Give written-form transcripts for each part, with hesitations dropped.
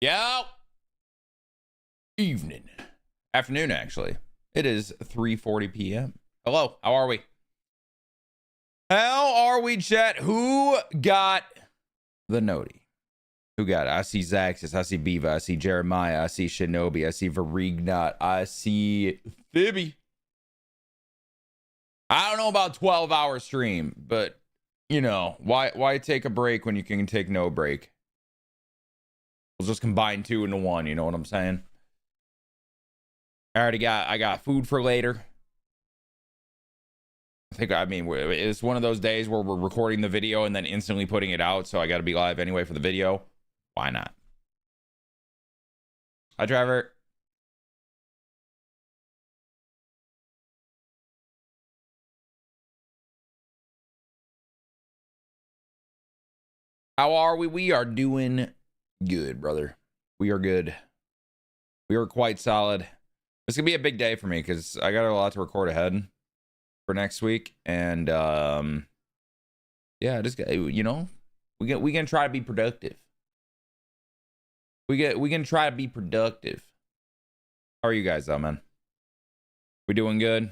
Yo. Evening. Afternoon, actually. It is 3:40 p.m. Hello. How are we? How are we, chat? Who got the noti? Who got it? I see Zaxis. I see Beaver. I see Jeremiah. I see Shinobi. I see Varignot. I see Fibby. I don't know about 12-hour stream, but, you know, why take a break when you can take no break? We'll just combine two into one, you know what I'm saying? I got food for later. I mean, it's one of those days where we're recording the video and then instantly putting it out, so I got to be live anyway for the video. Why not? Hi, Trevor. How are we? We are doing good, brother. We are good. We are quite solid. It's gonna be a big day for me because I got a lot to record ahead for next week, and yeah, just, you know, we can try to be productive. We can try to be productive. How are you guys though, man? We doing good?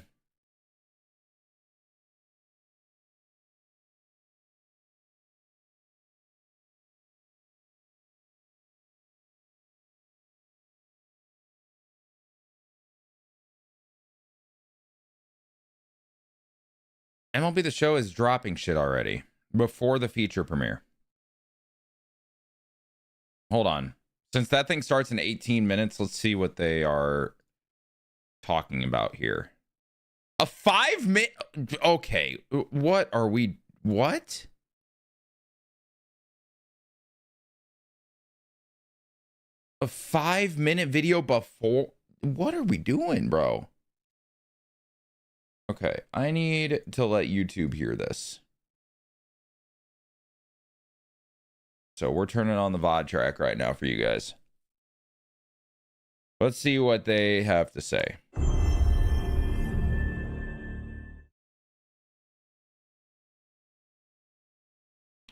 MLB The Show is dropping shit already before the feature premiere. Hold on. Since that thing starts in 18 minutes, let's see what they are talking about here. A 5-minute... Okay. What are we... What? A 5-minute video before... What are we doing, bro? Okay, I need to let YouTube hear this. So we're turning on the VOD track right now for you guys. Let's see what they have to say.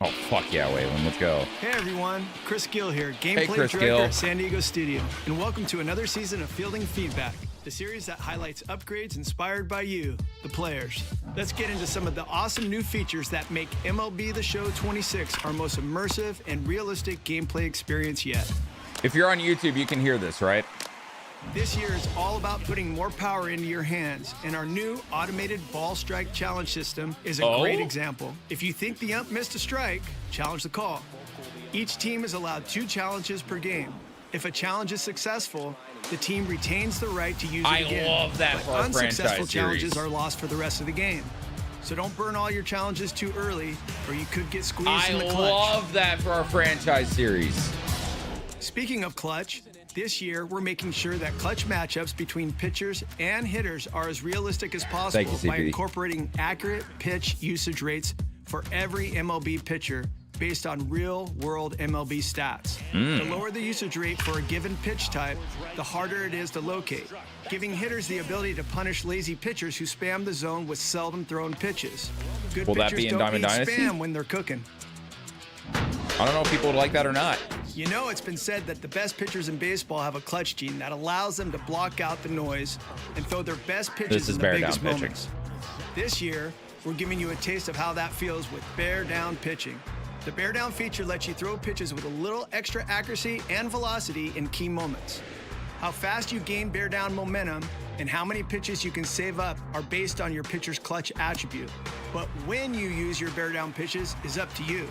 Oh, fuck yeah, Waylon, let's go. Hey everyone, Chris Gill here, Gameplay Director at San Diego Studio, and welcome to another season of Fielding Feedback, the series that highlights upgrades inspired by you, the players. Let's get into some of the awesome new features that make MLB The Show 26 our most immersive and realistic gameplay experience yet. If you're on YouTube, you can hear this, right? This year is all about putting more power into your hands, and our new automated ball strike challenge system is a great example. If you think the ump missed a strike, challenge the call. Each team is allowed 2 challenges per game. If a challenge is successful, the team retains the right to use it again. I love that for our unsuccessful franchise challenges series. are lost for the rest of the game. So don't burn all your challenges too early, or you could get squeezed in the clutch. I love that for our franchise series. Speaking of clutch, this year we're making sure that clutch matchups between pitchers and hitters are as realistic as possible by incorporating accurate pitch usage rates for every MLB pitcher based on real-world MLB stats. The lower the usage rate for a given pitch type, the harder it is to locate, giving hitters the ability to punish lazy pitchers who spam the zone with seldom thrown pitches. Good Will that pitchers be in don't Diamond need Dynasty? spam when they're cooking. I don't know if people would like that or not. You know, it's been said that the best pitchers in baseball have a clutch gene that allows them to block out the noise and throw their best pitches in the biggest moments. This year, we're giving you a taste of how that feels with bear down pitching. The bear down feature lets you throw pitches with a little extra accuracy and velocity in key moments. How fast you gain bear down momentum and how many pitches you can save up are based on your pitcher's clutch attribute. But when you use your bear down pitches is up to you.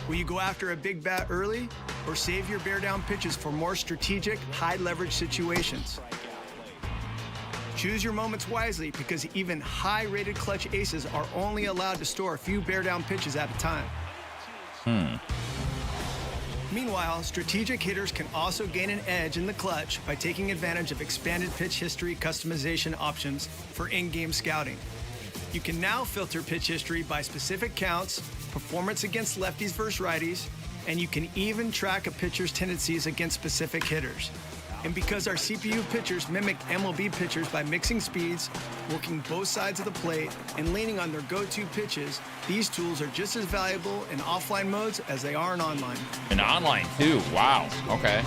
Will you go after a big bat early or save your bear down pitches for more strategic, high leverage situations? Choose your moments wisely because even high rated clutch aces are only allowed to store a few bear down pitches at a time. Meanwhile, strategic hitters can also gain an edge in the clutch by taking advantage of expanded pitch history customization options for in-game scouting. You can now filter pitch history by specific counts, performance against lefties versus righties, and you can even track a pitcher's tendencies against specific hitters. And because our CPU pitchers mimic MLB pitchers by mixing speeds, working both sides of the plate, and leaning on their go-to pitches, these tools are just as valuable in offline modes as they are in online. And online too, wow, okay.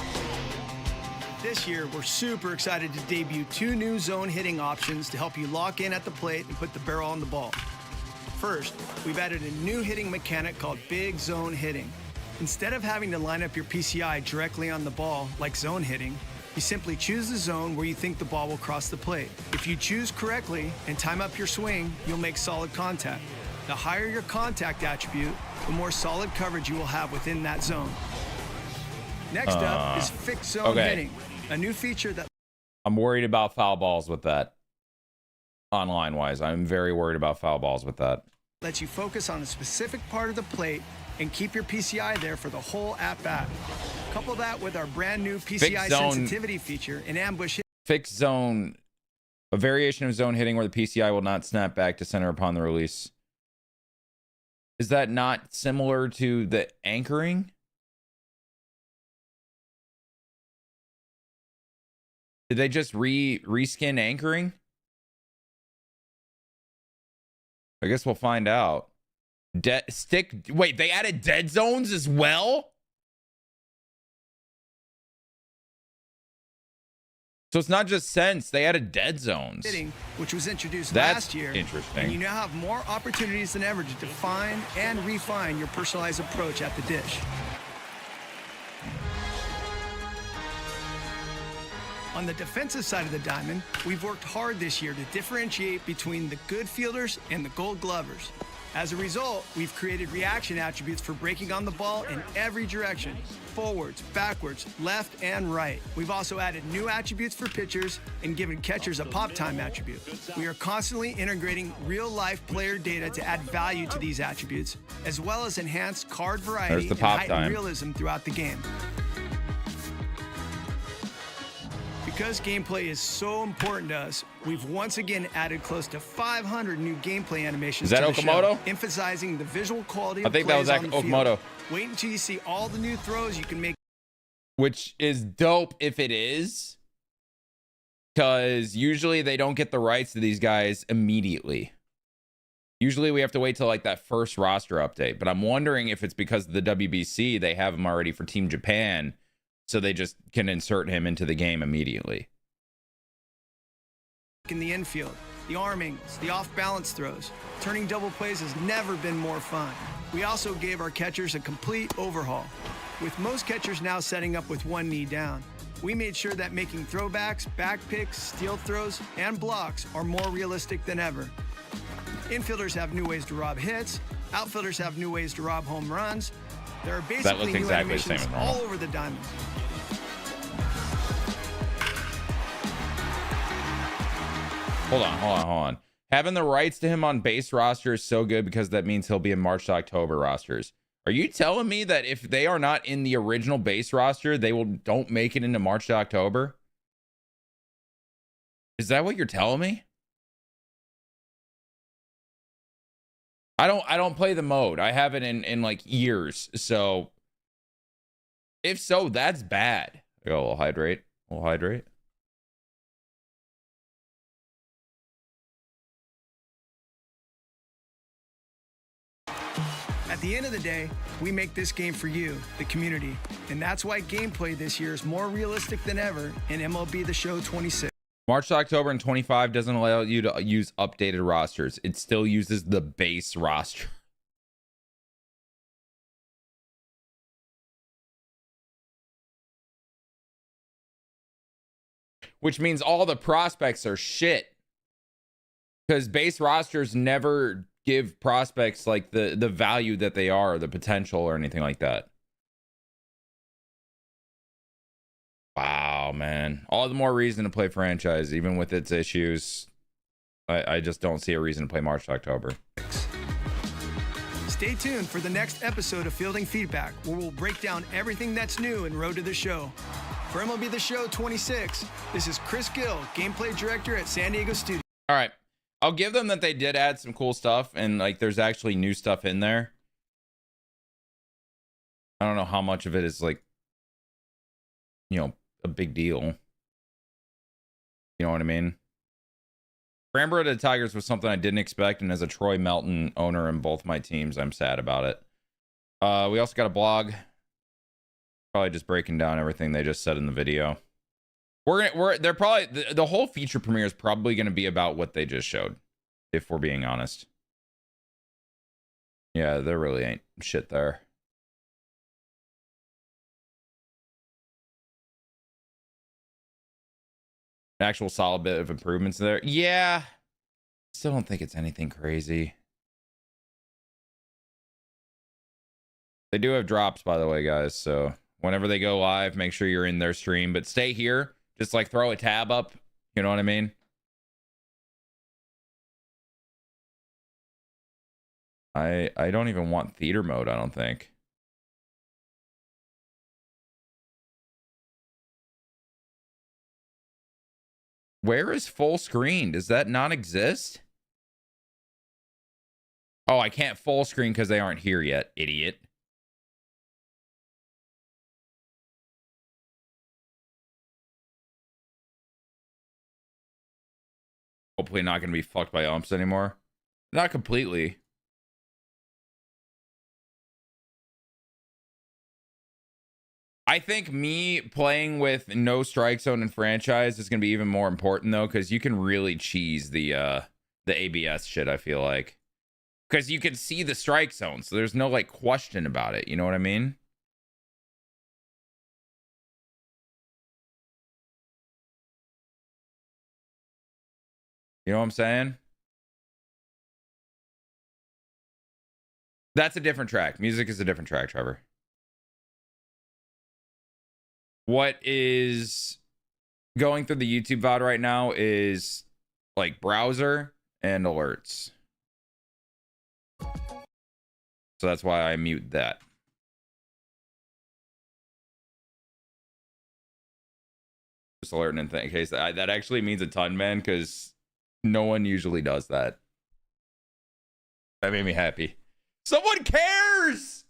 This year, we're super excited to debut 2 new zone hitting options to help you lock in at the plate and put the barrel on the ball. First, we've added a new hitting mechanic called Big Zone Hitting. Instead of having to line up your PCI directly on the ball like zone hitting, you simply choose the zone where you think the ball will cross the plate. If you choose correctly and time up your swing, you'll make solid contact. The higher your contact attribute, the more solid coverage you will have within that zone. Next up is fixed zone hitting, a new feature that... I'm worried about foul balls with that. Online wise, I'm very worried about foul balls with that. Lets you focus on a specific part of the plate and keep your PCI there for the whole at-bat. Couple that with our brand new PCI sensitivity feature in ambush hit. Fixed zone, a variation of zone hitting where the PCI will not snap back to center upon the release. Is that not similar to the anchoring? Did they just reskin anchoring? I guess we'll find out. Wait, they added dead zones as well? So it's not just sense, they added dead zones. Which was introduced last year. Interesting. And you now have more opportunities than ever to define and refine your personalized approach at the dish. On the defensive side of the diamond, we've worked hard this year to differentiate between the good fielders and the gold glovers. As a result, we've created reaction attributes for breaking on the ball in every direction, forwards, backwards, left, and right. We've also added new attributes for pitchers and given catchers a pop time attribute. We are constantly integrating real-life player data to add value to these attributes, as well as enhance card variety and heighten realism throughout the game. Because gameplay is so important to us, we've once again added close to 500 new gameplay animations to the show, emphasizing the visual quality of plays on the field. I think that was Okamoto. Wait until you see all the new throws you can make. Which is dope if it is, because usually they don't get the rights to these guys immediately. Usually we have to wait till like that first roster update, but I'm wondering if it's because of the WBC, they have them already for Team Japan, so they just can insert him into the game immediately. In the infield, the arm angles, the off-balance throws. Turning double plays has never been more fun. We also gave our catchers a complete overhaul. With most catchers now setting up with one knee down, we made sure that making throwbacks, back picks, steal throws, and blocks are more realistic than ever. Infielders have new ways to rob hits. Outfielders have new ways to rob home runs. There are basically new animations all over the diamond. Hold on. Having the rights to him on base roster is so good because that means he'll be in March to October rosters. Are you telling me that if they are not in the original base roster, they don't make it into March to October? Is that what you're telling me? I don't play the mode. I haven't in like years. So if so, that's bad. We'll hydrate. At the end of the day, we make this game for you, the community. And that's why gameplay this year is more realistic than ever in MLB The Show 26. March to October and 25 doesn't allow you to use updated rosters. It still uses the base roster. Which means all the prospects are shit. Because base rosters never give prospects like the value that they are, the potential or anything like that. Wow, man. All the more reason to play franchise, even with its issues. I just don't see a reason to play March to October. Stay tuned for the next episode of Fielding Feedback, where we'll break down everything that's new in Road to the Show. For MLB The Show 26, this is Chris Gill, Gameplay Director at San Diego Studio. All right. I'll give them that they did add some cool stuff, and like there's actually new stuff in there. I don't know how much of it is like, you know, a big deal. You know what I mean? Framber to the Tigers was something I didn't expect, and as a Troy Melton owner in both my teams, I'm sad about it. We also got a blog. Probably just breaking down everything they just said in the video. They're probably the whole feature premiere is probably going to be about what they just showed, if we're being honest. Yeah, there really ain't shit there. An actual solid bit of improvements there. Yeah. Still don't think it's anything crazy. They do have drops, by the way, guys. So whenever they go live, make sure you're in their stream. But stay here. Just like throw a tab up. You know what I mean? I don't even want theater mode, I don't think. Where is full screen? Does that not exist? Oh, I can't full screen because they aren't here yet, idiot. Hopefully not going to be fucked by umps anymore. Not completely. I think me playing with no strike zone and franchise is going to be even more important, though, because you can really cheese the ABS shit, I feel like. Because you can see the strike zone, so there's no, like, question about it. You know what I mean? You know what I'm saying? That's a different track. Music is a different track, Trevor. What is going through the YouTube VOD right now is like browser and alerts. So that's why I mute that. Just alerting in case that actually means a ton, man, because no one usually does that. That made me happy. Someone cares!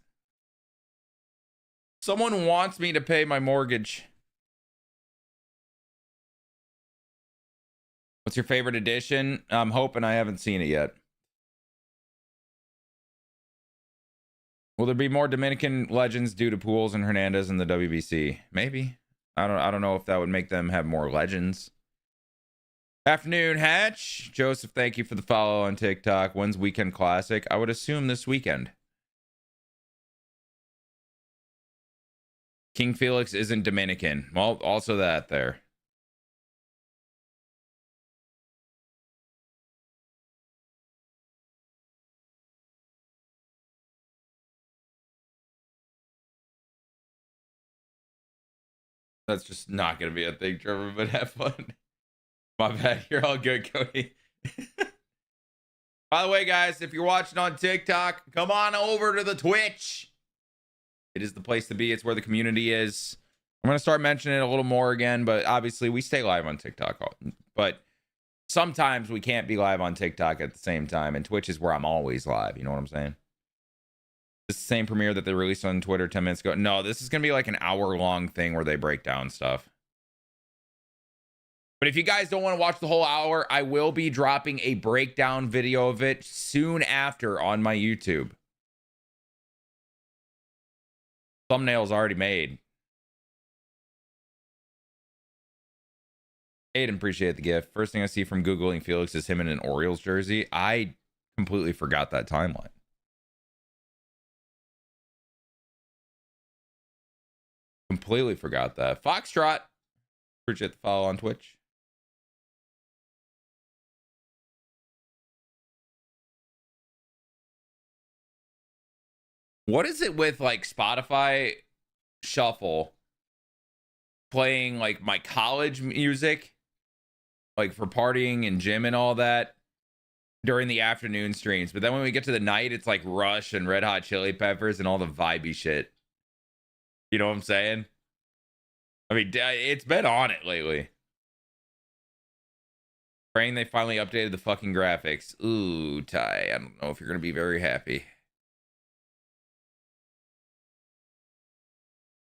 Someone wants me to pay my mortgage. What's your favorite edition? I'm hoping I haven't seen it yet. Will there be more Dominican legends due to Pools and Hernandez in the WBC? Maybe. I don't know if that would make them have more legends. Afternoon, Hatch. Joseph, thank you for the follow on TikTok. When's Weekend Classic? I would assume this weekend. King Felix isn't Dominican. Well, also that there. That's just not going to be a thing, Trevor, but have fun. My bad. You're all good, Cody. By the way, guys, if you're watching on TikTok, come on over to the Twitch. It is the place to be. It's where the community is. I'm going to start mentioning it a little more again, but obviously we stay live on TikTok. But sometimes we can't be live on TikTok at the same time, and Twitch is where I'm always live. You know what I'm saying? It's the same premiere that they released on Twitter 10 minutes ago. No, this is going to be like an hour-long thing where they break down stuff. But if you guys don't want to watch the whole hour, I will be dropping a breakdown video of it soon after on my YouTube. Thumbnail's already made. Aiden, appreciate the gift. First thing I see from Googling Felix is him in an Orioles jersey. I completely forgot that timeline. Completely forgot that. Foxtrot, appreciate the follow on Twitch. What is it with like Spotify Shuffle playing like my college music, like for partying and gym and all that during the afternoon streams? But then when we get to the night, it's like Rush and Red Hot Chili Peppers and all the vibey shit. You know what I'm saying? I mean, it's been on it lately. Praying they finally updated the fucking graphics. Ooh, Ty, I don't know if you're going to be very happy.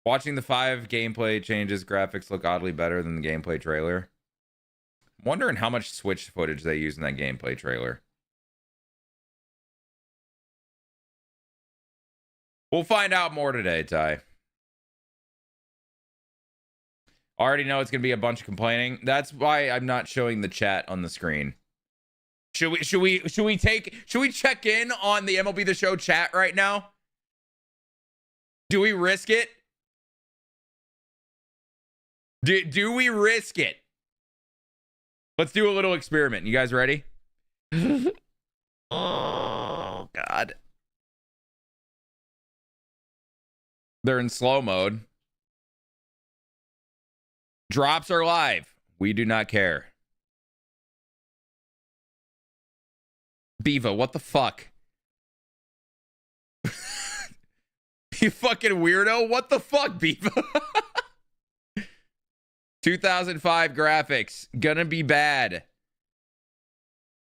Watching the 5 gameplay changes, graphics look oddly better than the gameplay trailer. I'm wondering how much Switch footage they use in that gameplay trailer. We'll find out more today, Ty. Already know it's gonna be a bunch of complaining. That's why I'm not showing the chat on the screen. Should we check in on the MLB The Show chat right now? Do we risk it? Do we risk it? Let's do a little experiment. You guys ready? Oh, God. They're in slow mode. Drops are live. We do not care. Bevo, what the fuck? You fucking weirdo. What the fuck, Bevo? 2005 graphics. Gonna be bad.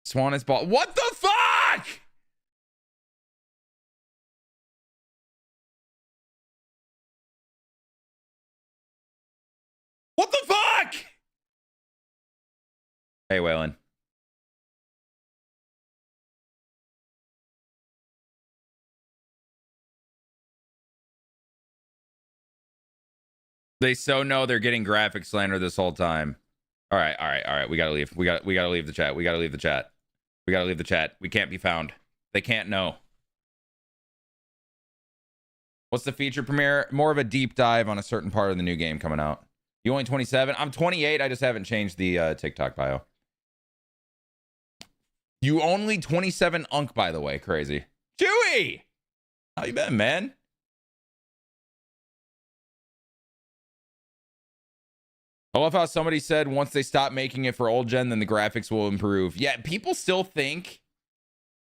Swan is ball. What the fuck? What the fuck? Hey, Waylon. They so know they're getting graphic slander this whole time. All right. We gotta leave. We gotta leave the chat. We gotta leave the chat. We gotta leave the chat. We can't be found. They can't know. What's the feature premiere? More of a deep dive on a certain part of the new game coming out. You only 27? I'm 28. I just haven't changed the TikTok bio. You only 27 unk, by the way. Crazy. Chewy! How you been, man? I love how somebody said once they stop making it for old gen, then the graphics will improve. Yeah, people still think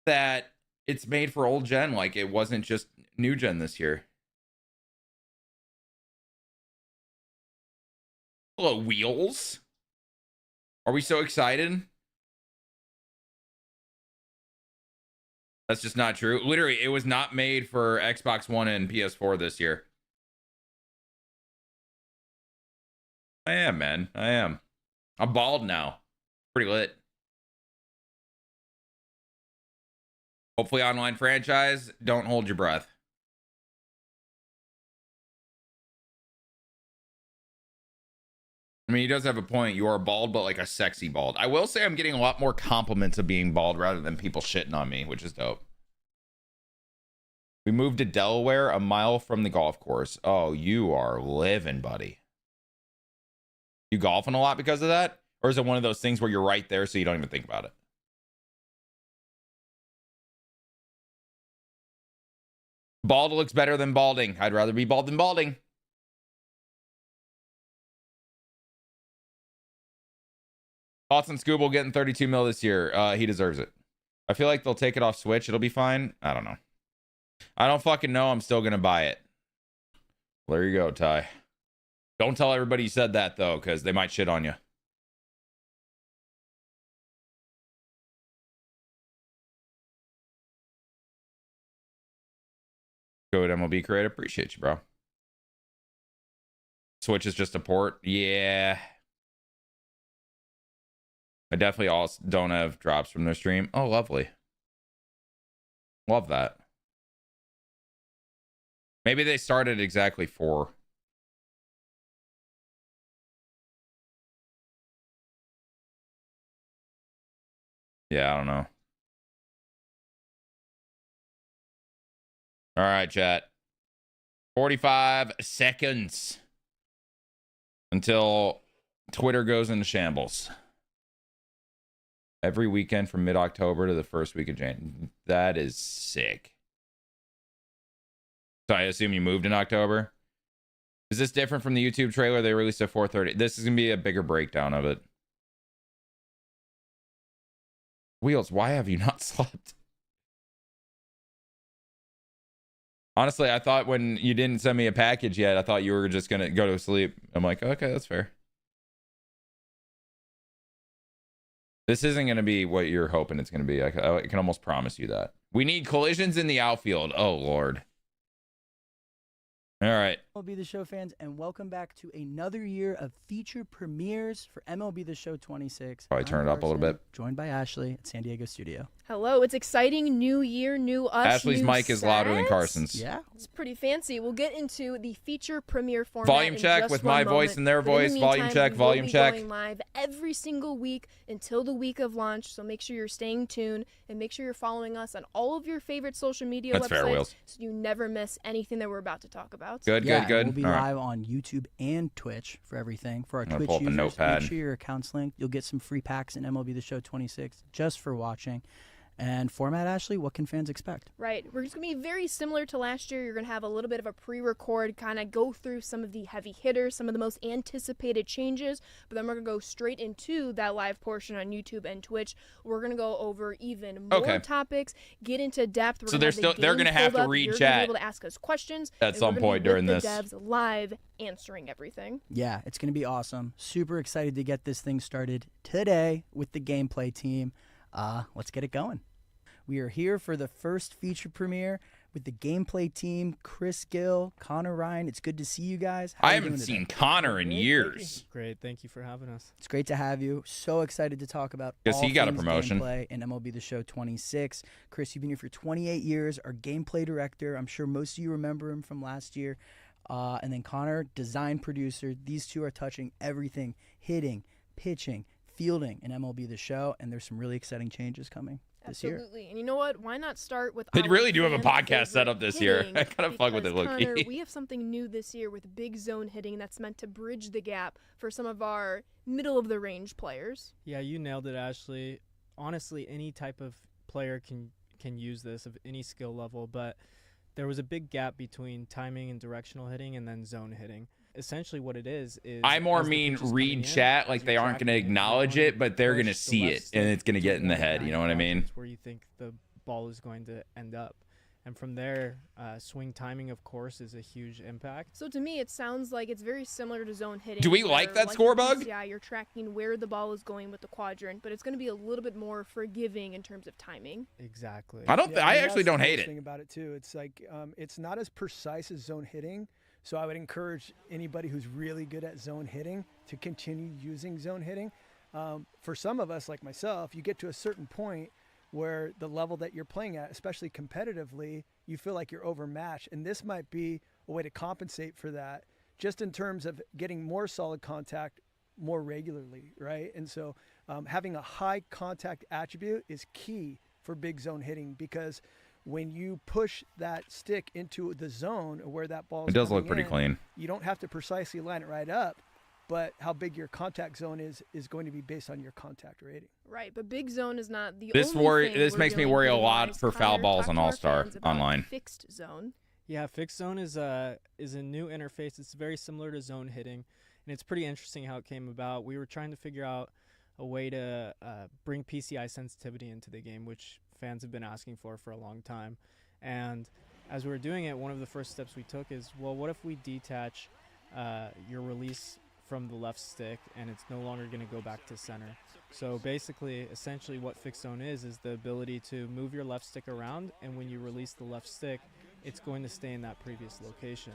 that it's made for old gen, like it wasn't just new gen this year. Hello, Wheels. Are we so excited? That's just not true. Literally, it was not made for Xbox One and PS4 this year. I am, man. I am. I'm bald now. Pretty lit. Hopefully online franchise. Don't hold your breath. I mean, he does have a point. You are bald, but like a sexy bald. I will say I'm getting a lot more compliments of being bald rather than people shitting on me, which is dope. We moved to Delaware, a mile from the golf course. Oh, you are living, buddy. You golfing a lot because of that? Or is it one of those things where you're right there so you don't even think about it? Bald looks better than balding. I'd rather be bald than balding. Thoughts on Scooble getting 32 mil this year? He deserves it. I feel like they'll take it off Switch. It'll be fine. I don't know. I don't fucking know. I'm still going to buy it. Well, there you go, Ty. Don't tell everybody you said that, though, because they might shit on you. Good MLB creator. Appreciate you, bro. Switch is just a port. Yeah. I definitely also don't have drops from their stream. Oh, lovely. Love that. Maybe they started exactly 4. Yeah, I don't know. All right, chat. 45 seconds until Twitter goes into shambles. Every weekend from mid-October to the first week of January. That is sick. So I assume you moved in October? Is this different from the YouTube trailer they released at 4:30? This is going to be a bigger breakdown of it. Wheels, why have you not slept? Honestly, I thought when you didn't send me a package yet, I thought you were just going to go to sleep. I'm like, okay, that's fair. This isn't going to be what you're hoping it's going to be. I can almost promise you that. We need collisions in the outfield. Oh, Lord. All right. MLB The Show fans, and welcome back to another year of feature premieres for MLB The Show 26. Probably turn it up a little bit. Joined by Ashley at San Diego studio. Hello, it's exciting. New year, new us. Ashley's new mic is louder than Carson's. Yeah. It's pretty fancy. We'll get into the feature premiere format. Volume check with my voice and their voice. Volume check, volume check. Going live every single week until the week of launch. So make sure you're staying tuned and make sure you're following us on all of your favorite social media That's websites. fair, Wheels. So you never miss anything that we're about to talk about. Good. We'll be live on YouTube and Twitch for everything. For our Twitch users, make sure your account's linked. You'll get some free packs in MLB The Show 26 just for watching. And format, Ashley, what can fans expect? Right. We're just going to be very similar to last year. You're going to have a little bit of a pre-record, kind of go through some of the heavy hitters, some of the most anticipated changes, but then we're going to go straight into that live portion on YouTube and Twitch. We're going to go over even more topics, get into depth. So they're going to have to read You're chat. going to be able to ask us questions at some point during this. The devs live answering everything. Yeah, it's going to be awesome. Super excited to get this thing started today with the gameplay team. Let's get it going. We are here for the first feature premiere with the gameplay team, Chris Gill, Connor Ryan. It's good to see you guys. I haven't seen Connor in years. Great. Thank you for having us. It's great to have you. So excited to talk about Guess all he got a things promotion. gameplay in MLB The Show 26. Chris, you've been here for 28 years, our gameplay director. I'm sure most of you remember him from last year. And then Connor, design producer. These two are touching everything, hitting, pitching, fielding in MLB The Show, and there's some really exciting changes coming this year. Absolutely. And you know what? Why not start with They our really do have a fan podcast set up this year. hitting, I kind of fuck with it, because, low-key. Connor, we have something new this year with big zone hitting that's meant to bridge the gap for some of our middle-of-the-range players. Yeah, you nailed it, Ashley. Honestly, any type of player can use this of any skill level, but there was a big gap between timing and directional hitting and then zone hitting. Essentially what it is I more mean read chat, like they aren't going to acknowledge it, but they're going to see it, and it's going to get in the head. You know what I mean? Where you think the ball is going to end up. And from there, swing timing, of course, is a huge impact. So to me, it sounds like it's very similar to zone hitting. Do we like that score bug? Yeah, you're tracking where the ball is going with the quadrant, but it's going to be a little bit more forgiving in terms of timing. Exactly. I actually don't hate it. Thing about it too, it's like it's not as precise as zone hitting. So I would encourage anybody who's really good at zone hitting to continue using zone hitting. For some of us, like myself, you get to a certain point where the level that you're playing at, especially competitively, you feel like you're overmatched. And this might be a way to compensate for that, just in terms of getting more solid contact more regularly, right? And so having a high contact attribute is key for big zone hitting, because when you push that stick into the zone where that ball is, it does look pretty clean. You don't have to precisely line it right up, but how big your contact zone is going to be based on your contact rating. Right, but big zone is not the This only thing this we're makes me doing worry a hitting lot wise. for foul Connor, balls talk on to our All-Star fans about online. Fixed zone. Yeah, fixed zone is a new interface. It's very similar to zone hitting, and it's pretty interesting how it came about. We were trying to figure out a way to bring PCI sensitivity into the game, which fans have been asking for a long time. And as we were doing it, one of the first steps we took is, well, what if we detach your release from the left stick and it's no longer going to go back to center? So basically, essentially what fixed zone is the ability to move your left stick around, and when you release the left stick, it's going to stay in that previous location.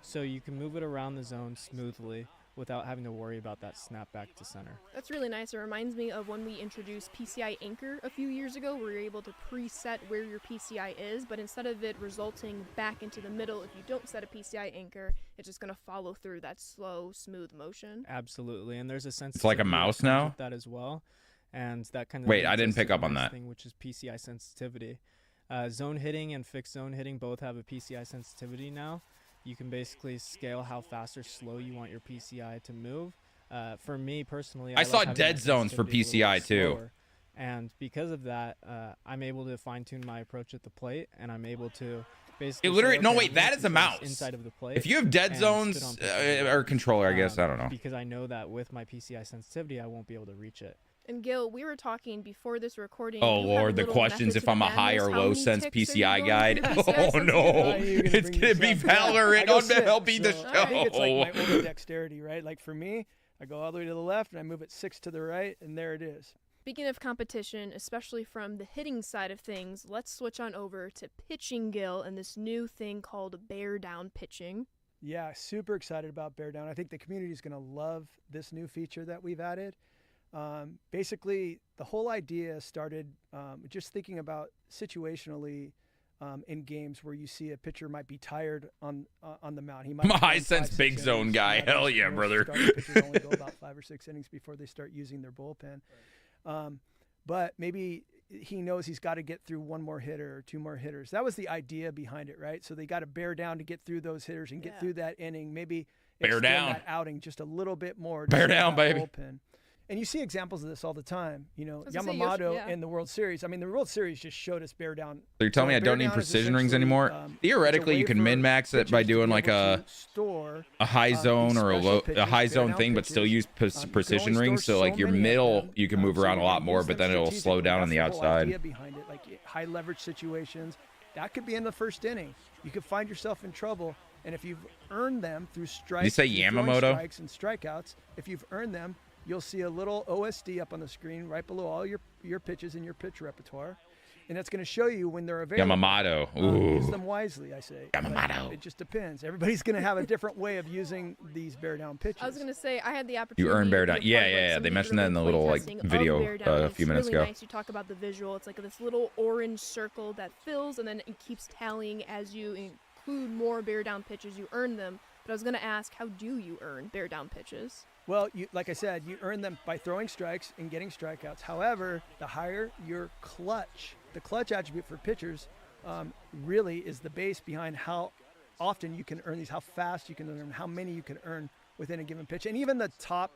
So you can move it around the zone smoothly without having to worry about that snap back to center. That's really nice. It reminds me of when we introduced PCI Anchor a few years ago, where you're able to preset where your PCI is, but instead of it resulting back into the middle, if you don't set a PCI Anchor, it's just going to follow through that slow, smooth motion. Absolutely, and there's a sense It's like a mouse now? with that as well, and that kind of Wait, I didn't pick up on next that. thing, which is PCI sensitivity. Zone hitting and fixed zone hitting both have a PCI sensitivity now. You can basically scale how fast or slow you want your PCI to move. For me personally, I saw like having dead that zones for sensitivity a little PCI bit too. slower. And because of that, I'm able to fine tune my approach at the plate, and I'm able to basically. It literally say, no okay, wait, I'm gonna that is a control this mouse. inside of the plate. If you have dead and zones sit on PCI. or controller, I guess I don't know. Because I know that with my PCI sensitivity, I won't be able to reach it. And Gil, we were talking before this recording. Oh you have a Lord, the little questions method if to I'm a the high madness. or How low many sense ticks are you PCI going guide. for the PCI Oh no, You're gonna it's bring gonna this be up. Valorant I go on six, MLB The so Show. I think it's like my older dexterity, right? Like for me, I go all the way to the left and I move it 6 to the right, and there it is. Speaking of competition, especially from the hitting side of things, let's switch on over to pitching, Gil, and this new thing called bear down pitching. Yeah, super excited about bear down. I think the community is going to love this new feature that we've added. Basically, the whole idea started just thinking about situationally in games where you see a pitcher might be tired on the mound. He might. I'm a high sense big zone guy. Hell yeah, brother. Pitchers only go about 5 or 6 innings before they start using their bullpen. But maybe he knows he's got to get through one more hitter or 2 more hitters. That was the idea behind it, right? So they got to bear down to get through those hitters and get through that inning. Maybe bear down that outing just a little bit more. Bear down, baby. Bullpen. And you see examples of this all the time. You know, Yamamoto in the World Series. I mean, the World Series just showed us bear down. So you're telling me I don't need precision rings anymore? Theoretically, you can min-max it by doing like a high zone or a high zone thing, but still use precision rings. So like your middle, you can move around a lot more, but then it'll slow down on the outside. Behind it, like high leverage situations, that could be in the first inning. You could find yourself in trouble, and if you've earned them through strikes, you say Yamamoto? Strikes and strikeouts, if you've earned them, you'll see a little OSD up on the screen right below all your pitches in your pitch repertoire. And that's going to show you when they're available. Yamamoto. Ooh. Use them wisely, I say. Yamamoto. It just depends. Everybody's going to have a different way of using these bear down pitches. I was going to say, I had the opportunity. You earn bear down. Yeah. They mentioned that in the little like video a few minutes ago. It's really nice. You talk about the visual. It's like this little orange circle that fills, and then it keeps tallying as you include more bear down pitches. You earn them. But I was going to ask, how do you earn bear down pitches? Well, like I said, you earn them by throwing strikes and getting strikeouts. However, the higher your clutch, the clutch attribute for pitchers really is the base behind how often you can earn these, how fast you can earn them, how many you can earn within a given pitch. And even the top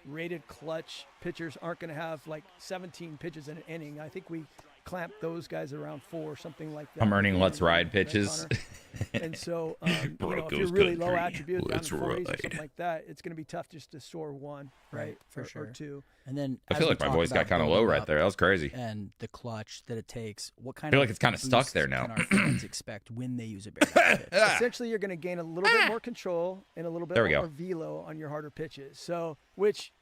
rated clutch pitchers aren't going to have like 17 pitches in an inning. I think we clamp those guys around 4 or something like that. I'm earning let's ride pitches. Right, and so, if you're really low attribute, down in 40s or something like that, it's going to be tough just to soar 1, right? For sure. Or 2. And then I feel like my voice got kind of low right there. That was crazy. And the clutch that it takes. What kind I feel of like it's kind of stuck there now. Can our fans expect when they use a bear down pitch? Essentially, you're going to gain a little bit more control and a little bit more velo on your harder pitches. So, which,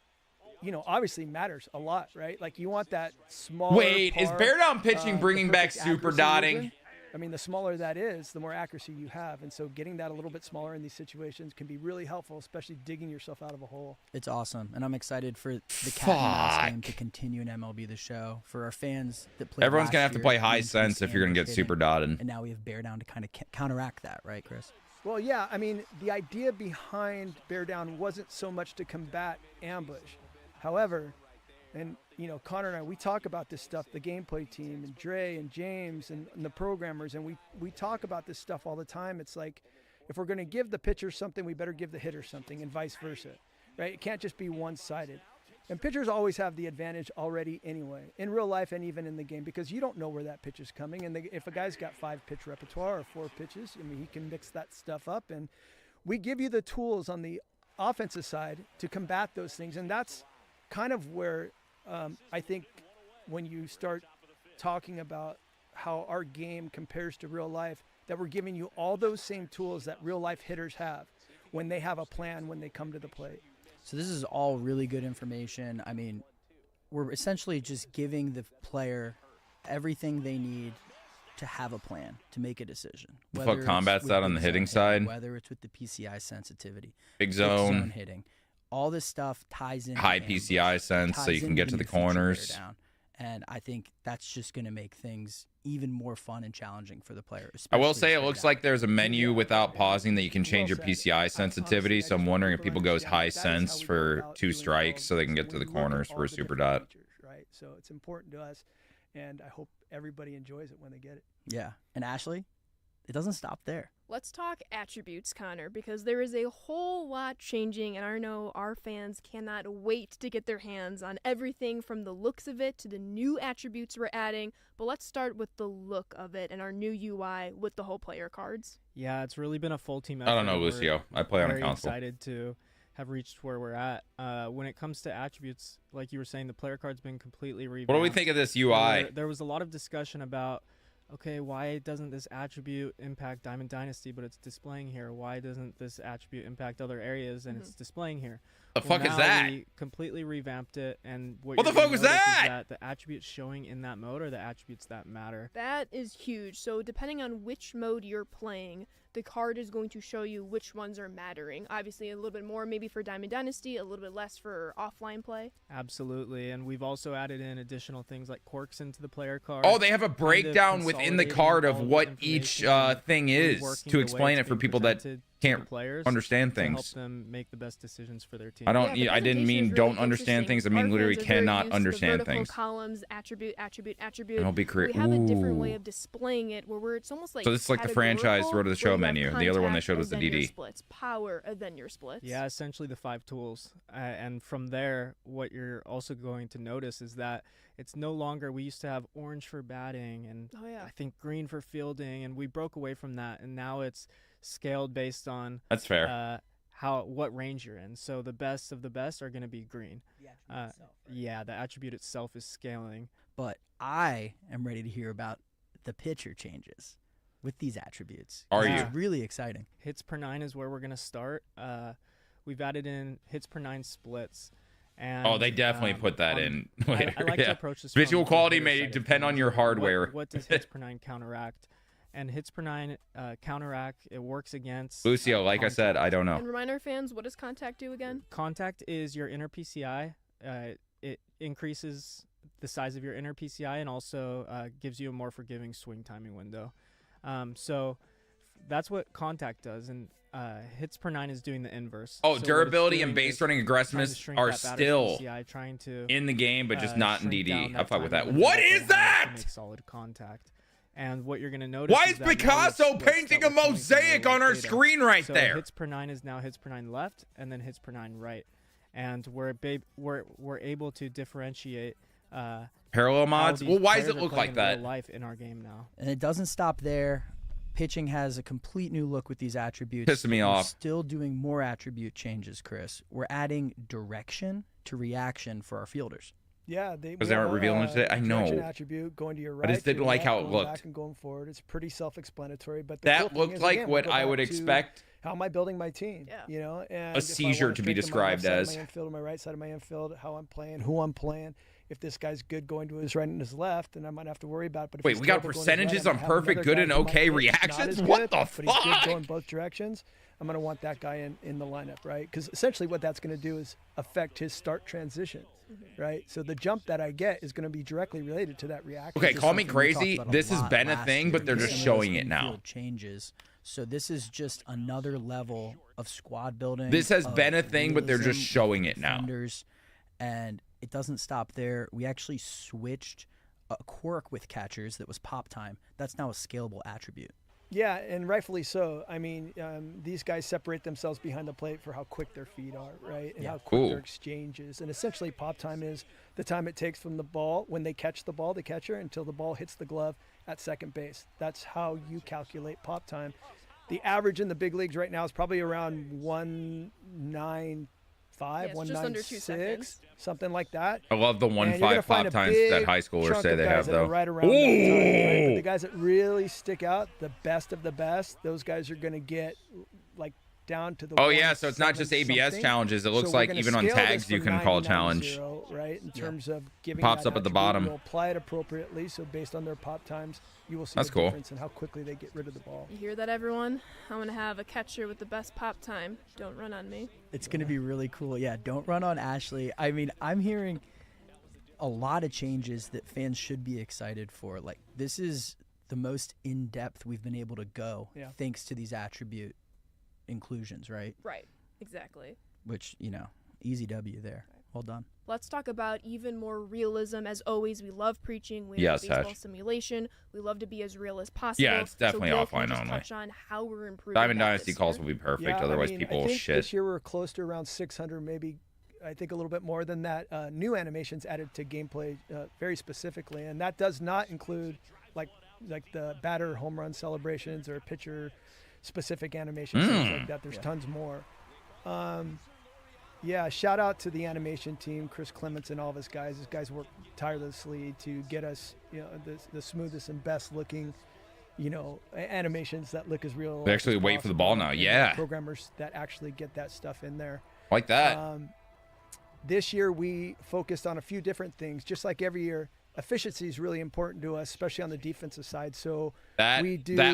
obviously matters a lot, right? Like you want that smaller. Wait, is bear down pitching bringing back super dotting? I mean, the smaller that is, the more accuracy you have. And so getting that a little bit smaller in these situations can be really helpful, especially digging yourself out of a hole. It's awesome. And I'm excited for the cat and mouse game to continue in MLB The Show. For our fans that play Everyone's going to have to play high sense if you're going to get super dotted. And now we have bear down to kind of counteract that, right, Chris? Well, yeah. I mean, the idea behind bear down wasn't so much to combat ambush. However, and Connor and I, we talk about this stuff, the gameplay team, and Dre and James and the programmers, and we talk about this stuff all the time. It's like, if we're going to give the pitcher something, we better give the hitter something, and vice versa, right? It can't just be one-sided. And pitchers always have the advantage already anyway, in real life and even in the game, because you don't know where that pitch is coming. And if a guy's got 5 pitch repertoire or 4 pitches, I mean, he can mix that stuff up. And we give you the tools on the offensive side to combat those things, and that's kind of where I think when you start talking about how our game compares to real life, that we're giving you all those same tools that real life hitters have when they have a plan when they come to the plate. So this is all really good information. I mean, we're essentially just giving the player everything they need to have a plan, to make a decision. Fuck combats that on the hitting side. Whether it's with the PCI sensitivity. Big zone hitting. All this stuff ties in. High PCI sense so you can get to the corners. And I think that's just going to make things even more fun and challenging for the player. I will say it looks like there's a menu without pausing that you can change your PCI sensitivity. So I'm wondering if people goes high sense for 2 strikes so they can get to the corners for a super dot. Right. So it's important to us, and I hope everybody enjoys it when they get it. Yeah. And Ashley, it doesn't stop there. Let's talk attributes, Connor, because there is a whole lot changing, and I know our fans cannot wait to get their hands on everything from the looks of it to the new attributes we're adding. But let's start with the look of it and our new UI with the whole player cards. Yeah, it's really been a full team effort. I don't know, Lucio. I play on a console. Very excited to have reached where we're at. When it comes to attributes, like you were saying, the player card's been completely revamped. What do we think of this UI? There was a lot of discussion about, okay, why doesn't this attribute impact Diamond Dynasty, but it's displaying here? Why doesn't this attribute impact other areas and it's displaying here? The fuck is that? We completely revamped it, and what the fuck was that? Is that the attributes showing in that mode are the attributes that matter. That is huge. So depending on which mode you're playing, the card is going to show you which ones are mattering. Obviously, a little bit more maybe for Diamond Dynasty, a little bit less for offline play. Absolutely, and we've also added in additional things like quirks into the player card. Oh, they have a breakdown within the card of what each thing is to explain it for people that can't understand things. To help them make the best decisions for their team. I didn't mean really don't understand things. I mean literally cannot understand vertical things. Columns, attribute. And I'll be We have a different way of displaying it where it's almost like so this is like the franchise Road to the Show menu. The other one they showed was the DD. Splits, power, and then your splits. Yeah, essentially the 5 tools. And from there, what you're also going to notice is that it's no longer, we used to have orange for batting and I think green for fielding, and we broke away from that, and now it's scaled based on that's fair. What range you're in. So the best of the best are going to be green. Yeah, the attribute itself is scaling. But I am ready to hear about the pitcher changes with these attributes. Are you? It's really exciting. Hits per 9 is where we're going to start. We've added in hits per 9 splits. And, they definitely put that in later. I like to approach this visual from quality the may side of depend on things. your hardware. What does hits per 9 counteract? And hits per 9 counteract, it works against Lucio, like contact. I said, I don't know. And remind our fans, what does contact do again? Contact is your inner PCI. It increases the size of your inner PCI and also gives you a more forgiving swing timing window. So that's what contact does, and hits per 9 is doing the inverse. Oh, So durability and base running aggressiveness are still trying to in the game, but just not in DD. I fuck with that. time What window is to that? make solid contact. And what you're going to notice Why is is that now Picasso it's painting a split up with mosaic on our data. screen right So there? hits per 9 is now hits per 9 left, and then hits per 9 right. And we're able to differentiate Parallel how mods? these Well, why does players it are look playing like in that? real life in our game now. And it doesn't stop there. Pitching has a complete new look with these attributes. Pissing me We're off. Still doing more attribute changes, Chris. We're adding direction to reaction for our fielders. Yeah, Because they aren't revealing it today? I direction know. attribute going to your right. I just didn't to your like left, how it going looked. Back and going forward. It's pretty self-explanatory, but the That cool thing looked is, like again, we what go I would back to expect how am I building my team? Yeah. You know, and a if I seizure wanna to be strengthen my left described side of as. my infield, or my right side of my infield, how I'm playing, who I'm playing. If this guy's good going to his right and his left, then I might have to worry about it. But if Wait, he's we got terrible going to his right, percentages I on might have perfect, another good, guy and who might okay be not reactions? as What good, the but he's good fuck? going both directions. I'm going to want that guy in the lineup, right? Because essentially what that's going to do is affect his start transition, right? So the jump that I get is going to be directly related to that reaction. Okay, This is call me something we crazy. talked about This a has lot been a last thing, year. but they're just Some of showing those it now. infield changes. So this is just another level of squad building. This has of been a thing, but they're just realism showing with it now. defenders. And it doesn't stop there. We actually switched a quirk with catchers that was pop time. That's now a scalable attribute. Yeah, and rightfully so. I mean, these guys separate themselves behind the plate for how quick their feet are, right? And Yeah. how quick Cool. their exchange is. And essentially, pop time is the time it takes from the ball, when they catch the ball, the catcher, until the ball hits the glove at second base. That's how you calculate pop time. The average in the big leagues right now is probably around 195, Yeah, it's just under 2 196, seconds. something like that. I love the And you're gonna 1.5 find pop a times that big high schoolers chunk say of they guys have, that are though. right around that time, right? But Ooh. the guys that really stick out, the best of the best, those guys are going to get like down to the. Oh, yeah, so it's not just ABS challenges. It looks So we're like gonna even on scale tags this you from can call a 99 to challenge. 0, right? In terms of giving Pops that up at the attribute, bottom. We'll apply it appropriately. So based on their pop times, you will see That's the cool. difference in how quickly they get rid of the ball. You hear that, everyone? I'm going to have a catcher with the best pop time. Don't run on me. It's going to be really cool. Yeah, don't run on Ashley. I mean, I'm hearing a lot of changes that fans should be excited for. Like, this is the most in-depth we've been able to go thanks to these attribute inclusions, right? Right. Exactly. Which, easy W there. Well done. Let's talk about even more realism. As always, we love preaching. We Yes, love baseball Ash. simulation. We love to be as real as possible. Yeah, it's definitely so Will, can you offline just only. touch on how we're improving Diamond that Dynasty this calls year? will be perfect. Yeah, Otherwise, I mean, people I will think shit. This year we're close to around 600, maybe. I think a little bit more than that. New animations added to gameplay very specifically, and that does not include like the batter home run celebrations or pitcher specific animations, things like that. There's tons more. Yeah, shout out to the animation team, Chris Clements and all of his guys. These guys work tirelessly to get us, the smoothest and best looking, animations that look as real. They actually as wait for the ball possible, now. and Yeah. programmers that actually get that stuff in there. Like that. This year we focused on a few different things. Just like every year, efficiency is really important to us, especially on the defensive side. So that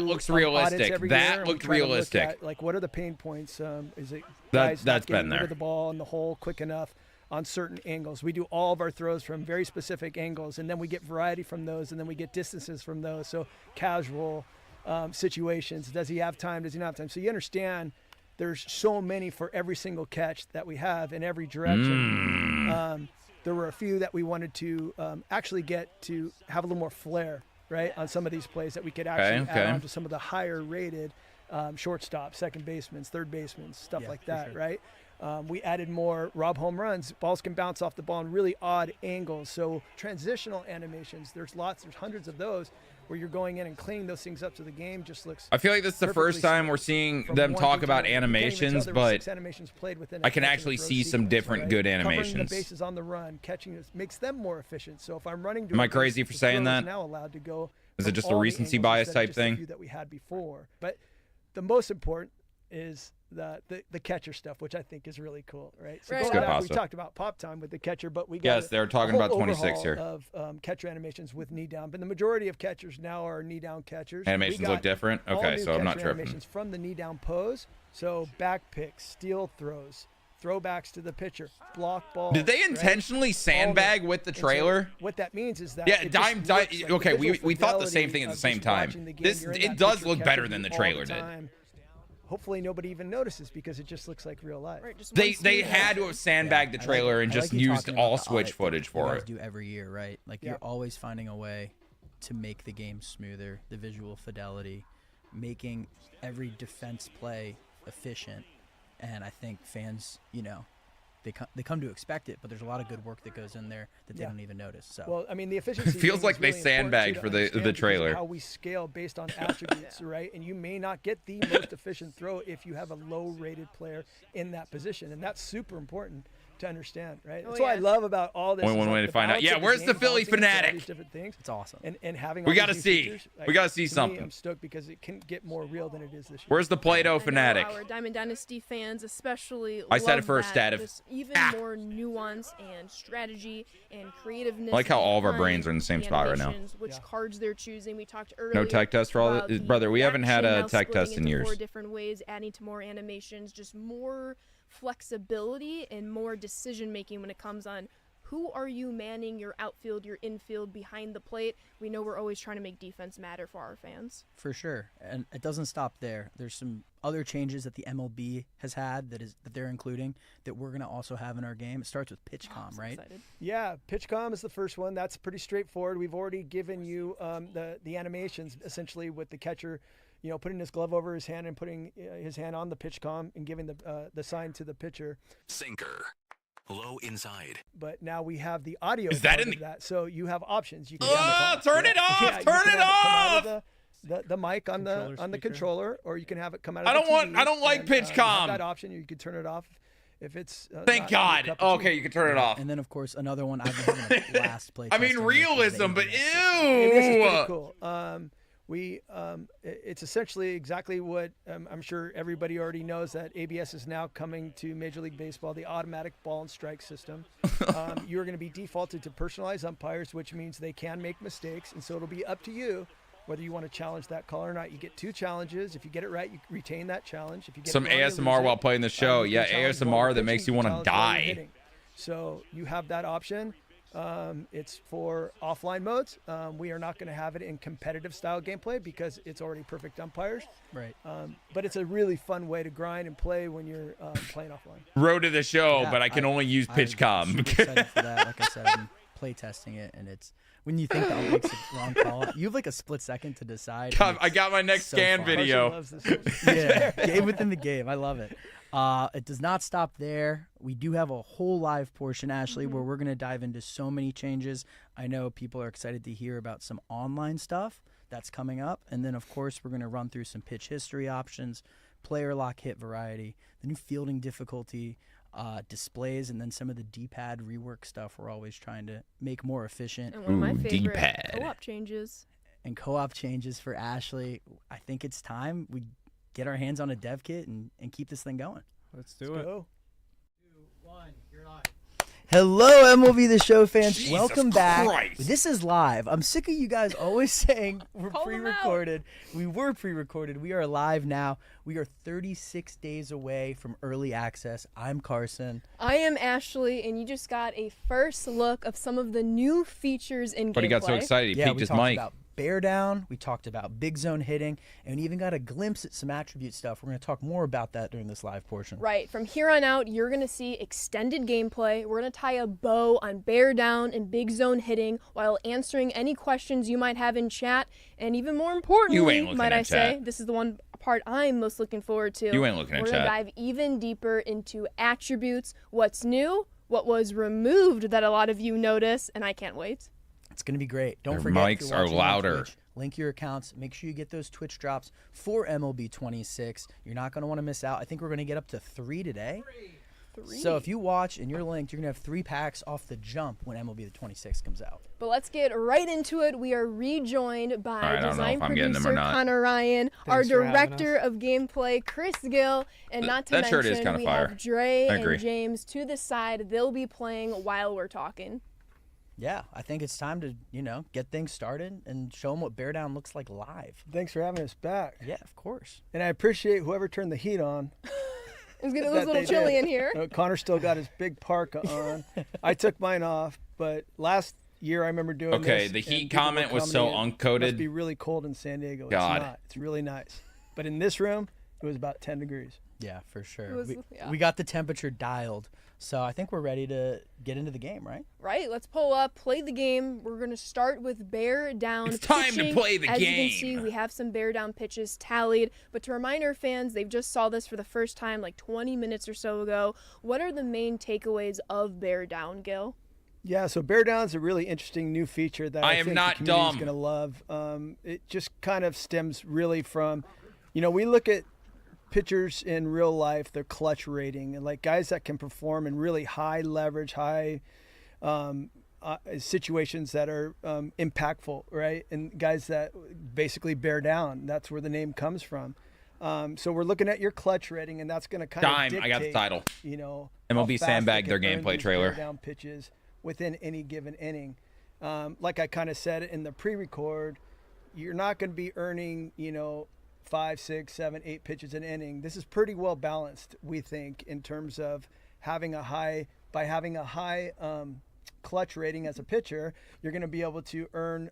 looks realistic. That looked realistic. At, like, what are the pain points? Is it that's not been getting rid there. of the ball in the hole quick enough on certain angles? We do all of our throws from very specific angles, and then we get variety from those, and then we get distances from those. So casual situations. Does he have time? Does he not have time? So you understand there's so many for every single catch that we have in every direction. There were a few that we wanted to actually get to have a little more flair, right, on some of these plays that we could actually add on to some of the higher rated shortstop, second basemen, third basemen, stuff like that, sure. Right? We added more rob home runs. Balls can bounce off the ball in really odd angles. So transitional animations, there's hundreds of those where you're going in and cleaning those things up so the game just looks. I feel like this is the first time we're seeing them talk about animations, but I can actually see some different good animations. Covering the bases on the run, catching makes them more efficient. So if I'm running, am I crazy for saying that? Now allowed to go. Is it just a recency bias type thing that we had before? But the most important is the catcher stuff, which I think is really cool, right? So we talked about pop time with the catcher, but we got they're talking about 26 here of catcher animations with knee down, but the majority of catchers now are knee down catchers. Animations look different. Okay, so I'm not tripping. Animations from the knee down pose, so back picks, steal throws, throwbacks to the pitcher, block balls. Did they intentionally sandbag with the trailer? So what that means is that okay, we thought the same thing at the same time. It does look better than the trailer did. Hopefully nobody even notices because it just looks like real life. Right, they had to have sandbagged the trailer and just used all switch footage for it. Do every year, right? Like you're always finding a way to make the game smoother, the visual fidelity, making every defense play efficient. And I think fans, they come to expect it, but there's a lot of good work that goes in there that they don't even notice. So, well, I mean, the efficiency feels like they really sandbagged for the trailer. How we scale based on attributes, right? And you may not get the most efficient throw if you have a low-rated player in that position, and that's super important to understand, right? That's what I love about all this. One way to find out. Yeah, where's the Philly fanatic? Different things. It's awesome. And having we got to see. We got to see something. I'm stoked because it can get more real than it is this year. Where's the Play-Doh fanatic? Our Diamond Dynasty fans especially. I said it first, Stativ. Even more nuance and strategy and creativeness. I like how all of our brains are in the same spot right now. Which cards they're choosing. We talked earlier. No tech test for all this, brother. We haven't had a tech test in years. 4 different ways, adding to more animations, just more flexibility and more decision making when it comes on who are you manning your outfield, your infield, behind the plate. We know we're always trying to make defense matter for our fans. For sure. And it doesn't stop there. There's some other changes that the MLB has had that they're including that we're going to also have in our game. It starts with PitchCom, right? Excited. Yeah, PitchCom is the first one. That's pretty straightforward. We've already given you the animations essentially with the catcher putting his glove over his hand and putting his hand on the PitchCom and giving the sign to the pitcher. Sinker. Low inside. But now we have the audio. Is that in that? So you have options. You can turn it off! Yeah, turn it off! The mic on the controller, or you can have it come out of I don't like PitchCom. That option, you could turn it off if it's. Thank God. Okay, you can turn it off. And then of course another one I've been having a blast play. I mean realism, but ew. This is pretty cool. It's essentially exactly what I'm sure everybody already knows, that ABS is now coming to Major League Baseball, the automatic ball and strike system. You're going to be defaulted to personalized umpires, which means they can make mistakes. And so it'll be up to you whether you want to challenge that call or not. You get 2 challenges. If you get it right, you retain that challenge. If you get some ASMR while playing the show. ASMR that makes you want to die. So you have that option. It's for offline modes. We are not going to have it in competitive style gameplay because it's already perfect umpires. Right. But it's a really fun way to grind and play when you're playing offline. Road to the show, but I can only use PitchCom. I'm excited for that. Like I said, I've been play testing it, and it's when you think that makes the wrong call, you have like a split second to decide. I got my next scan video. Yeah, game within the game. I love it. It does not stop there. We do have a whole live portion, Ashley, where we're going to dive into so many changes. I know people are excited to hear about some online stuff that's coming up. And then, of course, we're going to run through some pitch history options, player lock hit variety, the new fielding difficulty displays, and then some of the D-pad rework stuff we're always trying to make more efficient. And one of my favorite co-op changes. And co-op changes for Ashley. I think it's time we get our hands on a dev kit and keep this thing going. Let's do it. Go. 2, 1, you're live. Hello, MLB The Show fans. Jesus Welcome back. Christ. This is live. I'm sick of you guys always saying we're Call 'em pre-recorded. We were pre-recorded. We are live now. We are 36 days away from early access. I'm Carson. I am Ashley, and you just got a first look of some of the new features in gameplay. But he got so excited, he Yeah, peeked we his talked mic. about bear down. We talked about big zone hitting, and we even got a glimpse at some attribute stuff. We're going to talk more about that during this live portion. Right. From here on out, you're going to see extended gameplay. We're going to tie a bow on bear down and big zone hitting while answering any questions you might have in chat. And even more importantly, might I say, this is the one part I'm most looking forward to. You ain't looking at We're going to chat. dive even deeper into attributes, what's new, what was removed that a lot of you notice, and I can't wait. It's going to be great. Don't Their forget, if mics you're are watching on louder. Twitch, link your accounts. Make sure you get those Twitch drops for MLB 26. You're not going to want to miss out. I think we're going to get up to 3 today. So if you watch and you're linked, you're going to have 3 packs off the jump when MLB the 26 comes out. But let's get right into it. We are rejoined by All right, I don't know design if I'm getting them or producer not. Connor Ryan, our Thanks for having director of gameplay Chris Gill, and not to That mention shirt is kinda we fire. have Dre I agree. and James to the side. They'll be playing while we're talking. Yeah, I think it's time to, get things started and show them what bear down looks like live. Thanks for having us back. Yeah, of course. And I appreciate whoever turned the heat on. It's getting a that little they chilly did. in here. Connor still got his big parka on. I took mine off, but last year I remember doing Okay, this. the and heat people were comment was so commenting, It uncoated. must be really cold in San Diego. God. It's not. It's really nice. But in this room, it was about 10 degrees. Yeah, for sure. was- we, yeah. we got the temperature dialed. So I think we're ready to get into the game, right? Right, let's pull up, play the game. We're going to start with bear down It's time to pitching. play the As game. you can see, we have some bear down pitches tallied. But to remind our fans, they've just saw this for the first time like 20 minutes or so ago. What are the main takeaways of bear down, Gil? Yeah, so bear down is a really interesting new feature that I I am think not the community dumb. is going to love. It just kind of stems really from, we look at pitchers in real life, their clutch rating, and like guys that can perform in really high leverage, high situations that are impactful, right? And guys that basically bear down. That's where the name comes from. So we're looking at your clutch rating, and that's going to kind of Dime, dictate, I got the title. how MLB fast they sandbagged their can earn gameplay these trailer. bear down pitches within any given inning. Like I kind of said in the pre-record, you're not going to be earning, 5, 6, 7, 8 pitches an inning. This is pretty well balanced, we think, in terms of having a high clutch rating as a pitcher. You're going to be able to earn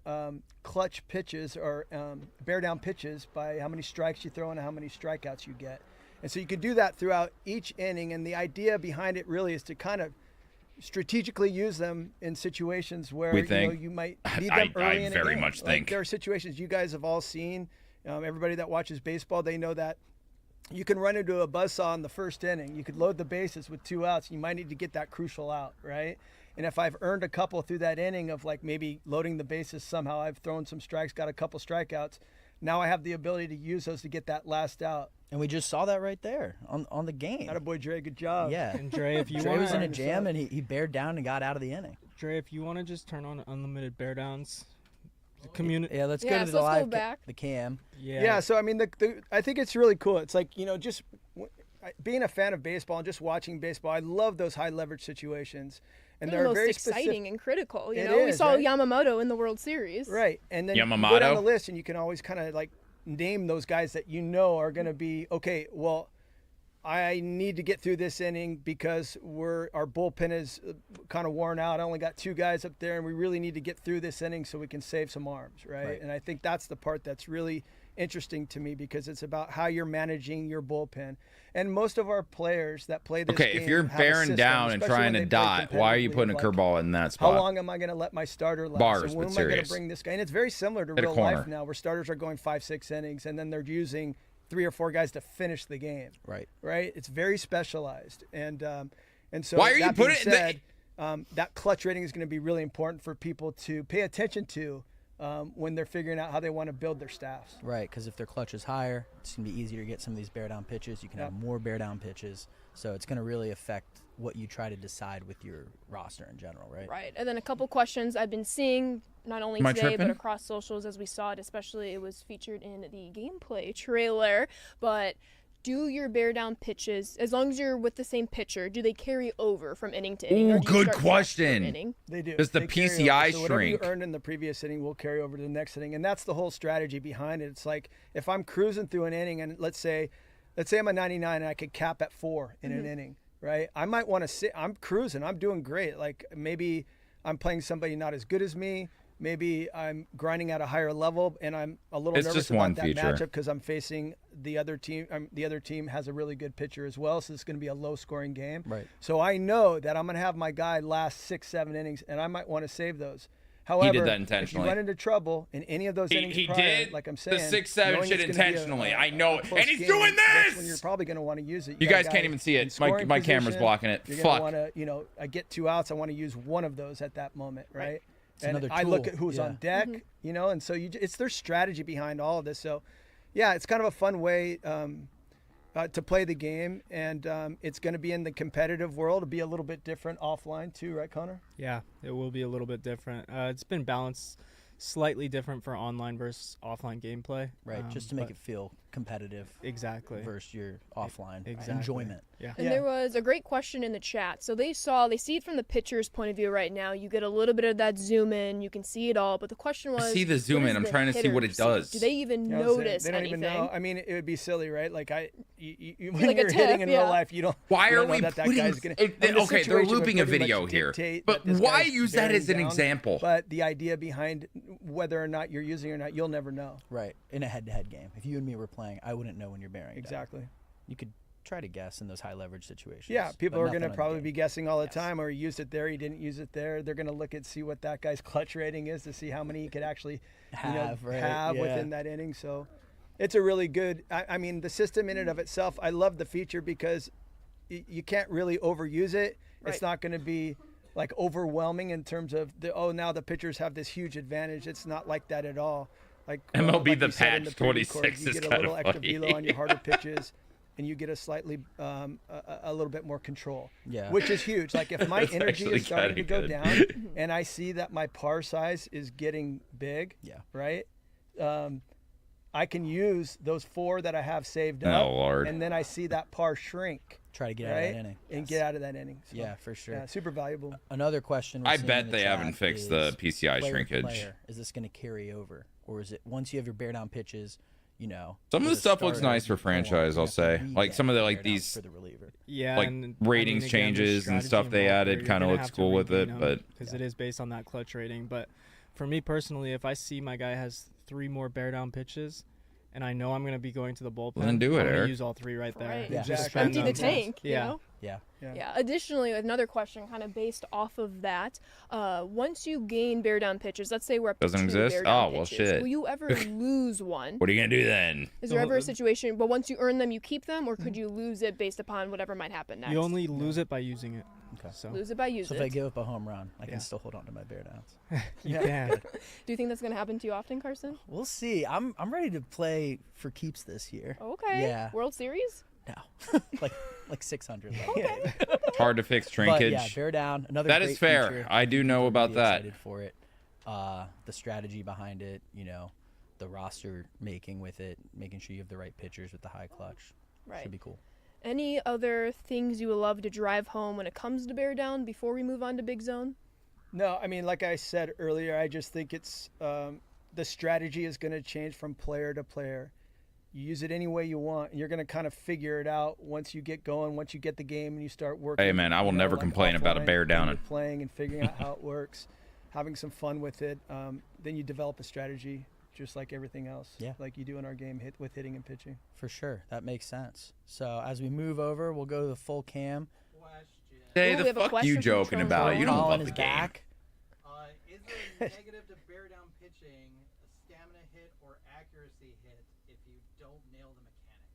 clutch pitches or bear down pitches by how many strikes you throw and how many strikeouts you get. And so you can do that throughout each inning. And the idea behind it really is to kind of strategically use them in situations where We think. you might need I them early in a very game. much Like, think. there are situations you guys have all seen. Everybody that watches baseball, they know that you can run into a buzzsaw in the first inning. You could load the bases with 2 outs. You might need to get that crucial out, right? And if I've earned a couple through that inning of like maybe loading the bases somehow, I've thrown some strikes, got a couple strikeouts. Now I have the ability to use those to get that last out. And we just saw that right there on the game. Attaboy, Dre, good job. Yeah. And Dre, if you Dre want was in a to, jam, and he bared down and got out of the inning. Dre, if you want to just turn on unlimited bear downs, the community. Yeah, let's Yeah, go to so the let's go live back. the cam. Yeah, so I mean, I think it's really cool. It's like, just being a fan of baseball and just watching baseball, I love those high leverage situations. And They're they're the most very exciting specific. and critical. You It know, we is, saw right? Yamamoto in the World Series. Right. And then you go down Yamamoto? the list and you can always kind of like name those guys that are going to be, okay, well, I need to get through this inning because our bullpen is kind of worn out. I only got 2 guys up there, and we really need to get through this inning so we can save some arms, right? And I think that's the part that's really interesting to me because it's about how you're managing your bullpen. And most of our players that play this game Okay, if you're have a bearing system, down and especially trying when to they play dot, why are you competitively, putting a like, curveball in that how spot? long am I going to let my starter last? Bars, and when but am I going serious. to bring this guy? And it's very similar to Hit a real corner. life now, where starters are going 5, 6 innings, and then they're using 3 or 4 guys to finish the game. Right. Right. It's very specialized, and so Why are you that being putting it said, that clutch rating is going to be really important for people to pay attention to when they're figuring out how they want to build their staffs. Right, because if their clutch is higher, it's going to be easier to get some of these bear down pitches. You can have more bear down pitches. So it's going to really affect what you try to decide with your roster in general, right? Right. And then a couple questions I've been seeing, not only Am I today, tripping? but across socials as we saw it, especially it was featured in the gameplay trailer. But do your bear down pitches, as long as you're with the same pitcher, do they carry over from inning to inning? Ooh, good question. They do. Does the They carry PCI over. So whatever you shrink? earned in the previous inning will carry over to the next inning, and that's the whole strategy behind it. It's like if I'm cruising through an inning, and let's say I'm a 99 and I could cap at 4 in an inning, right? I might want to sit. I'm cruising. I'm doing great. Like maybe I'm playing somebody not as good as me. Maybe I'm grinding at a higher level, and I'm a little nervous about that matchup because I'm facing the other team. The other team has a really good pitcher as well, so it's going to be a low-scoring game. Right. So I know that I'm going to have my guy last 6, 7 innings, and I might want to save those. However, He did that if intentionally. you run into trouble in any of those innings He prior, did like I'm saying, the 6-7 knowing shit it's gonna be intentionally. I know it. close And he's game, doing that's this! when you're probably going to want to use it. You got a guys guy can't even see in it. scoring My camera's position. blocking it. You're Fuck. going to want to, I get 2 outs. I want to use one of those at that moment, right? It's And another I look tool. at who's Yeah. on deck, and so it's their strategy behind all of this. So, yeah, it's kind of a fun way to play the game, and it's going to be in the competitive world. It'll be a little bit different offline too, right, Connor? Yeah, it will be a little bit different. It's been balanced slightly different for online versus offline gameplay. Right, just to make but it feel competitive exactly versus your offline exactly. enjoyment. Yeah. And there was a great question in the chat. So they see it from the pitcher's point of view right now. You get a little bit of that zoom in. You can see it all. But the question was, see the zoom what in. does I'm the trying to see hitter what it see? does. Do they even You know what I'm saying? notice They don't anything? even know. I mean, it would be silly, right? Like when Like a you're hitting tip, in yeah. real life, you don't. Why you are don't know we that putting? guy's gonna, Okay, they're looping a video here. But why use that as an example? But the idea behind whether or not you're using it or not, you'll never know. Right, in a head-to-head game. If you and me were playing, I wouldn't know when you're bearing down. Exactly. You could try to guess in those high-leverage situations. Yeah, people but are nothing going to on the probably game. be guessing all the Yes. time, or he used it there, he didn't use it there. They're going to look at see what that guy's clutch rating is to see how many he could actually have within that inning. So it's a really good. I mean, the system in and of itself, I love the feature because you can't really overuse it. Right. It's not going to be like overwhelming in terms of now the pitchers have this huge advantage. It's not like that at all. Like MLB like The you said in Patch pre-record, 26 you is get a kinda little extra funny. velo on your harder pitches. And you get a slightly, a little bit more control, Yeah. which is huge. Like if my That's energy actually is starting to kinda go good. down, and I see that my par size is getting big, Yeah. right? I can use those 4 that I have saved Oh, up, Lord. and then I see that par shrink, Try to get out right? of that inning. And Yes. get out of that inning. So, Yeah, for sure. yeah, super valuable. Another question. we're I seeing bet in the they chat haven't fixed the is PCI player to shrinkage. player. Is this going to carry over, or is it once you have your bear down pitches? Some of the as a stuff looks starter, nice for you go on, franchise, you I'll have to say. read Like that some of the bear like down these for the reliever. Yeah, like and ratings again, there's changes and strategy stuff they involved added where kinda you're gonna looks have to cool with read it, but- because it is based on that clutch rating. But for me personally, if I see my guy has 3 more bear down pitches, and I know I'm going to be going to the bullpen, Then do it, I'm gonna Eric. use all 3 right there. Right. Yeah. Just Exactly. spend Empty the them. tank. Yeah. You know? Yeah. Yeah. Additionally, another question kind of based off of that. Once you gain bear down pitches, let's say we're up to Doesn't 2 exist? bear down Oh, well, pitches, shit. will you ever lose one? What are you gonna do then? Is there ever a situation, but once you earn them, you keep them, or could you lose it based upon whatever might happen next? You only lose it by using it. Okay. So lose it by So using if I it. give up a home run, I Yeah. can still hold on to my bear downs. you can. Do you think that's going to happen to you often, Carson? We'll see. I'm ready to play for keeps this year. Okay. Yeah. World Series? No, like 600. level. Okay. It's hard to fix But shrinkage. yeah, bear down. Another That great is fair. feature. I do know People are about really that. Excited for it. The strategy behind it. The roster making with it, making sure you have the right pitchers with the high clutch. Right. Should be cool. Any other things you would love to drive home when it comes to bear down before we move on to Big Zone? No, I mean, like I said earlier, I just think it's the strategy is going to change from player to player. You use it any way you want, and you're going to kind of figure it out once you get going, once you get the game and you start working. Hey, man, I will never complain about a offline, bear and down. you're playing and figuring out how it works, having some fun with it. Then you develop a strategy, just like everything else. Yeah. Like you do in our game, with hitting and pitching. For sure. That makes sense. So as we move over, we'll go to the full cam. Hey, Ooh, we the have a fuck question you from joking Tron about? Tron. You don't Colin love is the game. back. Is there a negative to bear down pitching, a stamina hit or accuracy hit if you don't nail the mechanic?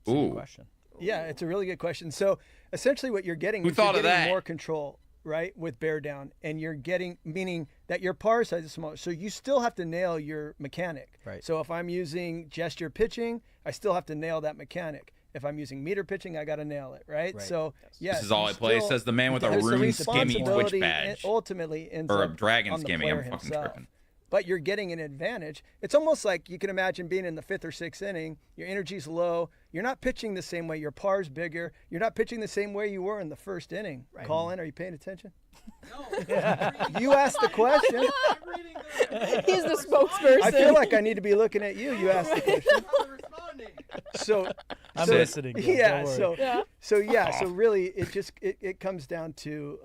It's a good Ooh. question. Yeah, it's a really good question. So essentially what you're getting Who is you're thought of getting that? more control, right, with bear down. And you're getting, meaning that your par size is smaller. So you still have to nail your mechanic. Right. So if I'm using gesture pitching, I still have to nail that mechanic. If I'm using meter pitching, I got to nail it, right? Right. So, yes. This is all you I play, still- says the man with a there's the rune skimmy Twitch responsibility badge. ultimately ends Or a up dragon on the skimmy, player I'm fucking himself. tripping. but you're getting an advantage. It's almost like you can imagine being in the 5th or 6th inning. Your energy's low. You're not pitching the same way. Your par's bigger. You're not pitching the same way you were in the 1st inning. Right. Colin, are you paying attention? No. You asked the question. I'm reading the He's the spokesperson. I feel like I need to be looking at you. You asked the question. So I'm so, listening. Bill, Yeah. don't worry. So really, it comes down to.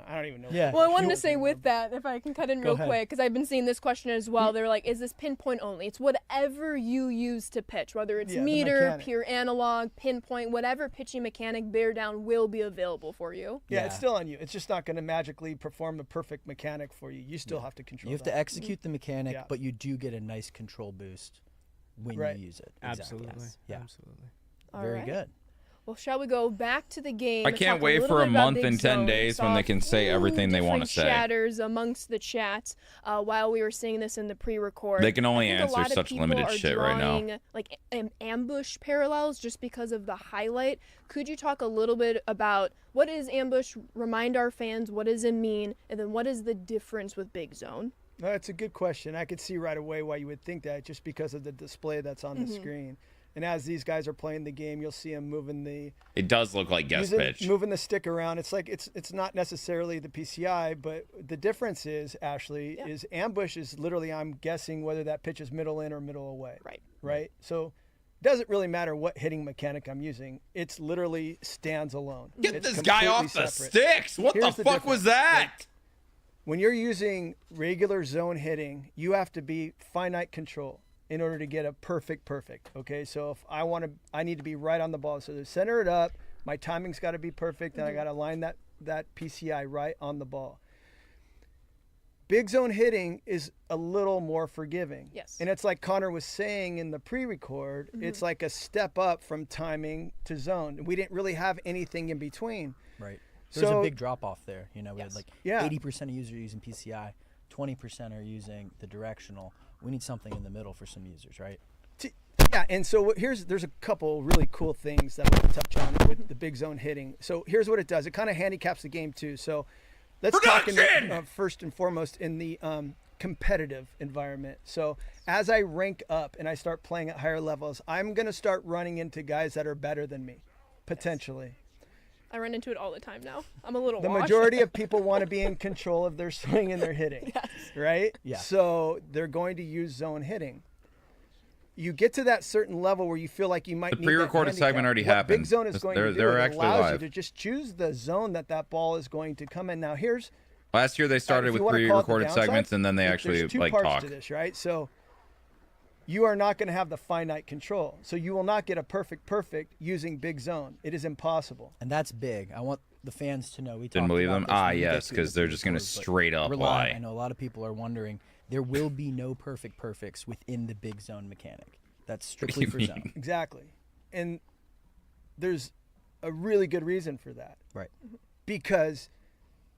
I don't even know. Yeah. Well, I wanted to say with that, if I can cut in real ahead. quick, because I've been seeing this question as well. They're like, is this pinpoint only? It's whatever you use to pitch, whether it's the meter, mechanic. pure analog, pinpoint, whatever pitching mechanic, bear down will be available for you. Yeah, it's still on you. It's just not going to magically perform the perfect mechanic for you. You still have to control You have that. to execute the mechanic, Yeah. but you do get a nice control boost when Right. you use it. Absolutely. Exactly. Yeah. Absolutely. Very All right. good. Well, shall we go back to the game? I and can't talk wait little for bit a about month Big and 10 Zone? days when they can say everything they want to say. Different chatters amongst the chat while we were seeing this in the pre-record. They can only I think answer a lot of such people limited are shit right now. drawing, like ambush parallels just because of the highlight. Could you talk a little bit about what is ambush? Remind our fans what does it mean, and then what is the difference with Big Zone? That's a good question. I could see right away why you would think that just because of the display that's on the screen. And as these guys are playing the game, you'll see them moving the It does look like guest pitch. moving the stick around. It's like it's not necessarily the PCI, but the difference is, Ashley, is ambush is literally I'm guessing whether that pitch is middle in or middle away. Right. So it doesn't really matter what hitting mechanic I'm using. It's literally stands alone. Get It's this guy completely off the separate. sticks. What Here's the the fuck was difference. that? When you're using regular zone hitting, you have to be finite control in order to get a perfect. Okay, so if I need to be right on the ball. So to center it up, my timing's got to be perfect, and I got to line that PCI right on the ball. Big zone hitting is a little more forgiving. Yes. And it's like Connor was saying in the pre-record, it's like a step up from timing to zone. We didn't really have anything in between. Right. There's So- a big drop off there. You know, we had like Yeah. 80% of users are using PCI, 20% are using the directional. We need something in the middle for some users, right? Yeah, and so there's a couple really cool things that I want to touch on with the big zone hitting. So here's what it does. It kind of handicaps the game too. So let's talk first and foremost in the competitive environment. So as I rank up and I start playing at higher levels, I'm going to start running into guys that are better than me, potentially. I run into it all the time now. I'm a little The washed. majority of people want to be in control of their swing and their hitting, right? Yeah. So they're going to use zone hitting. You get to that certain level where you feel like you might The need that pre-recorded handicap. segment already What happened. Big zone is going to do. They're It actually allows live. you to just choose the zone that ball is going to come in. Now here's Last year they started if with you wanna call it the pre-recorded downside, segments and then they there's actually two like parts talk. to this, right? So you are not going to have the finite control. So you will not get a perfect using big zone. It is impossible. And that's big. I want the fans to know. We Didn't talked believe about them? this when we get Yes, to because the they're just going to pre-record, but straight up we're lie. lying. I know a lot of people are wondering. There will be no perfects within the big zone mechanic. That's strictly for zone. Exactly. And there's a really good reason for that. Right. Because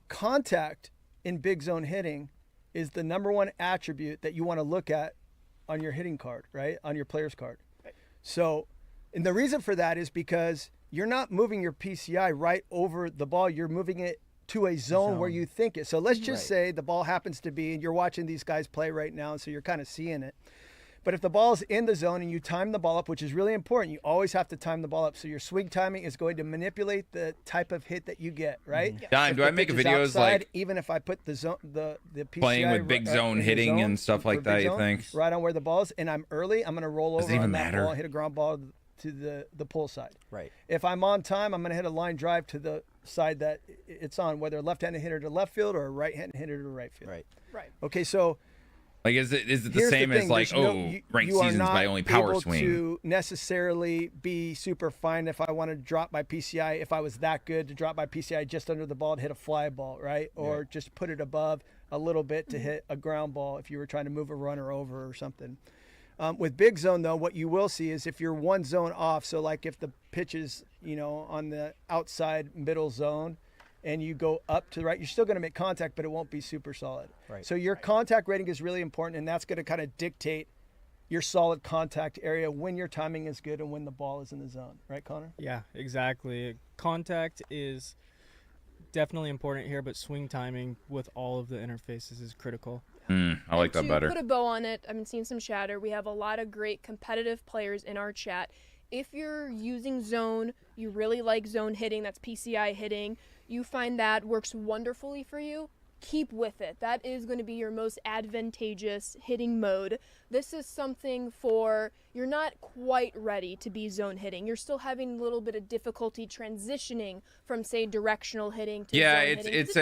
contact in big zone hitting is the number one attribute that you want to look at on your hitting card, right? On your player's card. Right. So, and the reason for that is because you're not moving your PCI right over the ball. You're moving it to a zone where you think it. So let's just say the ball happens to be, and you're watching these guys play right now, so you're kind of seeing it. But if the ball's in the zone and you time the ball up, which is really important, you always have to time the ball up. So your swing timing is going to manipulate the type of hit that you get, right? Dime, If do the I make pitch is videos outside, like even if I put the zone, the PCI playing with big zone in the hitting zone and stuff for like big that, you zone, think? right on where the ball is, and I'm early, I'm going to roll Does it over even on that matter? ball and hit a ground ball to the pull side. Right. If I'm on time, I'm going to hit a line drive to the side that it's on, whether a left-handed hitter to left field or a right-handed hitter to right field. Right. Right. Okay, so Like, is it the here's same the as thing, like, there's no- ranked you are seasons not by only power able swing? to necessarily be super fine if I want to drop my PCI. If I was that good to drop my PCI just under the ball to hit a fly ball, right? Or just put it above a little bit to hit a ground ball if you were trying to move a runner over or something. With big zone, though, what you will see is if you're one zone off, so like if the pitch is, on the outside middle zone and you go up to the right, you're still going to make contact, but it won't be super solid. Right. So your contact rating is really important, and that's going to kind of dictate your solid contact area when your timing is good and when the ball is in the zone. Right, Connor? Yeah, exactly. Contact is definitely important here, but swing timing with all of the interfaces is critical. I like that better. To put a bow on it, I've been seeing some chatter. We have a lot of great competitive players in our chat. If you're using zone, you really like zone hitting, that's PCI hitting, you find that works wonderfully for you, keep with it. That is going to be your most advantageous hitting mode. This is something for, you're not quite ready to be zone hitting. You're still having a little bit of difficulty transitioning from, say, directional hitting to zone hitting. It's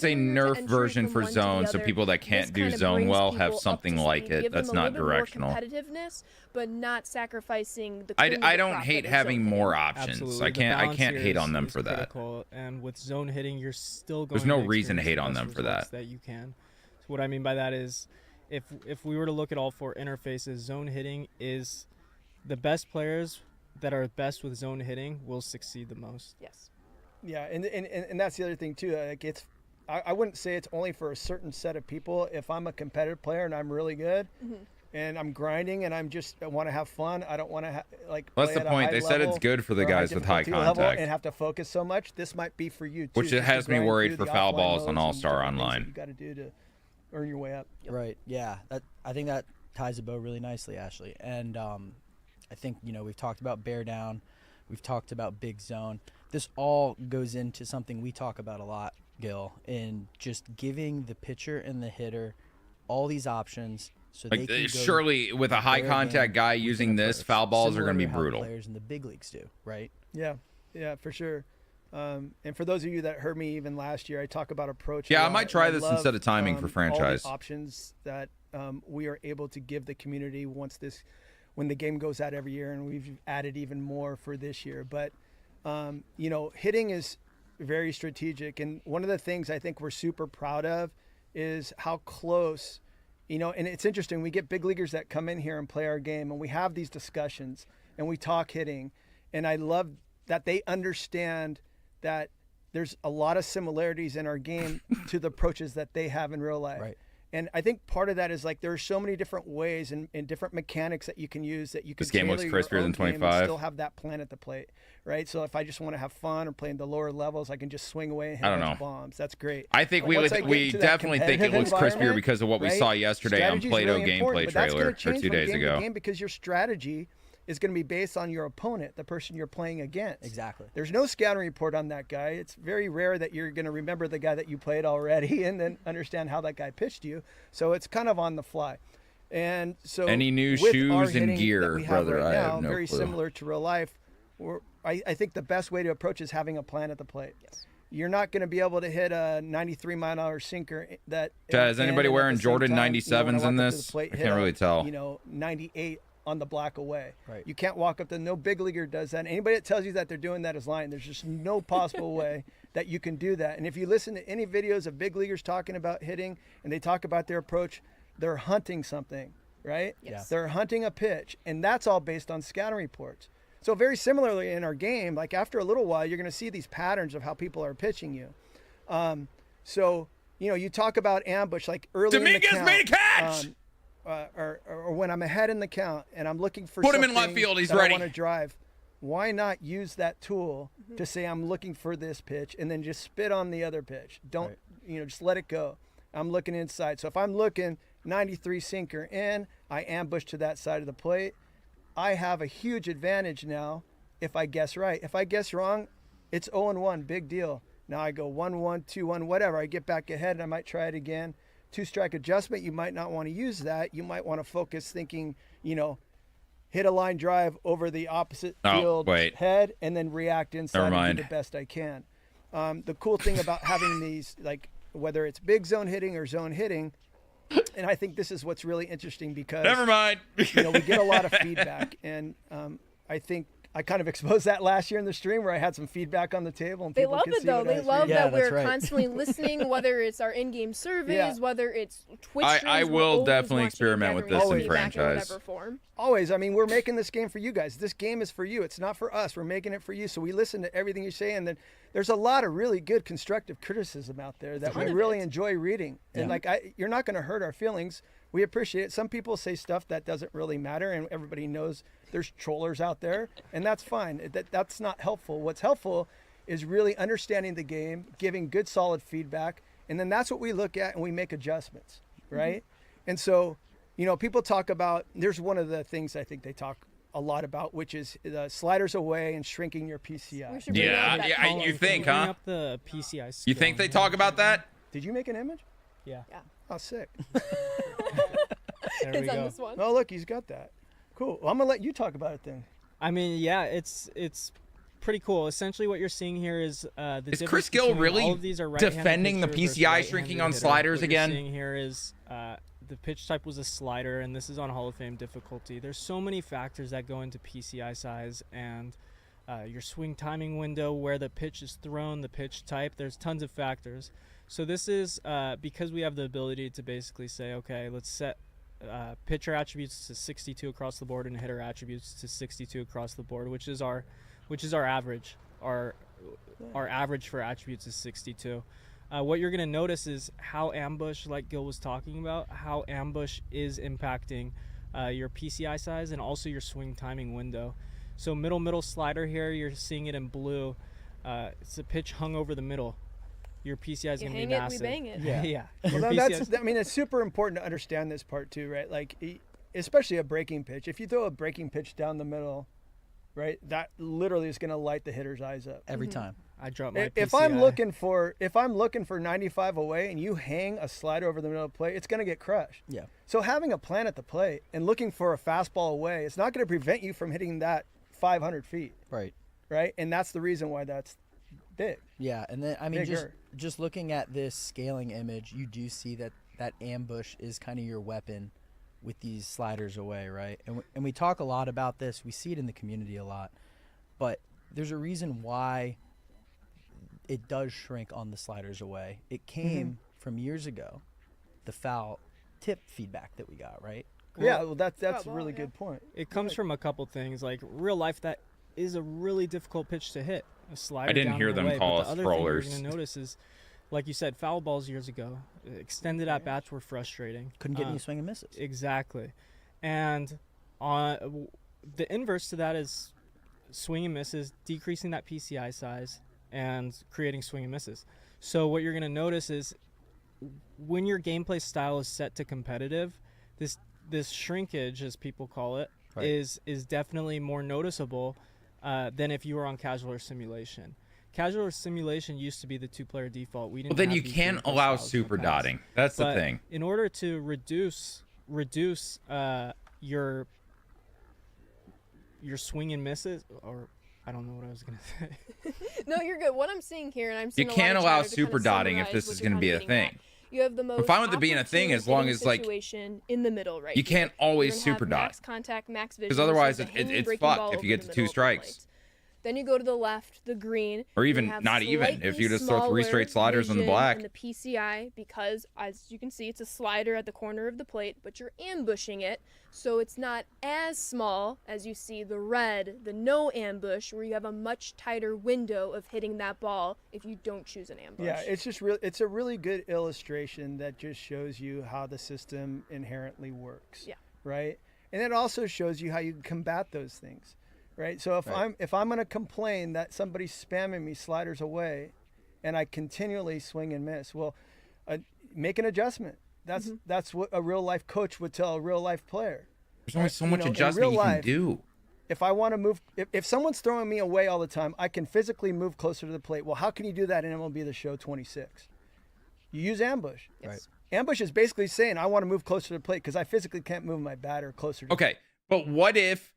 a nerf version for zone, so people that can't do zone well have something like it that's not directional. Competitiveness, but not sacrificing the I don't hate having more options. Absolutely. I can't hate on them for that. Critical. And with zone hitting, you're still going There's no to reason to experience hate the on best them for results that. you can. So what I mean by that is, if we were to look at all 4 interfaces, zone hitting is the best players that are best with zone hitting will succeed the most. Yes. Yeah, and that's the other thing too. Like I wouldn't say it's only for a certain set of people. If I'm a competitive player and I'm really good, and I'm grinding and I want to have fun, I don't want to Well, that's the point. They said it's good for the guys with high contact and have to focus so much. This might be for you too. Which it has me worried for foul balls on All-Star Online. You got to do to earn your way up. Right. Yeah. I think that ties the bow really nicely, Ashley. And I think, we've talked about bear down. We've talked about big zone. This all goes into something we talk about a lot, Gil, in just giving the pitcher and the hitter all these options so they can surely with a high contact guy using this, foul balls are going to be brutal. Players in the big leagues do, right? Yeah, for sure. And for those of you that heard me even last year, I talk about approach. Yeah, I might try this instead of timing for franchise. All the options that we are able to give the community when the game goes out every year, and we've added even more for this year. But hitting is very strategic, and one of the things I think we're super proud of is how close. And it's interesting. We get big leaguers that come in here and play our game, and we have these discussions, and we talk hitting, and I love that they understand that there's a lot of similarities in our game to the approaches that they have in real life. Right. And I think part of that is like there are so many different ways and different mechanics that you can use that you can. This game looks crispier than 25. And still have that plan at the plate, right? So if I just want to have fun or play in the lower levels, I can just swing away and hit those bombs. That's great. I think we definitely think it looks crispier because of what we saw yesterday on Play-Doh gameplay trailer or 2 days ago. Because your strategy is going to be based on your opponent, the person you're playing against. Exactly. There's no scouting report on that guy. It's very rare that you're going to remember the guy that you played already and then understand how that guy pitched you. So it's kind of on the fly. And so any new shoes and gear, brother, right I now, have no very clue. similar to real life. I think the best way to approach is having a plan at the plate. Yes. You're not going to be able to hit a 93-mile-an-hour sinker that. Is anybody wearing Jordan 97s in this? I can't really tell. 98 on the block away. Right. You can't walk up to no big leaguer does that. Anybody that tells you that they're doing that is lying. There's just no possible way that you can do that. And if you listen to any videos of big leaguers talking about hitting and they talk about their approach, they're hunting something, right? Yes. They're hunting a pitch, and that's all based on scouting reports. So very similarly in our game, like after a little while, you're going to see these patterns of how people are pitching you. You talk about ambush, like early in the count. Made a catch! Or when I'm ahead in the count and I'm looking for Put him in something left field, he's that ready. I want to drive, why not use that tool to say I'm looking for this pitch and then just spit on the other pitch? Don't, just let it go. I'm looking inside. So if I'm looking 93 sinker in, I ambush to that side of the plate. I have a huge advantage now if I guess right. If I guess wrong, it's 0-1, big deal. Now I go 1-1, 2-1, whatever. I get back ahead and I might try it again. 2-strike adjustment, you might not want to use that. You might want to focus thinking, hit a line drive over the opposite field head and then react inside and do the best I can. The cool thing about having these, like whether it's big zone hitting or zone hitting, and I think this is what's really interesting because we get a lot of feedback, and I think I kind of exposed that last year in the stream where I had some feedback on the table. And they love it though. They love that we're constantly listening, whether it's our in-game surveys, whether it's Twitch streams. I will definitely experiment with this in franchise. Always. I mean, we're making this game for you guys. This game is for you. It's not for us. We're making it for you. So we listen to everything you say, and then there's a lot of really good constructive criticism out there that we really enjoy reading. And you're not going to hurt our feelings. We appreciate it. Some people say stuff that doesn't really matter, and everybody knows there's trollers out there, and that's fine. That's not helpful. What's helpful is really understanding the game, giving good, solid feedback. And then that's what we look at and we make adjustments, right? And so, you know, people talk about, there's one of the things I think they talk a lot about, which is the sliders away and shrinking your PCI. Yeah, you think, huh? Up the PCI you think they talk about that? Did you make an image? Yeah. Oh, sick. There we go. This one. Oh, look, he's got that. Cool. Well, I'm going to let you talk about it then. I mean, yeah, it's pretty cool. Essentially, what you're seeing here is the Is Chris Gill really defending the PCI shrinking on sliders again? What you're seeing here is the pitch type was a slider, and this is on Hall of Fame difficulty. There's so many factors that go into PCI size and your swing timing window, where the pitch is thrown, the pitch type. There's tons of factors. So this is because we have the ability to basically say, okay, let's set pitcher attributes to 62 across the board and hitter attributes to 62 across the board, which is our average. Our average for attributes is 62. What you're going to notice is how ambush, like Gil was talking about, how ambush is impacting your PCI size and also your swing timing window. So middle slider here, you're seeing it in blue. It's a pitch hung over the middle. Your PCI is going to be massive. We bang it. Yeah. Well, it's super important to understand this part too, right? Like, especially a breaking pitch. If you throw a breaking pitch down the middle, right, that literally is going to light the hitter's eyes up every time. I drop my PCI. If I'm looking for 95 away and you hang a slider over the middle of the plate, it's going to get crushed. Yeah. So having a plan at the plate and looking for a fastball away, it's not going to prevent you from hitting that 500 feet. Right. Right. And that's the reason why that's big. Yeah. And then, I mean, Bigger. just looking at this scaling image, you do see that ambush is kind of your weapon with these sliders away, right? And we talk a lot about this. We see it in the community a lot. But there's a reason why it does shrink on the sliders away. It came from years ago, the foul tip feedback that we got, right? Yeah, well, that's a really good point. It comes from a couple things. Like, real life, that is a really difficult pitch to hit. A slider I didn't down hear and them away. call But us the other rollers. thing you're going to notice is, like you said, foul balls years ago. Extended at-bats were frustrating. Couldn't get any swing and misses. Exactly. And the inverse to that is swing and misses, decreasing that PCI size and creating swing and misses. So what you're going to notice is when your gameplay style is set to competitive, this shrinkage, as people call it, Right. is definitely more noticeable than if you were on casual or simulation. Casual or simulation used to be the two-player default. We didn't. Well, then have you these can't gameplay allow styles in the super past. dotting. That's the But thing. in order to reduce your swing and misses, or I don't know what I was gonna say. No, you're good. What I'm seeing here, and I'm You seeing a lot can't of allow chatter to kind super of dotting if summarize this what is you're going to be a kind of getting thing. at. You have the most I'm fine with it being a thing as long as, like, situation in the middle, right? you here. can't always You're gonna have super dot. max contact, max vision. Because otherwise so the hanging it's breaking fucked ball if you over get the to 2 middle of the strikes. plate. Then you go to the left, the green. Or you even have not even, if slightly you just throw 3 straight smaller sliders on the vision black. And the PCI, because as you can see, it's a slider at the corner of the plate, but you're ambushing it, so it's not as small as you see the red, the no ambush, where you have a much tighter window of hitting that ball if you don't choose an ambush. Yeah, it's just it's a really good illustration that just shows you how the system inherently works. Yeah. Right? And it also shows you how you can combat those things. Right? So if I'm going to complain that somebody's spamming me sliders away and I continually swing and miss, well, make an adjustment. That's what a real life coach would tell a real life player. There's only so much in adjustment real you can life, do. If I want to move, if someone's throwing me away all the time, I can physically move closer to the plate. Well, how can you do that in MLB The Show 26? You use ambush. Yes. Right. Ambush is basically saying I want to move closer to the plate because I physically can't move my batter closer to Okay, but what if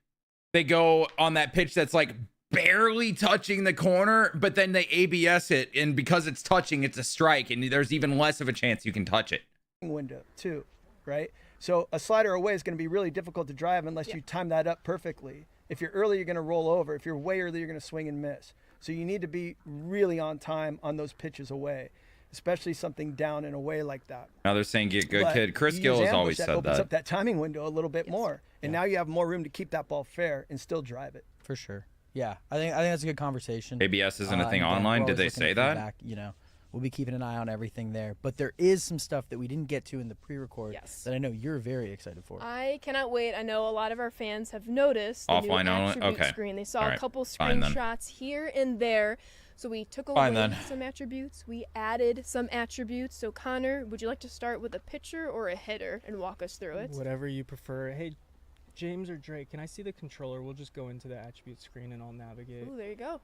they go on that pitch that's like barely touching the corner, but then they ABS it, and because it's touching, it's a strike, and there's even less of a chance you can touch it. window too, right? So a slider away is going to be really difficult to drive unless you time that up perfectly. If you're early, you're going to roll over. If you're way early, you're going to swing and miss. So you need to be really on time on those pitches away, especially something down and away like that. Now they're saying get good, But kid. Chris you Gill use has ambush, always that said opens that. up that timing window a little bit more, and now you have more room to keep that ball fair and still drive it. For sure. Yeah, I think that's a good conversation. ABS isn't a thing and again, online. we're Did always they looking say at that? feedback, you know, we'll be keeping an eye on everything there. But there is some stuff that we didn't get to in the pre-record that I know you're very excited for. I cannot wait. I know a lot of our fans have noticed the Offline new only? attribute Okay. screen. They saw All a right. couple Fine then. screenshots here and there. So we took Fine, away then. some attributes, we added some attributes. So Connor, would you like to start with a pitcher or a hitter and walk us through it? Whatever you prefer. Hey, James or Drake, can I see the controller? We'll just go into the attribute screen and I'll navigate. Ooh, there you go.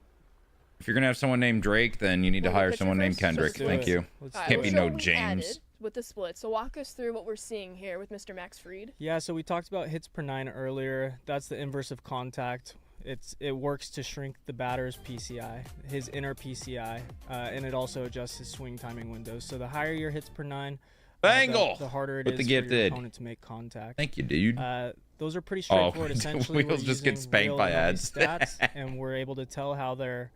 If you're gonna have someone named Drake, then you need to Well, hire pitcher someone named first? Kendrick. Let's do Thank it. you. Let's All right, Can't we'll be show no what we James. added with the split. So walk us through what we're seeing here with Mr. Max Fried. Yeah, so we talked about hits per 9 earlier. That's the inverse of contact. It works to shrink the batter's PCI, his inner PCI, and it also adjusts his swing timing windows. So the higher your hits per 9, Bangle! the harder it With is the for your gifted. opponent to make contact. Thank you, dude. Those are pretty straightforward. Essentially, Wheels we're just get using spanked real by MLB ads. stats, and we're able to tell how they're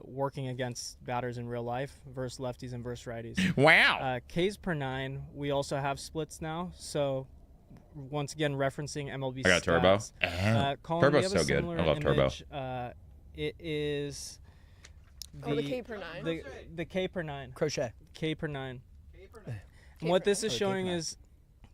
working against batters in real life versus lefties and versus righties. Wow. Ks per 9, we also have splits now. So once again, referencing MLB I got Turbo. stats. Colin, Turbo's we have a so good. similar I love Turbo. image. It is The K per 9. the K per 9. Crochet. K per 9. K And what per this 9. is showing is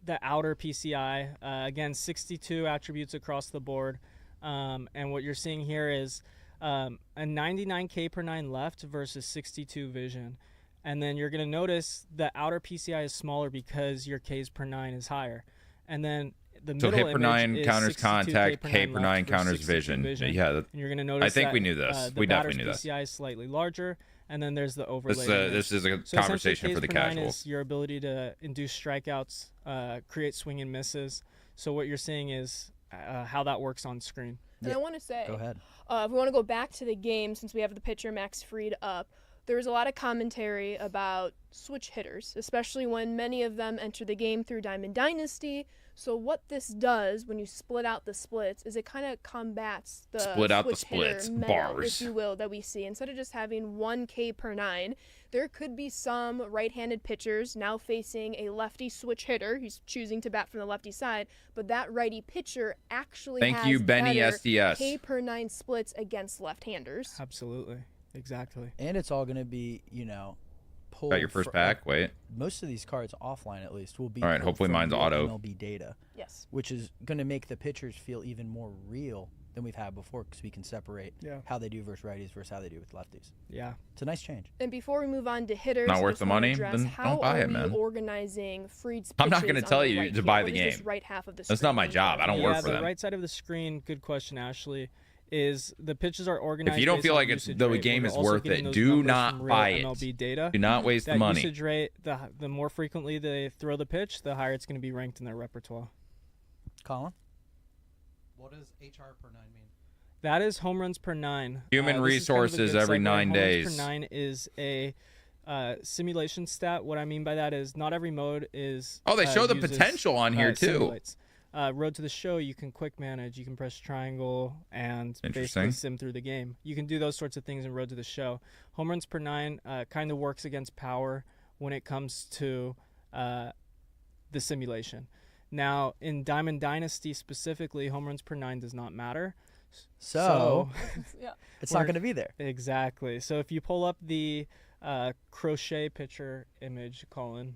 the outer PCI. Again, 62 attributes across the board. And what you're seeing here is a 99 K per 9 left versus 62 vision. And then you're going to notice the outer PCI is smaller because your Ks per 9 is higher. And then the So middle hit per image 9 is counters 62 contact, K K per 9 left versus counters 62 vision. Yeah, And you're going to notice think that, we knew this. The We definitely batter's knew this. PCI is slightly larger, and then there's the overlay. This is a So essentially, conversation for Ks the per 9 casuals. is your ability to induce strikeouts, create swing and misses. So what you're seeing is how that works on screen. And I want to say, Go ahead. if we want to go back to the game, since we have the pitcher Max Fried up, there was a lot of commentary about switch hitters, especially when many of them enter the game through Diamond Dynasty. So what this does when you split out the splits is it kind of combats the Split out the switch hitter splits, meta, bars. if you will, that we see. Instead of just having 1 K per 9, there could be some right-handed pitchers now facing a lefty switch hitter. He's choosing to bat from the lefty side, but that righty pitcher actually Thank has you, Benny better SDS. K per 9 splits against left-handers. Absolutely. Exactly. And it's all going to be, pulled. Got your first pack? Wait. Most of these cards, offline at least, will be. All right, pulled hopefully from mine's real auto. MLB data, Yes. which is going to make the pitchers feel even more real than we've had before because we can separate how they do versus righties versus how they do with lefties. Yeah. It's a nice change. And before we move on to hitters, Not I worth just the wanna money? address Then how don't buy are it, we man. organizing Fried's I'm not pitches gonna on tell the you right to here? buy What the is this game. right half of the That's not screen my look job. like? I don't work for the them. right side of the screen, good question, Ashley, is the pitches are organized. If you don't based feel on like it's usage the rate, game but is we're also worth getting it, those do numbers not from real buy it. MLB data. Do not waste the That money. usage rate, the more frequently they throw the pitch, the higher it's going to be ranked in their repertoire. Colin? What does HR per 9 mean? That is home runs per 9. Human This is kind of a resources good every segue. 9 Home runs days. per 9 is a simulation stat. What I mean by that is not every mode is. Oh, they show the uses, potential on here, too. simulates. Road to the Show, you can quick manage, you can press triangle and basically Interesting. sim through the game. You can do those sorts of things in Road to the Show. Home runs per 9 kind of works against power when it comes to the simulation. Now, in Diamond Dynasty specifically, home runs per 9 does not matter. So Yeah. it's not going to be there. Exactly. So if you pull up the crochet picture image, Colin,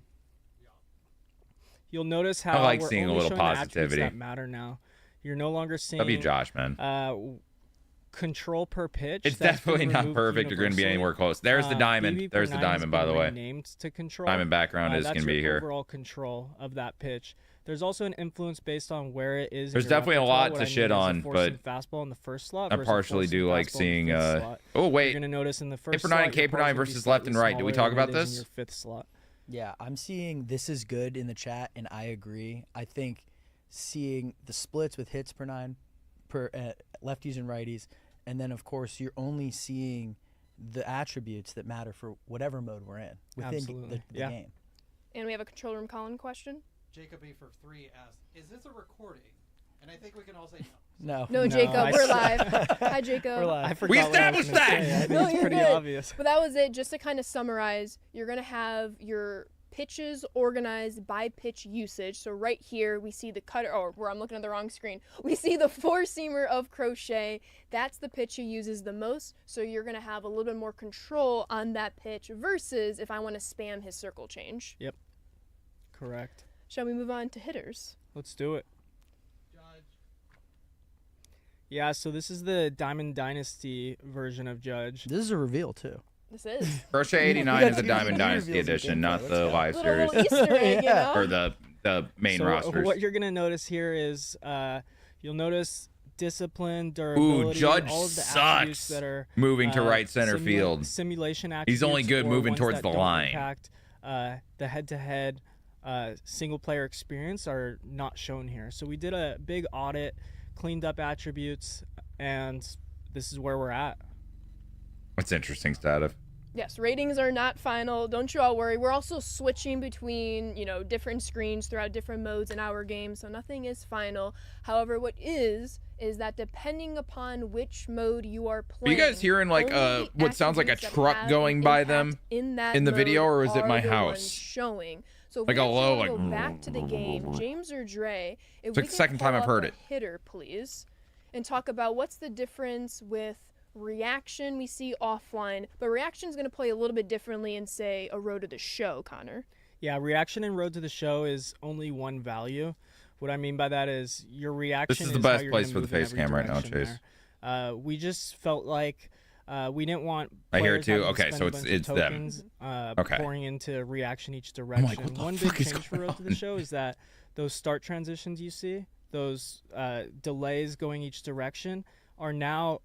you'll notice how I like we're seeing a only little showing the attributes positivity. that matter now. You're no longer seeing W Josh, man. control per pitch. It's That's been definitely not removed perfect. You're going to be universally. anywhere close. There's the diamond. BB per There's the 9 has diamond, by been the way. renamed to control. Diamond background is That's going to be your here. overall control of that pitch. There's also an influence based on where it is. in There's your definitely a repertoire. lot What to I mean shit is a on, force but and fastball in the first slot I versus a partially force do and like fastball in seeing. the fifth slot. Oh, You're wait. going to notice in the first K per slot, 9, your K per 9 parts would be versus left and slightly right. Did we smaller talk than about it is in this? your fifth slot. Yeah, I'm seeing this is good in the chat, and I agree. I think seeing the splits with hits per 9 per lefties and righties, and then of course you're only seeing the attributes that matter for whatever mode we're in within Absolutely. the Yeah. game. And we have a control room Colin question. Jacob E for 3 asked, "Is this a recording?" And I think we can all say no. No, No, Jacob, I we're s- live. Hi, Jacob. we're live. I forgot We what I was established gonna that! say. I think No, it's you're pretty good. obvious. But that was it. Just to kind of summarize, you're going to have your pitches organized by pitch usage. So right here, we see the cutter, or where I'm looking at the wrong screen. We see the four-seamer of Crochet. That's the pitch he uses the most. So you're going to have a little bit more control on that pitch versus if I want to spam his circle change. Correct. Shall we move on to hitters? Let's do it. Judge. Yeah, so this is the Diamond Dynasty version of Judge. This is a reveal too. This is. Crochet 89 is the Diamond Dynasty edition, not the live series. Little Easter egg, you know? Or the main So rosters. what you're going to notice here is you'll notice discipline, durability, Judge all of the attributes sucks. that are Moving to right center field. Simulation attributes. He's only good or moving ones towards that the don't line. Impact, the head-to-head single-player experience are not shown here. So we did a big audit, cleaned up attributes, and this is where we're at. What's interesting, Stativ? Yes, ratings are not final. Don't you all worry. We're also switching between, different screens throughout different modes in our game, so nothing is final. However, what is that depending upon which mode you are playing. Are you guys hearing like what sounds like a truck going by them in the video, or is it my house? Showing. So like a low, like. Go back to the game, James or Dre. It's like the second time I've heard it. Hitter, please, and talk about what's the difference with reaction we see offline, but reaction is going to play a little bit differently in, say, a Road to the Show, Connor. Yeah, reaction in Road to the Show is only one value. What I mean by that is your reaction. This is the best place for the face cam right now, Chase. We just felt like we didn't want. I hear it too. having to Okay, spend so a bunch of it's them. tokens, Okay. Pouring into reaction each direction. what the One fuck big is change for going Road to the on? Show is that those start transitions you see, those delays going each direction, are now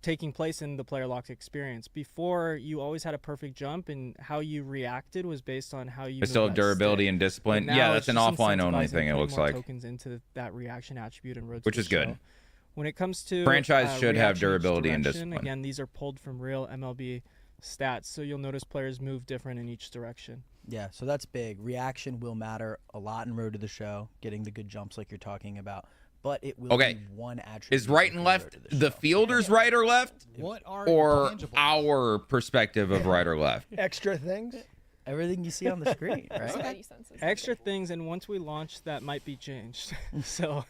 taking place in the player locked experience. Before, you always had a perfect jump, and how you reacted was based on how you. I still have durability and discipline. Yeah, that's an offline only thing. It looks like tokens into that reaction attribute and which is good. When it comes to franchise should have reaction each durability and direction, discipline. Again, these are pulled from real MLB stats, so you'll notice players move different in each direction. Yeah, so that's big. Reaction will matter a lot in Road to the Show, getting the good jumps like you're talking about. But it will be one attribute. Is right and left the fielder's right or left? What are or intangibles? our perspective of right or left? Extra things. Everything you see on the screen, right? Extra things, and once we launch, that might be changed. So.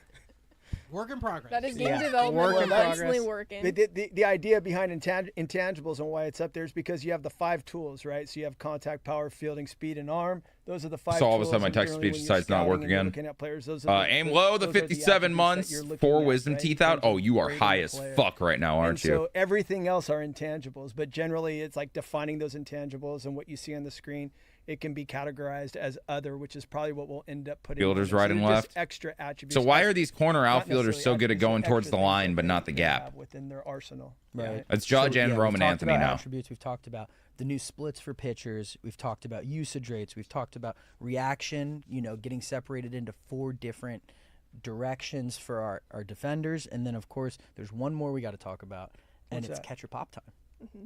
Work in progress. That is game development. Work in constantly progress. working. The idea behind intangibles and why it's up there is because you have the 5 tools, right? So you have contact, power, fielding, speed, and arm. Those are the 5 tools. So all of a sudden my and text generally speech when decides you're not to work scouting and you're again. looking at players, those are Aim low, the those are 57 attributes that months, you're looking 4 at, wisdom right? teeth out. Oh, you are Rating high the as player. fuck right now, aren't And you? so everything else are intangibles, but generally it's like defining those intangibles, and what you see on the screen, it can be categorized as other, which is probably what we'll end up putting. Fielders on there. right So and they're just left. extra attributes. So why are these corner Not outfielders so necessarily good at attributes, going but towards the extra things line that but not the they gap? have within their arsenal. Right. It's Judge and we've Roman talked Anthony about now. attributes. We've talked about the new splits for pitchers. We've talked about usage rates. We've talked about reaction, getting separated into 4 different directions for our defenders. And then, of course, there's one more we got to talk about, and What's it's that? catcher pop time.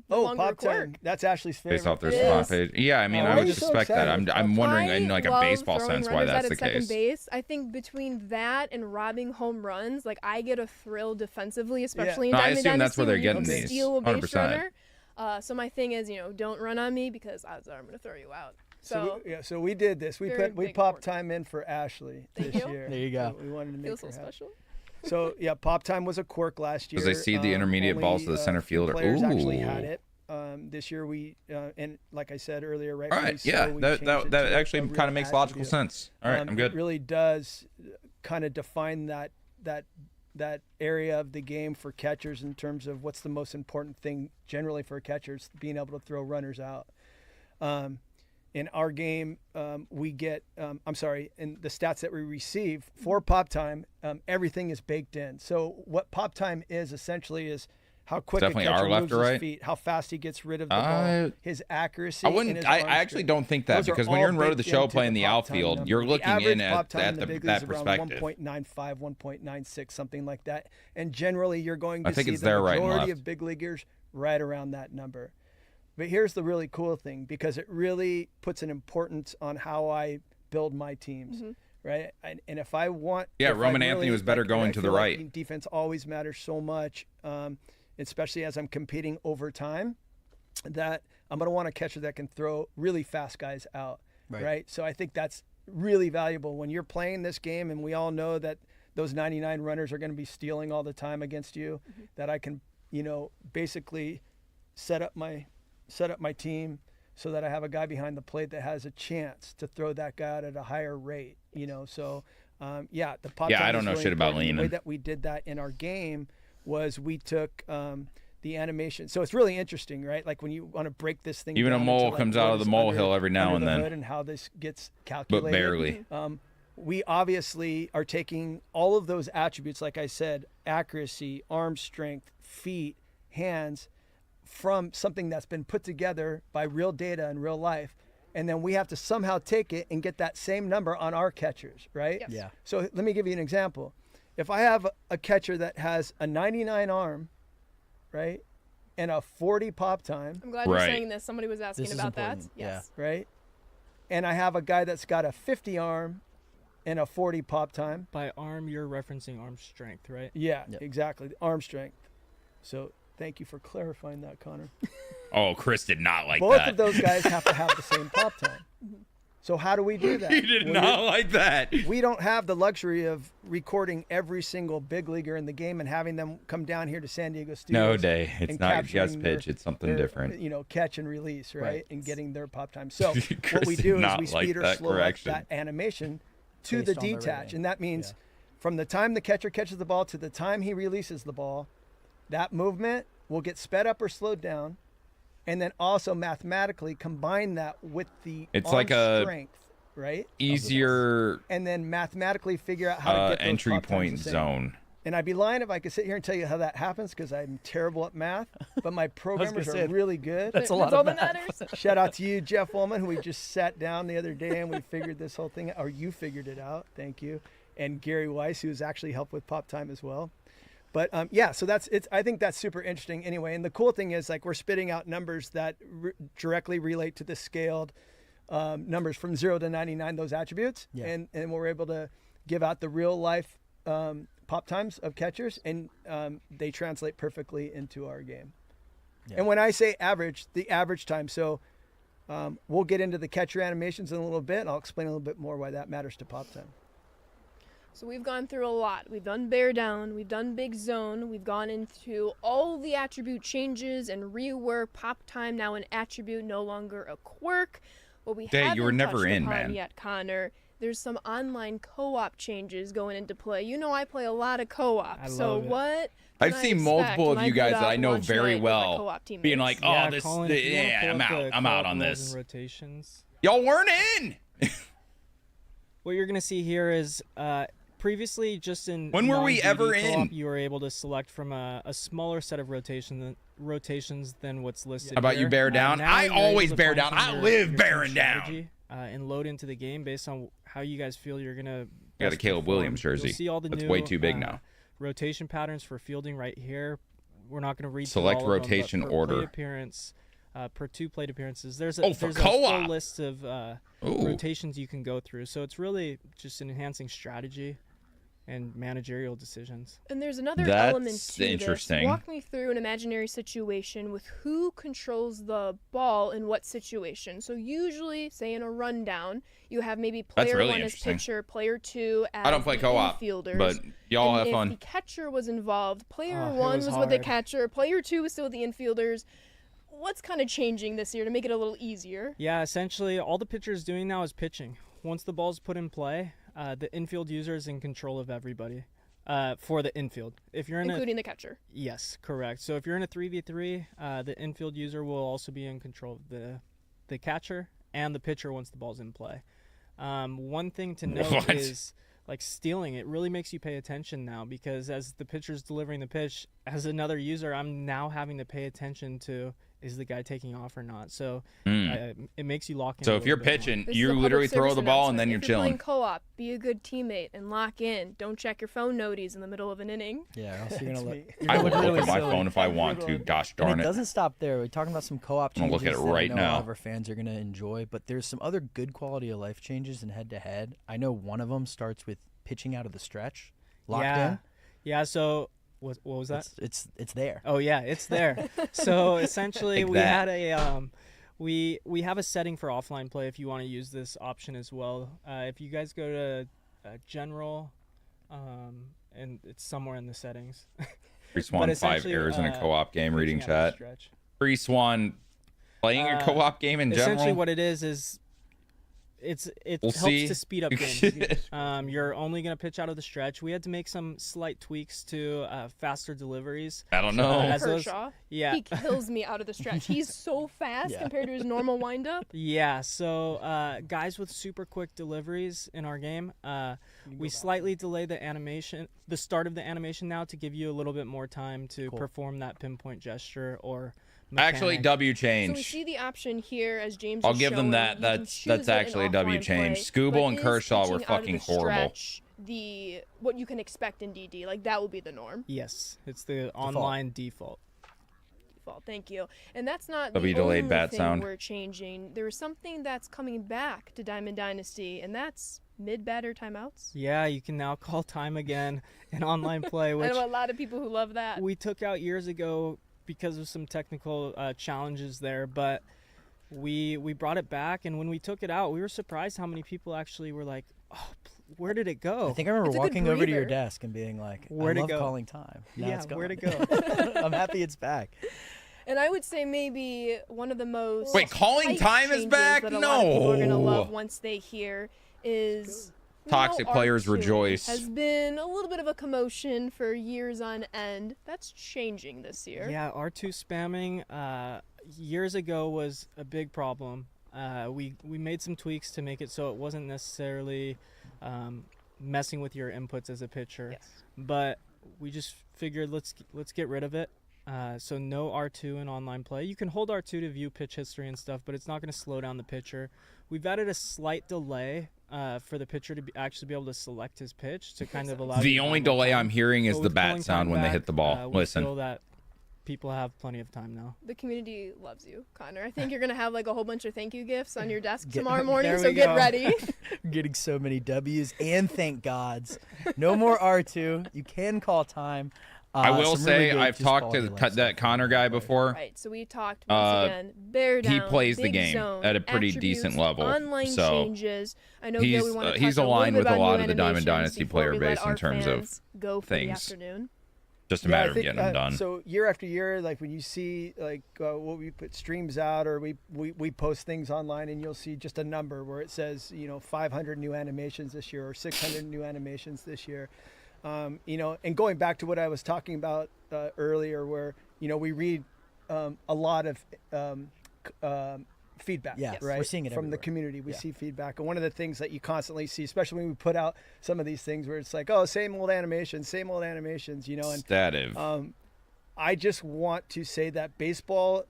Oh, pop time. That's Ashley's favorite. Based off their It spawn is. page. Yeah, I mean, Oh, I why would are you so suspect that. excited? I'm wondering in I like a love baseball throwing sense why runners that's out the at second case. base. I think between that and robbing home runs, like I get a thrill defensively, especially in No, I Diamond assume that's Dynasty where they're when you can getting these, steal a base 100%. runner. So my thing is, don't run on me because odds are I'm going to throw you out. So, So we did this. We Very we big popped important. time in for Ashley Thank this you. year. There you go. So we wanted to make feels her so happy. special. So yeah, pop time was a quirk last year. Because they seed the intermediate balls to the center few fielder. Players actually Ooh. had it. This year we and like I said earlier, right? All right, yeah, that actually kind of makes logical sense. All right, I'm good. It really does kind of define that area of the game for catchers in terms of what's the most important thing generally for catchers, being able to throw runners out. In our game, we get, in the stats that we receive for pop time, everything is baked in. So what pop time is essentially is how quick Definitely a catcher our left moves or his right? feet, how fast he gets rid of the ball, his accuracy. and his I arm actually strength. don't think that Those are because when all you're in Road to the baked Show into playing the pop time outfield, number. you're The looking average in pop at time in the big leagues that is around perspective. 1.95, 1.96, something like that. And generally, you're going to I think see it's the there right and majority left. of big leaguers right around that number. But here's the really cool thing, because it really puts an importance on how I build my teams. Right, and if I want, Yeah, if I Roman Anthony was better and going I to the feel like right. Defense always matters so much, especially as I'm competing over time, that I'm going to want a catcher that can throw really fast guys out. Right. So I think that's really valuable when you're playing this game, and we all know that those 99 runners are going to be stealing all the time against you. That I can, basically set up my team so that I have a guy behind the plate that has a chance to throw that guy out at a higher rate. So Yeah, the pop Yeah, time I don't is know really shit about important. The way leaning. that we did that in our game was we took the animation. So it's really interesting, right? Like when you want to break this thing Even a down mole into, like, comes what out of the is molehill under- every now under and the then. hood and how this gets calculated. But barely. We obviously are taking all of those attributes, like I said, accuracy, arm strength, feet, hands, from something that's been put together by real data in real life. And then we have to somehow take it and get that same number on our catchers, right? Yes. Yeah. So let me give you an example. If I have a catcher that has a 99 arm, right, and a 40 pop time, I'm glad you're Right. saying this. Somebody was asking This is about that. important, Yes. right, and I have a guy that's got a 50 arm and a 40 pop time. By arm, you're referencing arm strength, right? Yeah, Yep. exactly. The arm strength. So thank you for clarifying that, Connor. Oh, Chris did not like Both that. of those guys have to have the same pop time. So how do we do that? He did Well, not like that. we don't have the luxury of recording every single big leaguer in the game and having them come down here to San Diego Studios. No day. It's and not capturing guest pitch. their- It's something their, different. You know, catch and release, right? Right. And getting their pop time. So Chris what we did do is not we like speed or that slow correction. up that animation to Based the on the detach. rating. And that means Yeah. from the time the catcher catches the ball to the time he releases the ball, that movement will get sped up or slowed down. And then also mathematically combine that with the It's arm like a strength, right? Easier And then mathematically figure out how to get those entry pop times point the same. zone. And I'd be lying if I could sit here and tell you how that happens because I'm terrible at math, but my programmers say, are really good. That's a That's lot all of that math. matters. Shout out to you, Jeff Woolman, who we just sat down the other day and we figured this whole thing out, or you figured it out. Thank you. And Gary Weiss, who's actually helped with Pop Time as well. But yeah, so I think that's super interesting anyway. And the cool thing is, like, we're spitting out numbers that directly relate to the scaled numbers from 0 to 99, those attributes. Yeah. And we're able to give out the real life pop times of catchers, and they translate perfectly into our game. Yeah. And when I say average, the average time. So we'll get into the catcher animations in a little bit, and I'll explain a little bit more why that matters to pop time. So we've gone through a lot. We've done bear down, we've done big zone, we've gone into all the attribute changes and rework pop time, now an attribute, no longer a quirk. What we Dave, haven't you were never touched in, upon man. yet, Connor, there's some online co-op changes going into play. You know I play a lot of co-op, I so love it. what? I've can I seen expect multiple when of I you boot guys up that I know launch very night with my well co-op being teammates? like, oh, Yeah, this, Colin, if you wanna yeah, pull I'm up out. the I'm out co-op on rules this. and rotations. Y'all weren't in. What you're gonna see here is previously just in When were we non-GD ever co-op, in? you were able to select from a smaller set of rotations than what's listed. How about you here. bear down? Now I you're able always to bear down. fine-tune I your- live your bearing team down. strategy, and load into the game based on how you guys feel you're gonna. Got a best Caleb perform. Williams jersey. You'll see all the That's new, way too big now. Rotation patterns for fielding right here. We're not going to read through Select all of them, but rotation per order. plate appearance, per 2 plate appearances. There's Oh, for a full co-op. list of Ooh. rotations you can go through. So it's really just enhancing strategy and managerial decisions. And there's another That's element to interesting. this. Walk me through an imaginary situation with who controls the ball in what situation. So usually, say in a rundown, you have maybe That's player really 1 as interesting. pitcher, player 2 as I don't play the co-op, infielders. but y'all And have if fun. the catcher was involved, player Oh, it 1 was was with the hard. catcher, player 2 was still with the infielders. What's kind of changing this year to make it a little easier? Yeah, essentially all the pitcher is doing now is pitching. Once the ball's put in play, the infield user is in control of everybody for the infield. If you're in Including the catcher. Yes, correct. So if you're in a 3v3, the infield user will also be in control of the catcher and the pitcher once the ball's in play. One thing to note What? is like stealing. It really makes you pay attention now because as the pitcher's delivering the pitch, as another user, I'm now having to pay attention to is the guy taking off or not. So it makes you lock in. So a if you're little bit more. pitching, This is a you public literally throw service the ball and announcement. then you're If you're playing chilling. co-op, be a good teammate and lock in. Don't check your phone noties in the middle of an inning. Yeah, or else you're gonna look. you're I gonna will look look really at my silly. phone if I want to. Gosh And darn it it. doesn't stop there. We're talking about some co-op I'm gonna changes look at it that I right know a now. lot of our fans are going to enjoy, but there's some other good quality of life changes in head-to-head. I know one of them starts with pitching out of the stretch, locked in. Yeah, so what was that? It's there. Oh yeah, it's there. So essentially, Take we that. had a we have a setting for offline play if you want to use this option as well. If you guys go to general, and it's somewhere in the settings. Free Swan 5 essentially, errors in a co-op game. Reading pitching out of the chat. stretch. Free Swan playing a co-op game in Essentially, general. what it is It We'll helps see. to speed up games. You're only going to pitch out of the stretch. We had to make some slight tweaks to faster deliveries. I don't know. Kershaw, yeah. he kills me out of the stretch. He's so fast compared to his normal windup. Yeah, so guys with super quick deliveries in our game, we slightly delay the start of the animation now to give you a little bit more time to perform that pinpoint gesture or mechanic. Actually, W So change. we see the option here as James I'll is give them showing. that. You can That's choose it in actually a W offline change. play, Scooble but and is Kershaw were pitching out of fucking the horrible. stretch what you can expect in DD. Like, that will be the norm. Yes, it's the online default. Thank you. And that's not W the delayed only bat thing sound. we're changing. There's something that's coming back to Diamond Dynasty, and that's mid-batter timeouts. Yeah, you can now call time again in online play, which I know a lot of people who love that. we took out years ago because of some technical challenges there, but we brought it back, and when we took it out, we were surprised how many people actually were like, "Oh, where did it go?" I think I remember It's a good walking over to your breather. desk and being like, Where'd I it love go? calling time. Now Yeah, it's gone. where'd it go? I'm happy it's back. And I would say maybe one of the most Wait, calling hype time is changes back? that a lot of people are gonna No. love once they hear is Toxic players R2 rejoice. has been a little bit of a commotion for years on end. That's changing this year. Yeah, R2 spamming years ago was a big problem. We made some tweaks to make it so it wasn't necessarily messing with your inputs as a pitcher, Yes. but we just figured let's get rid of it. So no R2 in online play. You can hold R2 to view pitch history and stuff, but it's not going to slow down the pitcher. We've added a slight delay for the pitcher to actually be able to select his pitch to kind of allow. The only delay I'm hearing is But the with bat calling sound time when they back, hit the ball. we Listen. feel that people have plenty of time now. The community loves you, Connor. I think you're gonna have like a whole bunch of thank you gifts on your desk Get- tomorrow morning, there so we get go. ready. Getting so many W's, and thank gods. No more R2. You can call time. I will some really say good I've just talked to quality life that stuff. Connor guy before. Right, so we talked once again. Bear down, He plays the big game zone, at a pretty attributes, decent level, Online so changes. I know he's, Gil, we want to he's talk aligned a with little a bit lot about of the new Diamond animations Dynasty before player we let base in our terms of fans go for things. the afternoon. just a Yeah, I matter of think, getting them done. So year after year, like when you see like what we put streams out or we post things online, and you'll see just a number where it says 500 new animations this year or 600 new animations this year. And going back to what I was talking about earlier, where we read a lot of feedback, Yes, right? we're seeing it from the everywhere. community. We Yeah. see feedback, and one of the things that you constantly see, especially when we put out some of these things, where it's like, oh, same old animations, and Stative. I just want to say that baseball,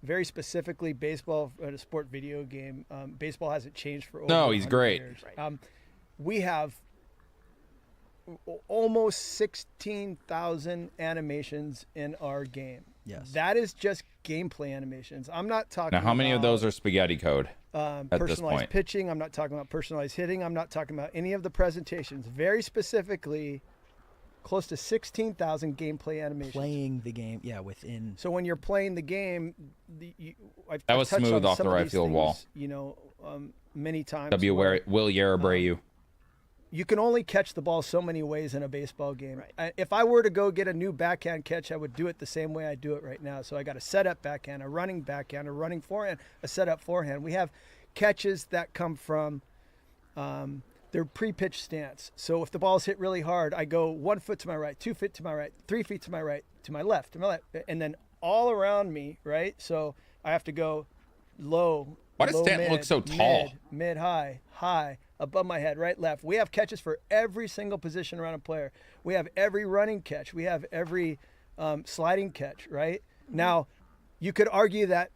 very specifically baseball, a sport video game, baseball hasn't changed for over No, he's 100 great. years. We have almost 16,000 animations in our game. Yes. That is just gameplay animations. I'm not talking Now, how many of about, those are spaghetti code? this personalized point? pitching. I'm not talking about personalized hitting. I'm not talking about any of the presentations. Very specifically, close to 16,000 gameplay animations. Playing the game, within. So when you're playing the game, That was I've touched smooth on off some the of right these field wall. things, many times. W. where Will Yarabray you can only catch the ball so many ways in a baseball game. If I were to go get a new backhand catch, I would do it the same way I do it right now. So I got a setup backhand, a running forehand, a setup forehand. We have catches that come from their pre-pitch stance. So if the ball's hit really hard, I go 1 foot to my right, 2 feet to my right, 3 feet to my right, to my left, and then all around me, right? So I have to go low. Why does low, Stanton look so tall? Mid, high, above my head, right, left. We have catches for every single position around a player. We have every running catch. We have every sliding catch, right? Now, you could argue that,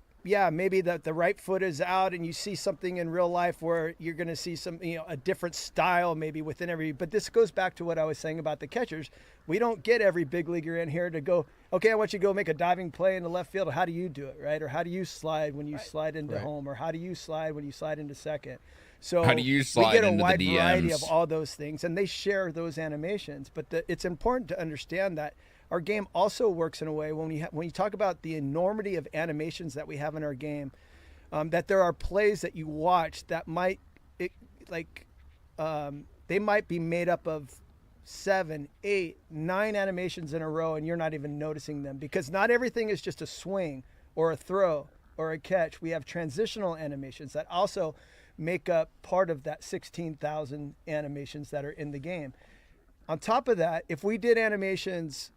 maybe that the right foot is out and you see something in real life where you're going to see some, a different style maybe within every, but this goes back to what I was saying about the catchers. We don't get every big leaguer in here to go, okay, I want you to go make a diving play in the left field. How do you do it, right? Or how do you slide when you slide into home? Or how do you slide when you slide into second? So How do you slide we get a into the wide variety DMs? of all those things, and they share those animations. But it's important to understand that our game also works in a way when you talk about the enormity of animations that we have in our game, that there are plays that you watch that they might be made up of 7, 8, 9 animations in a row, and you're not even noticing them because not everything is just a swing or a throw. or a catch. We have transitional animations that also make up part of that 16,000 animations that are in the game. On top of that, if we did animations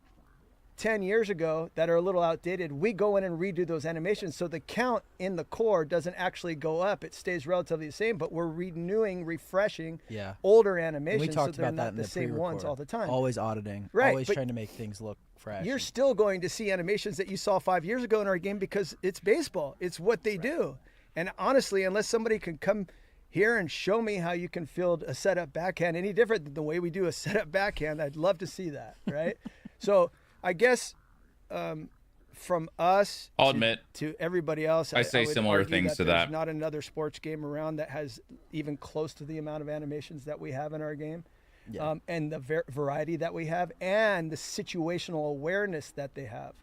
10 years ago that are a little outdated, we go in and redo those animations. So the count in the core doesn't actually go up. It stays relatively the same, but we're renewing, refreshing older animations. And we talked so they're about that not in the same ones all the time. Always auditing, right, always trying to make things look fresh. You're still going to see animations that you saw 5 years ago in our game because it's baseball. It's what they do. And honestly, unless somebody can come here and show me how you can field a setup backhand any different than the way we do a setup backhand, I'd love to see that, right? So I guess from us I'll admit to everybody else, I say would similar argue things to there's that. not another sports game around that has even close to the amount of animations that we have in our game. And the variety that we have and the situational awareness that they have.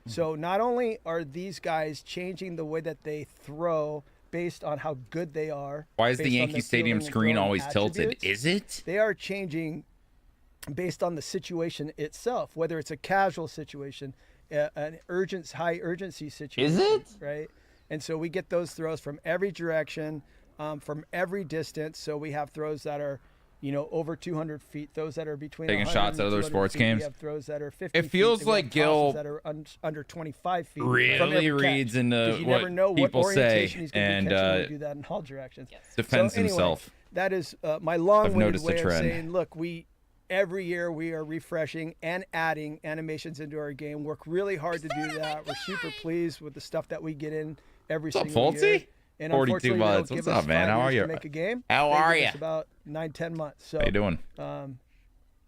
So not only are these guys changing the way that they throw based on how good they are. Why is the Yankee Stadium screen always tilted? Is it? They are changing based on the situation itself, whether it's a casual situation, an high urgency situation. Is it? Right? And so we get those throws from every direction, from every distance. So we have throws that are, over 200 feet, those that are between taking shots at other sports feet. games. We have throws that are 50 It feels feet. like Gil that are under 25 feet. really reads into you what never know people what orientation say he's gonna and be catching when we do that in all directions. defends so anyway, himself. That is my long-winded noticed way a of trend. saying, look, every year we are refreshing and adding animations into our game. Work really hard to do that. We're super pleased with the stuff that we get in every What's up, single year. Fultzy? And 42 months. What's up, man? How are you? To make a game. How They are give you? us about 9-10 months. So How you doing?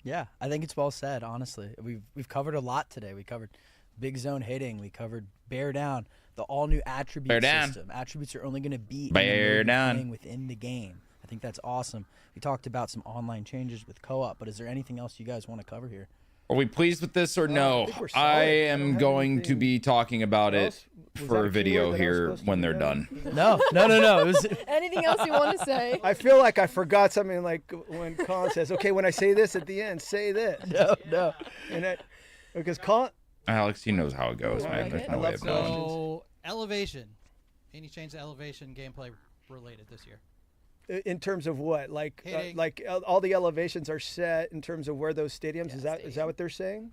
Yeah, I think it's well said, honestly. We've covered a lot today. We covered big zone hitting. We covered bear down, the all-new attribute system. Attributes are only going to be playing within the game. I think that's awesome. We talked about some online changes with co-op, but is there anything else you guys want to cover here? Are we pleased with this or no? think we're I solid. I am don't have going to anything be talking about it else? Was for that a a video keyword that I was here supposed to when do they're that? done. No. It was Anything else you want to say? I feel like I forgot something like when Colin says, okay, when I say this at the end, say this. no. And because Colin, Alex, he knows how it goes, I man. like There's it. no I way love of knowing. So, elevation. Any change to elevation gameplay related this year? in terms of what? Hitting. All the elevations are set in terms of where those stadiums, is that what they're saying?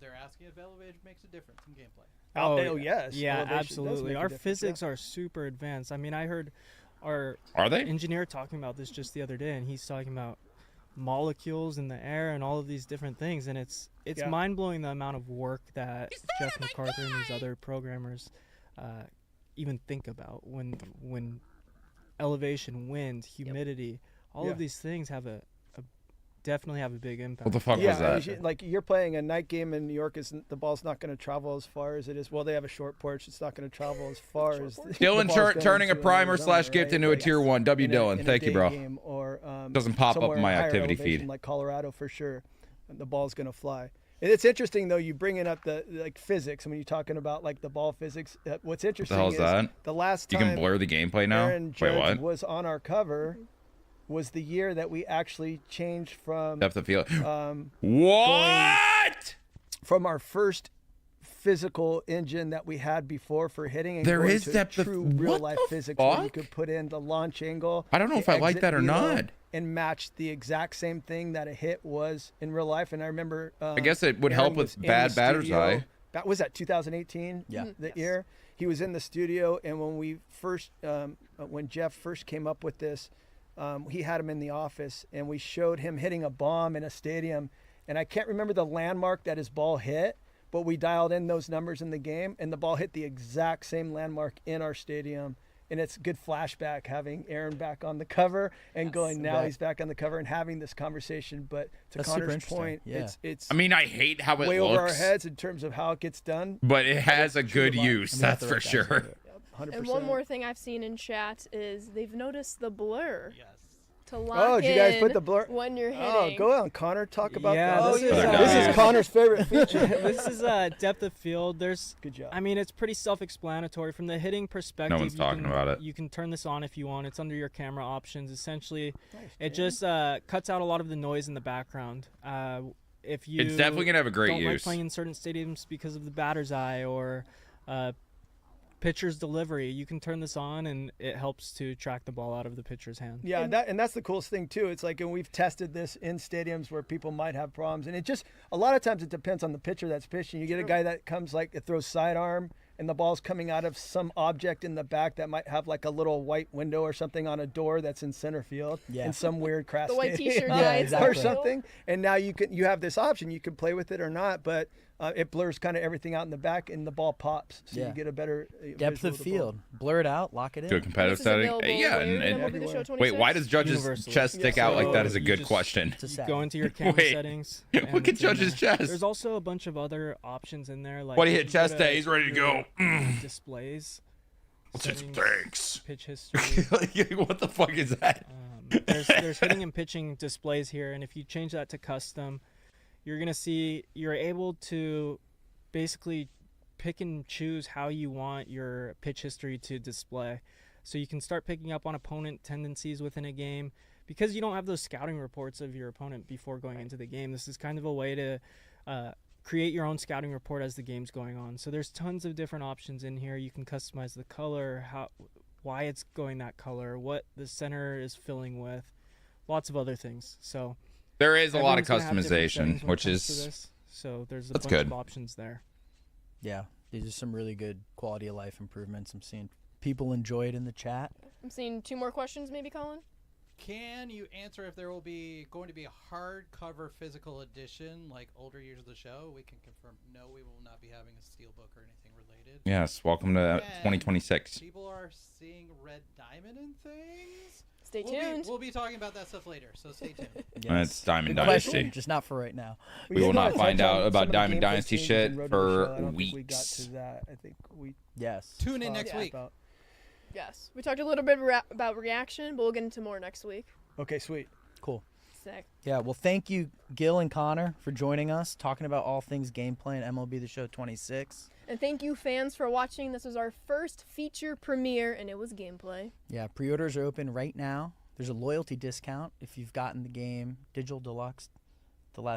They're asking if elevation makes a difference in gameplay. Oh, yes. Yeah, Elevation does absolutely. make a Our difference, physics are super advanced. I mean, I heard our Are they? engineer talking about this just the other day, and he's talking about molecules in the air and all of these different things, and it's Yeah. mind-blowing the amount of work that Jeff MacArthur and these other programmers even think about when elevation, wind, humidity, all Yeah. of these things definitely have a big impact. What the fuck was that? Like you're playing a night game in New York, the ball's not going to travel as far as it is. Well, they have a short porch. It's not going to travel as far as. Dylan turning a primer / gift into a tier 1. W Dylan. Thank you, bro. Or, Doesn't pop up in my higher activity elevation, feed. like Colorado for sure. The ball's going to fly. And it's interesting though. You bringing up the physics when you're talking about like the ball physics. What's interesting hell is that? the last You time can blur the gameplay now? Aaron Wait, Judge what? was on our cover was the year that we actually changed from Depth of field. What? from our first physical engine that we had before for hitting, and There going is to depth of- true what real life the physics where you fuck? could put in the launch angle. I don't know the if I like exit that or velo, not. and match the exact same thing that a hit was in real life. And I remember I guess it would Aaron help was with in bad the batter's studio. eye. That was 2018. Yeah. The year he was in the studio, and when we first when Jeff first came up with this, he had him in the office, and we showed him hitting a bomb in a stadium, and I can't remember the landmark that his ball hit, but we dialed in those numbers in the game, and the ball hit the exact same landmark in our stadium. And it's a good flashback having Aaron back on the cover and going, now he's back on the cover and having this conversation. But to That's super Connor's interesting. point, Yeah. it's I mean, I hate how it way looks. over our heads in terms of how it gets done. But it has a good life. use, that's for sure. 100%. And one more thing I've seen in chat is they've noticed the blur Yes. to lock Oh, did you guys put in the blur? when you're Oh, hitting. go on, Connor. Talk about Yeah, that. this is, This is Connor's favorite feature. This is depth of field. Good job. I mean, it's pretty self-explanatory from the hitting perspective. No one's talking about it. You can turn this on if you want. It's under your camera options. Essentially, it just cuts out a lot of the noise in the background. If you It's definitely gonna have a great don't like use. playing in certain stadiums because of the batter's eye or pitcher's delivery. You can turn this on, and it helps to track the ball out of the pitcher's hand. Yeah, and that's the coolest thing too. It's like, and we've tested this in stadiums where people might have problems, and it just a lot of times it depends on the pitcher that's pitching. You get a guy that comes like it throws sidearm, and the ball's coming out of some object in the back that might have like a little white window or something on a door that's in center field in some weird craft the white stadium. T-shirt Or something. And now you have this option. You can play with it or not, but it blurs kind of everything out in the back, and the ball pops, so you get a better depth of field. Blur it out, lock it in. Good competitive setting. Yeah, and wait, why does Judge's chest stick out like that? Is a good question. You go into your camera settings. Look at Judge's chest. There's also a bunch of other options in there. Like what he hit chest day, he's ready to go. Displays. What's his thanks? Pitch history. What the fuck is that? There's hitting and pitching displays here, and if you change that to custom, you're going to see you're able to basically pick and choose how you want your pitch history to display. So you can start picking up on opponent tendencies within a game. Because you don't have those scouting reports of your opponent before going into the game, this is kind of a way to create your own scouting report as the game's going on. So there's tons of different options in here. You can customize the color, why it's going that color, what the center is filling with, lots of other things. So there is a lot of customization, which is so there's a bunch of options there. Yeah, these are some really good quality of life improvements. I'm seeing people enjoy it in the chat. I'm seeing 2 more questions, maybe, Colin. Can you answer if there will be going to be a hardcover physical edition like older years of the show? We can confirm no, we will not be having a steelbook or anything related. Yes, welcome to 2026. People are seeing Red Diamond and things. Stay tuned. We'll be talking about that stuff later, so stay tuned. It's Diamond Good Dynasty. question, just not for right now. We will not find out about Diamond Dynasty shit for weeks. We got to that. I think we tune in next week. Yes, we talked a little bit about reaction, but we'll get into more next week. Okay, sweet. Cool. Sick. Yeah, well, thank you, Gil and Connor, for joining us, talking about all things gameplay and MLB The Show 26. And thank you, fans, for watching. This was our first feature premiere, and it was gameplay. Yeah, pre-orders are open right now. There's a loyalty discount if you've gotten the game Digital Deluxe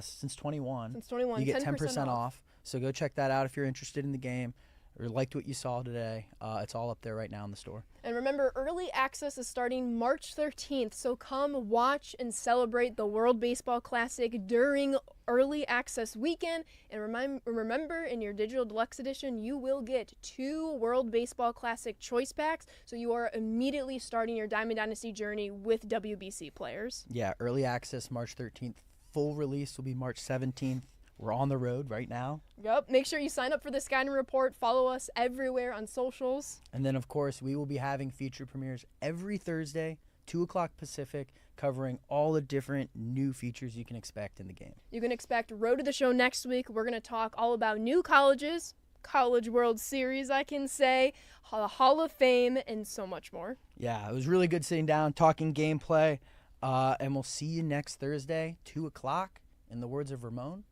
since 21. Since 21, you get 10% off. So go check that out if you're interested in the game or liked what you saw today. It's all up there right now in the store. And remember, early access is starting March 13th, so come watch and celebrate the World Baseball Classic during early access weekend. And remember, in your Digital Deluxe Edition, you will get 2 World Baseball Classic choice packs, so you are immediately starting your Diamond Dynasty journey with WBC players. Yeah, early access March 13th. Full release will be March 17th. We're on the road right now. Yep. Make sure you sign up for the Scouting Report. Follow us everywhere on socials. And then, of course, we will be having feature premieres every Thursday, 2 o'clock Pacific, covering all the different new features you can expect in the game. You can expect Road to the Show next week. We're going to talk all about new colleges, College World Series, I can say, the Hall of Fame, and so much more. Yeah, it was really good sitting down, talking gameplay. And we'll see you next Thursday, 2 o'clock. In the words of Ramon,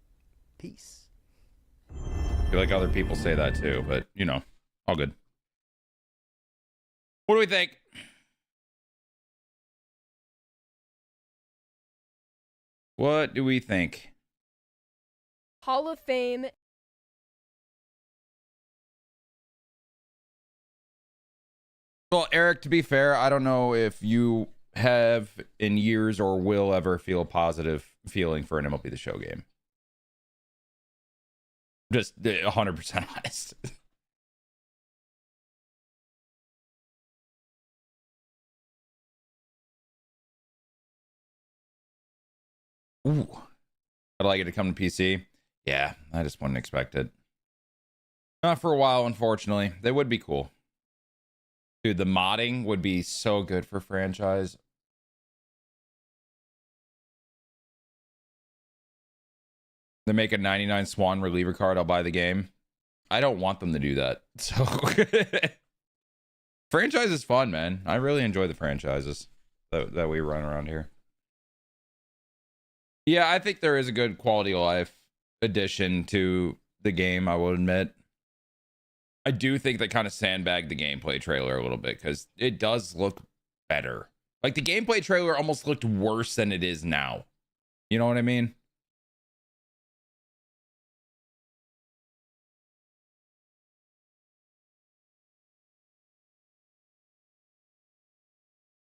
peace. I feel like other people say that too, but all good. What do we think? What do we think? Hall of Fame. Well, Eric, to be fair, I don't know if you have in years or will ever feel a positive feeling for an MLB The Show game. Just 100% honest. Ooh. I'd like it to come to PC. Yeah, I just wouldn't expect it. Not for a while, unfortunately. They would be cool. Dude, the modding would be so good for franchise. They make a 99 Swan reliever card, I'll buy the game. I don't want them to do that. So franchise is fun, man. I really enjoy the franchises that we run around here. Yeah, I think there is a good quality of life addition to the game, I will admit. I do think they kind of sandbagged the gameplay trailer a little bit because it does look better. Like the gameplay trailer almost looked worse than it is now. You know what I mean?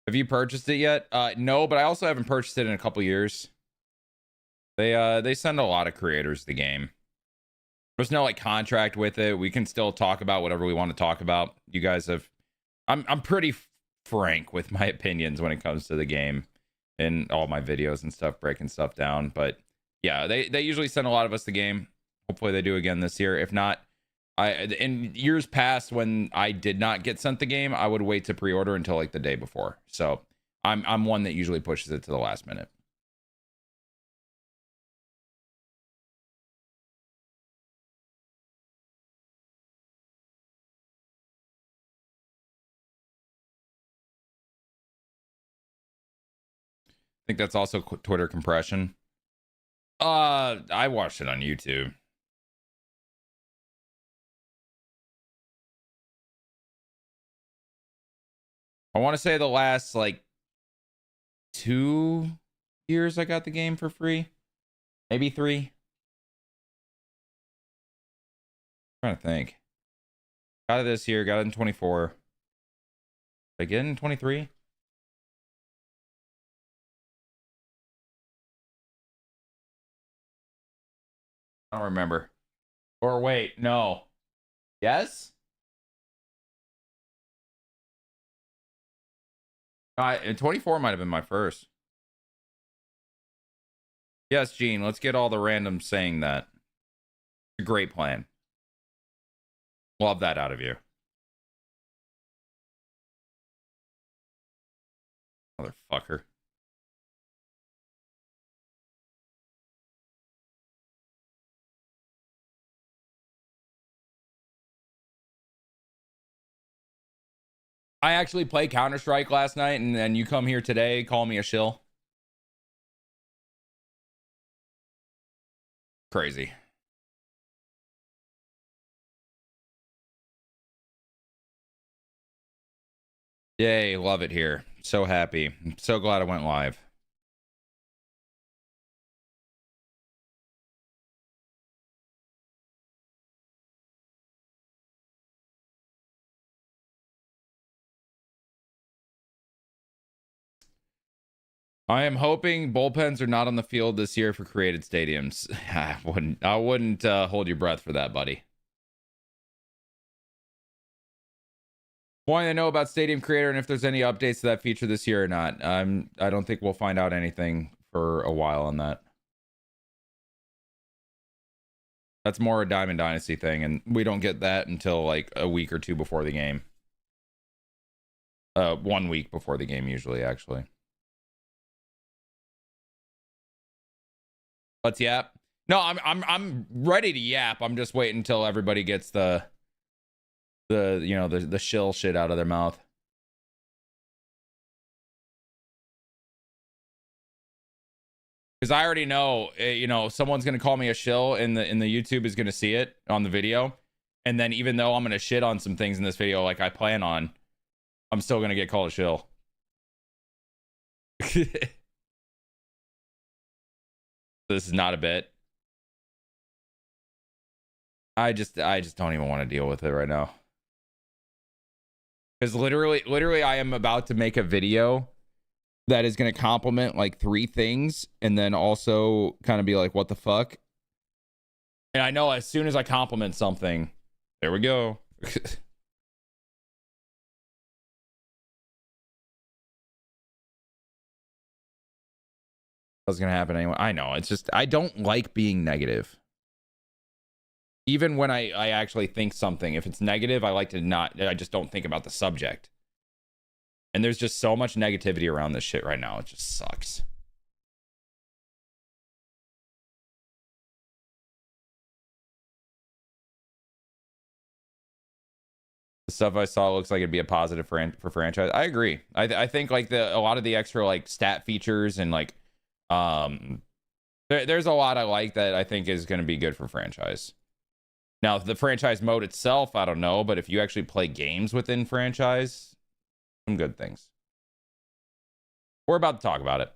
Have you purchased it yet? No, but I also haven't purchased it in a couple years. They send a lot of creators the game. There's no like contract with it. We can still talk about whatever we want to talk about. You guys have, I'm pretty frank with my opinions when it comes to the game in all my videos and stuff, breaking stuff down. But yeah, they usually send a lot of us the game. Hopefully they do again this year. If not, in years past when I did not get sent the game, I would wait to pre-order until like the day before. So I'm one that usually pushes it to the last minute. I think that's also Twitter compression. I watched it on YouTube. I want to say the last like 2 years I got the game for free. Maybe 3. I'm trying to think. Got it this year, got it in 24. Did I get it in 23? I don't remember. Or wait, no. Yes? 24 might have been my first. Yes, Gene, let's get all the randoms saying that. It's a great plan. Love that out of you. Motherfucker. I actually played Counter-Strike last night, and then you come here today, call me a shill. Crazy. Yay, love it here. So happy. I'm so glad I went live. I am hoping bullpens are not on the field this year for created stadiums. I wouldn't hold your breath for that, buddy. Wanting to know about Stadium Creator and if there's any updates to that feature this year or not. I don't think we'll find out anything for a while on that. That's more a Diamond Dynasty thing, and we don't get that until like a week or two before the game. 1 week before the game, usually, actually. Let's yap. No, I'm ready to yap. I'm just waiting until everybody gets the shill shit out of their mouth. Because I already know, someone's gonna call me a shill, and the YouTube is gonna see it on the video, and then even though I'm gonna shit on some things in this video, like I plan on, I'm still gonna get called a shill. This is not a bit. I just don't even want to deal with it right now. Because literally, I am about to make a video that is going to compliment like 3 things and then also kind of be like, what the fuck? And I know as soon as I compliment something, there we go. What's going to happen anyway? I know. It's just, I don't like being negative. Even when I actually think something, if it's negative, I just don't think about the subject. And there's just so much negativity around this shit right now. It just sucks. The stuff I saw looks like it'd be a positive for franchise. I agree. I think like a lot of the extra like stat features and like there's a lot I like that I think is going to be good for franchise. Now, the franchise mode itself, I don't know, but if you actually play games within franchise, some good things. We're about to talk about it.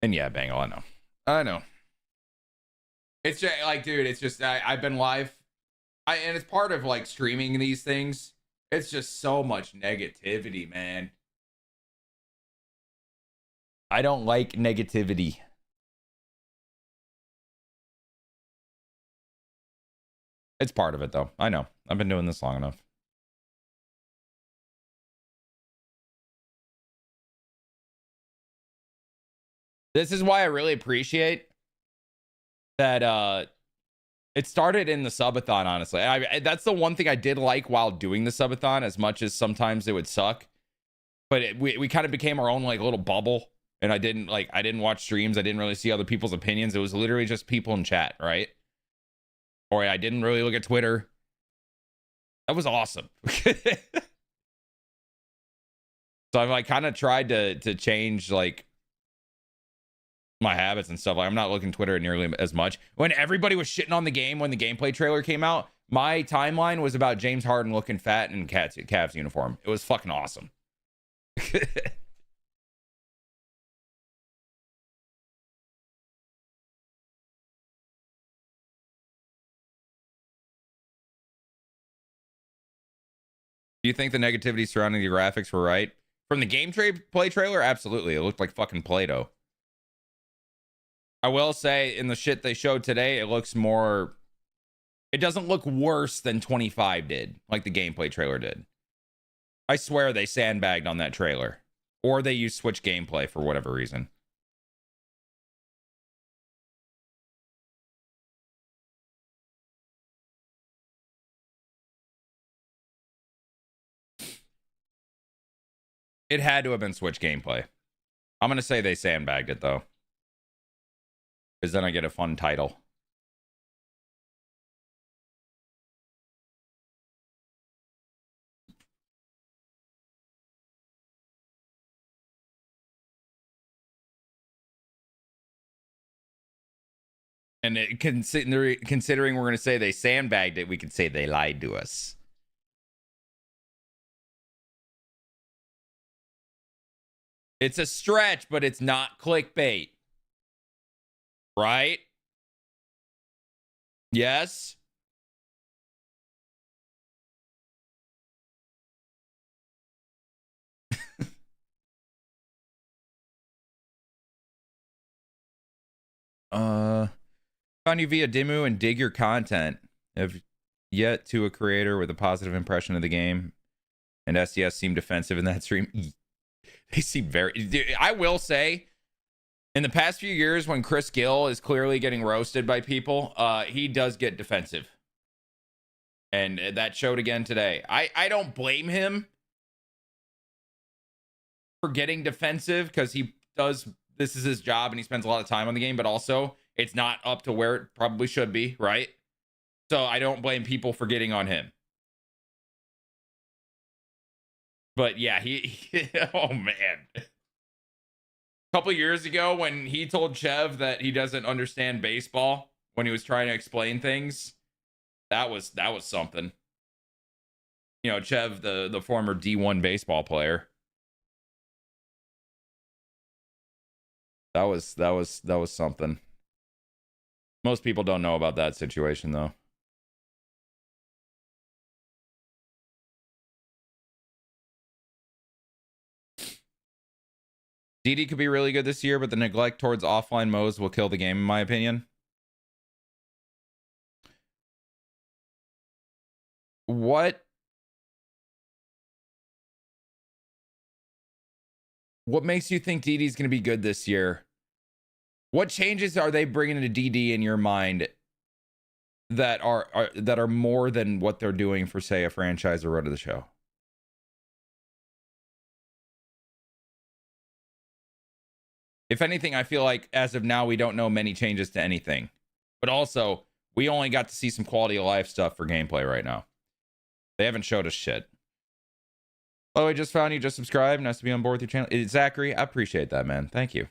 And yeah, Bangle, I know. It's just like, dude, it's just I've been live, and it's part of like streaming these things. It's just so much negativity, man. I don't like negativity. It's part of it, though. I know. I've been doing this long enough. This is why I really appreciate that it started in the subathon, honestly. That's the one thing I did like while doing the subathon, as much as sometimes it would suck. But we kind of became our own like little bubble. And I didn't watch streams. I didn't really see other people's opinions. It was literally just people in chat, right? Or I didn't really look at Twitter. That was awesome. So I've like kind of tried to change like my habits and stuff. Like I'm not looking Twitter nearly as much. When everybody was shitting on the game when the gameplay trailer came out, my timeline was about James Harden looking fat in Cavs uniform. It was fucking awesome. Do you think the negativity surrounding the graphics were right? From the play trailer, absolutely. It looked like fucking Play-Doh. I will say, in the shit they showed today, it looks more... It doesn't look worse than 25 did, like the gameplay trailer did. I swear they sandbagged on that trailer. Or they used Switch gameplay for whatever reason. It had to have been Switch gameplay. I'm going to say they sandbagged it, though. Because then I get a fun title. And considering we're going to say they sandbagged it, we could say they lied to us. It's a stretch, but it's not clickbait. Right? Yes? Found you via Dimu and dig your content. Have yet to a creator with a positive impression of the game. And SDS seemed defensive in that stream. They seem very... I will say, in the past few years, when Chris Gill is clearly getting roasted by people, he does get defensive. And that showed again today. I don't blame him for getting defensive, because he does... This is his job, and he spends a lot of time on the game, but also, it's not up to where it probably should be, right? So I don't blame people for getting on him. But yeah, he oh man. A couple years ago when he told Chev that he doesn't understand baseball when he was trying to explain things, that was something. You know, Chev, the former D1 baseball player. That was something. Most people don't know about that situation though. DD could be really good this year, but the neglect towards offline modes will kill the game, in my opinion. What makes you think DD is going to be good this year? What changes are they bringing to DD in your mind that are more than what they're doing for, say, a franchise or Road to the Show? If anything, I feel like as of now, we don't know many changes to anything. But also, we only got to see some quality of life stuff for gameplay right now. They haven't showed us shit. Oh, I just found you. Just subscribed. Nice to be on board with your channel. Zachary, I appreciate that, man. Thank you.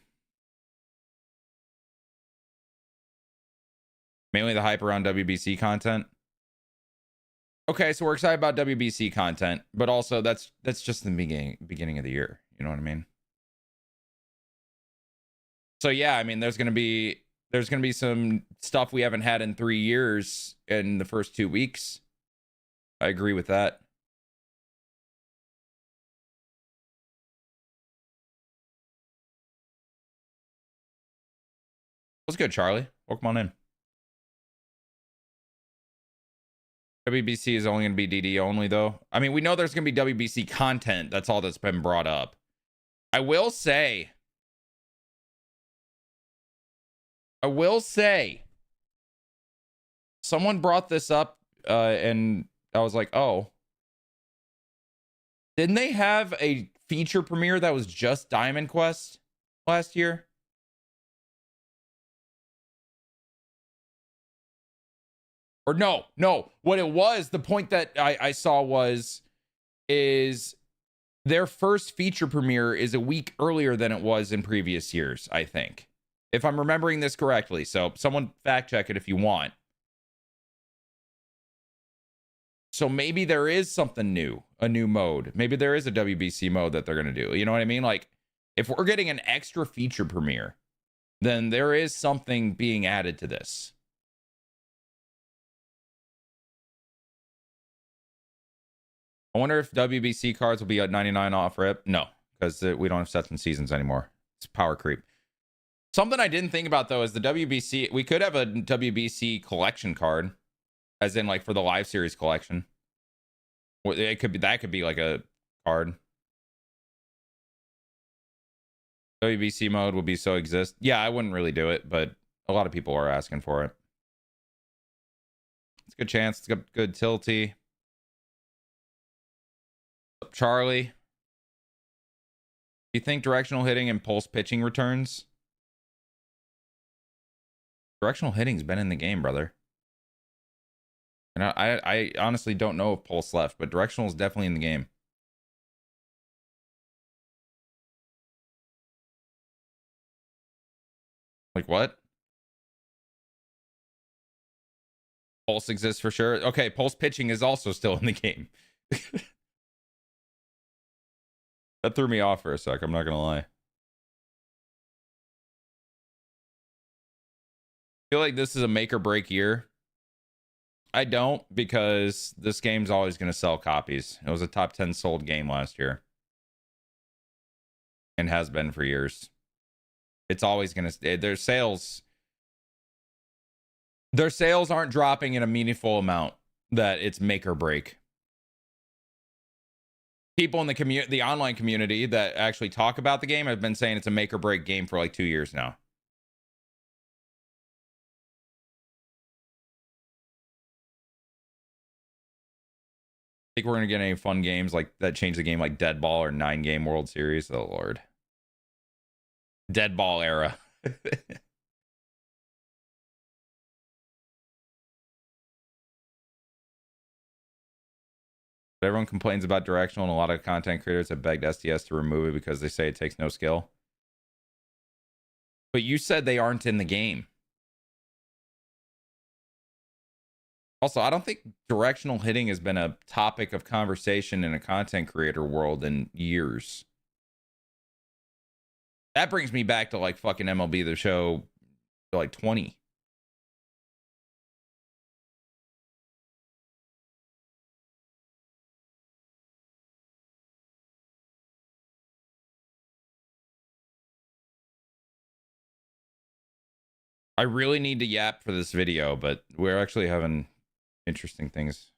Mainly the hype around WBC content. Okay, so we're excited about WBC content, but also that's just the beginning of the year. You know what I mean? So yeah, I mean, there's going to be there's going to be some stuff we haven't had in 3 years in the first 2 weeks. I agree with that. What's good, Charlie? Welcome on in. WBC is only going to be DD only, though. I mean, we know there's going to be WBC content. That's all that's been brought up. I will say, someone brought this up, and I was like, oh. Didn't they have a feature premiere that was just Diamond Quest last year? Or no. What it was, the point that I saw is their first feature premiere is a week earlier than it was in previous years, I think. If I'm remembering this correctly. So someone fact check it if you want. So maybe there is something new, a new mode. Maybe there is a WBC mode that they're going to do. You know what I mean? Like, if we're getting an extra feature premiere, then there is something being added to this. I wonder if WBC cards will be at 99 off rip. No, because we don't have sets and seasons anymore. It's power creep. Something I didn't think about, though, is the WBC. We could have a WBC collection card, as in, like, for the live series collection. It could be, that could be like a card. WBC mode will be so exist. Yeah, I wouldn't really do it, but a lot of people are asking for it. It's a good chance. It's got good tilty. Charlie, do you think directional hitting and pulse pitching returns? Directional hitting's been in the game, brother. And I honestly don't know if pulse left, but directional is definitely in the game. Like what? Pulse exists for sure. Okay, pulse pitching is also still in the game. That threw me off for a sec, I'm not gonna lie. I feel like this is a make or break year. I don't, because this game's always gonna sell copies. It was a top 10 sold game last year. And has been for years. It's always gonna, their sales aren't dropping in a meaningful amount that it's make or break. People in the online community that actually talk about the game have been saying it's a make or break game for like 2 years now. Think we're gonna get any fun games like that change the game, like Dead Ball or 9-game World Series? Oh Lord. Dead Ball era. Everyone complains about directional, and a lot of content creators have begged SDS to remove it because they say it takes no skill. But you said they aren't in the game. Also, I don't think directional hitting has been a topic of conversation in a content creator world in years. That brings me back to like fucking MLB The Show, like 20. I really need to yap for this video, but we're actually having interesting things.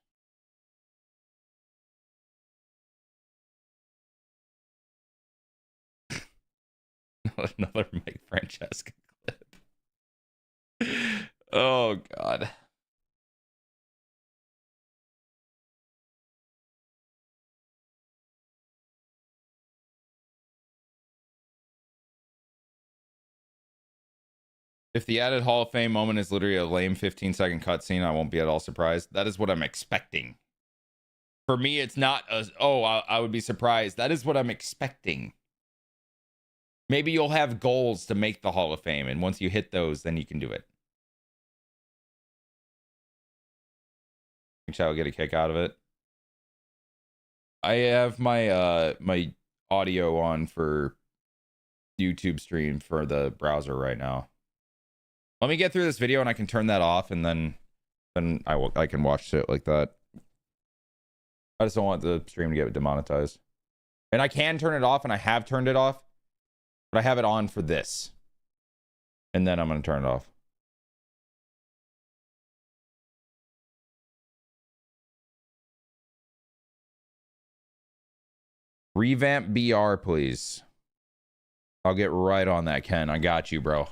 Another Mike Francesca clip. Oh, God. If the added Hall of Fame moment is literally a lame 15-second cutscene, I won't be at all surprised. That is what I'm expecting. For me, it's not a, oh, I would be surprised. That is what I'm expecting. Maybe you'll have goals to make the Hall of Fame, and once you hit those, then you can do it. Shall get a kick out of it. I have my my audio on for YouTube stream for the browser right now. Let me get through this video and I can turn that off, and then I can watch shit like that. I just don't want the stream to get demonetized. And I can turn it off, and I have turned it off, but I have it on for this. And then I'm going to turn it off. Revamp BR, please. I'll get right on that, Ken. I got you, bro.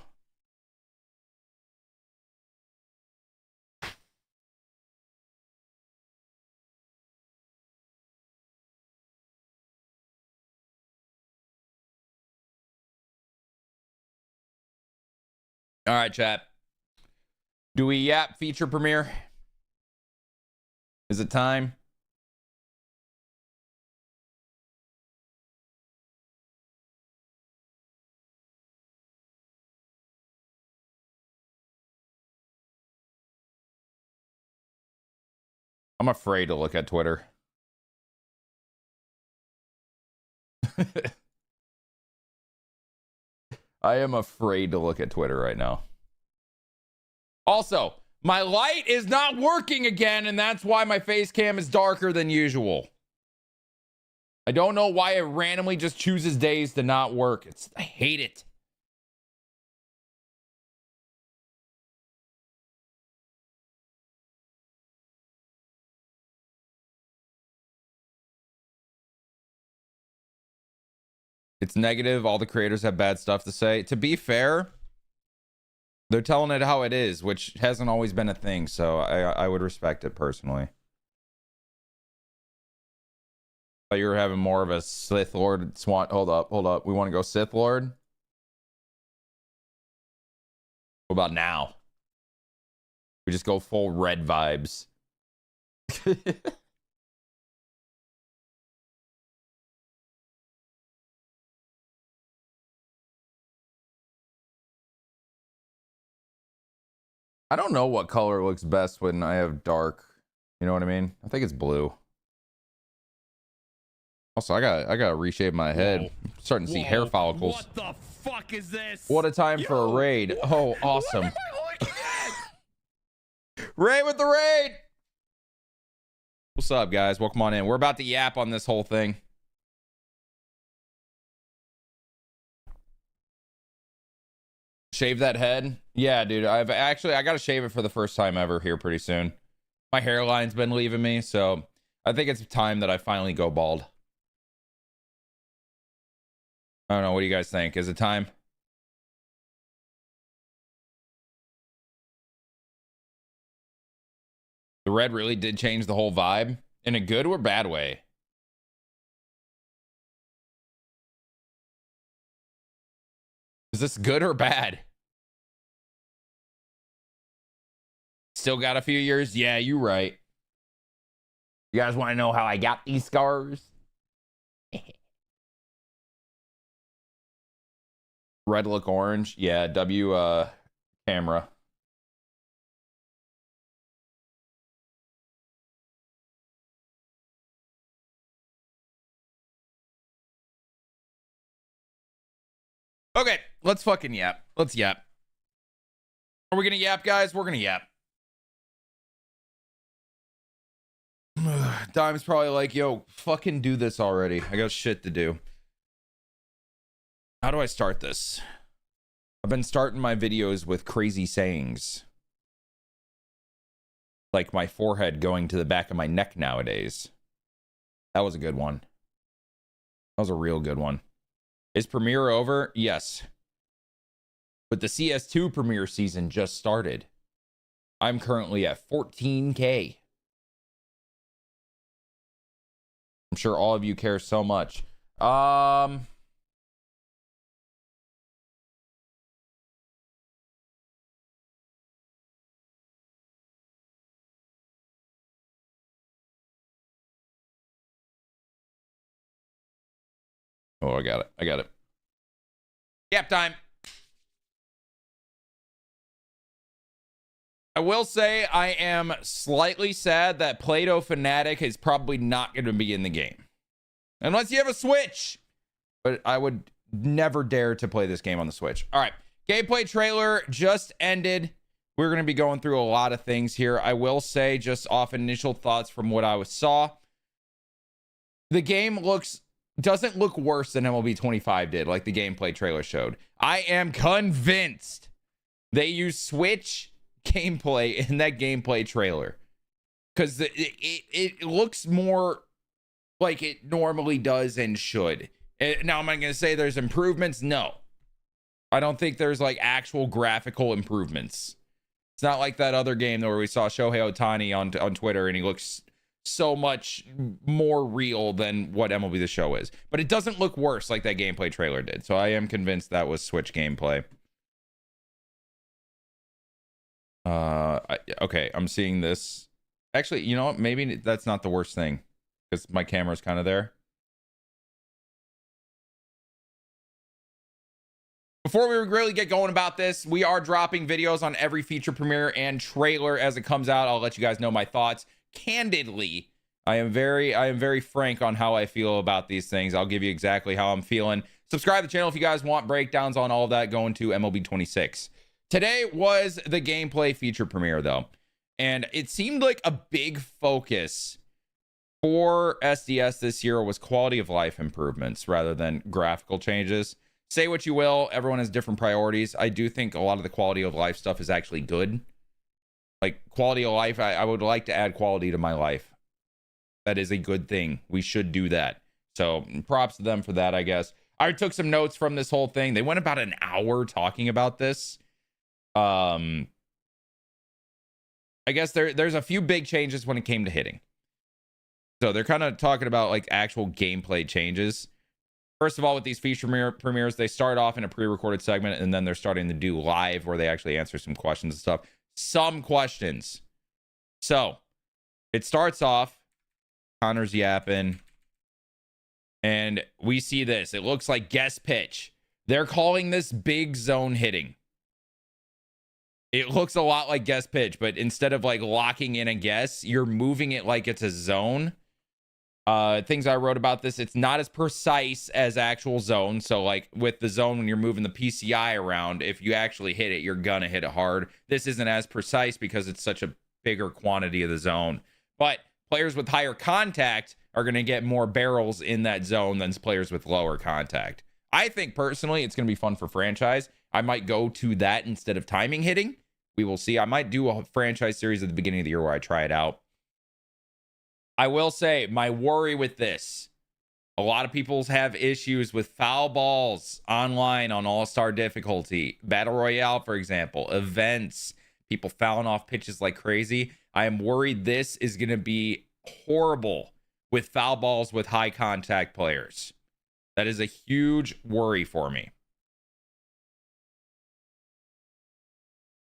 All right, chat. Do we yap feature premiere? Is it time? I'm afraid to look at Twitter. I am afraid to look at Twitter right now. Also, my light is not working again, and that's why my face cam is darker than usual. I don't know why it randomly just chooses days to not work. I hate it. It's negative. All the creators have bad stuff to say. To be fair, they're telling it how it is, which hasn't always been a thing. So I would respect it personally. Thought you were having more of a Sith Lord Swan. Hold up. We want to go Sith Lord? What about now? We just go full red vibes. I don't know what color looks best when I have dark. You know what I mean? I think it's blue. Also, I gotta reshape my head. Whoa. I'm starting to see hair follicles. What the fuck is this? What a time for a raid. Oh, awesome. What am I looking at? Raid with the raid. What's up, guys? Welcome on in. We're about to yap on this whole thing. Shave that head? Yeah, dude. I gotta shave it for the first time ever here pretty soon. My hairline's been leaving me, so I think it's time that I finally go bald. I don't know. What do you guys think? Is it time? The red really did change the whole vibe in a good or bad way. Is this good or bad? Still got a few years? Yeah, you right. You guys want to know how I got these scars? Red look orange. Yeah, camera. Okay, let's fucking yap. Let's yap. Are we gonna yap, guys? We're gonna yap. Dime's probably like, yo, fucking do this already. I got shit to do. How do I start this? I've been starting my videos with crazy sayings. Like my forehead going to the back of my neck nowadays. That was a good one. That was a real good one. Is Premiere over? Yes. But the CS2 Premiere season just started. I'm currently at 14K. I'm sure all of you care so much. Oh, I got it. Yap time. I will say I am slightly sad that Play-Doh Fanatic is probably not going to be in the game. Unless you have a Switch. But I would never dare to play this game on the Switch. All right. gameplay trailer just ended. We're going to be going through a lot of things here. I will say, just off initial thoughts from what I saw, the game doesn't look worse than MLB 25 did, like the gameplay trailer showed. I am convinced they use Switch gameplay in that gameplay trailer, because it looks more like it normally does and should. Now, am I going to say there's improvements? No. I don't think there's like actual graphical improvements. It's not like that other game where we saw Shohei Ohtani on Twitter and he looks so much more real than what MLB The Show is. But it doesn't look worse like that gameplay trailer did. So I am convinced that was Switch gameplay. Okay, I'm seeing this. Actually, you know what? Maybe that's not the worst thing, because my camera's kind of there. Before we really get going about this, we are dropping videos on every feature premiere and trailer as it comes out. I'll let you guys know my thoughts. Candidly, I am very frank on how I feel about these things. I'll give you exactly how I'm feeling. Subscribe to the channel if you guys want breakdowns on all of that going to MLB 26. Today was the gameplay feature premiere, though, and it seemed like a big focus for SDS this year was quality of life improvements rather than graphical changes. Say what you will, everyone has different priorities. I do think a lot of the quality of life stuff is actually good. Like quality of life, I would like to add quality to my life. That is a good thing. We should do that. So props to them for that, I guess. I took some notes from this whole thing. They went about an hour talking about this. I guess there's a few big changes when it came to hitting. So they're kind of talking about like actual gameplay changes. First of all, with these feature premieres, they start off in a pre-recorded segment, and then they're starting to do live where they actually answer some questions and stuff. Some questions. So it starts off, Connor's yapping, and we see this. It looks like guess pitch. They're calling this big zone hitting. It looks a lot like guess pitch, but instead of like locking in a guess, you're moving it like it's a zone. Things I wrote about this, it's not as precise as actual zone. So like with the zone, when you're moving the PCI around, if you actually hit it, you're gonna hit it hard. This isn't as precise because it's such a bigger quantity of the zone. But players with higher contact are gonna get more barrels in that zone than players with lower contact. I think personally it's gonna be fun for franchise. I might go to that instead of timing hitting. We will see. I might do a franchise series at the beginning of the year where I try it out. I will say my worry with this, a lot of people have issues with foul balls online on all-star difficulty, battle royale, for example, events, people fouling off pitches like crazy. I am worried this is going to be horrible with foul balls with high contact players. That is a huge worry for me.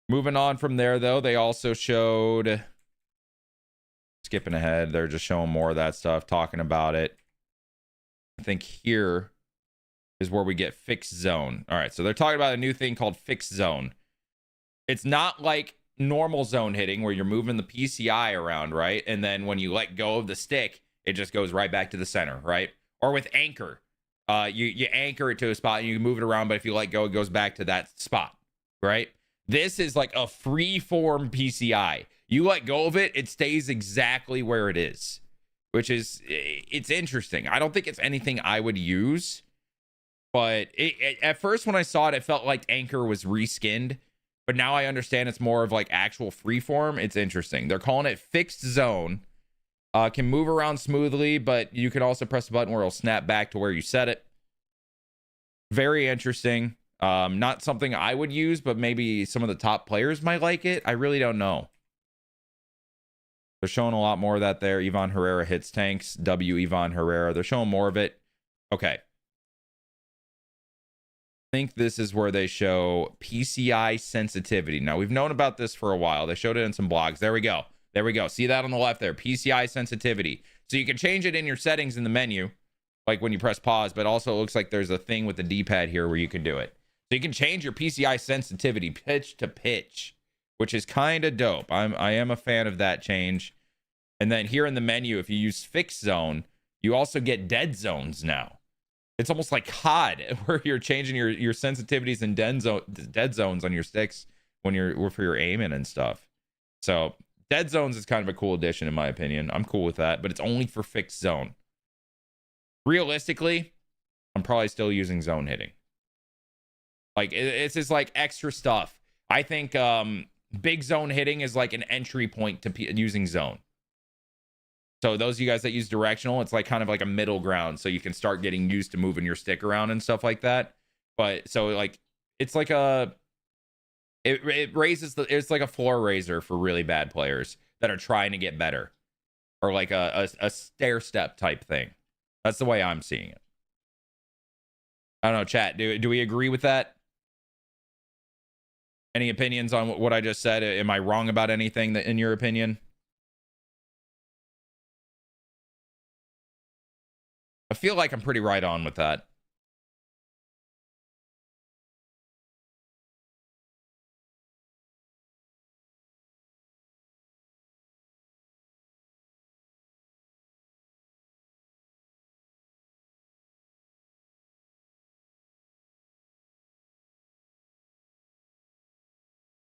Moving on from there, though, they also showed, skipping ahead, they're just showing more of that stuff, talking about it. I think here is where we get fixed zone. All right, so they're talking about a new thing called fixed zone. It's not like normal zone hitting where you're moving the PCI around, right? And then when you let go of the stick, it just goes right back to the center, right? Or with anchor, you anchor it to a spot and you move it around, but if you let go, it goes back to that spot, right? This is like a free form PCI. You let go of it, it stays exactly where it is, which is, it's interesting. I don't think it's anything I would use, but at first when I saw it, it felt like anchor was reskinned, but now I understand it's more of like actual free form. It's interesting. They're calling it fixed zone. Can move around smoothly, but you can also press a button where it'll snap back to where you set it. Very interesting. Not something I would use, but maybe some of the top players might like it. I really don't know. They're showing a lot more of that there. Ivan Herrera hits tanks. Ivan Herrera. They're showing more of it. Okay. I think this is where they show PCI sensitivity. Now, we've known about this for a while. They showed it in some blogs. There we go. There we go. See that on the left there? PCI sensitivity. So you can change it in your settings in the menu, like when you press pause, but also it looks like there's a thing with the D-pad here where you can do it. So you can change your PCI sensitivity pitch to pitch, which is kind of dope. I am a fan of that change. And then here in the menu, if you use fixed zone, you also get dead zones now. It's almost like COD, where you're changing your sensitivities and dead zones on your sticks when you're for your aiming and stuff. So dead zones is kind of a cool addition in my opinion. I'm cool with that, but it's only for fixed zone. Realistically, I'm probably still using zone hitting. Like it's just like extra stuff. I think big zone hitting is like an entry point to using zone. So those of you guys that use directional, it's like kind of like a middle ground, so you can start getting used to moving your stick around and stuff like that. But so like it's like it raises it's like a floor raiser for really bad players that are trying to get better, or like a stair step type thing. That's the way I'm seeing it. I don't know, chat. Do we agree with that? Any opinions on what I just said? Am I wrong about anything that, in your opinion? I feel like I'm pretty right on with that.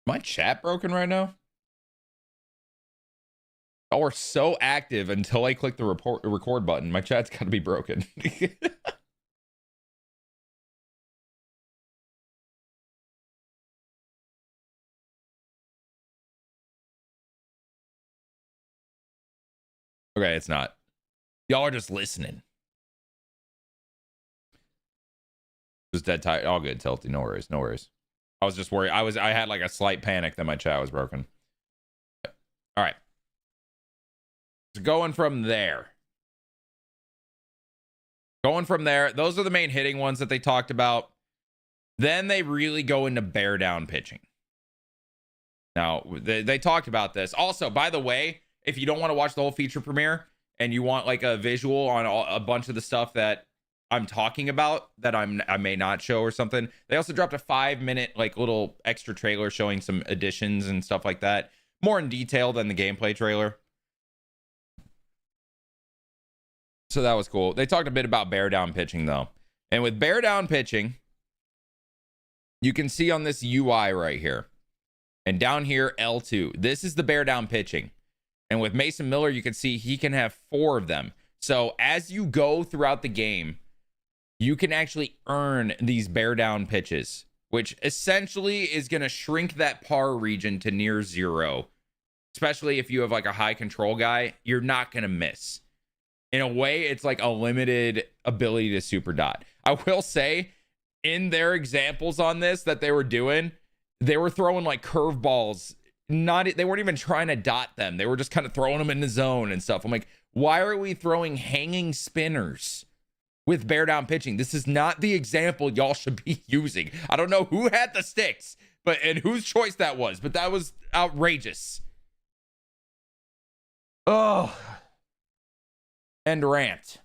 My chat broken right now? Y'all were so active until I clicked the record button. My chat's got to be broken. Okay, it's not. Y'all are just listening. Just dead tight. All good, Tilty. No worries. No worries. I was just worried. I had like a slight panic that my chat was broken. All right. So going from there. Those are the main hitting ones that they talked about. Then they really go into bear down pitching. Now, they talked about this. Also, by the way, if you don't want to watch the whole feature premiere and you want like a visual on a bunch of the stuff that I'm talking about that I may not show or something, they also dropped a 5-minute like little extra trailer showing some additions and stuff like that, more in detail than the gameplay trailer. So that was cool. They talked a bit about bear down pitching though, and with bear down pitching, you can see on this UI right here and down here L2, this is the bear down pitching. And with Mason Miller, you can see he can have 4 of them. So as you go throughout the game, you can actually earn these bear down pitches, which essentially is going to shrink that par region to near 0. Especially if you have like a high control guy, you're not going to miss. In a way, it's like a limited ability to super dot. I will say, in their examples on this that they were doing, they were throwing like curveballs. They weren't even trying to dot them. They were just kind of throwing them in the zone and stuff. I'm like, why are we throwing hanging spinners with bear down pitching? This is not the example y'all should be using. I don't know who had the sticks, and whose choice that was, but that was outrageous. Oh, end rant.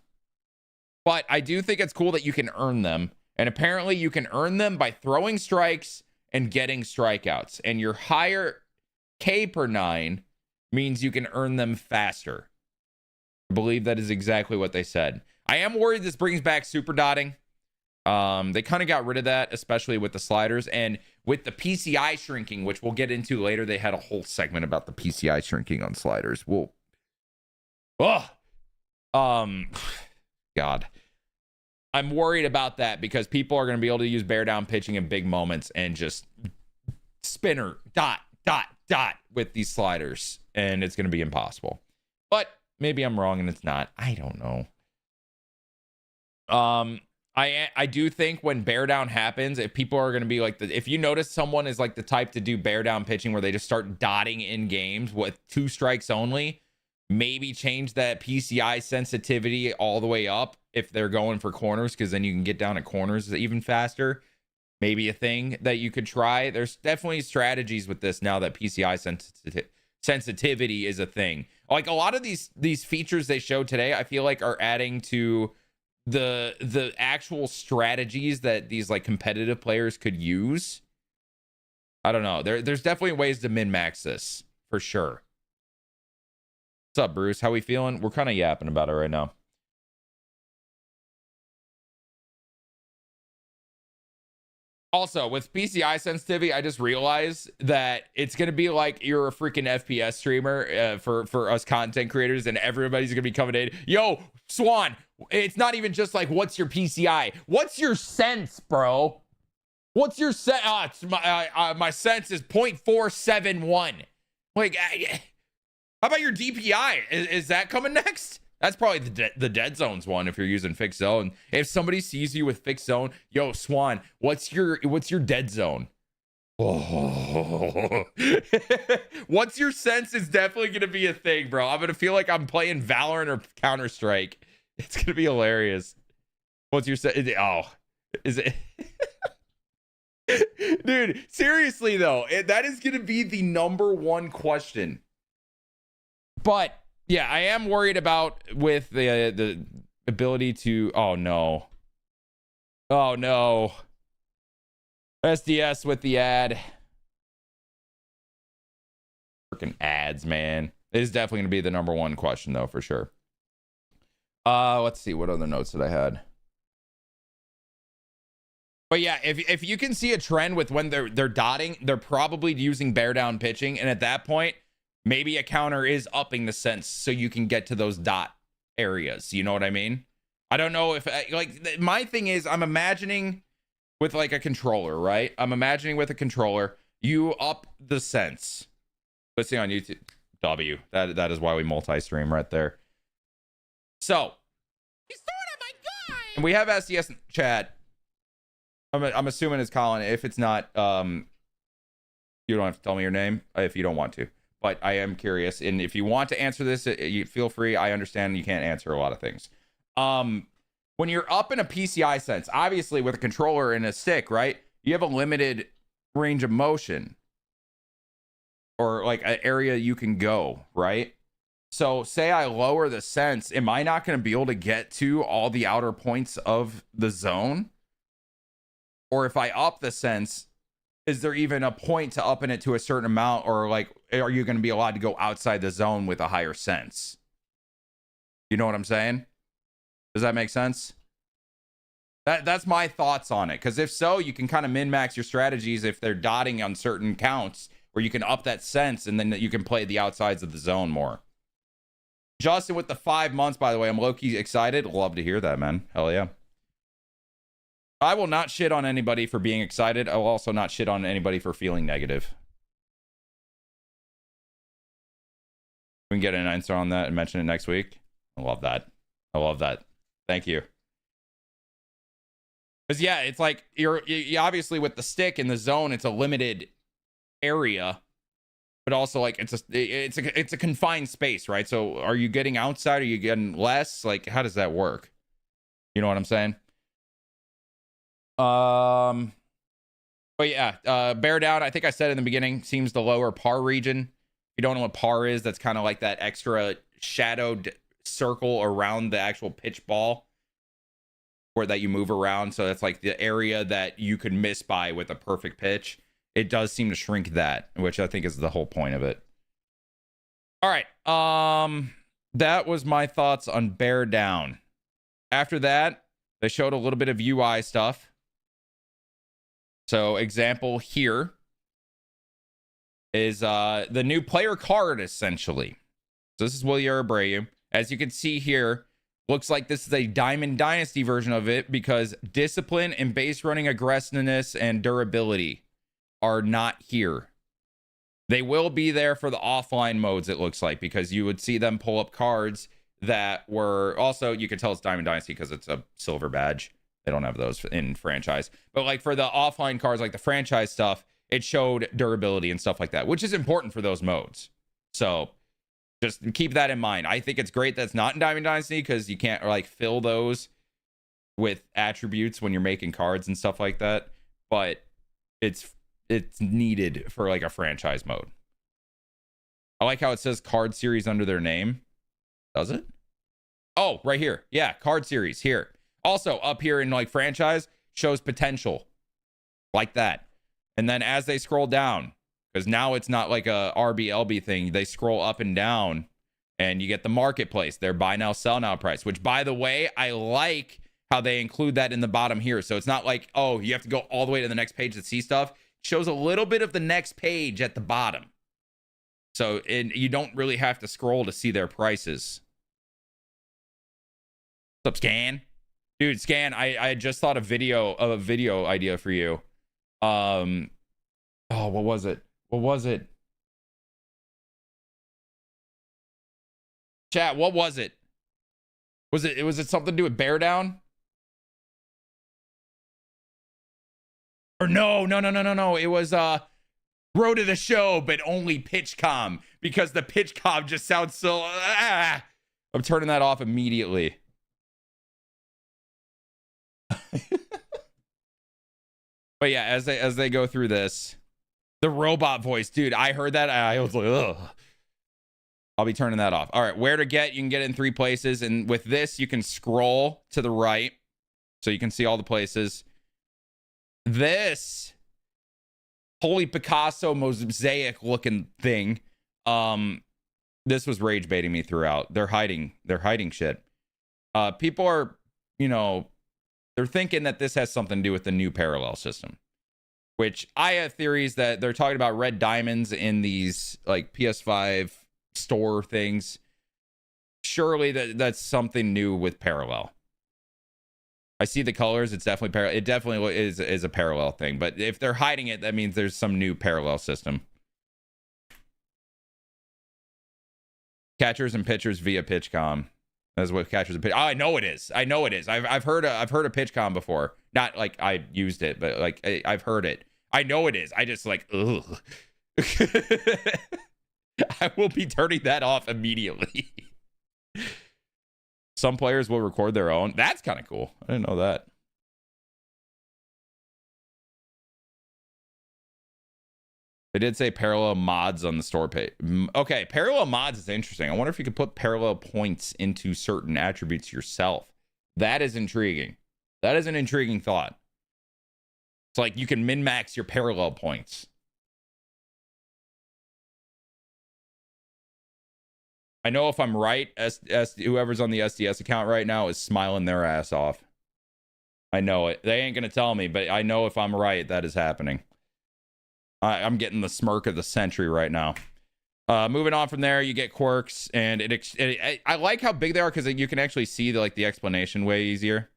But I do think it's cool that you can earn them, and apparently you can earn them by throwing strikes and getting strikeouts, and your higher K per 9 means you can earn them faster. I believe that is exactly what they said. I am worried this brings back super dotting. They kind of got rid of that, especially with the sliders and with the PCI shrinking, which we'll get into later. They had a whole segment about the PCI shrinking on sliders. God, I'm worried about that because people are going to be able to use bear down pitching in big moments and just spinner dot with these sliders, and it's going to be impossible. But maybe I'm wrong and it's not. I don't know. I do think when bear down happens, if people are going to be like if you notice someone is like the type to do bear down pitching where they just start dotting in games with 2 strikes only, maybe change that PCI sensitivity all the way up if they're going for corners, because then you can get down at corners even faster. Maybe a thing that you could try. There's definitely strategies with this now that PCI sensitivity is a thing. Like a lot of these features they showed today, I feel like are adding to the actual strategies that these like competitive players could use. I don't know. There's definitely ways to min-max this for sure. What's up, Bruce? How we feeling? We're kind of yapping about it right now. Also, with PCI sensitivity, I just realized that it's going to be like you're a freaking FPS streamer for us content creators, and everybody's going to be coming in. Yo, Swan, it's not even just like, what's your PCI? What's your sense, bro? What's your sense? My sense is 0.471. Like, how about your DPI? Is that coming next? That's probably the dead zones one if you're using fixed zone. If somebody sees you with fixed zone, yo, Swan, what's your dead zone? Oh. What's your sense is definitely going to be a thing, bro. I'm going to feel like I'm playing Valorant or Counter-Strike. It's going to be hilarious. What's your sense? Oh, is it? Dude, seriously, though, that is going to be the #1 question. But yeah, I am worried about with the ability to. Oh no. SDS with the ad. Freaking ads, man. It is definitely going to be the #1 question, though, for sure. Let's see, what other notes did I had? But yeah, if you can see a trend with when they're dotting, they're probably using bear down pitching, and at that point, maybe a counter is upping the sense so you can get to those dot areas. You know what I mean? I don't know if, like, my thing is, I'm imagining with like a controller, right? I'm imagining with a controller, you up the sense. Let's see on YouTube. That is why we multi-stream right there. So, he's throwing at my guy. And we have SDS in chat. I'm assuming it's Colin. If it's not, you don't have to tell me your name if you don't want to. But I am curious, and if you want to answer this, you feel free. I understand you can't answer a lot of things. When you're up in a PCI sense, obviously with a controller and a stick, right? You have a limited range of motion, or like an area you can go, right? So say I lower the sense, am I not going to be able to get to all the outer points of the zone? Or if I up the sense, is there even a point to upping it to a certain amount? Or like, are you going to be allowed to go outside the zone with a higher sense? You know what I'm saying? Does that make sense? That's my thoughts on it. Because if so, you can kind of min-max your strategies if they're dotting on certain counts, where you can up that sense and then you can play the outsides of the zone more. Justin with the 5 months, by the way, I'm low-key excited. Love to hear that, man. Hell yeah. I will not shit on anybody for being excited. I will also not shit on anybody for feeling negative. We can get an answer on that and mention it next week. I love that. I love that. Thank you. Because yeah, it's like you obviously with the stick in the zone, it's a limited area, but also like it's a confined space, right? So are you getting outside? Are you getting less? Like, how does that work? You know what I'm saying? But yeah, bear down, I think I said in the beginning, seems the lower par region. If you don't know what par is, that's kind of like that extra shadowed circle around the actual pitch ball where that you move around. So that's like the area that you could miss by with a perfect pitch. It does seem to shrink that, which I think is the whole point of it. All right. That was my thoughts on bear down. After that, they showed a little bit of UI stuff. So example here is the new player card, essentially. So this is Wilyer Abreu. As you can see here, looks like this is a Diamond Dynasty version of it because discipline and base running aggressiveness and durability are not here. They will be there for the offline modes, it looks like, because you would see them pull up cards that were also, you can tell it's Diamond Dynasty because it's a silver badge. They don't have those in franchise. But like for the offline cards, like the franchise stuff, it showed durability and stuff like that, which is important for those modes. So just keep that in mind. I think it's great that's not in Diamond Dynasty because you can't like fill those with attributes when you're making cards and stuff like that. But it's needed for like a franchise mode. I like how it says card series under their name. Does it? Oh, right here. Yeah, card series here. Also, up here in like franchise, shows potential like that. And then as they scroll down, because now it's not like a RBLB thing, they scroll up and down and you get the marketplace, their buy now, sell now price, which by the way, I like how they include that in the bottom here. So it's not like, oh, you have to go all the way to the next page to see stuff. It shows a little bit of the next page at the bottom. So you don't really have to scroll to see their prices. What's up, Scan? Dude, Scan, I just thought of a video idea for you. Oh, what was it? Chat, what was it? Was it something to do with Bear Down? Or no. It was Road to the Show, but only PitchCom, because the PitchCom just sounds so I'm turning that off immediately. But yeah, as they go through this, the robot voice, dude, I heard that, I was like, ugh. I'll be turning that off. All right, where to get? You can get it in 3 places. And with this, you can scroll to the right so you can see all the places. This holy Picasso mosaic looking thing. This was rage baiting me throughout. They're hiding shit. People are, they're thinking that this has something to do with the new parallel system, which I have theories that they're talking about red diamonds in these like PS5 store things. Surely that's something new with parallel. I see the colors. It's definitely parallel. It definitely is a parallel thing. But if they're hiding it, that means there's some new parallel system. Catchers and pitchers via PitchCom. That's what catchers and pitchers. Oh, I know it is. I've heard of PitchCom before. Not like I used it, but like I've heard it. I know it is. I just like, ugh. I will be turning that off immediately. Some players will record their own. That's kind of cool. I didn't know that. They did say parallel mods on the store page. Okay, parallel mods is interesting. I wonder if you could put parallel points into certain attributes yourself. That is intriguing. That is an intriguing thought. It's like you can min-max your parallel points. I know if I'm right, whoever's on the SDS account right now is smiling their ass off. I know it. They ain't going to tell me, but I know if I'm right, that is happening. I'm getting the smirk of the century right now. Moving on from there, you get quirks, and I like how big they are because you can actually see the explanation way easier.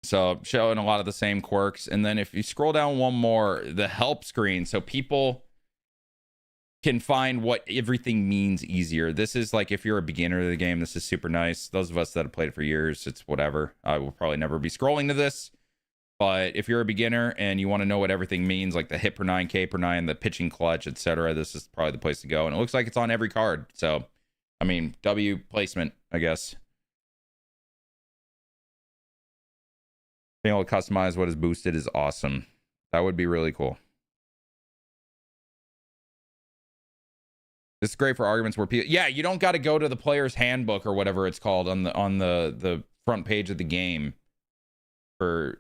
So showing a lot of the same quirks. And then if you scroll down one more, the help screen, so people can find what everything means easier. This is like if you're a beginner of the game, this is super nice. Those of us that have played it for years, it's whatever. I will probably never be scrolling to this. But if you're a beginner and you want to know what everything means, like the hit per 9, K per 9, the pitching clutch, etc., this is probably the place to go. And it looks like it's on every card. So, I mean, W placement, I guess. Being able to customize what is boosted is awesome. That would be really cool. This is great for arguments where people, yeah, you don't got to go to the player's handbook or whatever it's called on the front page of the game for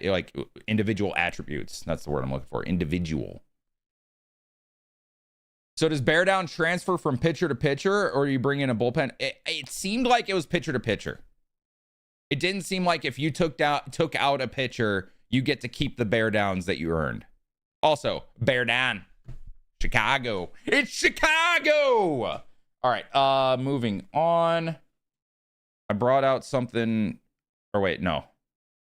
like individual attributes. That's the word I'm looking for. Individual. So does Bear Down transfer from pitcher to pitcher, or do you bring in a bullpen? It seemed like it was pitcher to pitcher. It didn't seem like if you took out a pitcher, you get to keep the Bear Downs that you earned. Also, Bear Down. Chicago. It's Chicago. All right. Moving on. I brought out something. Or wait, no.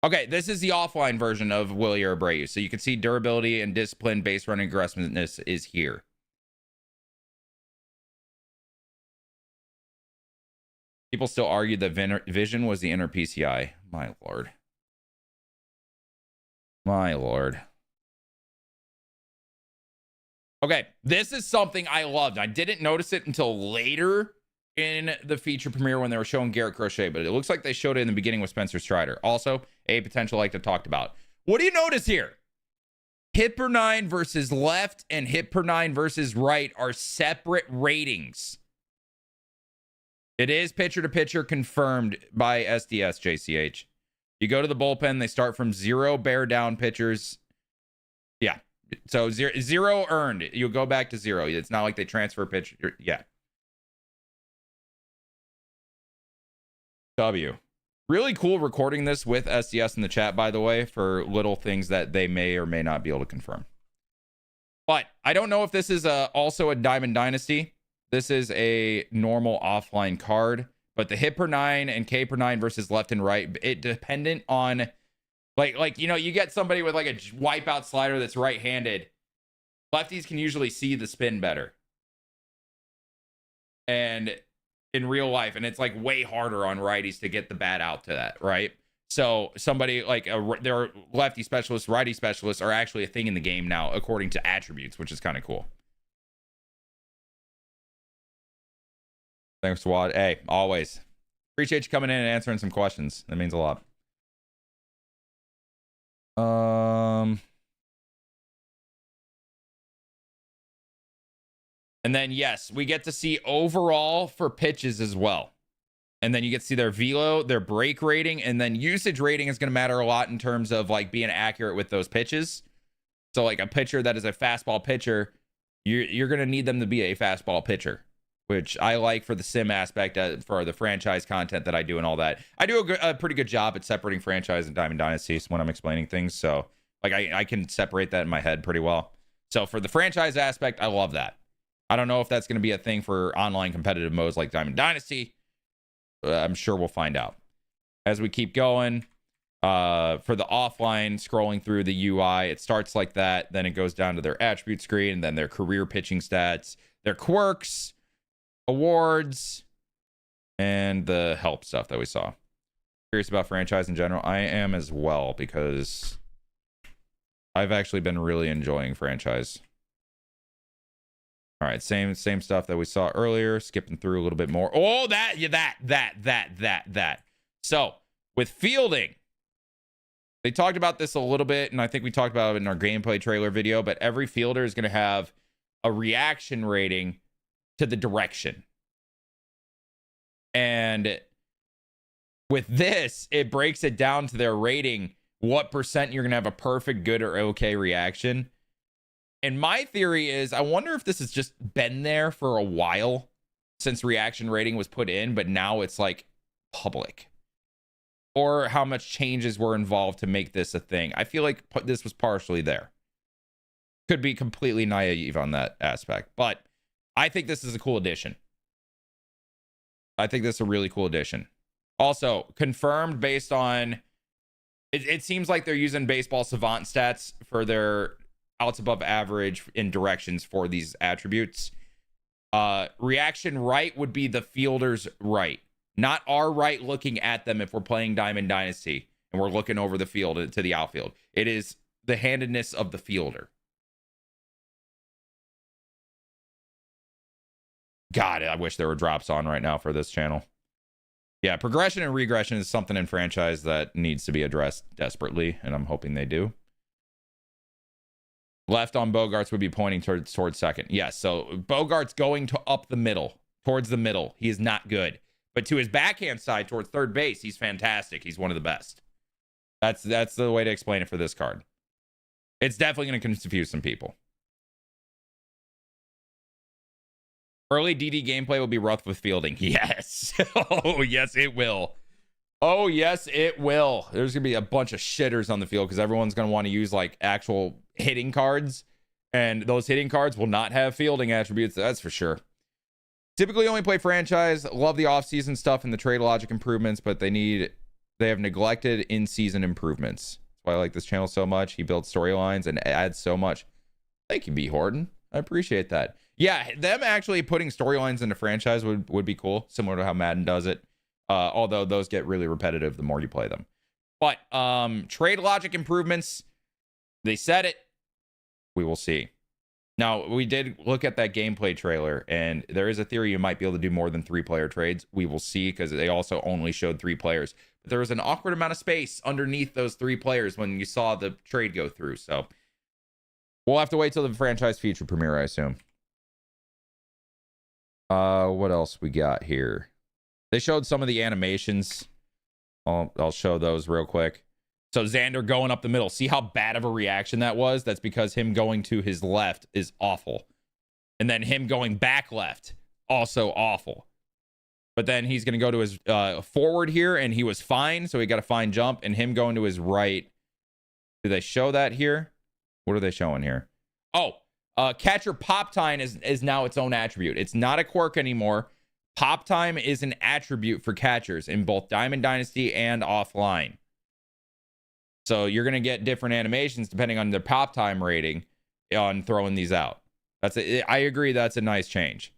Okay, this is the offline version of Willie Abreu. So you can see durability and discipline, base running aggressiveness is here. People still argue that vision was the inner PCI. My lord. My lord. Okay, this is something I loved. I didn't notice it until later in the feature premiere when they were showing Garrett Crochet, but it looks like they showed it in the beginning with Spencer Strider. Also, a potential like I talked about. What do you notice here? Hit per 9 versus left and hit per 9 versus right are separate ratings. It is pitcher to pitcher confirmed by SDS, JCH. You go to the bullpen, they start from 0 bear down pitchers. Yeah. So zero earned. You'll go back to 0. It's not like they transfer pitch. Yeah. W. Really cool recording this with SDS in the chat, by the way, for little things that they may or may not be able to confirm. But I don't know if this is also a Diamond Dynasty. This is a normal offline card. But the hit per 9 and K per 9 versus left and right, it dependent on, like you know, you get somebody with like a wipeout slider that's right-handed. Lefties can usually see the spin better. And in real life, and it's like way harder on righties to get the bat out to that, right? So somebody like their lefty specialists, righty specialists are actually a thing in the game now, according to attributes, which is kind of cool. Thanks, Swad. Hey, always appreciate you coming in and answering some questions. That means a lot. And then, yes, we get to see overall for pitches as well. And then you get to see their velo, their break rating, and then usage rating is going to matter a lot in terms of like being accurate with those pitches. So like a pitcher that is a fastball pitcher, you're going to need them to be a fastball pitcher, which I like for the sim aspect, for the franchise content that I do and all that. I do a pretty good job at separating franchise and Diamond Dynasties when I'm explaining things. So like I can separate that in my head pretty well. So for the franchise aspect, I love that. I don't know if that's going to be a thing for online competitive modes like Diamond Dynasty. I'm sure we'll find out. As we keep going, for the offline, scrolling through the UI, it starts like that. Then it goes down to their attribute screen, and then their career pitching stats, their quirks, awards, and the help stuff that we saw. Curious about franchise in general. I am as well, because I've actually been really enjoying franchise. All right, same stuff that we saw earlier. Skipping through a little bit more. Oh, that. So with fielding, they talked about this a little bit, and I think we talked about it in our gameplay trailer video. But every fielder is going to have a reaction rating to the direction, and with this, it breaks it down to their rating. What percent you're going to have a perfect, good, or okay reaction. And my theory is, I wonder if this has just been there for a while since reaction rating was put in, but now it's like public. Or how much changes were involved to make this a thing. I feel like this was partially there. Could be completely naive on that aspect, but I think this is a cool addition. I think this is a really cool addition. Also, confirmed based on, it seems like they're using Baseball Savant stats for their outs above average in directions for these attributes. Reaction right would be the fielder's right, not our right looking at them if we're playing Diamond Dynasty and we're looking over the field to the outfield. It is the handedness of the fielder. God, I wish there were drops on right now for this channel. Yeah, progression and regression is something in franchise that needs to be addressed desperately, and I'm hoping they do. Left on Bogarts would be pointing towards second. Yes, so Bogarts going to up the middle, towards the middle. He is not good. But to his backhand side, towards third base, he's fantastic. He's one of the best. That's the way to explain it for this card. It's definitely going to confuse some people. Early DD gameplay will be rough with fielding. Yes. Oh, yes, it will. Oh, yes, it will. There's going to be a bunch of shitters on the field because everyone's going to want to use like actual hitting cards. And those hitting cards will not have fielding attributes. That's for sure. Typically only play franchise. Love the offseason stuff and the trade logic improvements, but they have neglected in-season improvements. That's why I like this channel so much. He builds storylines and adds so much. Thank you, B. Horton. I appreciate that. Yeah, them actually putting storylines into franchise would be cool, similar to how Madden does it. Although those get really repetitive the more you play them. But trade logic improvements, they said it. We will see. Now, we did look at that gameplay trailer, and there is a theory you might be able to do more than 3-player trades. We will see, because they also only showed 3 players. But there was an awkward amount of space underneath those 3 players when you saw the trade go through. So we'll have to wait till the franchise feature premiere, I assume. What else we got here? They showed some of the animations. I'll show those real quick. So Xander going up the middle. See how bad of a reaction that was? That's because him going to his left is awful. And then him going back left, also awful. But then he's going to go to his forward here, and he was fine, so he got a fine jump. And him going to his right. Do they show that here? What are they showing here? Oh, catcher pop time is now its own attribute. It's not a quirk anymore. Pop time is an attribute for catchers in both Diamond Dynasty and offline. So you're going to get different animations depending on their pop time rating on throwing these out. I agree that's a nice change.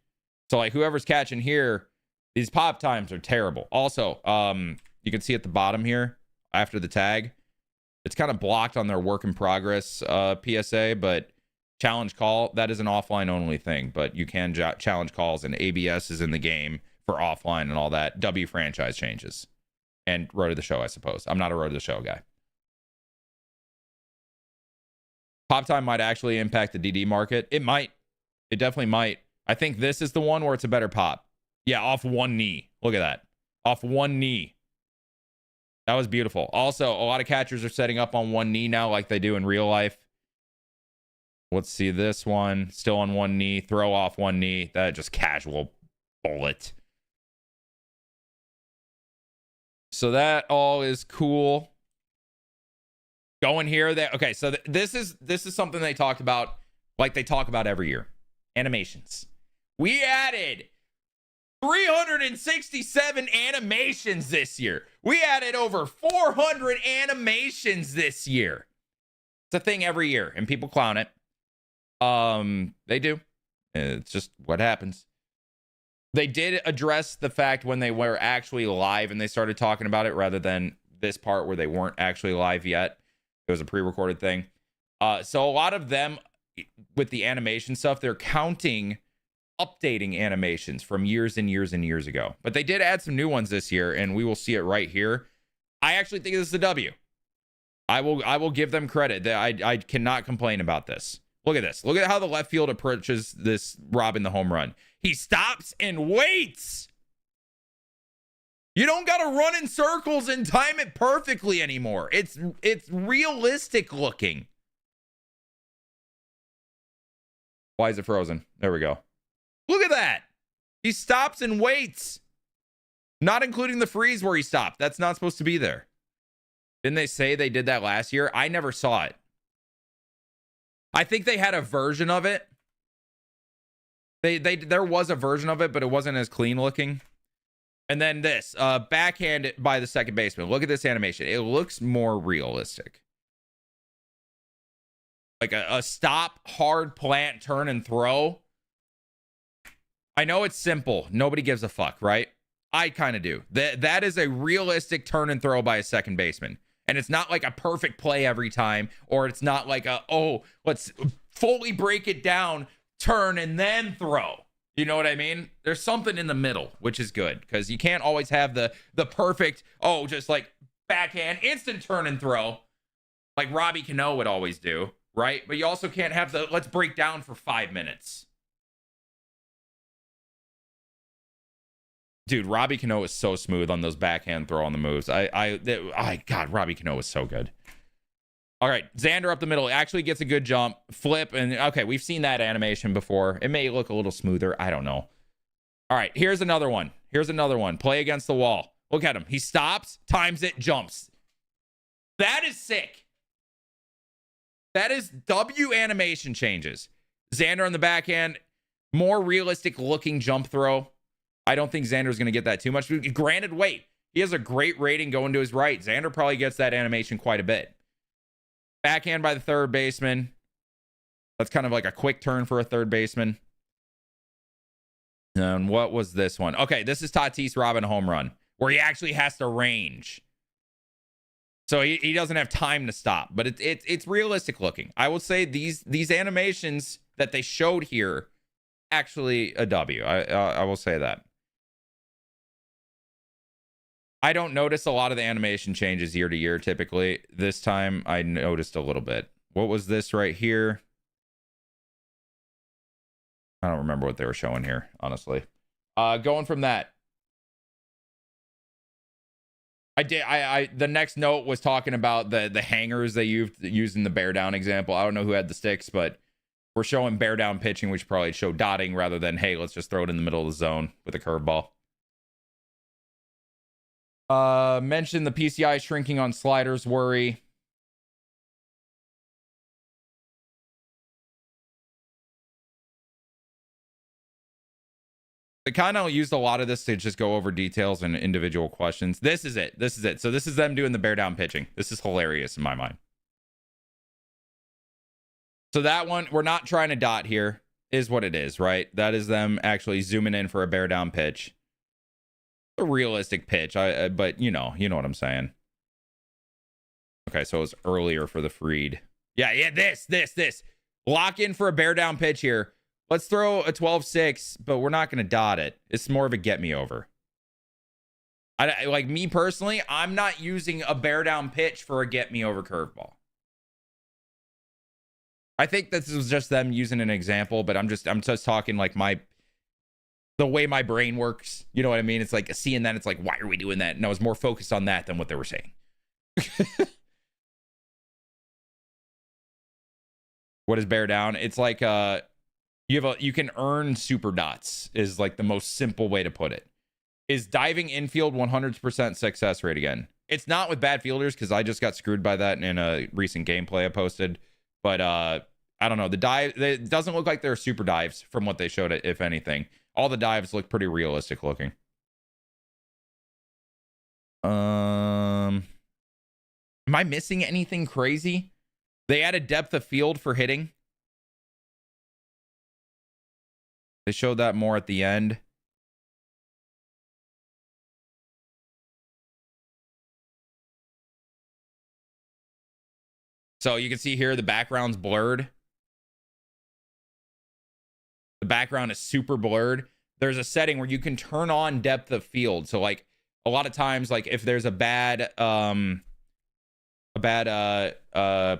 So like whoever's catching here, these pop times are terrible. Also, you can see at the bottom here after the tag, it's kind of blocked on their work in progress PSA, but challenge call, that is an offline only thing, but you can challenge calls, and ABS is in the game for offline and all that. W franchise changes. And Road to the Show, I suppose. I'm not a Road to the Show guy. Pop time might actually impact the DD market. It might. It definitely might. I think this is the one where it's a better pop. Yeah, off one knee. Look at that. Off one knee. That was beautiful. Also, a lot of catchers are setting up on one knee now like they do in real life. Let's see this one. Still on one knee. Throw off one knee. That just casual bullet. So that all is cool. Going here. Okay, so this is something they talked about like they talk about every year. Animations. We added 367 animations this year. We added over 400 animations this year. It's a thing every year, and people clown it. They do. It's just what happens. They did address the fact when they were actually live and they started talking about it rather than this part where they weren't actually live yet. It was a pre-recorded thing. So a lot of them with the animation stuff, they're counting updating animations from years and years and years ago. But they did add some new ones this year, and we will see it right here. I actually think this is a W. I will give them credit. I cannot complain about this. Look at this. Look at how the left field approaches this robbing the home run. He stops and waits. You don't got to run in circles and time it perfectly anymore. It's realistic looking. Why is it frozen? There we go. Look at that. He stops and waits. Not including the freeze where he stopped. That's not supposed to be there. Didn't they say they did that last year? I never saw it. I think they had a version of it. There was a version of it, but it wasn't as clean looking. And then this, backhand by the second baseman. Look at this animation. It looks more realistic. Like a stop, hard plant, turn, and throw. I know it's simple. Nobody gives a fuck, right? I kind of do. That is a realistic turn and throw by a second baseman. And it's not like a perfect play every time, or it's not like let's fully break it down, turn, and then throw. You know what I mean? There's something in the middle, which is good, because you can't always have the perfect, just like backhand, instant turn and throw, like Robbie Cano would always do, right? But you also can't have the let's break down for 5 minutes. Dude, Robbie Cano is so smooth on those backhand throw on the moves. God, Robbie Cano is so good. All right, Xander up the middle actually gets a good jump, flip, and okay, we've seen that animation before. It may look a little smoother. I don't know. All right, here's another one. Play against the wall. Look at him. He stops, times it, jumps. That is sick. That is W animation changes. Xander on the backhand, more realistic looking jump throw. I don't think Xander's going to get that too much. Granted, wait, he has a great rating going to his right. Xander probably gets that animation quite a bit. Backhand by the third baseman. That's kind of like a quick turn for a third baseman. And what was this one? Okay, this is Tatis robbing a home run, where he actually has to range. So he doesn't have time to stop, but it's realistic looking. I will say these animations that they showed here, actually a W. I will say that. I don't notice a lot of the animation changes year to year typically. This time I noticed a little bit. What was this right here? I don't remember what they were showing here, honestly. Going from that. The next note was talking about the hangers they used in the bear down example. I don't know who had the sticks, but we're showing bear down pitching. We should probably show dotting rather than, hey, let's just throw it in the middle of the zone with a curveball. Mentioned the PCI shrinking on sliders worry. I kind of used a lot of this to just go over details and individual questions. This is it. This is it. So this is them doing the bear down pitching. This is hilarious in my mind. So that one, we're not trying to dot here, is what it is, right? That is them actually zooming in for a bear down pitch. A realistic pitch, but you know what I'm saying. Okay, so it was earlier for the Freed. Yeah, this. Lock in for a bear down pitch here. Let's throw a 12-6, but we're not going to dot it. It's more of a get me over. I like me personally, I'm not using a bear down pitch for a get me over curveball. I think this was just them using an example, but I'm just talking like the way my brain works. You know what I mean? It's like seeing that, it's like, why are we doing that? And I was more focused on that than what they were saying. What is bear down? It's like you can earn super dots is like the most simple way to put it. Is diving infield 100% success rate again? It's not with bad fielders because I just got screwed by that in a recent gameplay I posted. But I don't know. The dive, it doesn't look like they're super dives from what they showed it, if anything. All the dives look pretty realistic looking. Am I missing anything crazy? They added depth of field for hitting. They showed that more at the end. So you can see here the background's blurred. The background is super blurred. There's a setting where you can turn on depth of field. So like a lot of times, like if there's a bad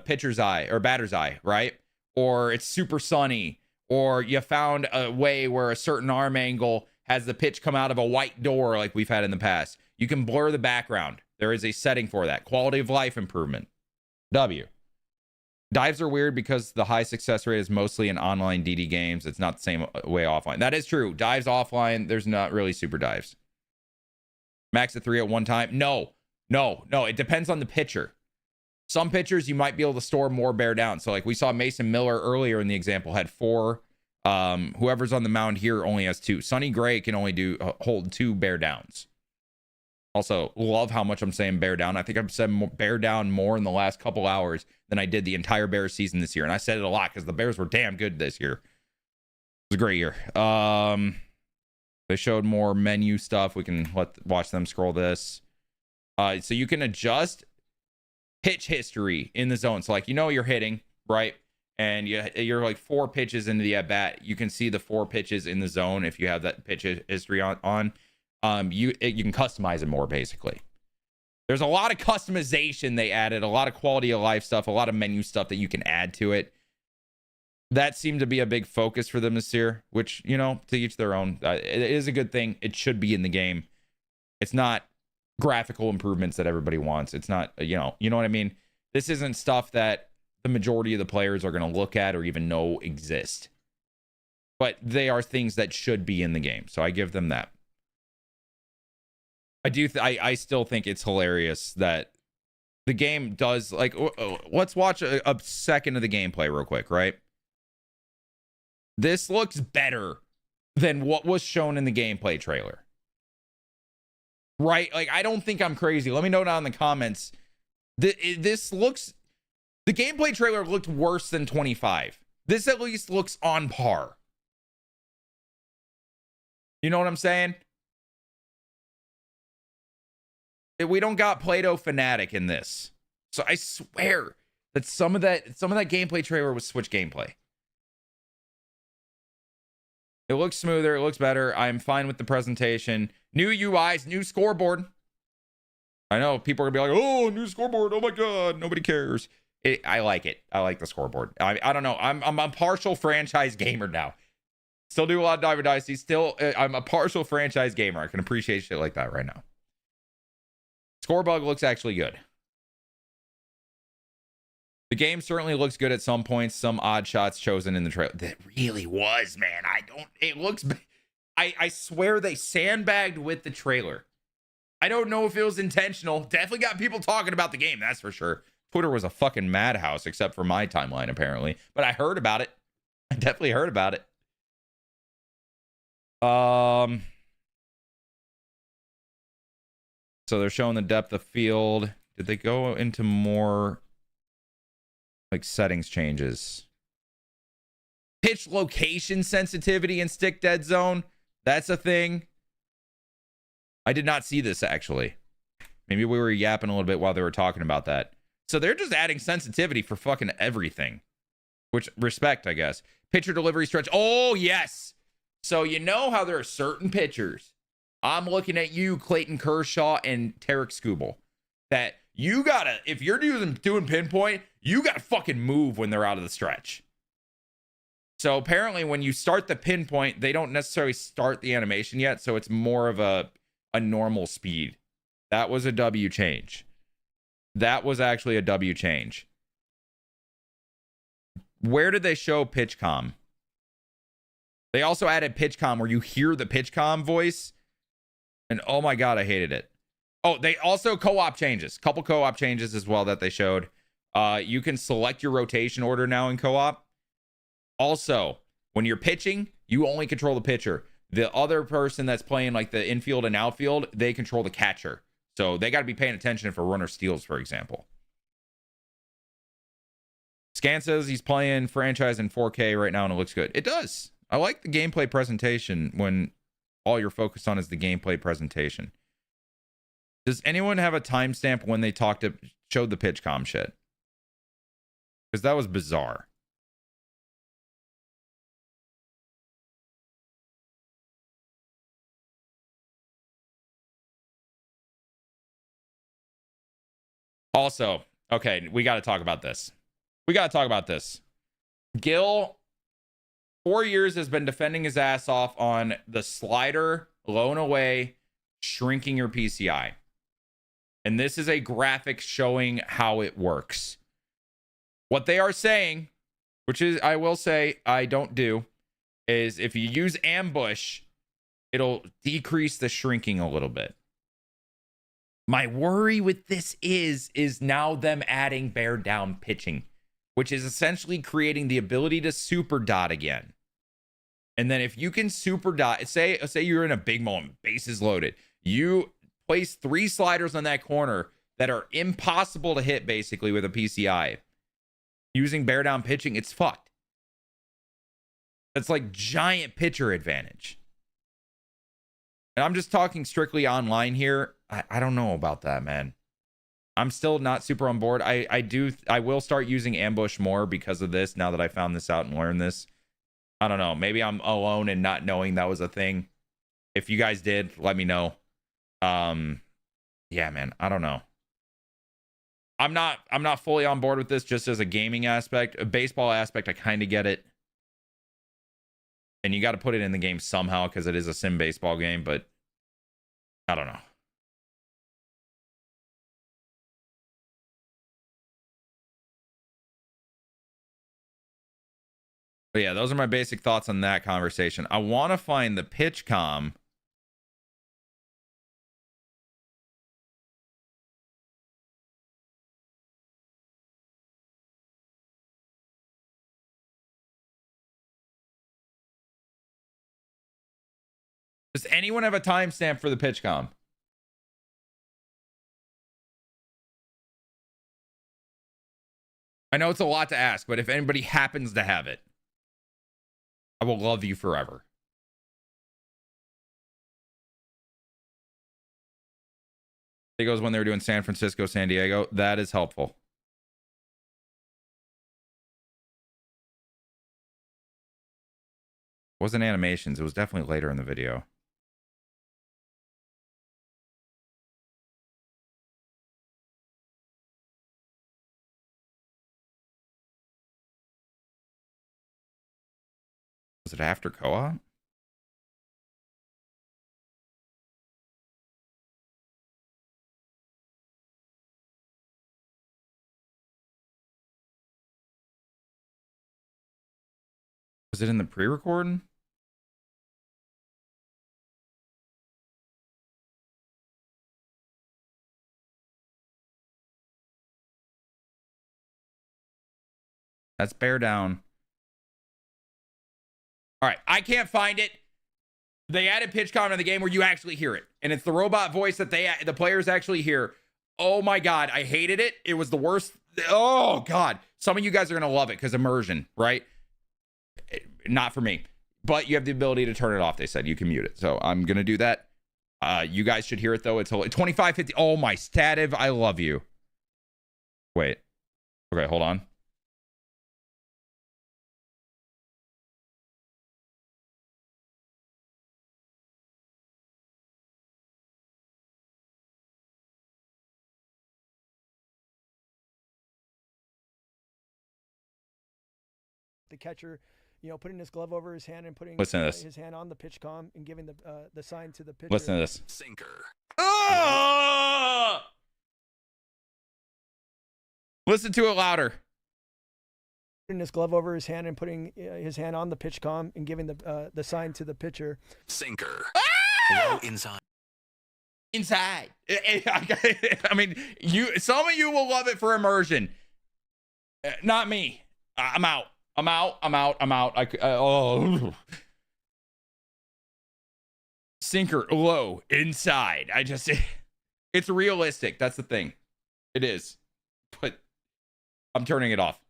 pitcher's eye or batter's eye, right? Or it's super sunny, or you found a way where a certain arm angle has the pitch come out of a white door like we've had in the past. You can blur the background. There is a setting for that. Quality of life improvement. W. Dives are weird because the high success rate is mostly in online DD games. It's not the same way offline. That is true. Dives offline, there's not really super dives. Max at 3 at one time. No. It depends on the pitcher. Some pitchers, you might be able to store more bear down. So like we saw Mason Miller earlier in the example had 4. Whoever's on the mound here only has 2. Sonny Gray can only hold 2 bear downs. Also, love how much I'm saying bear down. I think I've said bear down more in the last couple hours than I did the entire Bears season this year. And I said it a lot because the Bears were damn good this year. It was a great year. They showed more menu stuff. We can watch them scroll this. So you can adjust pitch history in the zone. So like, you're hitting, right? And you're like 4 pitches into the at-bat. You can see the 4 pitches in the zone if you have that pitch history on. You can customize it more, basically. There's a lot of customization they added, a lot of quality of life stuff, a lot of menu stuff that you can add to it. That seemed to be a big focus for them this year, which, to each their own. It is a good thing. It should be in the game. It's not graphical improvements that everybody wants. It's not, you know what I mean? This isn't stuff that the majority of the players are going to look at or even know exist. But they are things that should be in the game. So I give them that. I still think it's hilarious that the game does, like, let's watch a second of the gameplay real quick, right? This looks better than what was shown in the gameplay trailer. Right? Like, I don't think I'm crazy. Let me know down in the comments. The gameplay trailer looked worse than 25. This at least looks on par. You know what I'm saying? We don't got Play-Doh Fanatic in this. So I swear that some of that gameplay trailer was Switch gameplay. It looks smoother. It looks better. I'm fine with the presentation. New UIs, new scoreboard. I know people are going to be like, oh, new scoreboard. Oh, my God. Nobody cares. I like it. I like the scoreboard. I don't know. I'm a partial franchise gamer now. Still do a lot of Diver Dynasty. Still, I'm a partial franchise gamer. I can appreciate shit like that right now. Scorebug looks actually good. The game certainly looks good at some points. Some odd shots chosen in the trailer. That really was, man. I swear they sandbagged with the trailer. I don't know if it was intentional. Definitely got people talking about the game, that's for sure. Twitter was a fucking madhouse, except for my timeline, apparently. But I heard about it. I definitely heard about it. So they're showing the depth of field. Did they go into more like settings changes? Pitch location sensitivity and stick dead zone. That's a thing. I did not see this, actually. Maybe we were yapping a little bit while they were talking about that. So they're just adding sensitivity for fucking everything. Which, respect, I guess. Pitcher delivery stretch. Oh, yes. So you know how there are certain pitchers. I'm looking at you, Clayton Kershaw and Tarek Skubal. That you gotta, if you're doing pinpoint, you gotta fucking move when they're out of the stretch. So apparently when you start the pinpoint, they don't necessarily start the animation yet. So it's more of a normal speed. That was a W change. That was actually a W change. Where did they show PitchCom? They also added PitchCom where you hear the PitchCom voice. And oh my God, I hated it. Oh, they also co-op changes. Couple co-op changes as well that they showed. You can select your rotation order now in co-op. Also, when you're pitching, you only control the pitcher. The other person that's playing like the infield and outfield, they control the catcher. So they got to be paying attention if a runner steals, for example. Scan says he's playing franchise in 4K right now and it looks good. It does. I like the gameplay presentation when all you're focused on is the gameplay presentation. Does anyone have a timestamp when they showed the PitchCom shit? Because that was bizarre. Also, okay, we got to talk about this. Gil, 4 years, has been defending his ass off on the slider, blown away, shrinking your PCI. And this is a graphic showing how it works. What they are saying, which is, I will say, I don't do, is if you use ambush, it'll decrease the shrinking a little bit. My worry with this is now them adding bear down pitching, which is essentially creating the ability to super dot again. And then if you can super dot, say you're in a big moment, bases loaded, you place 3 sliders on that corner that are impossible to hit basically with a PCI. Using bear down pitching, it's fucked. That's like giant pitcher advantage. And I'm just talking strictly online here. I don't know about that, man. I'm still not super on board. I will start using ambush more because of this now that I found this out and learned this. I don't know. Maybe I'm alone in not knowing that was a thing. If you guys did, let me know. Yeah, man, I don't know. I'm not fully on board with this just as a gaming aspect. A baseball aspect, I kind of get it. And you got to put it in the game somehow because it is a sim baseball game, but I don't know. But yeah, those are my basic thoughts on that conversation. I want to find the PitchCom. Does anyone have a timestamp for the PitchCom? I know it's a lot to ask, but if anybody happens to have it, I will love you forever. It goes when they were doing San Francisco, San Diego. That is helpful. It wasn't animations. It was definitely later in the video. Was it after co-op? Was it in the pre-recording? That's bear down. All right, I can't find it. They added pitch comment in the game where you actually hear it, and it's the robot voice that the players actually hear. Oh my God, I hated it. It was the worst. Oh God, some of you guys are gonna love it because immersion, right? Not for me, but you have the ability to turn it off. They said you can mute it, so I'm gonna do that. You guys should hear it though. It's 2550. Oh my stative, I love you. Wait, okay, hold on. The catcher, putting his glove over his hand and putting Listen to this. his hand on the pitch comm and giving the sign to the pitcher. Listen to this. Sinker. Oh! Listen to it louder. Putting his glove over his hand and putting his hand on the pitch comm and giving the sign to the pitcher. Sinker. Ah! Low inside. Inside. I mean, some of you will love it for immersion. Not me. I'm out. Sinker low inside. It's realistic. That's the thing. It is. But I'm turning it off.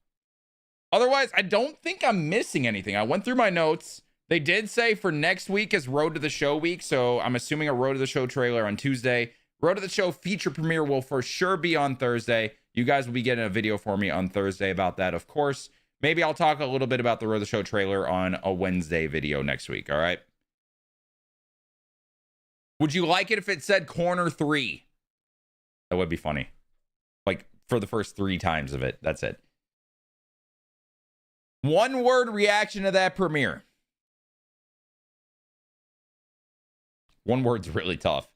Otherwise, I don't think I'm missing anything. I went through my notes. They did say for next week is Road to the Show week. So I'm assuming a Road to the Show trailer on Tuesday. Road to the Show feature premiere will for sure be on Thursday. You guys will be getting a video for me on Thursday about that, of course. Maybe I'll talk a little bit about the Road to the Show trailer on a Wednesday video next week, all right? Would you like it if it said corner 3? That would be funny. Like, for the first 3 times of it. That's it. One word reaction to that premiere. One word's really tough.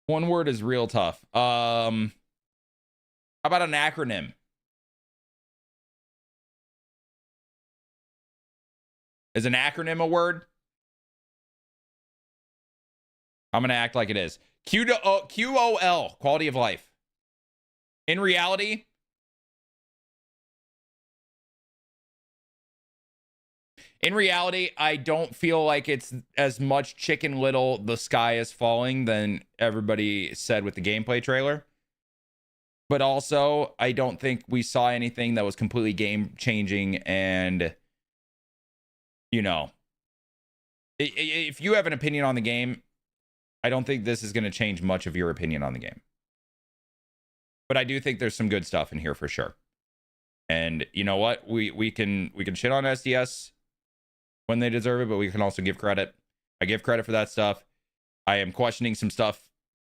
One word is real tough. How about an acronym? Is an acronym a word? I'm going to act like it is. QOL, quality of life. In reality, I don't feel like it's as much Chicken Little, the sky is falling than everybody said with the gameplay trailer. But also, I don't think we saw anything that was completely game-changing. And, if you have an opinion on the game, I don't think this is going to change much of your opinion on the game. But I do think there's some good stuff in here for sure. And you know what? We can shit on SDS when they deserve it, but we can also give credit. I give credit for that stuff. I am questioning some stuff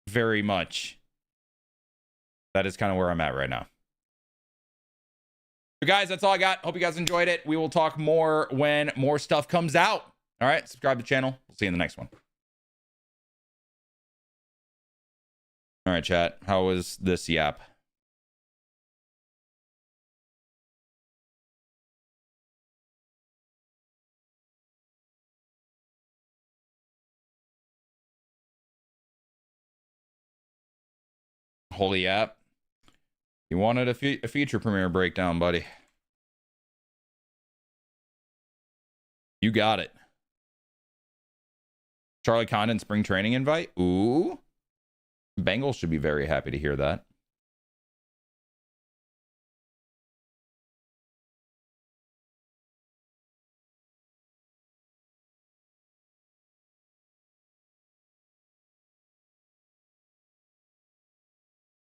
very much. That is kind of where I'm at right now. But guys, that's all I got. Hope you guys enjoyed it. We will talk more when more stuff comes out. All right, subscribe to the channel. We'll see you in the next one. All right, chat. How was this yap? Holy yap. You wanted a feature premiere breakdown, buddy. You got it. Charlie Condon spring training invite. Ooh. Bengals should be very happy to hear that.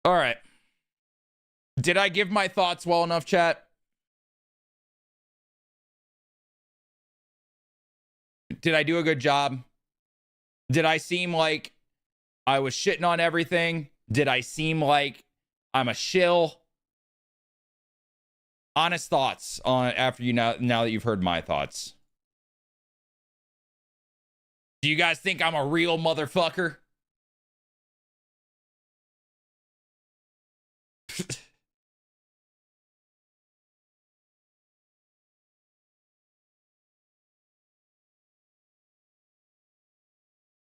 All right. Did I give my thoughts well enough, chat? Did I do a good job? Did I seem like I was shitting on everything? Did I seem like I'm a shill? Honest thoughts on after now that you've heard my thoughts. Do you guys think I'm a real motherfucker?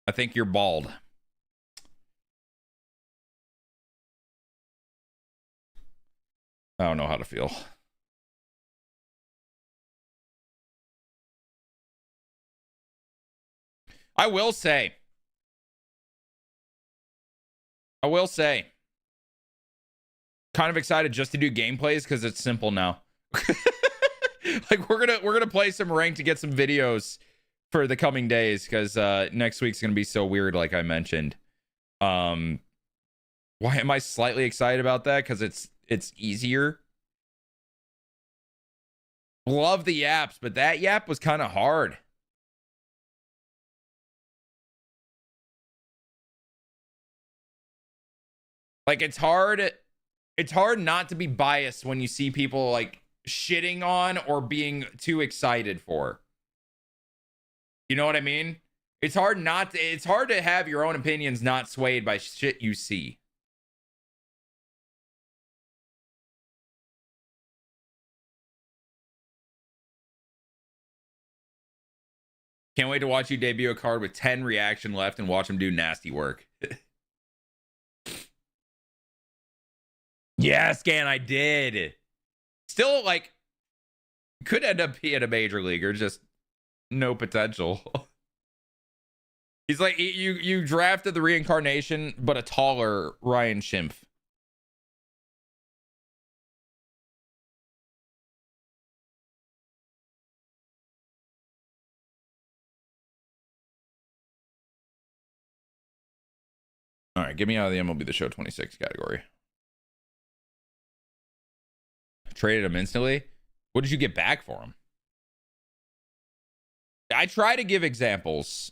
I think you're bald. I don't know how to feel. I will say, kind of excited just to do gameplays because it's simple now. Like we're gonna play some ranked to get some videos for the coming days because next week's gonna be so weird, like I mentioned. Why am I slightly excited about that? Because it's easier. Love the yaps, but that yap was kind of hard. Like it's hard not to be biased when you see people like shitting on or being too excited for. You know what I mean? It's hard to have your own opinions not swayed by shit you see. Can't wait to watch you debut a card with 10 reaction left and watch him do nasty work. Yeah, Scan, I did. Still, like, could end up being a major leaguer, just no potential. He's like, you drafted the reincarnation, but a taller Ryan Schimpf. All right, get me out of the MLB The Show 26 category. Traded him instantly. What did you get back for him? I try to give examples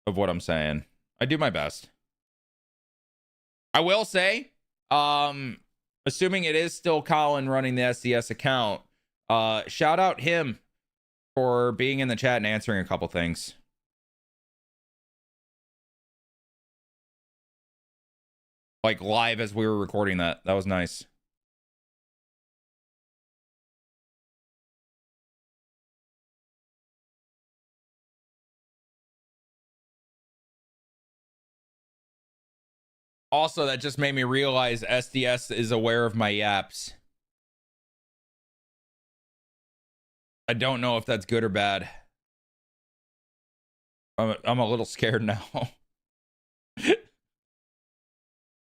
of what I'm saying. I do my best. I will say, assuming it is still Colin running the SDS account, shout out him for being in the chat and answering a couple things. Like live as we were recording that. That was nice. Also, that just made me realize SDS is aware of my yaps. I don't know if that's good or bad. I'm a little scared now.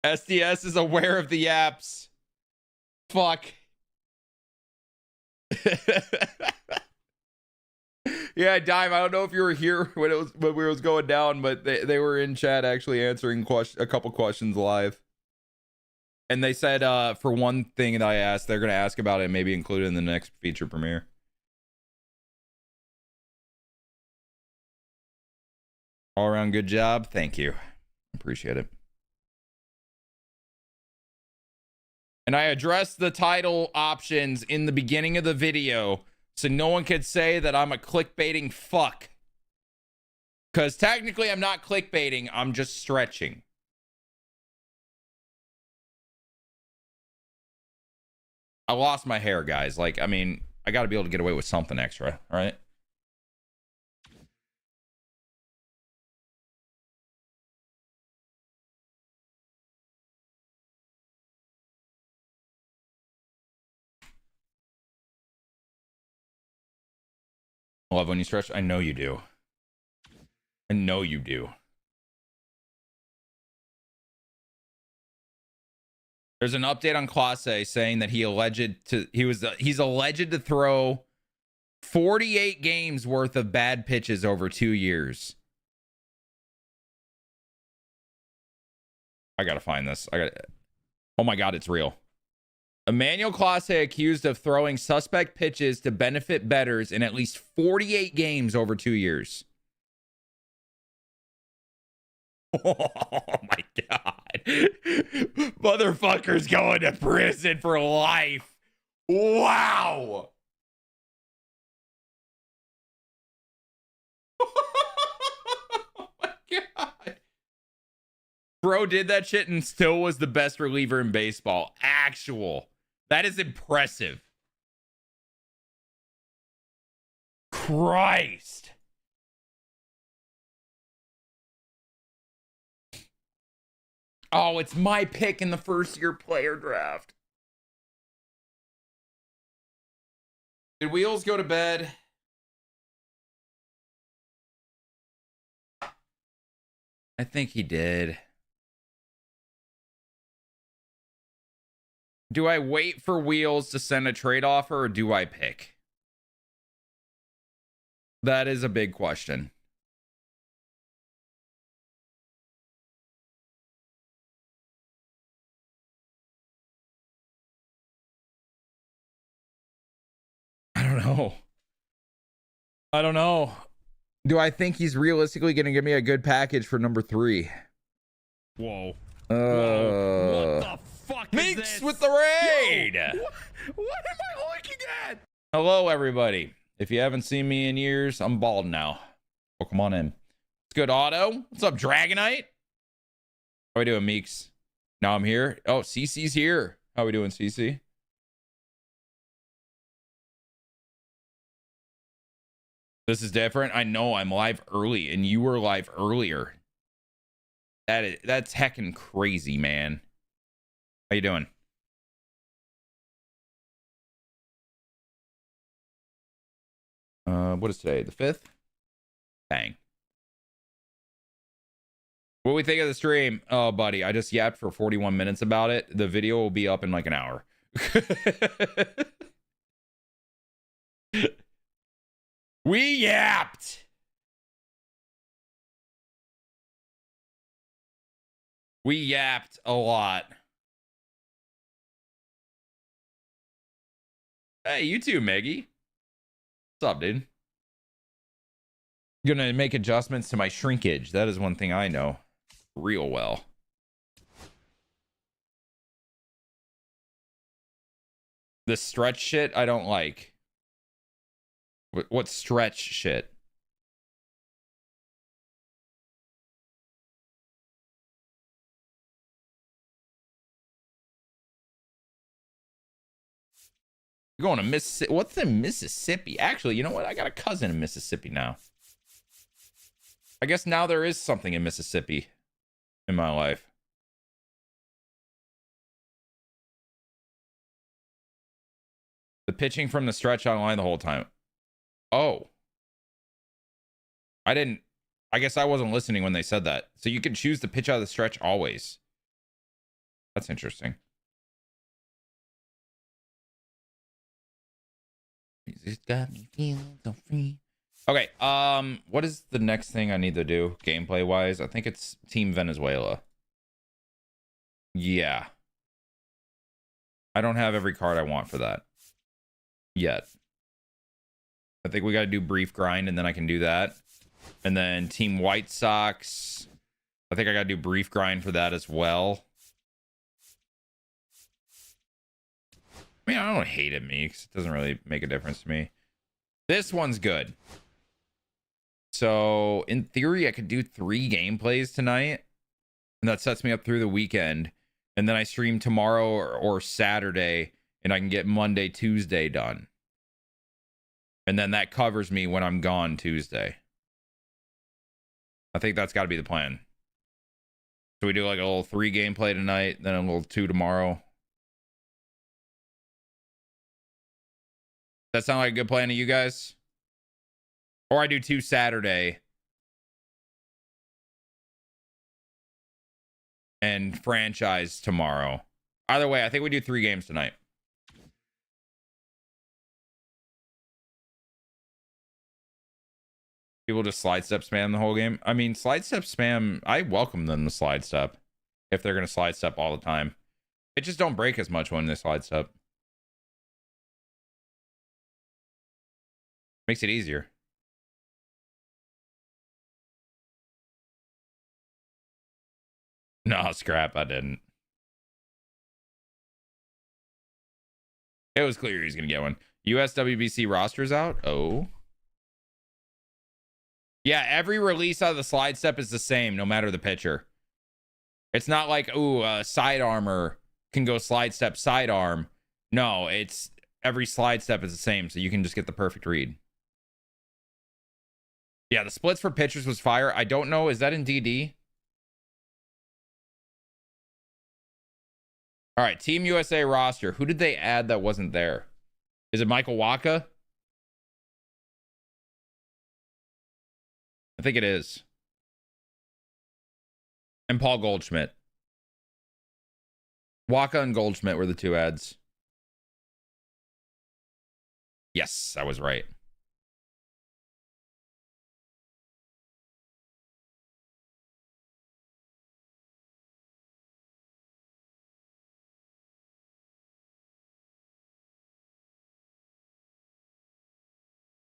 SDS is aware of the yaps. Fuck. Yeah, Dime, I don't know if you were here when we was going down, but they were in chat actually answering a couple questions live. And they said for one thing that I asked, they're going to ask about it and maybe include it in the next feature premiere. All around good job. Thank you. Appreciate it. And I addressed the title options in the beginning of the video so no one could say that I'm a clickbaiting fuck. Because technically I'm not clickbaiting, I'm just stretching. I lost my hair, guys. Like, I mean, I got to be able to get away with something extra, right? Love when you stretch. I know you do. I know you do. There's an update on Clase saying that he's alleged to throw 48 games worth of bad pitches over 2 years. I gotta find this. Oh my god, it's real. Emmanuel Clase accused of throwing suspect pitches to benefit bettors in at least 48 games over 2 years. Oh my god. Motherfucker's going to prison for life. Wow. Oh my god. Bro did that shit and still was the best reliever in baseball. Actual. That is impressive. Christ. Oh, it's my pick in the first year player draft. Did Wheels go to bed? I think he did. Do I wait for Wheels to send a trade offer or do I pick? That is a big question. I don't know. Do I think he's realistically going to give me a good package for number 3? Whoa. Whoa. What the fuck Meeks is this? with the raid. Yo, what am I looking at? Hello, everybody. If you haven't seen me in years, I'm bald now. Welcome on in. It's good, Otto. What's up, Dragonite? How we doing, Meeks? Now I'm here. Oh, CC's here. How we doing, CC? This is different. I know I'm live early, and you were live earlier. That's heckin' crazy, man. How you doing? What is today? The 5th? Bang. What do we think of the stream? Oh, buddy, I just yapped for 41 minutes about it. The video will be up in like an hour. We yapped. We yapped a lot. Hey, you too, Meggie. What's up, dude? Gonna make adjustments to my shrinkage. That is one thing I know real well. The stretch shit I don't like. What stretch shit? You're going to Mississippi. What's in Mississippi? Actually, you know what? I got a cousin in Mississippi now. I guess now there is something in Mississippi in my life. The pitching from the stretch online the whole time. Oh. I guess I wasn't listening when they said that. So you can choose to pitch out of the stretch always. That's interesting. It's got me feeling so free. Okay, what is the next thing I need to do gameplay wise? I think it's Team Venezuela. Yeah. I don't have every card I want for that yet. I think we got to do brief grind and then I can do that. And then Team White Sox. I think I got to do brief grind for that as well. I mean, I don't hate it, Meeks. It doesn't really make a difference to me. This one's good. So, in theory, I could do 3 gameplays tonight. And that sets me up through the weekend. And then I stream tomorrow or Saturday. And I can get Monday, Tuesday done. And then that covers me when I'm gone Tuesday. I think that's got to be the plan. So we do like a little 3 gameplay tonight. Then a little 2 tomorrow. That sound like a good plan to you guys? Or I do 2 Saturday. And franchise tomorrow. Either way, I think we do 3 games tonight. People just slide step spam the whole game. I mean, slide step spam, I welcome them to slide step. If they're going to slide step all the time. It just don't break as much when they slide step. Makes it easier. No, scrap, I didn't. It was clear he's going to get one. USWBC roster's out? Oh. Yeah, every release out of the slide step is the same, no matter the pitcher. It's not like, ooh, side armor can go slide step, sidearm. No, it's every slide step is the same, so you can just get the perfect read. Yeah, the splits for pitchers was fire. I don't know. Is that in DD? All right, Team USA roster. Who did they add that wasn't there? Is it Michael Waka? think it is. And Paul Goldschmidt. Waka and Goldschmidt were the 2 ads. Yes, I was right.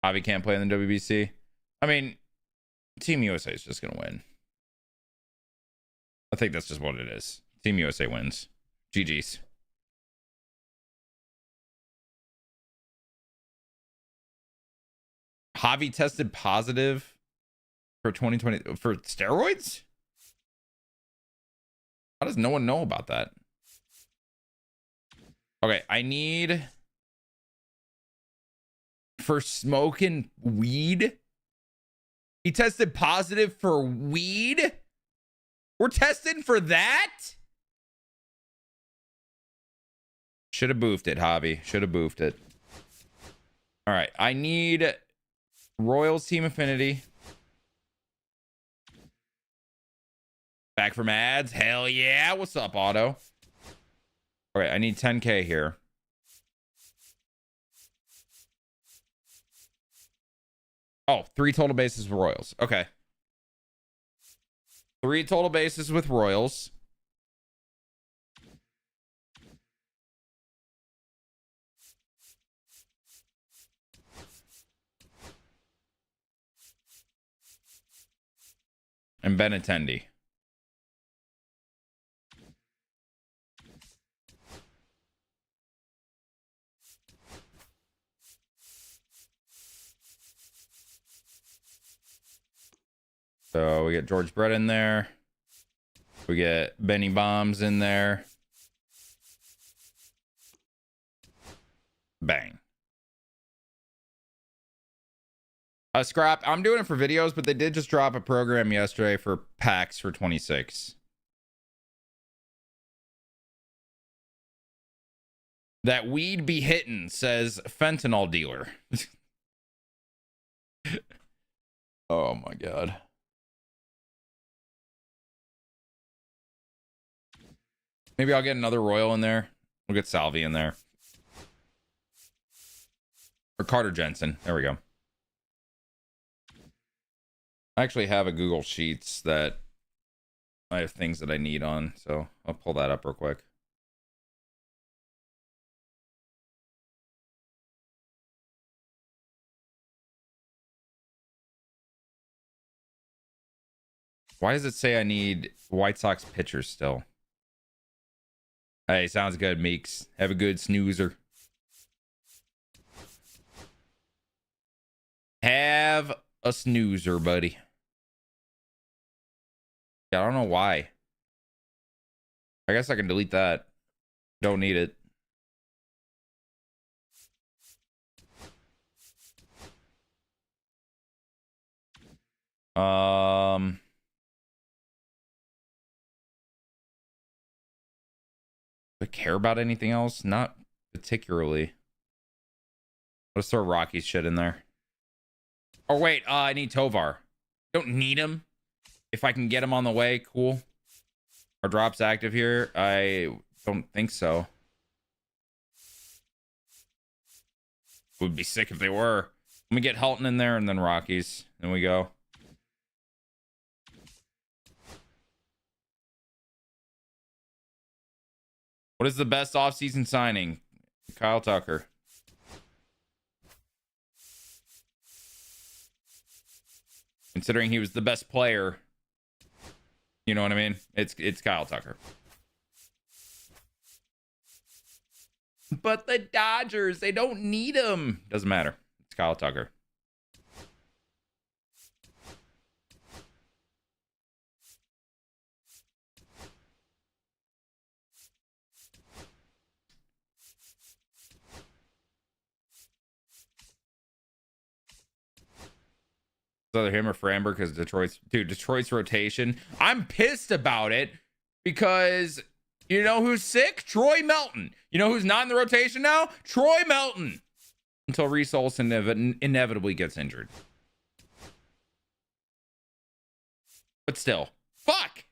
Javi can't play in the WBC. I mean, Team USA is just going to win. I think that's just what it is. Team USA wins. GG's. Javi tested positive for 2020 for steroids? How does no one know about that? Okay, I need for smoking weed. He tested positive for weed? We're testing for that? Should have boofed it, Javi. Should have boofed it. All right, I need Royals Team Affinity. Back from ads. Hell yeah. What's up, Otto? All right, I need 10K here. Oh, 3 total bases with Royals. Okay. 3 total bases with Royals. And Benintendi. So we get George Brett in there. We get Benny Bombs in there. Bang. Scrap, I'm doing it for videos, but they did just drop a program yesterday for packs for 26. That weed be hittin', says fentanyl dealer. Oh my God. Maybe I'll get another Royal in there. We'll get Salvi in there. Or Carter Jensen. There we go. I actually have a Google Sheets that I have things that I need on, so I'll pull that up real quick. Why does it say I need White Sox pitchers still? Hey, sounds good, Meeks. Have a good snoozer. Have a snoozer, buddy. Yeah, I don't know why. I guess I can delete that. Don't need it. Do I care about anything else? Not particularly. Let's throw Rocky's shit in there. Oh, wait. I need Tovar. Don't need him. If I can get him on the way, cool. Are drops active here? I don't think so. Would be sick if they were. Let me get Helton in there and then Rockies. Then we go. What is the best offseason signing? Kyle Tucker. Considering he was the best player. You know what I mean? It's Kyle Tucker. But the Dodgers, they don't need him. Doesn't matter. It's Kyle Tucker. It's either him or Framber because Detroit's rotation. I'm pissed about it because you know who's sick? Troy Melton. You know who's not in the rotation now? Troy Melton. Until Reese Olson inevitably gets injured. But still. Fuck!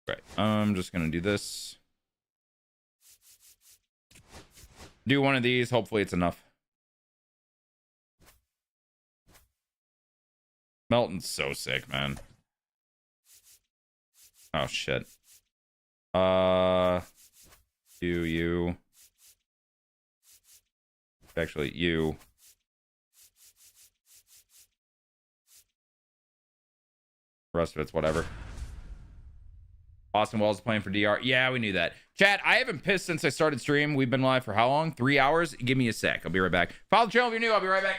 Right. I'm just going to do this. Do one of these. Hopefully it's enough. Melton's so sick, man. Oh, shit. You. Actually, you. The rest of it's whatever. Austin Wells playing for DR. Yeah, we knew that. Chat, I haven't pissed since I started stream. We've been live for how long? 3 hours? Give me a sec. I'll be right back. Follow the channel if you're new. I'll be right back.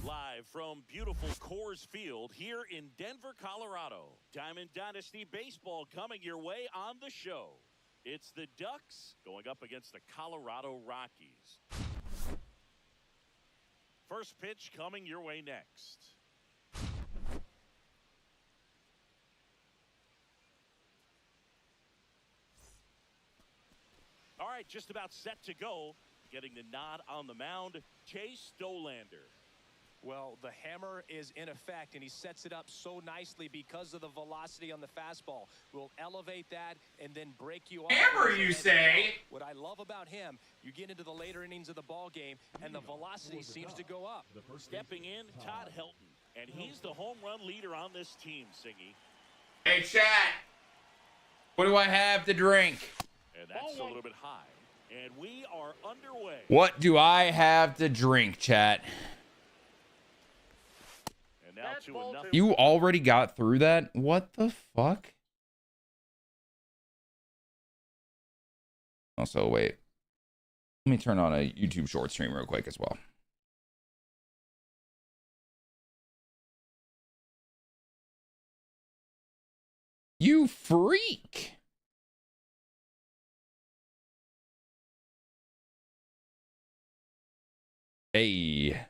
Live from beautiful Coors Field here in Denver, Colorado. Diamond Dynasty Baseball coming your way on the show. It's the Ducks going up against the Colorado Rockies. First pitch coming your way next. All right, just about set to go. Getting the nod on the mound, Chase Dollander. Well, the hammer is in effect, and he sets it up so nicely because of the velocity on the fastball. We'll elevate that and then break you off. Hammer, you say? What I love about him, you get into the later innings of the ball game, and the velocity seems to go up. Stepping in, Todd Helton, and he's the home run leader on this team, Singy. Hey, chat. What do I have to drink? And that's a little bit high. And we are underway. What do I have to drink, chat? And now 2-0. You already got through that? What the fuck? Also, wait. Let me turn on a YouTube short stream real quick as well. You freak! Hey.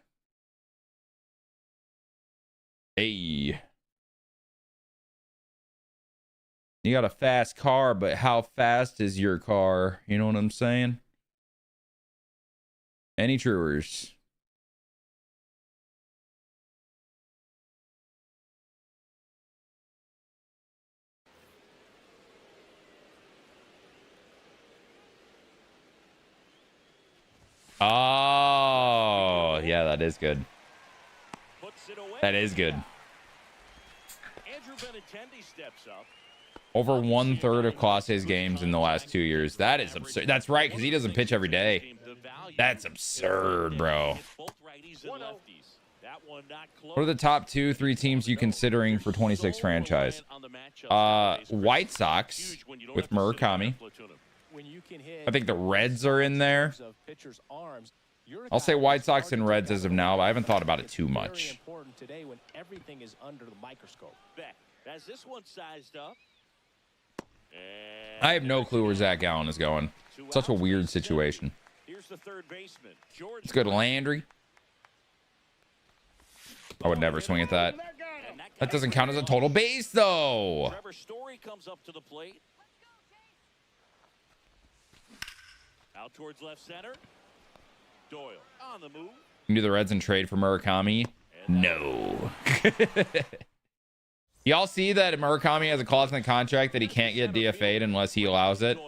Hey. You got a fast car, but how fast is your car? You know what I'm saying? Any truers? Oh, yeah, that is good. That is good. Andrew Benintendi steps up. Over 1/3 of Clase's games in the last 2 years. That is absurd. That's right, because he doesn't pitch every day. That's absurd, bro. What are the top 2-3 teams you considering for 26 franchise? White Sox with Murakami. I think the Reds are in there. I'll say White Sox and Reds as of now, but I haven't thought about it too much. As this one sized up. I have no clue where Zach Gallen is going. Such a weird situation. Here's the third baseman. Let's go to Landry. I would never swing at that. That doesn't count as a total base, though. Trevor Story comes up to the plate. Out towards left center. Doyle on the move. You can do the Reds and trade for Murakami? No. Y'all see that Murakami has a clause in the contract that he can't get DFA'd unless he allows it?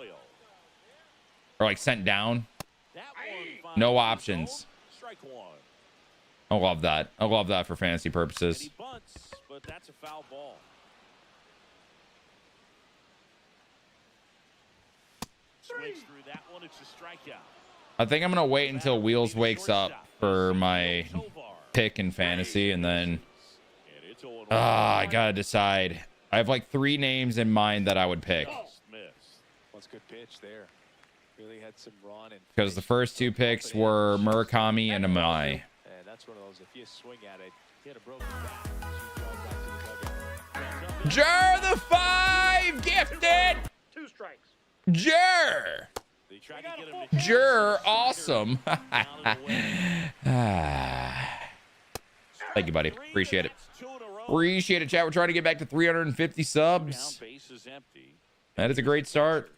Or like sent down? No options. I love that. I love that for fantasy purposes. He bunts, but that's a foul ball. Swings through that one. It's a strikeout. I think I'm going to wait until Wheels wakes up for my pick in fantasy, and then I got to decide. I have like 3 names in mind that I would pick. That's good pitch there. Really had some run, and because the first 2 picks were Murakami and Amai. And that's one of those, if you swing at it, hit a broken bat. Jer the 5 gifted. 2 strikes. Jer. Jer, awesome. Thank you, buddy. Appreciate it. Appreciate it, chat. We're trying to get back to 350 subs. That is a great start.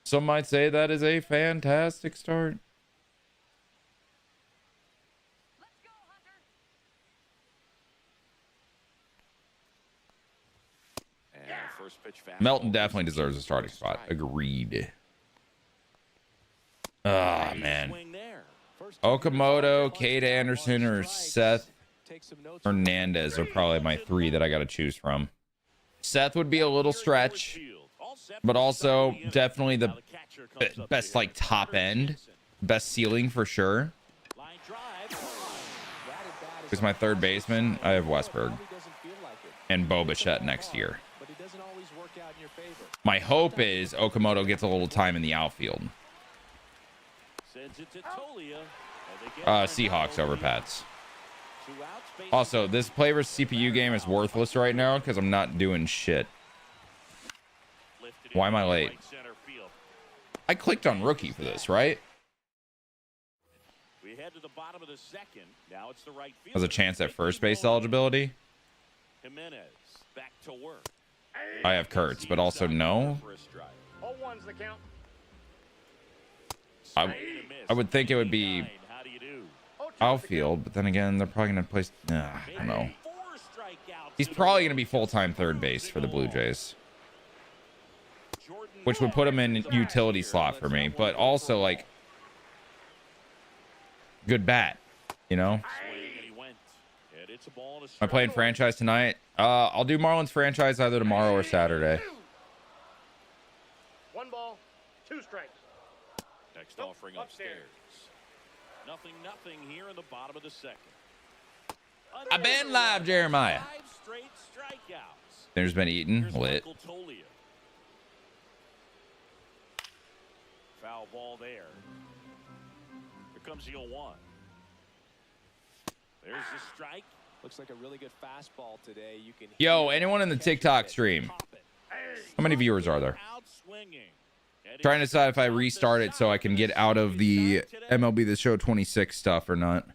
Some might say that is a fantastic start. Melton definitely deserves a starting spot. Agreed. Ah, man. Okamoto, Cade Anderson, or Seth Hernandez are probably my three that I got to choose from. Seth would be a little stretch, but also definitely the best, like, top end, best ceiling for sure. Because my third baseman, I have Westberg and Bo Bichette next year. My hope is Okamoto gets a little time in the outfield. Seahawks over Pats. Also, this play versus CPU game is worthless right now because I'm not doing shit. Why am I late? I clicked on rookie for this, right? There's a chance at first base eligibility. I have Kurtz, but also no. I would think it would be outfield, but then again, they're probably going to place... I don't know. He's probably going to be full-time third base for the Blue Jays, which would put him in utility slot for me, but also, like, good bat, you know? Am I playing franchise tonight? I'll do Marlins franchise either tomorrow or Saturday. 1 ball, 2 strikes. Next offering upstairs. Nothing here in the bottom of the second. I've been live, Jeremiah. There's been eaten. Lit. Foul ball there. Here comes the 0-1. There's the strike. Looks like a really good fastball today. You can Yo, anyone in the TikTok stream? How many viewers are there? Trying to decide if I restart it so I can get out of the MLB The Show 26 stuff or not.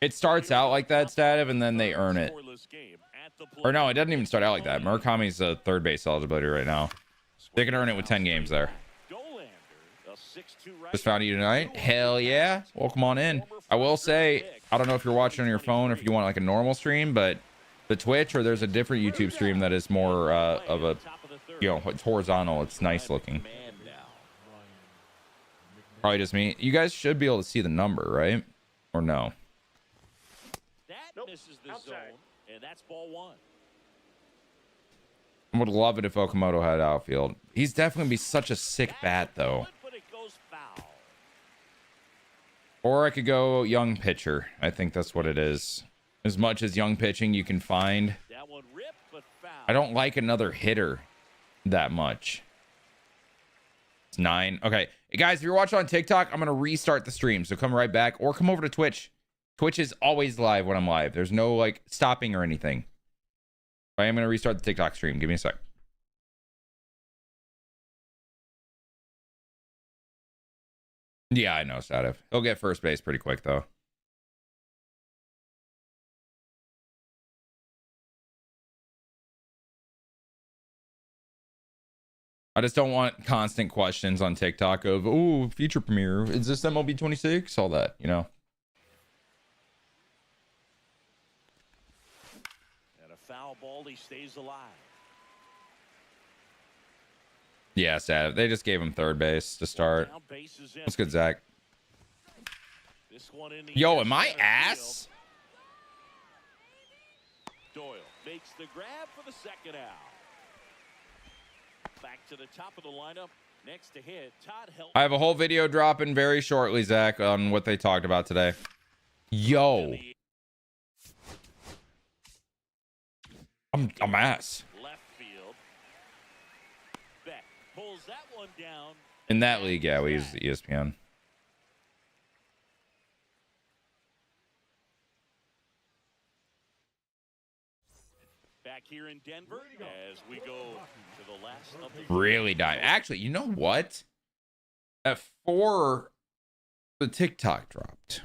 It starts out like that, Stativ, and then they earn it. Or no, it doesn't even start out like that. Murakami's a third base eligibility right now. They can earn it with 10 games there. Just found you tonight? Hell yeah. Welcome on in. I will say, I don't know if you're watching on your phone or if you want like a normal stream, but the Twitch or there's a different YouTube stream that is more of a, you know, it's horizontal. It's nice looking. Probably just me. You guys should be able to see the number, right? Or no? That misses the zone, and that's ball 1. I would love it if Okamoto had outfield. He's definitely be such a sick bat, though. Or I could go young pitcher. I think that's what it is. As much as young pitching you can find. I don't like another hitter that much. It's 9. Okay. Hey guys, if you're watching on TikTok, I'm going to restart the stream. So come right back or come over to Twitch. Twitch is always live when I'm live. There's no like stopping or anything. I am going to restart the TikTok stream. Give me a sec. Yeah, I know, Stativ. He'll get first base pretty quick, though. I just don't want constant questions on TikTok of, oh, feature premiere. Is this MLB 26? All that, you know. And a foul ball, he stays alive. Yeah, Stativ. They just gave him third base to start. That's good, Zach. Yo, am I ass? Doyle makes the grab for the second out. Back to the top of the lineup. Next to hit, Todd Helton. I have a whole video dropping very shortly, Zach, on what they talked about today. Yo. I'm ass. Left field. Beck pulls that one down. In that league, yeah, we use ESPN. Back here in Denver as we go to the last of the Really dive. Actually, you know what? At 4, the TikTok dropped.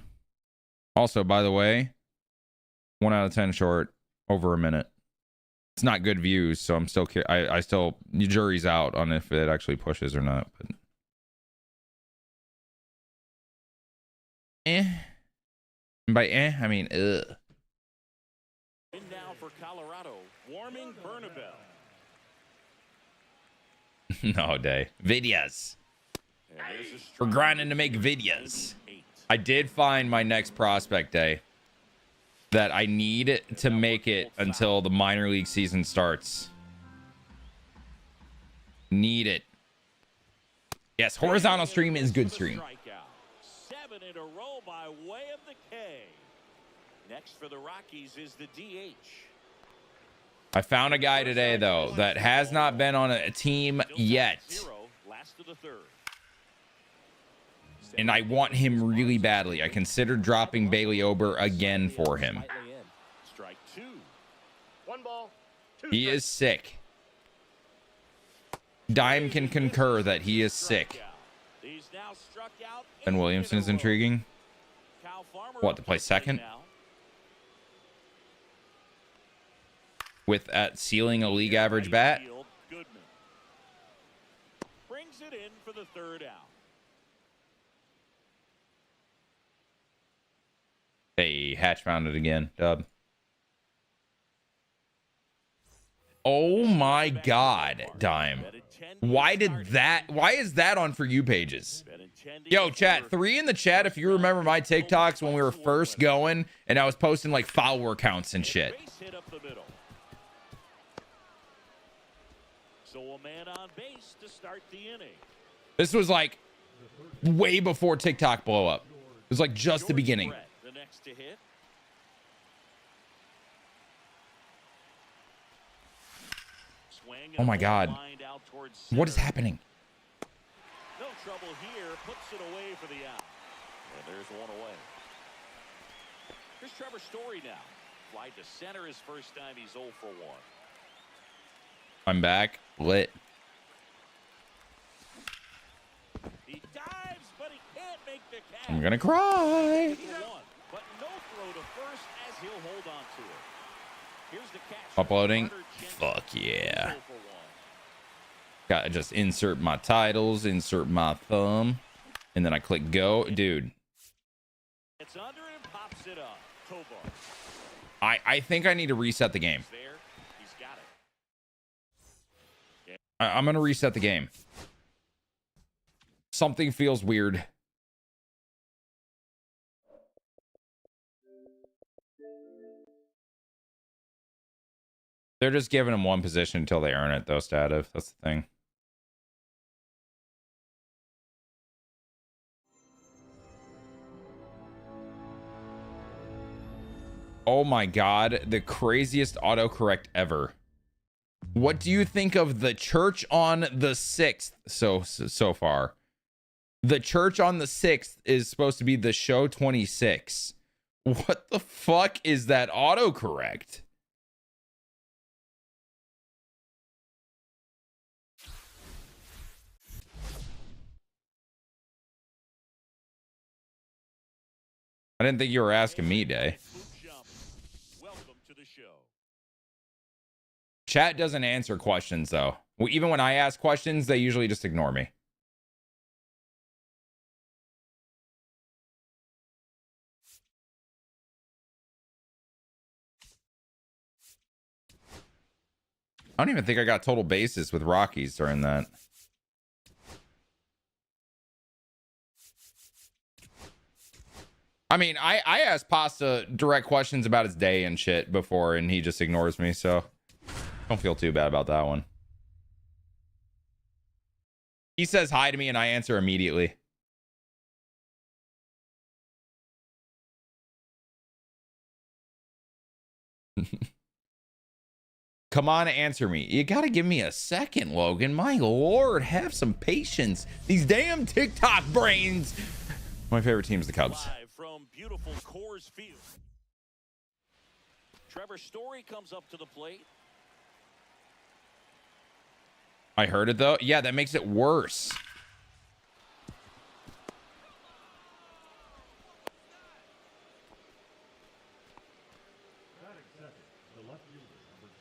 Also, by the way, 1 out of 10 short, over a minute. It's not good views, so I'm still I still, the jury's out on if it actually pushes or not. But by I mean ugh. And now for Colorado, warming Bernabel. No day. Videos. We're grinding to make videos. I did find my next prospect day that I need to make it until the minor league season starts. Need it. Yes, horizontal stream is good stream. 7 in a row by way of the K. Next for the Rockies is the DH. I found a guy today, though, that has not been on a team yet. Last of the third. And I want him really badly. I considered dropping Bailey Ober again for him. Strike 2. 1 ball. 2 He is sick. Dime can concur that he is sick. He's now struck out. Ben Williamson is intriguing. What, to play second? With at ceiling a league average bat? Goodman brings it in for the third out. Hey, Hatch found it again, Dub. Oh my God, Dime. Why is that on For You pages? Yo, chat, 3 in the chat if you remember my TikToks when we were first going and I was posting like follower counts and shit. So a man on base to start the inning. This was like way before TikTok blow up. It was like just the beginning. The next to hit. Oh my God. What is happening? No trouble here. Puts it away for the out. And there's one away. Here's Trevor Story now. Fly to center his first time. He's 0 for 1. I'm back. Lit. He dives, but he can't make the catch. I'm gonna cry. But no throw to first as he'll hold on to it. Here's the catch. Uploading. Fuck yeah. Gotta just insert my titles, insert my thumb, and then I click go. Dude. It's under and pops it up. Tovar. I think I need to reset the game. There. He's got it. I'm gonna reset the game. Something feels weird. They're just giving them one position until they earn it, though, Stativ. That's the thing. Oh my God, the craziest autocorrect ever. What do you think of the church on the 6th so far? The church on the 6th is supposed to be the show 26. What the fuck is that autocorrect? I didn't think you were asking me, Day. Welcome to the show. Chat doesn't answer questions, though. Even when I ask questions, they usually just ignore me. I don't even think I got total bases with Rockies during that. I mean, I asked Pasta direct questions about his day and shit before, and he just ignores me, so don't feel too bad about that one. He says hi to me, and I answer immediately. Come on, answer me. You gotta give me a second, Logan. My lord, have some patience. These damn TikTok brains. My favorite team is the Cubs. Live from beautiful Coors Field. Trevor Story comes up to the plate. I heard it, though. Yeah, that makes it worse.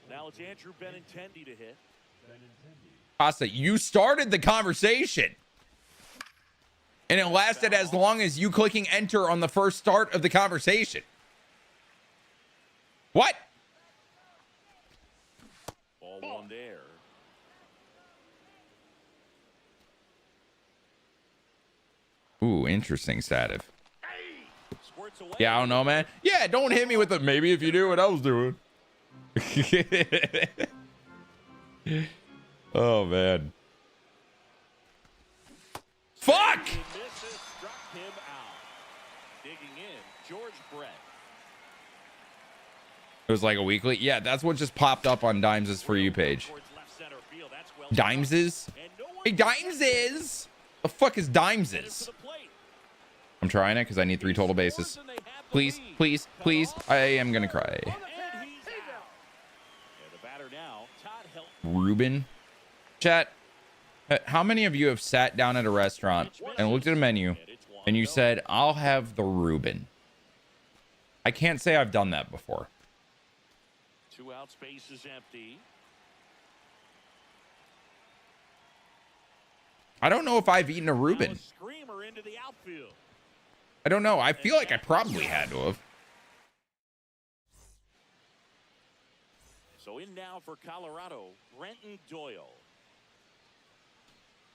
Now it's Andrew Benintendi to hit. Pasta, you started the conversation. And it lasted as long as you clicking enter on the first start of the conversation. What? Ball one there. Ooh, interesting, Sativ. Yeah, I don't know, man. Yeah, don't hit me with the maybe if you knew what I was doing. Oh, man. Fuck! It was like a weekly. Yeah, that's what just popped up on Dimes' For You page. Dimes'? Hey, Dimes'! The fuck is Dimes'? I'm trying it because I need 3 total bases. Please, please, please. I am gonna cry. Ruben. Chat, how many of you have sat down at a restaurant and looked at a menu and you said, I'll have the Reuben? I can't say I've done that before. 2 out, space is empty. I don't know if I've eaten a Reuben. I don't know. I feel like I probably had to have. So in now for Colorado, Brenton Doyle.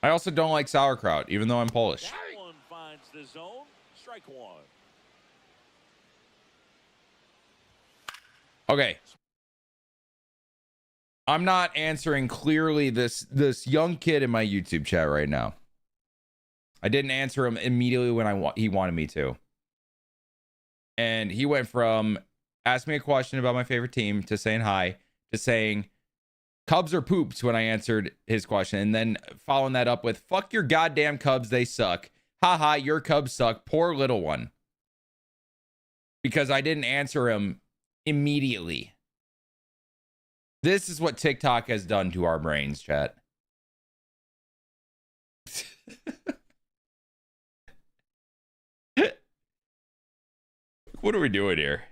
I also don't like sauerkraut, even though I'm Polish. That one finds the zone. Strike one. Okay. I'm not answering clearly this young kid in my YouTube chat right now. I didn't answer him immediately when he wanted me to. And he went from ask me a question about my favorite team to saying hi to saying Cubs are poops when I answered his question. And then following that up with fuck your goddamn Cubs, they suck. Haha, your Cubs suck. Poor little one. Because I didn't answer him immediately. This is what TikTok has done to our brains, chat. What are we doing here?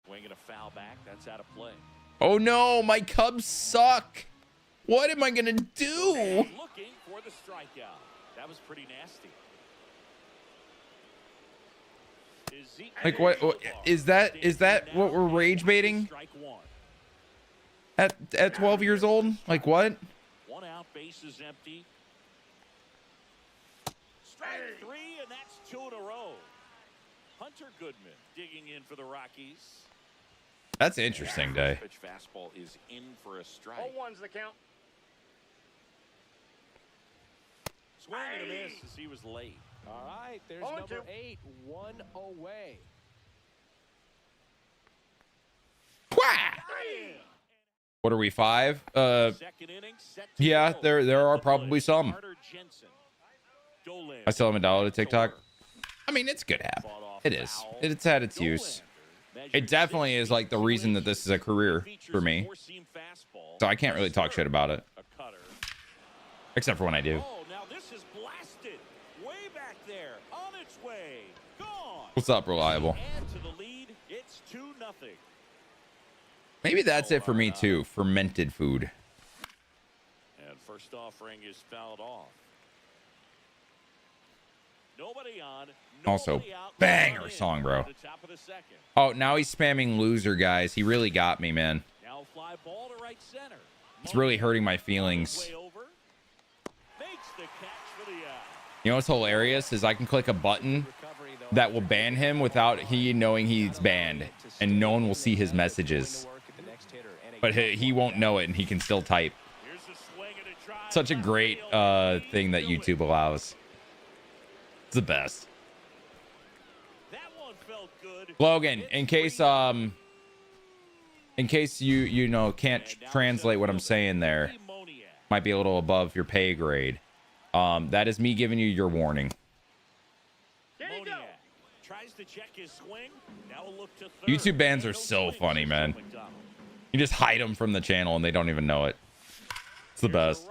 Winging a foul back. That's out of play. Oh no, my Cubs suck. What am I gonna do? Looking for the strikeout. That was pretty nasty. Like what is that? Is that what we're rage baiting? At 12 years old? Like what? 1 out, base is empty. Strike 3, and that's 2 in a row. Hunter Goodman digging in for the Rockies. That's interesting, Day. Pitch fastball is in for a strike. 0-1's the count. Swing and a miss as he was late. All right, there's number 8, 1 away. What are we, 5? Yeah, there are probably some. I still haven't downloaded TikTok. I mean, it's a good app. It is. It's had its use. It definitely is like the reason that this is a career for me. So I can't really talk shit about it. Except for when I do. Oh, now this is blasted. Way back there. On its way. Gone. What's up, Reliable? And to the lead, it's 2-0. Maybe that's it for me too. Fermented food. And first offering is fouled off. Nobody on. Also, banger song, bro. Oh, now he's spamming loser, guys. He really got me, man. Now fly ball to right center. It's really hurting my feelings. You know what's hilarious is I can click a button that will ban him without he knowing he's banned, and no one will see his messages. But he won't know it, and he can still type. Such a great thing that YouTube allows. It's the best. Logan, in case you know can't translate what I'm saying there, might be a little above your pay grade. That is me giving you your warning. YouTube bans are so funny, man. You just hide them from the channel and they don't even know it. It's the best.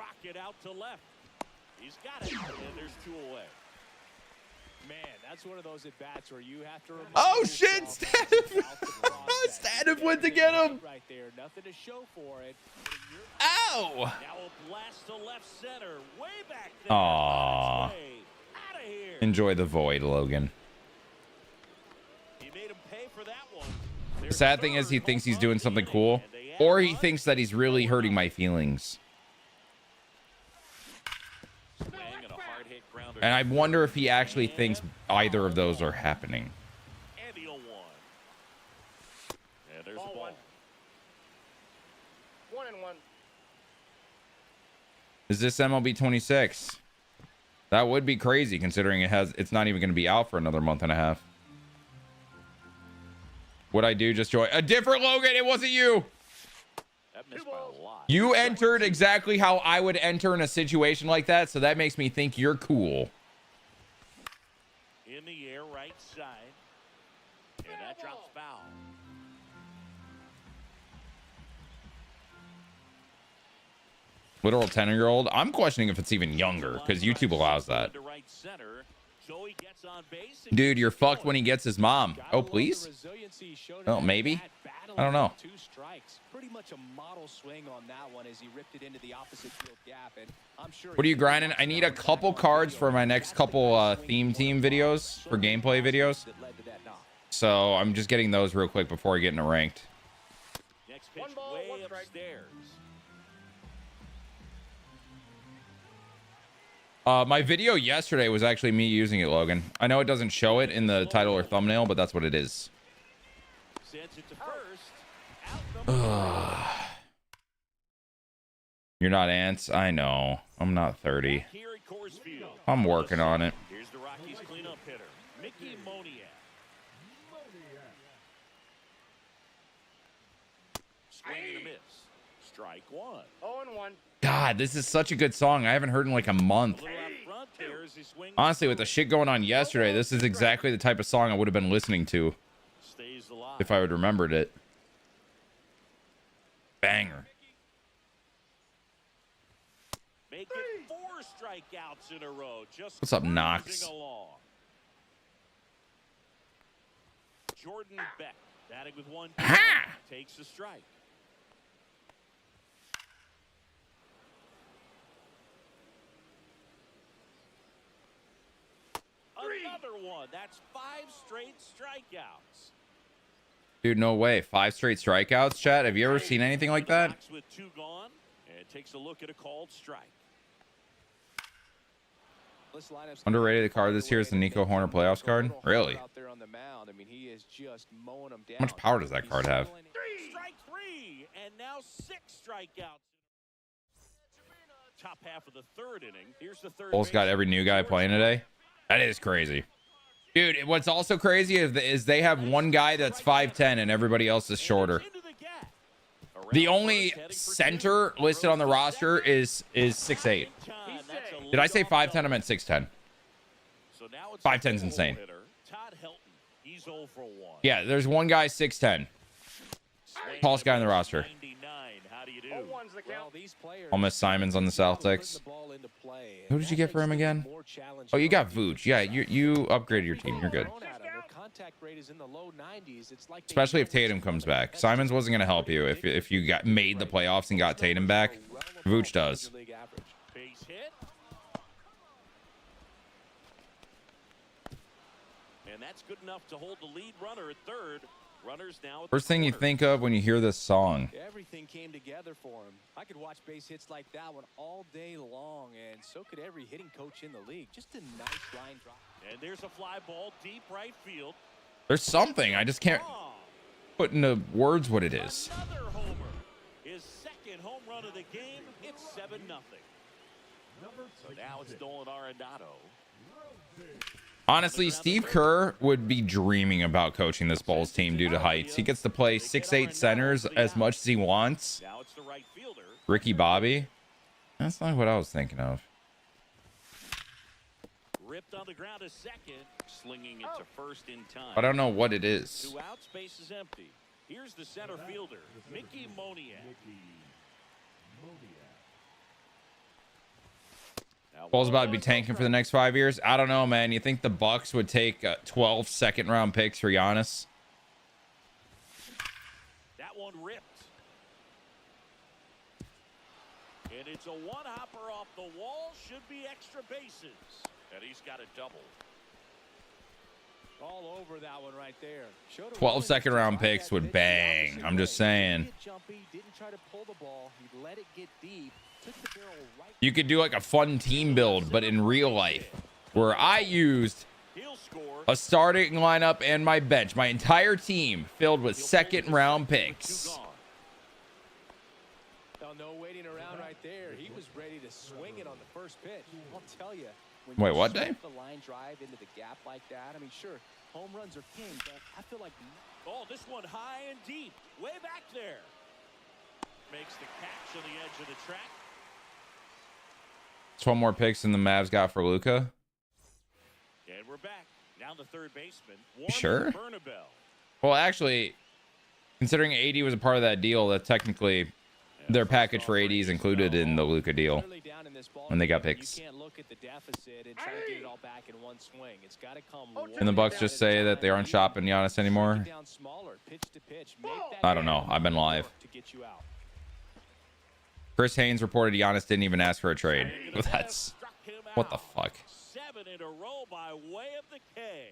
Man, that's one of those at bats where you have to. Oh shit! Stativ went to get him. Right there, nothing to show for it. Ow! Now a blast to left center, way back there. Aww. Outta here. Enjoy the void, Logan. He made him pay for that one. The sad thing is he thinks he's doing something cool, or he thinks that he's really hurting my feelings. And I wonder if he actually thinks either of those are happening. And the 0-1. And there's the ball. 1-1. Is this MLB 26? That would be crazy considering it's not even going to be out for another month and a half. Would I do just join a different Logan? It wasn't you. That missed by a lot. You entered exactly how I would enter in a situation like that, so that makes me think you're cool. In the air, right side. And that drops foul. Literal 10-year-old. I'm questioning if it's even younger because YouTube allows that. Dude, you're fucked when he gets his mom. Oh, please? Oh, maybe? I don't know. 2 strikes. Pretty much a model swing on that one as he ripped it into the opposite field gap, and I'm sure. What are you grinding? I need a couple cards for my next couple theme team videos, for gameplay videos. So I'm just getting those real quick before I get into ranked. Next pitch way upstairs. My video yesterday was actually me using it, Logan. I know it doesn't show it in the title or thumbnail, but that's what it is. Sends it to first. You're not Ants. I know. I'm not 30. I'm working on it. Here's the Rockies cleanup hitter, Mickey Moniak. Swing and a miss. Strike 1. 0-1. God, this is such a good song. I haven't heard in like a month. Honestly, with the shit going on yesterday, this is exactly the type of song I would have been listening to if I would remembered it. Banger. Make it 4 strikeouts in a row. Just What's up, Knox? Jordan Beck batting with 1. Takes a strike. Another one. That's 5 straight strikeouts. Dude, no way. 5 straight strikeouts, chat. Have you ever seen anything like that? With 2 gone, and takes a look at a called strike. Underrated card this year is the Nico Horner playoffs card. Really? How much power does that card have? Strike 3, and now 6 strikeouts. Top half of the 3rd inning. Here's the 3rd. Bulls got every new guy playing today. That is crazy. Dude, what's also crazy is they have one guy that's 5'10 and everybody else is shorter. The only center listed on the roster is 6'8. Did I say 5'10? I meant 6'10. 5'10's insane. Yeah, there's one guy 6'10. Tallest guy on the roster. Almost Simons on the Celtics. Who did you get for him again? Oh, you got Vooch. Yeah, you upgraded your team. You're good. Especially if Tatum comes back. Simons wasn't going to help you if you made the playoffs and got Tatum back. Vooch does. And that's good enough to hold the lead runner at 3rd. Runners now. First thing you think of when you hear this song. Everything came together for him. I could watch base hits like that one all day long, and so could every hitting coach in the league. Just a nice line drop. And there's a fly ball deep right field. There's something. I just can't put into words what it is. Another homer. His 2nd home run of the game. It's 7-0. So now it's Nolan Arenado. Honestly, Steve Kerr would be dreaming about coaching this Bulls team due to heights. He gets to play 6'8 centers as much as he wants. Ricky Bobby. That's not what I was thinking of. Ripped on the ground a 2nd, slinging it to 1st in time. I don't know what it is. 2 out, space is empty. Here's the center fielder, Mickey Moniak. Paul's about to be tanking for the next 5 years. I don't know, man. You think the Bucks would take 12 second-round picks for Giannis? That one ripped. And it's a one-hopper off the wall. Should be extra bases. And he's got a double. All over that one right there. 12 second-round picks would bang. I'm just saying. Didn't try to pull the ball. He let it get deep. Took the barrel right. You could do like a fun team build, but in real life, where I used a starting lineup and my bench, my entire team filled with second-round picks. No waiting around right there. He was ready to swing it on the first pitch. I'll tell you. Wait, what, Dave? The line drive into the gap like that. I mean, sure, home runs are king, but I feel like. Oh, this one high and deep, way back there. Makes the catch on the edge of the track. 12 more picks than the Mavs got for Luka. And we're back. Now the third baseman. Sure. Well, actually, considering AD was a part of that deal, that technically their package for AD is included in the Luka deal when they got picks. You can't look at the deficit and try to get it all back in one swing. It's got to come. And the Bucks just say that they aren't shopping Giannis anymore. I don't know. I've been live. Chris Haynes reported Giannis didn't even ask for a trade. That's what the fuck. 7 in a row by way of the K.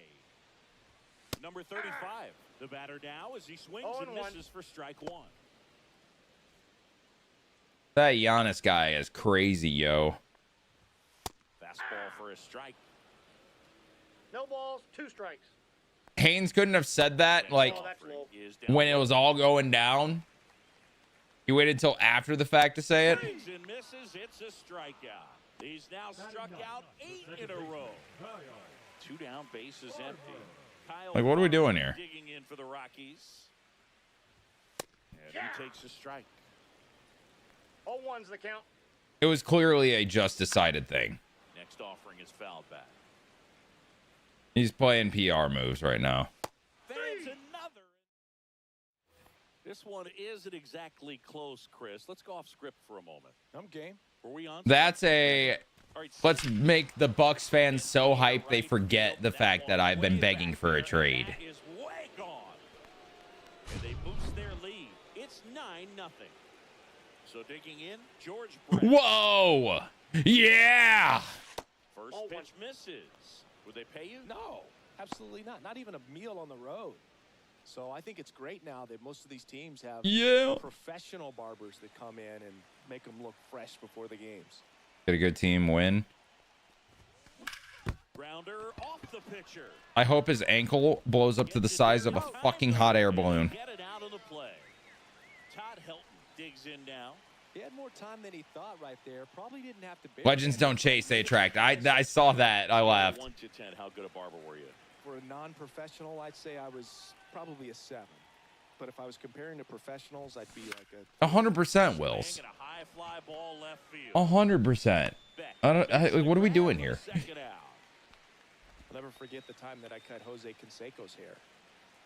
Number 35, the batter now as he swings and misses for strike one. That Giannis guy is crazy, yo. Fastball for a strike. No balls, 2 strikes. Haynes couldn't have said that like when it was all going down. He waited until after the fact to say it. Swings and misses, it's a strikeout. He's now struck out 8 in a row. 2 down, bases empty. Kyle Like, what are we doing here? Digging in for the Rockies. And he takes a strike. 0-1's the count. It was clearly a just decided thing. Next offering is fouled back. He's playing PR moves right now. There's another. This one isn't exactly close, Chris. Let's go off script for a moment. I'm game. Were we on? That's a... Let's make the Bucks fans so hyped they forget the fact that I've been begging for a trade. That is way gone. And they boost their lead. It's 9-0. So digging in, George Brett. Whoa! Yeah! First pitch misses. Would they pay you? No, absolutely not. Not even a meal on the road. So I think it's great now that most of these teams have professional barbers that come in and make them look fresh before the games. Get a good team win. Grounder off the pitcher. I hope his ankle blows up to the size of a fucking hot air balloon. Get it out of the play. Todd Helton digs in now. He had more time than he thought right there. Probably didn't have to. Legends don't chase, they attract. I saw that. I laughed. 1 to 10. How good a barber were you? For a non-professional, I'd say I was probably a 7. But if I was comparing to professionals, I'd be like a 100%, Wills. 100%. What are we doing here? I'll never forget the time that I cut Jose Canseco's hair.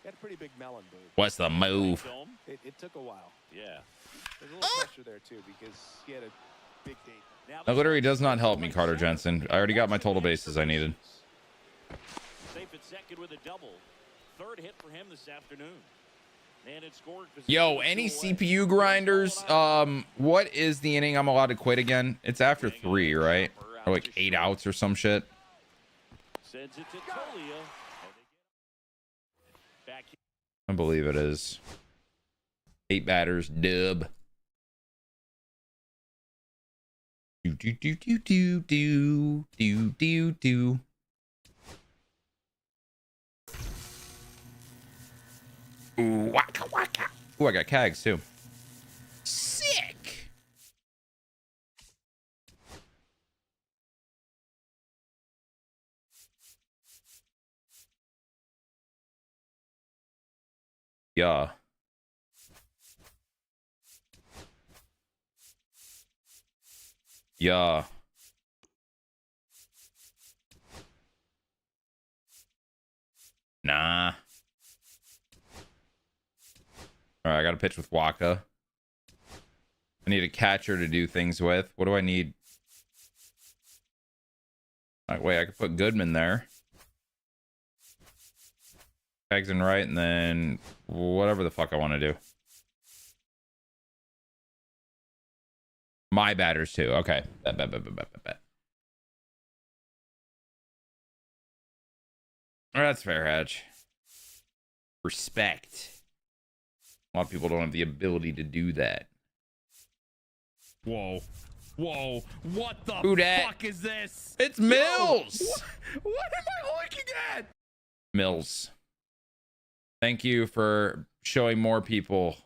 He had a pretty big melon boob. What's the move? It took a while. Yeah. There's a little pressure there, too, because he had a big date. That literally does not help me, Carter Jensen. I already got my total bases I needed. Safe at second with a double. Third hit for him this afternoon. And it scored. Yo, any CPU grinders? What is the inning I'm allowed to quit again? It's after 3, right? Or like 8 outs or some shit. Sends it to Tolia. I believe it is. 8 batters, dub. Do. Ooh, waka waka. Ooh, I got cags too. Sick. Yeah. Yeah. Nah. All right, I got to pitch with Waka. I need a catcher to do things with. What do I need? That way I could put Goodman there. Tags and right, and then whatever the fuck I want to do. My batters too. Okay. Bet. That's fair, Hatch. Respect. A lot of people don't have the ability to do that. Whoa. What the fuck is this? It's Mills. What am I looking at? Mills. Thank you for showing more people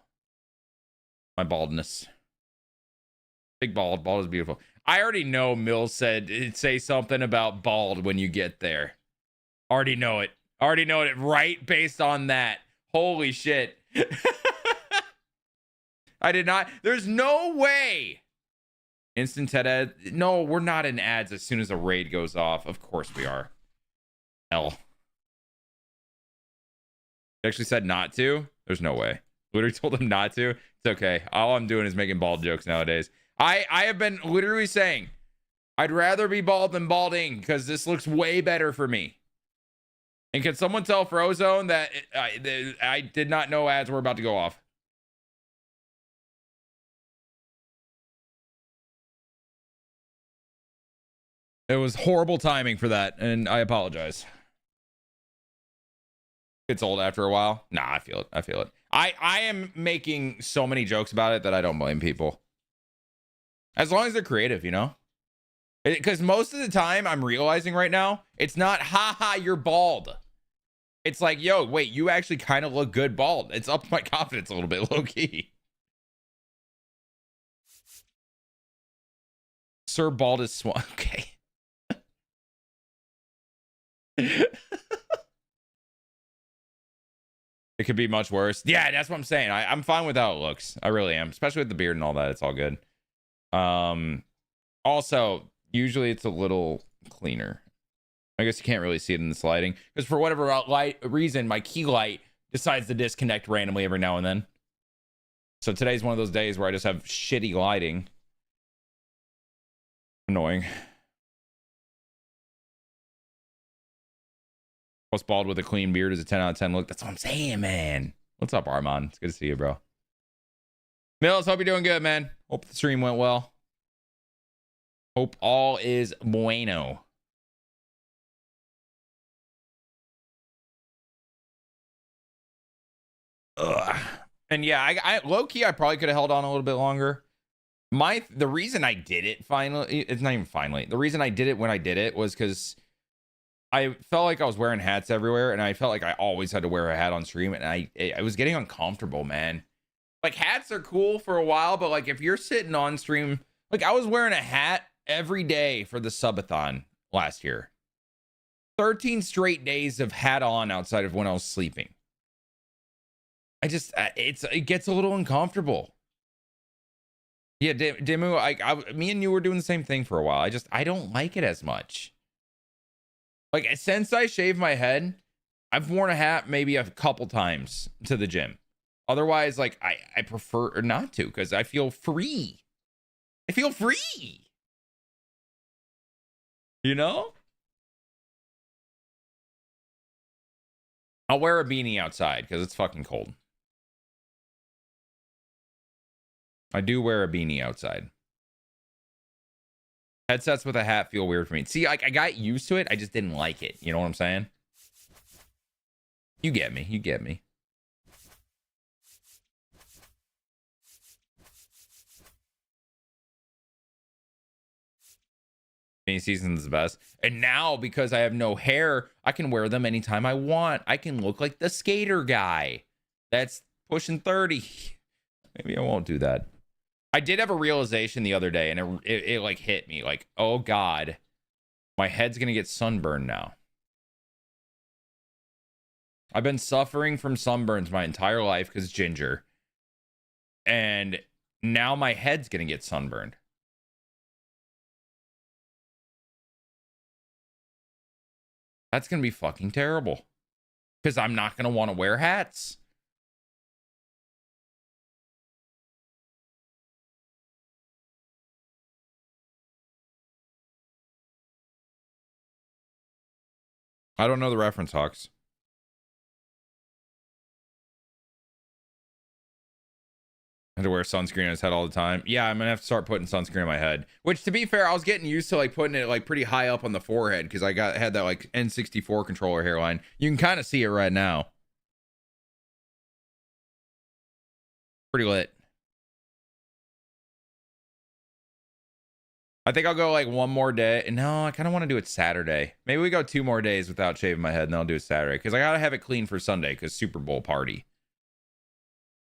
my baldness. Big bald. Bald is beautiful. I already know Mills said say something about bald when you get there. Already know it. Right based on that. Holy shit. I did not. There's no way. Instant TED ad. No, we're not in ads as soon as a raid goes off. Of course we are. Hell. He actually said not to. There's no way. Literally told him not to. It's okay. All I'm doing is making bald jokes nowadays. I have been literally saying I'd rather be bald than balding because this looks way better for me. And can someone tell Frozone that I did not know ads were about to go off? It was horrible timing for that, and I apologize. It's old after a while. Nah, I feel it. I am making so many jokes about it that I don't blame people. As long as they're creative, you know? Because most of the time I'm realizing right now, it's not, haha, you're bald. It's like, yo, wait, you actually kind of look good bald. It's up my confidence a little bit, low key. Sir Bald is Swan. Okay. It could be much worse. Yeah, that's what I'm saying. I'm fine with how it looks. I really am. Especially with the beard and all that. It's all good. Also, usually it's a little cleaner. I guess you can't really see it in the sliding. Because for whatever reason, my key light decides to disconnect randomly every now and then. So today's one of those days where I just have shitty lighting. Annoying. Post bald with a clean beard is a 10 out of 10 look. That's what I'm saying, man. What's up, Armand? It's good to see you, bro. Mills, hope you're doing good, man. Hope the stream went well. Hope all is bueno. Ugh. And yeah, I low key, I probably could have held on a little bit longer. The reason I did it finally, it's not even finally. The reason I did it when I did it was because I felt like I was wearing hats everywhere, and I felt like I always had to wear a hat on stream, and I was getting uncomfortable, man. Like, hats are cool for a while, but like if you're sitting on stream, like I was wearing a hat every day for the subathon last year. 13 straight days of hat on outside of when I was sleeping. It gets a little uncomfortable. Yeah, Dimu, me and you were doing the same thing for a while. I don't like it as much. Like, since I shaved my head, I've worn a hat maybe a couple times to the gym. Otherwise, like, I prefer not to because I feel free. I feel free. You know? I'll wear a beanie outside because it's fucking cold. I do wear a beanie outside. Headsets with a hat feel weird for me. See, like, I got used to it. I just didn't like it. You know what I'm saying? You get me. You get me. Any season's the best. And now, because I have no hair, I can wear them anytime I want. I can look like the skater guy that's pushing 30. Maybe I won't do that. I did have a realization the other day, and it like hit me like, oh God, my head's gonna get sunburned now. I've been suffering from sunburns my entire life because ginger, and now my head's gonna get sunburned. That's gonna be fucking terrible because I'm not gonna want to wear hats. I don't know the reference, Hawks. I had to wear sunscreen on his head all the time. Yeah, I'm gonna have to start putting sunscreen on my head. Which, to be fair, I was getting used to like putting it like pretty high up on the forehead because I had that like N64 controller hairline. You can kind of see it right now. Pretty lit. I think I'll go like one more day. No, I kind of want to do it Saturday. Maybe we go 2 more days without shaving my head, and then I'll do it Saturday because I gotta have it clean for Sunday because Super Bowl party.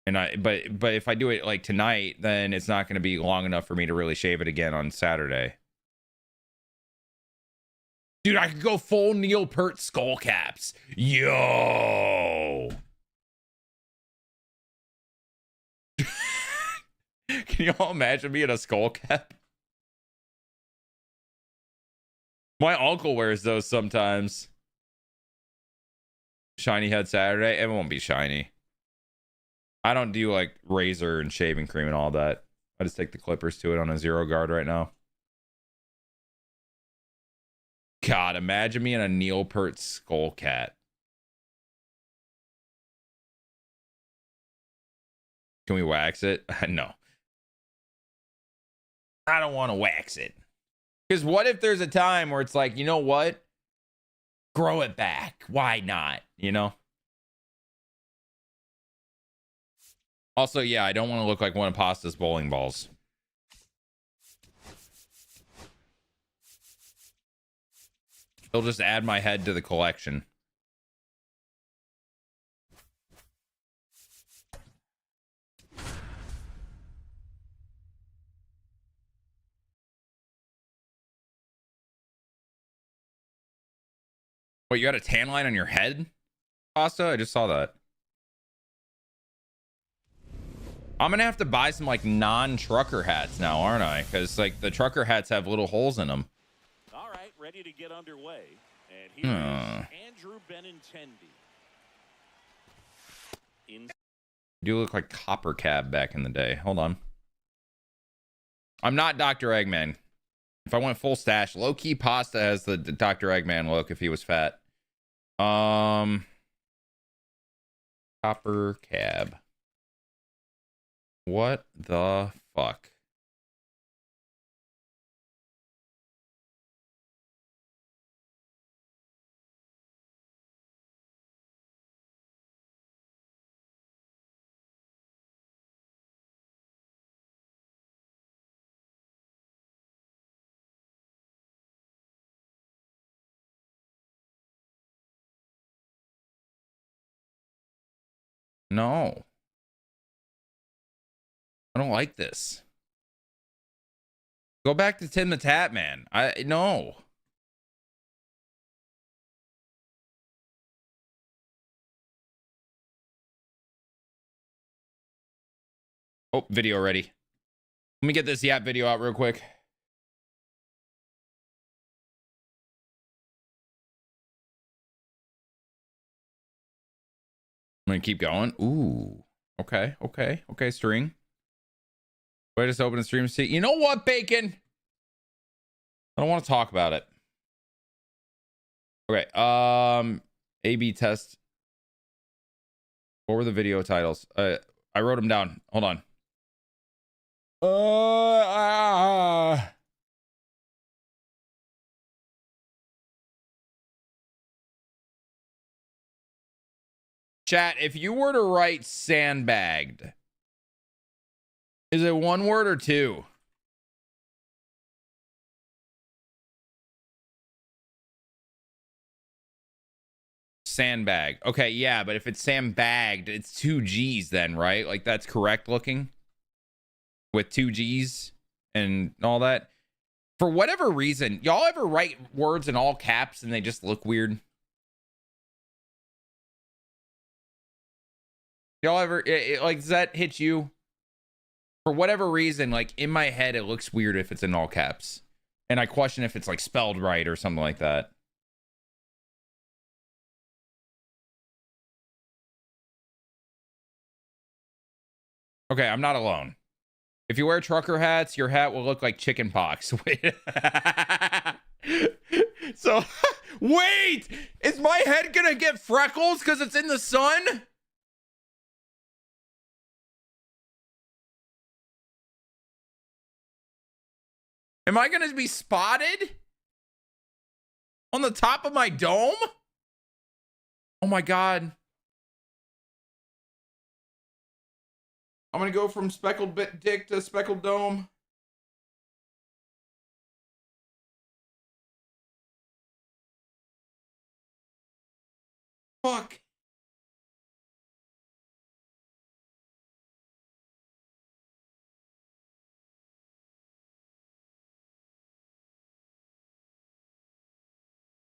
And but if I do it like tonight, then it's not going to be long enough for me to really shave it again on Saturday. Dude, I could go full Neil Peart skull caps. Yo. Can you all imagine me in a skull cap? My uncle wears those sometimes. Shiny head Saturday. It won't be shiny. I don't do like razor and shaving cream and all that. I just take the clippers to it on a 0 guard right now. God, imagine me in a Neil Peart skull cat. Can we wax it? No. I don't want to wax it. Because what if there's a time where it's like, you know what? Grow it back. Why not? You know? Also, yeah, I don't want to look like one of Pasta's bowling balls. They'll just add my head to the collection. Wait, you got a tan line on your head, Pasta? I just saw that. I'm gonna have to buy some like non-trucker hats now, aren't I? Because like the trucker hats have little holes in them. All right, ready to get underway. And here's Andrew Benintendi. You do look like Copper Cab back in the day. Hold on. I'm not Dr. Eggman. If I went full stash, low-key Pasta has the Dr. Eggman look if he was fat. Copper Cab. What the fuck? No. I don't like this. Go back to Tim the Tap Man. No. Oh, video ready. Let me get this Yap video out real quick. I'm gonna keep going. Ooh. Okay, string. Wait, just open the stream. See, you know what, Bacon? I don't want to talk about it. Okay. A/B test. What were the video titles? I wrote them down. Hold on. Chat, if you were to write sandbagged, is it 1 word or 2? Sandbag. Okay, yeah, but if it's sandbagged, it's 2 G's then, right? Like that's correct looking with 2 G's and all that. For whatever reason, y'all ever write words in all caps and they just look weird? Y'all ever like, does that hit you? For whatever reason, like in my head, it looks weird if it's in all caps. And I question if it's like spelled right or something like that. Okay, I'm not alone. If you wear trucker hats, your hat will look like chicken pox. So Wait, is my head gonna get freckles because it's in the sun? Am I gonna be spotted on the top of my dome? Oh my God. I'm gonna go from speckled dick to speckled dome. Fuck.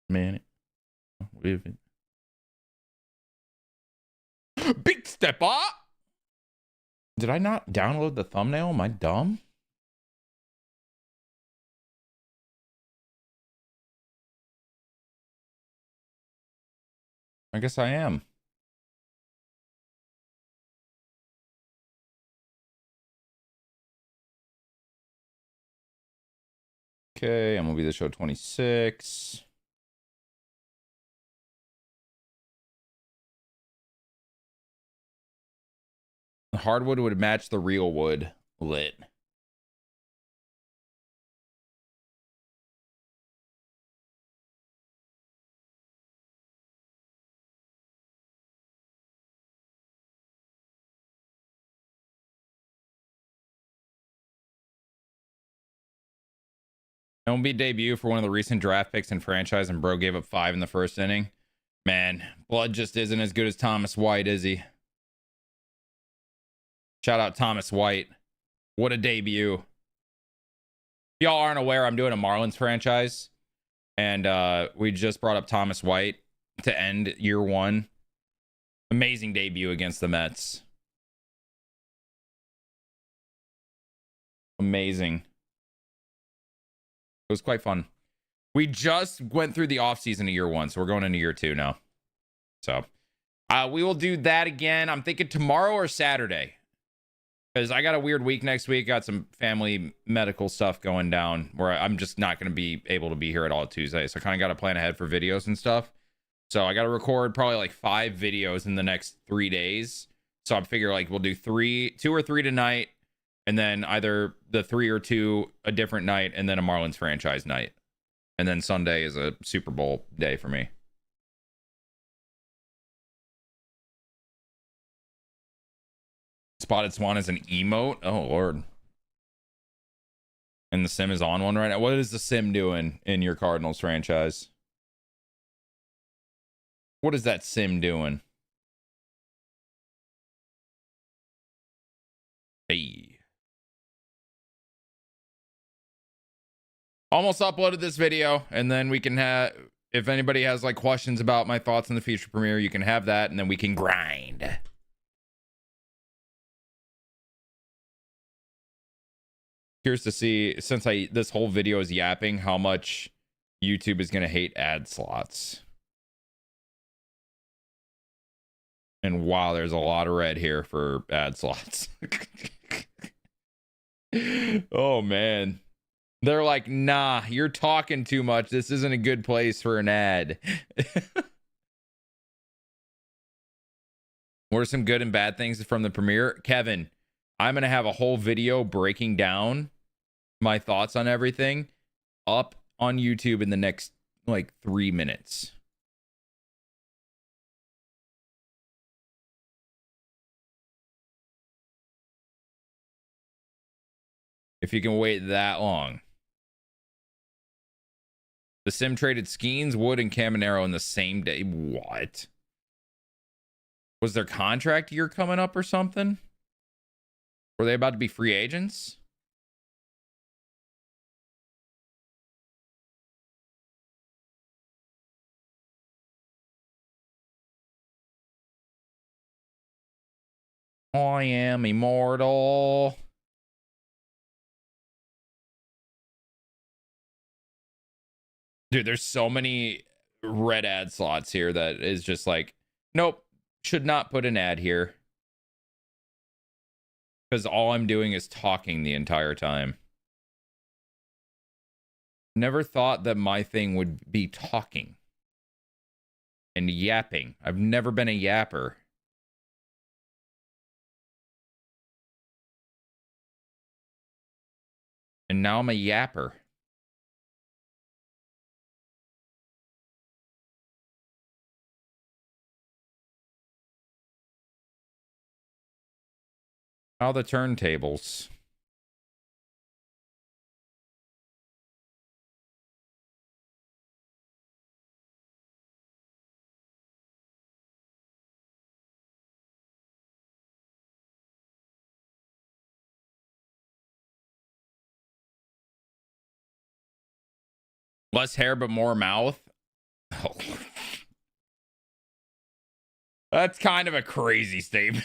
Man, with it. Big step up. Did I not download the thumbnail? Am I dumb? I guess I am. Okay, MLB The Show 26. The hardwood would match the real wood lit. MLB debut for one of the recent draft picks in franchise, and bro gave up 5 in the first inning. Man, blood just isn't as good as Thomas White, is he? Shout out Thomas White. What a debut. If y'all aren't aware, I'm doing a Marlins franchise. And we just brought up Thomas White to end year 1. Amazing debut against the Mets. Amazing. It was quite fun. We just went through the offseason of year 1, so we're going into year 2 now. So we will do that again. I'm thinking tomorrow or Saturday, because I got a weird week next week. Got some family medical stuff going down where I'm just not going to be able to be here at all Tuesday. So I kind of got to plan ahead for videos and stuff. So I got to record probably like 5 videos in the next 3 days. So I figure like we'll do 2 or 3 tonight, and then either the 3 or 2 a different night, and then a Marlins franchise night. And then Sunday is a Super Bowl day for me. Spotted Swan is an emote? Oh, Lord. And the sim is on one right now. What is the sim doing in your Cardinals franchise? What is that sim doing? Hey. Almost uploaded this video, and then we can have, if anybody has like questions about my thoughts on the feature premiere, you can have that, and then we can grind. Curious to see, since this whole video is yapping, how much YouTube is going to hate ad slots. And wow, there's a lot of red here for ad slots. Oh, man. They're like, nah, you're talking too much. This isn't a good place for an ad. What are some good and bad things from the premiere? Kevin, I'm going to have a whole video breaking down my thoughts on everything up on YouTube in the next like 3 minutes. If you can wait that long. The sim traded Skeens, Wood, and Caminero in the same day. What? Was their contract year coming up or something? Were they about to be free agents? I am immortal. Dude, there's so many red ad slots here that is just like, nope, should not put an ad here. Because all I'm doing is talking the entire time. Never thought that my thing would be talking. and yapping. I've never been a yapper. And now I'm a yapper. How the turntables. Less hair, but more mouth. Oh. That's kind of a crazy statement.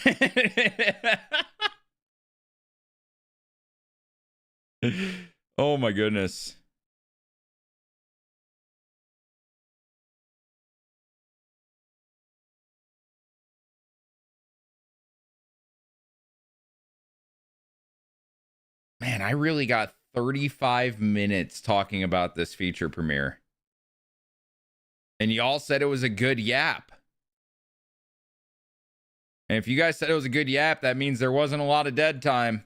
Oh my goodness. Man, I really got 35 minutes talking about this feature premiere. And y'all said it was a good yap. And if you guys said it was a good yap, that means there wasn't a lot of dead time.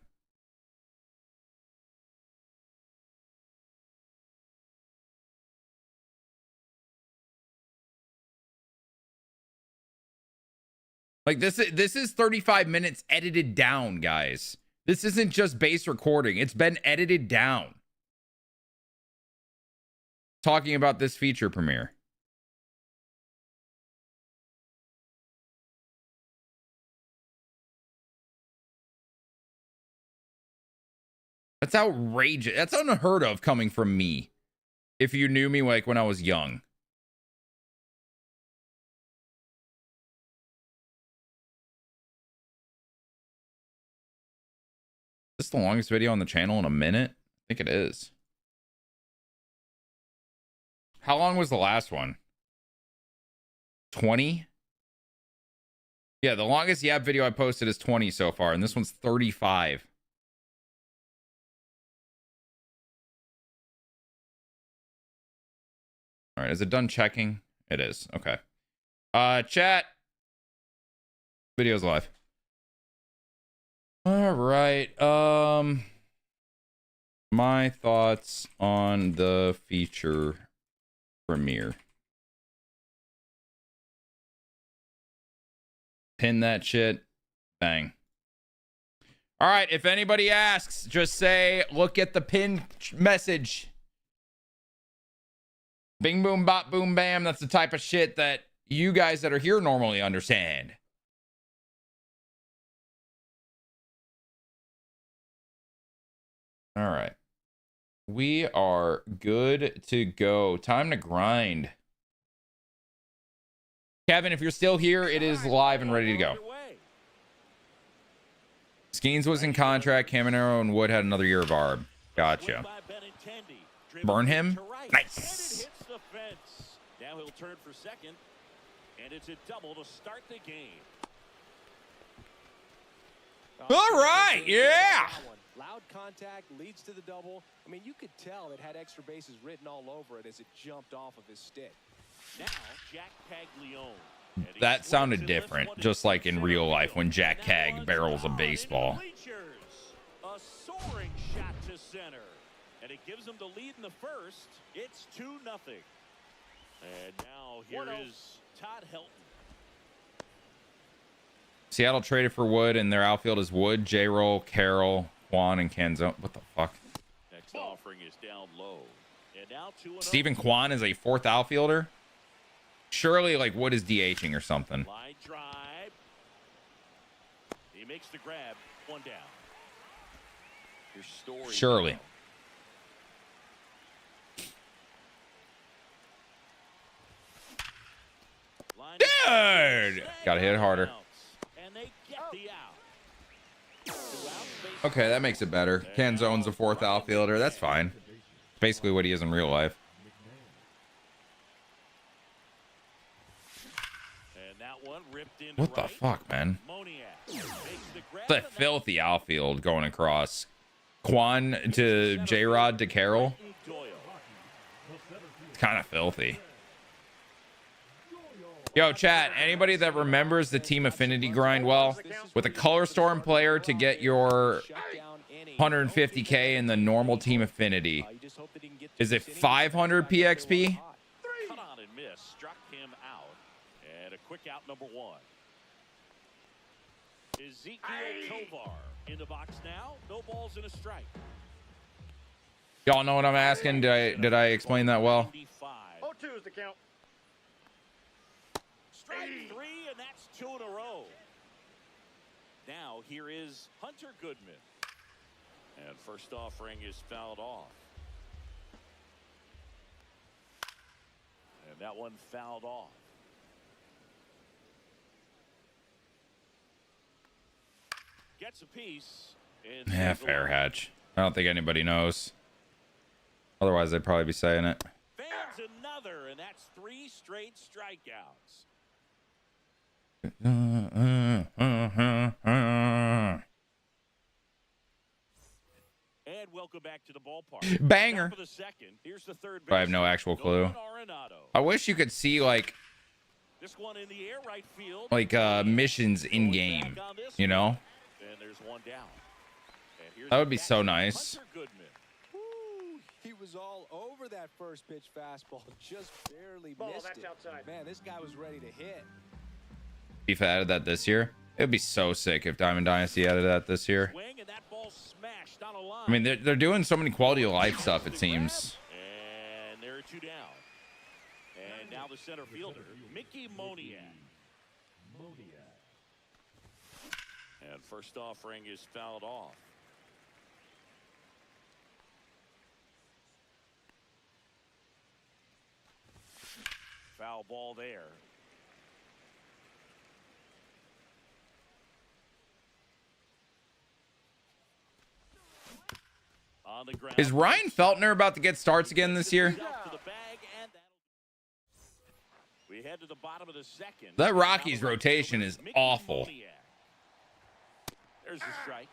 Like this is 35 minutes edited down, guys. This isn't just base recording. It's been edited down. Talking about this feature premiere. That's outrageous. That's unheard of coming from me. If you knew me like when I was young. Is this the longest video on the channel in a minute? I think it is. How long was the last one? 20? Yeah, the longest Yap video I posted is 20 so far, and this one's 35. All right, is it done checking? It is. Okay. Chat. Video's live. All right. My thoughts on the feature premiere. Pin that shit. Bang. All right, if anybody asks, just say, look at the pinned message. Bing, boom, bop, boom, bam. That's the type of shit that you guys that are here normally understand. All right. We are good to go. Time to grind. Kevin, if you're still here, it is live and ready to go. Skeens was in contract. Caminero and Wood had another year of ARB. Gotcha. Burn him? Nice. Now he'll turn for second, and it's a double to start the game. All right, yeah. Loud contact leads to the double. I mean, you could tell it had extra bases written all over it as it jumped off of his stick. Now, Jack Caglione. That sounded different, just like in real life when Jack Cag barrels a baseball. A soaring shot to center, and it gives him the lead in the first. It's 2-0. And now here is Todd Helton. Seattle traded for Wood, and their outfield is Wood, J-Roll, Carroll, Swan, and Canzone. What the fuck? Next offering is down low. And now 2-0. Stephen Kwan is a fourth outfielder? Surely, like, Wood is DHing or something. Line drive. He makes the grab. One down. Your story. Surely. Dude! Gotta hit it harder. And they get the out. Okay, that makes it better. Canzone's a fourth outfielder. That's fine. Basically what he is in real life. What the fuck, man? It's a filthy outfield going across. Quan to J-Rod to Carroll. It's kind of filthy. Yo, chat, anybody that remembers the team affinity grind well, with a color storm player to get your 150k in the normal team affinity, is it 500 PXP? Cut on and miss, struck him out. And a quick out, number 1. Ezekiel Tovar in the box now. No balls and a strike. Y'all know what I'm asking? Did I explain that well? 0-2 is the count. Strike 3, and that's 2 in a row. Now here is Hunter Goodman. And first offering is fouled off. And that one fouled off. Gets a piece. Yeah, fair hatch. I don't think anybody knows. Otherwise, they'd probably be saying it. Fans another, and that's 3 straight strikeouts. And welcome back to the ballpark. Banger. The second. Here's the third I have no actual clue. I wish you could see like this one in the air, right field. Like missions in game, you know? And there's one down. That would be so nice. He was all over that first pitch fastball, just barely missed it. Outside. Man, this guy was ready to hit. If I added that this year, it'd be so sick if Diamond Dynasty added that this year. I mean, they're doing so many quality of life stuff, it seems. And there are 2 down. And now the center fielder, Mickey Moniak. And first offering is fouled off. Foul ball there. On the ground. Is Ryan Feltner about to get starts again this year? We head to the bottom of the second. That Rockies rotation is awful. There's the strike.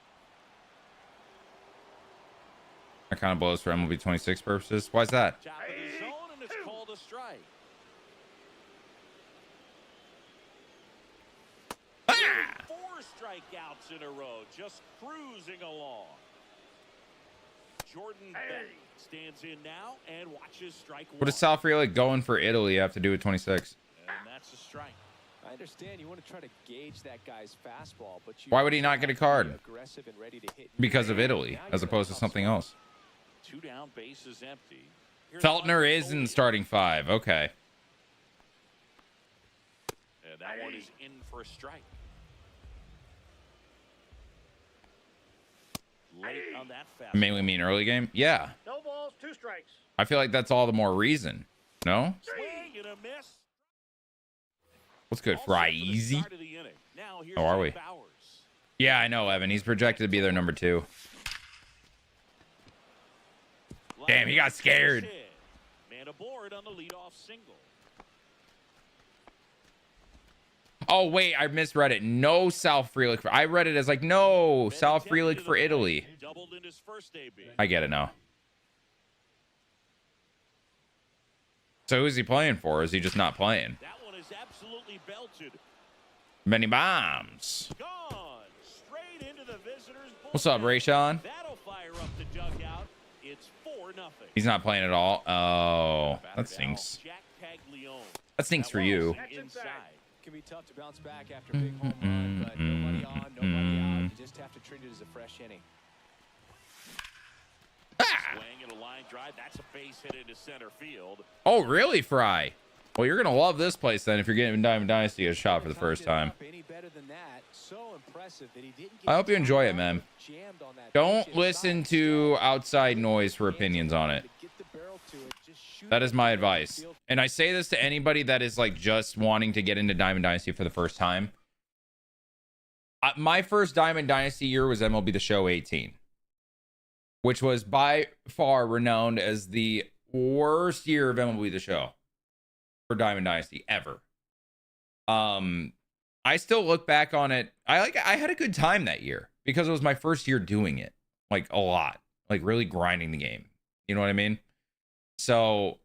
That kind of blows for MLB 26 purposes. Why is that? Top of the zone, and it's called a strike. Ah! 4 strikeouts in a row, just cruising along. Jordan Bennett stands in now and watches strike 1. What does Sal Frelick going for Italy have to do with 26? And that's a strike. I understand you want to try to gauge that guy's fastball, but Why would he not get a card? Because of Italy, as opposed to something else. 2 down, bases empty. Feltner is in starting 5. Okay. And that one is in for a strike. Late on that fast. Mainly mean early game? Yeah. No balls, 2 strikes. I feel like that's all the more reason. No? Swing and a miss. What's good? Fry easy? Oh, are we? Yeah, I know, Evan. He's projected to be their number 2. Damn, he got scared. Man aboard on the leadoff single. Oh, wait, I misread it. No Sal Frelick. I read it as like, no, Sal Frelick for Italy. I get it now. So who's he playing for? Is he just not playing? That one is absolutely belted. Many bombs. Gone straight into the visitors' bullpen. What's up, Rayshawn? That'll fire up the dugout. It's 4-0. He's not playing at all. Oh, that stinks. That stinks for you. Inside. Can be tough to bounce back after a big home run, but nobody on, nobody out. You just have to treat it as a fresh inning. Swing and a line drive. That's a base hit into center field. Oh, really, Fry? Well, you're gonna love this place then if you're getting Diamond Dynasty a shot for the first time. I hope you enjoy it, man. Don't listen to outside noise for opinions on it. That is my advice. And I say this to anybody that is like just wanting to get into Diamond Dynasty for the first time. My first Diamond Dynasty year was MLB The Show 18, which was by far renowned as the worst year of MLB The Show for Diamond Dynasty ever. I still look back on it. I had a good time that year because it was my first year doing it, like a lot, like really grinding the game. You know what I mean? So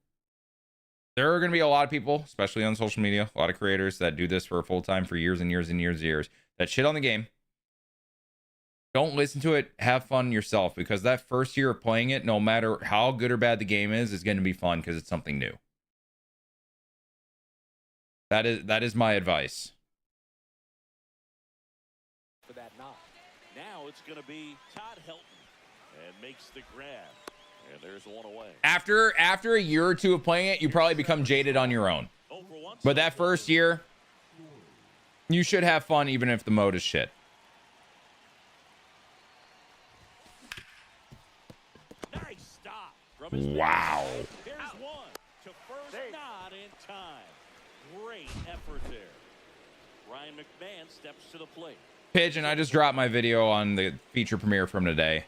There are going to be a lot of people, especially on social media, a lot of creators that do this for full time for years and years and years and years, that shit on the game. Don't listen to it. Have fun yourself, because that first year of playing it, no matter how good or bad the game is going to be fun because it's something new. That is my advice. For that knock. Now it's going to be Todd Helton, and makes the grab. And there's one away. After a year or two of playing it, you probably become jaded on your own. But that first year, you should have fun even if the mode is shit. Nice stop from his Wow. Here's one to first, not in time. Great effort there. Ryan McMahon steps to the plate. Pigeon, I just dropped my video on the feature premiere from today.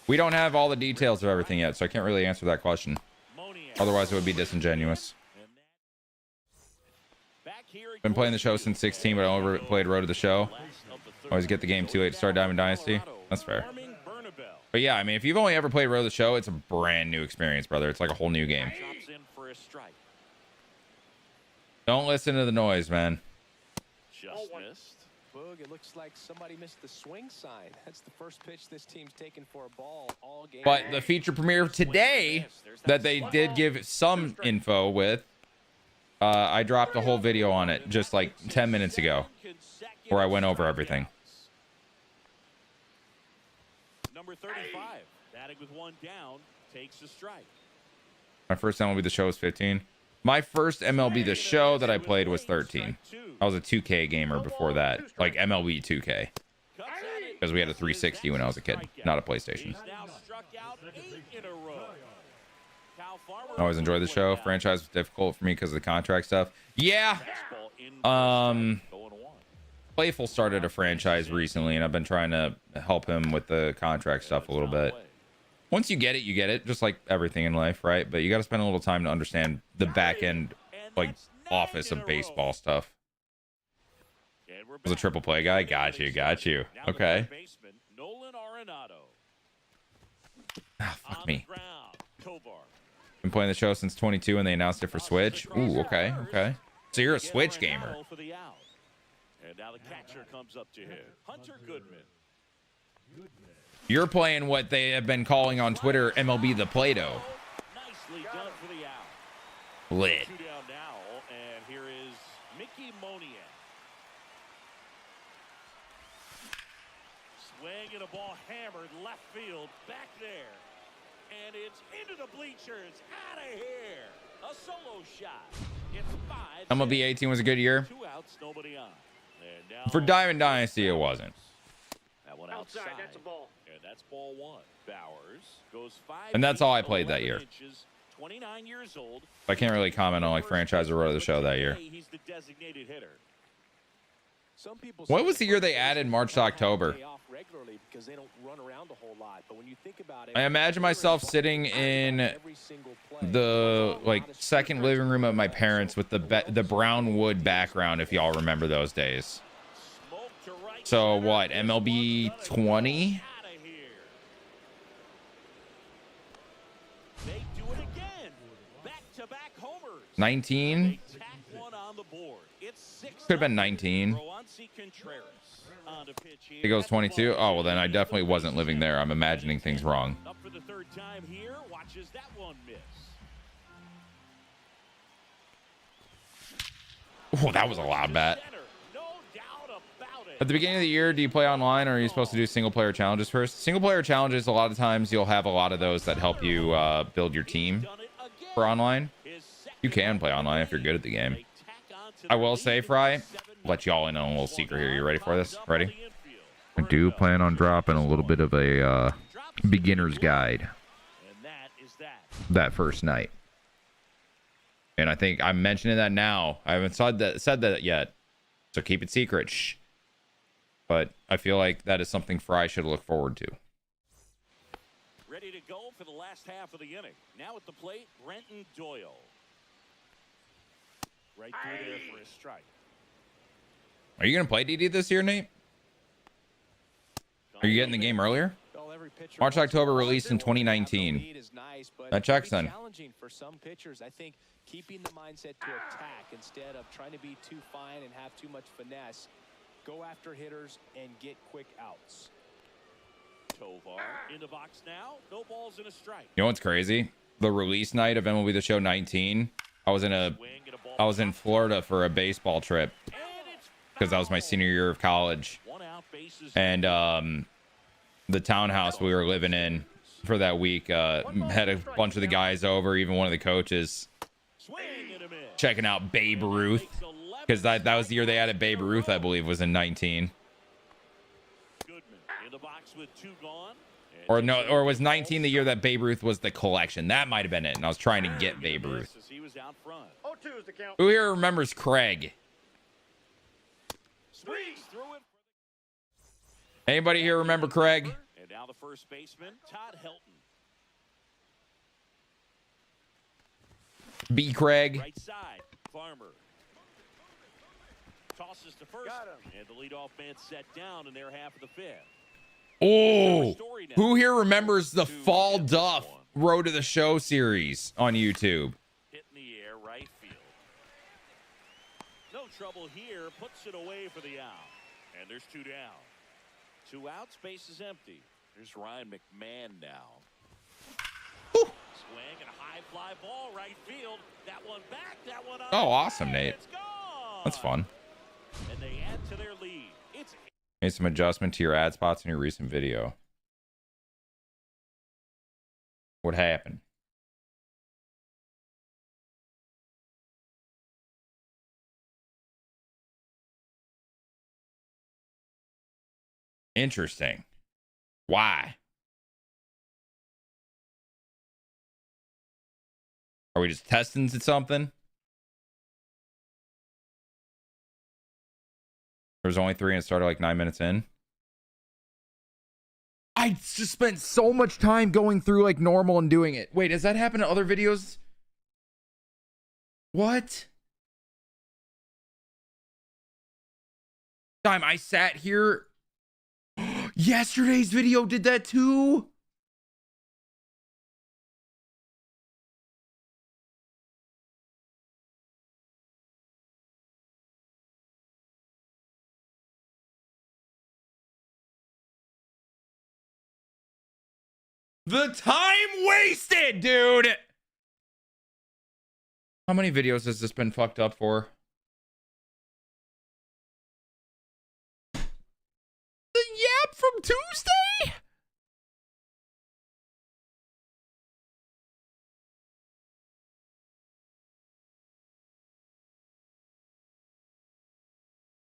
We don't have all the details of everything yet, so I can't really answer that question. Otherwise, it would be disingenuous. Been playing the show since 16, but I only played Road to the Show. Always get the game too late to start Diamond Dynasty. That's fair. But yeah, I mean, if you've only ever played Road to the Show, it's a brand new experience, brother. It's like a whole new game. Don't listen to the noise, man. Just missed. Boog, it looks like somebody missed the swing sign. That's the first pitch this team's taken for a ball all game. But the feature premiere today that they did give some info with, I dropped a whole video on it just like 10 minutes ago where I went over everything. Number 35, batting with one down, takes a strike. My first MLB The Show was 15. My first MLB The Show that I played was 13. I was a 2K gamer before that, like MLB 2K, because we had a 360 when I was a kid, not a PlayStation. I always enjoyed the show. Franchise was difficult for me because of the contract stuff. Yeah. Playful started a franchise recently, and I've been trying to help him with the contract stuff a little bit. Once you get it, just like everything in life, right? But you got to spend a little time to understand the back end, like, office of baseball stuff. Was a triple play guy. Got you. Okay. Ah, fuck me. Been playing the show since 22, and they announced it for Switch. Ooh, okay. So you're a Switch gamer. And now the catcher comes up to hit. Hunter Goodman. You're playing what they have been calling on Twitter MLB The Play-Doh. Nicely done for the out. Lit. Two down now, and here is Mickey Moniak. Swing and a ball hammered left field, back there. And it's into the bleachers, out of here. A solo shot. It's 5. MLB 18 was a good year. 2 outs, nobody on. And now For Diamond Dynasty, it wasn't. That one outside. That's a ball. And that's ball 1. Bowers goes 5. And that's all I played that year. 29 years old. I can't really comment on like franchise or Road to the Show that year. He's the designated hitter. What was the year they added March to October? I imagine myself sitting in the like second living room of my parents with the brown wood background, if y'all remember those days. So what, MLB 20? 19? Could have been 19. It goes 22. Oh, well, then I definitely wasn't living there. I'm imagining things wrong. Up for the third time here. Watches that one miss. Oh, that was a loud bat. At the beginning of the year, do you play online, or are you supposed to do single-player challenges first? Single-player challenges, a lot of times you'll have a lot of those that help you build your team for online. You can play online if you're good at the game. I will say, Fry, let y'all in on a little secret here. You ready for this? Ready? I do plan on dropping a little bit of a beginner's guide that first night. And I think I'm mentioning that now. I haven't said that yet. So keep it secret. Shh. But I feel like that is something Fry should look forward to. Ready to go for the last half of the inning. Now at the plate, Brenton Doyle. Right through there for a strike. Are you going to play DD this year, Nate? Are you getting the game earlier? March, October released in 2019. nice, but that checks then. Challenging for some pitchers. I think keeping the mindset to attack instead of trying to be too fine and have too much finesse. Go after hitters and get quick outs. Tovar in the box now. No balls and a strike. You know what's crazy? The release night of MLB The Show 19, I was in Florida for a baseball trip because that was my senior year of college, and the townhouse we were living in for that week had a bunch of the guys over, even one of the coaches, checking out Babe Ruth, because that was the year they added Babe Ruth, I believe, was in 19. Or no, or was 19 the year that Babe Ruth was the collection? That might have been it, and I was trying to get Babe Ruth. Who here remembers Craig? Anybody here remember Craig? And now the first baseman, Todd Helton. B. Craig. Right side, Farmer. Tosses to first, and the leadoff man set down in their half of the fifth. Oh, who here remembers the Fall Duff Road to the Show series on YouTube? Hit in the air, right field. No trouble here, puts it away for the out. And there's two down. 2 outs, base is empty. Here's Ryan McMahon now. Whew. Swing and a high fly ball, right field. That one back, that one up. Oh, awesome, Nate. That's fun. And they add to their lead. It's made some adjustment to your ad spots in your recent video. What happened? Interesting. Why? Are we just testing something? There was only 3 and it started like 9 minutes in. I just spent so much time going through like normal and doing it. Wait, has that happened to other videos? What? Time I sat here. Yesterday's video did that too. The time wasted, dude. How many videos has this been fucked up for? The yap from Tuesday?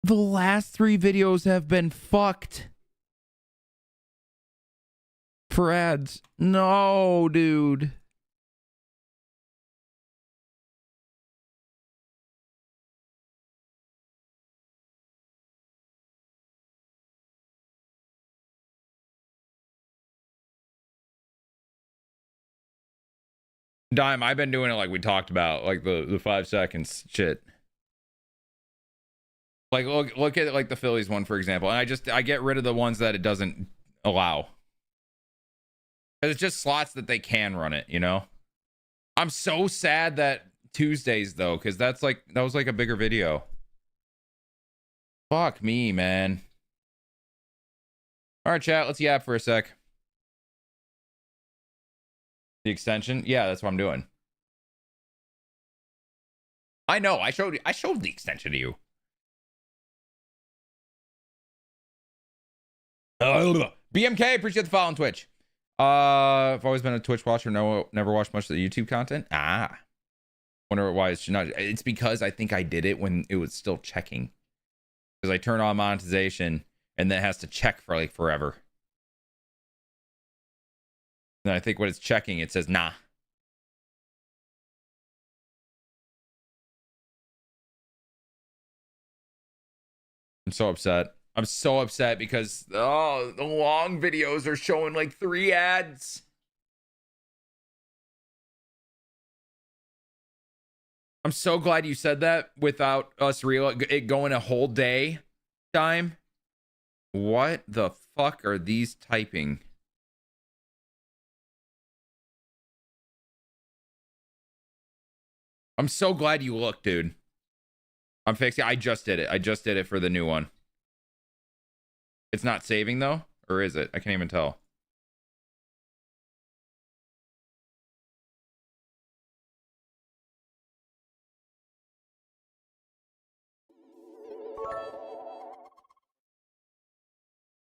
The last 3 videos have been fucked. For ads. No, dude. Dime, I've been doing it like we talked about, like the 5 seconds shit. Like look at like the Phillies one, for example, and I get rid of the ones that it doesn't allow. Because it's just slots that they can run it, you know? I'm so sad that Tuesdays, though, because that was like a bigger video. Fuck me, man. All right, chat, let's yap for a sec. The extension? Yeah, that's what I'm doing. I know, I showed the extension to you. BMK, appreciate the follow on Twitch. I've always been a Twitch watcher. Never watched much of the YouTube content. Wonder why it's not. It's because I think I did it when it was still checking. Because I turn on monetization and then it has to check for like forever. And I think when it's checking, it says nah. I'm so upset. I'm so upset because the long videos are showing like 3 ads. I'm so glad you said that without us it going a whole day time. What the fuck are these typing? I'm so glad you looked, dude. I'm fixing. I just did it. I just did it for the new one. It's not saving though, or is it? I can't even tell.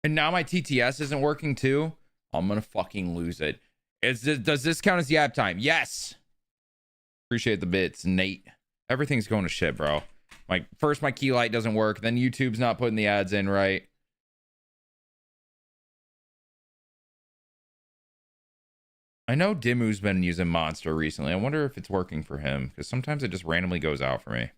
And now my TTS isn't working too. I'm gonna fucking lose it. Does this count as the app time? Yes. Appreciate the bits, Nate. Everything's going to shit, bro. First my key light doesn't work, then YouTube's not putting the ads in right. I know Dimu's been using Monster recently. I wonder if it's working for him, because sometimes it just randomly goes out for me.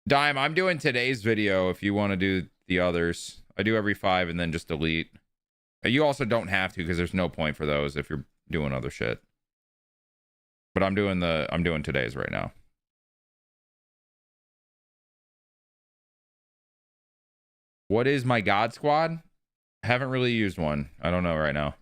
Dime, I'm doing today's video if you want to do the others. I do every 5 and then just delete. You also don't have to, because there's no point for those if you're doing other shit. But I'm doing today's right now. What is my God Squad? I haven't really used one. I don't know right now.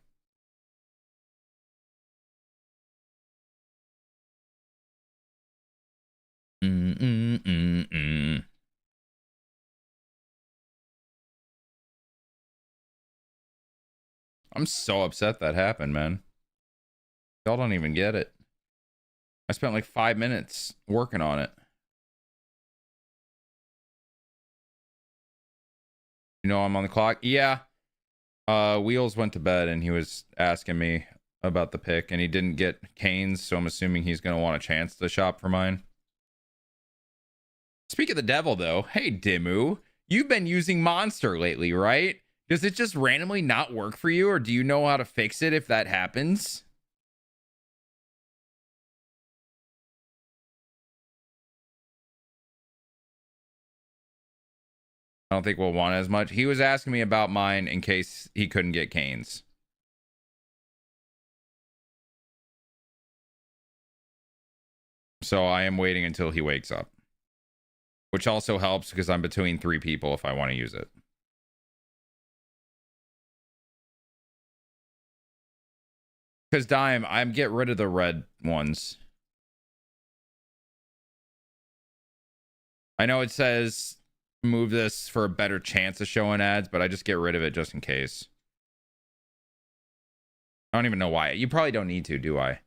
I'm so upset that happened, man. Y'all don't even get it. I spent like 5 minutes working on it. You know I'm on the clock? Yeah. Wheels went to bed and he was asking me about the pick and he didn't get Canes, so I'm assuming he's going to want a chance to shop for mine. Speak of the devil, though. Hey, Dimu. You've been using Monster lately, right? Does it just randomly not work for you, or do you know how to fix it if that happens? I don't think we'll want as much. He was asking me about mine in case he couldn't get Canes. So I am waiting until he wakes up. Which also helps because I'm between 3 people if I want to use it. Because Dime, I'm get rid of the red ones. I know it says move this for a better chance of showing ads, but I just get rid of it just in case. I don't even know why. You probably don't need to, do I?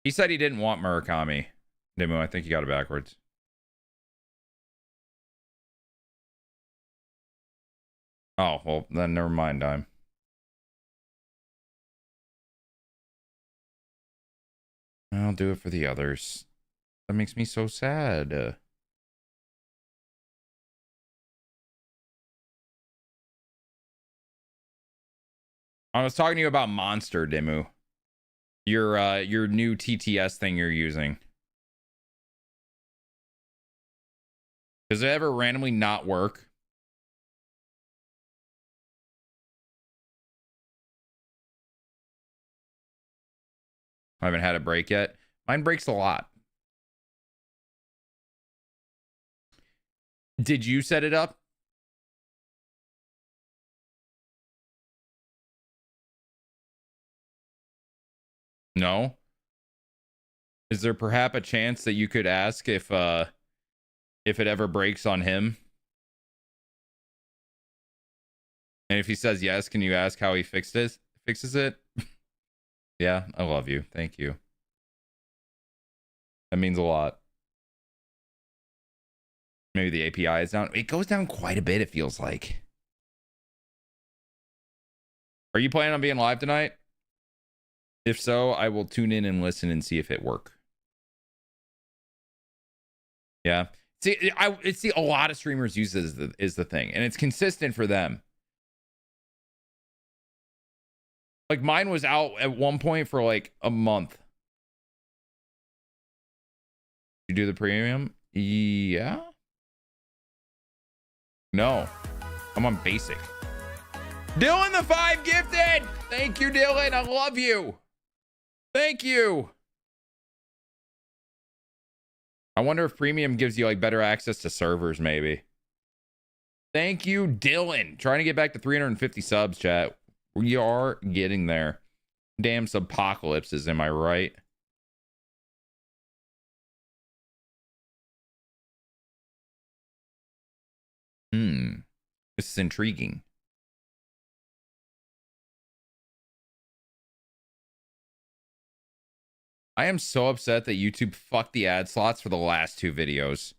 He said he didn't want Murakami. Dimu, I think you got it backwards. Oh, well, then never mind, Dime. I'll do it for the others. That makes me so sad. I was talking to you about Monster, Dimu. Your new TTS thing you're using. Does it ever randomly not work? I haven't had a break yet. Mine breaks a lot. Did you set it up? No. Is there perhaps a chance that you could ask if it ever breaks on him? And if he says yes, can you ask how he fixes it? Yeah, I love you. Thank you. That means a lot. Maybe the API is down. It goes down quite a bit, it feels like. Are you planning on being live tonight? If so, I will tune in and listen and see if it works. Yeah. See, a lot of streamers use this is the thing, and it's consistent for them. Like mine was out at one point for like a month. You do the premium? Yeah. No. I'm on basic. Dylan the 5 gifted. Thank you, Dylan. I love you. Thank you. I wonder if premium gives you like better access to servers, maybe. Thank you, Dylan. Trying to get back to 350 subs, chat. We are getting there. Damn subpocalypses, am I right? This is intriguing. I am so upset that YouTube fucked the ad slots for the last 2 videos.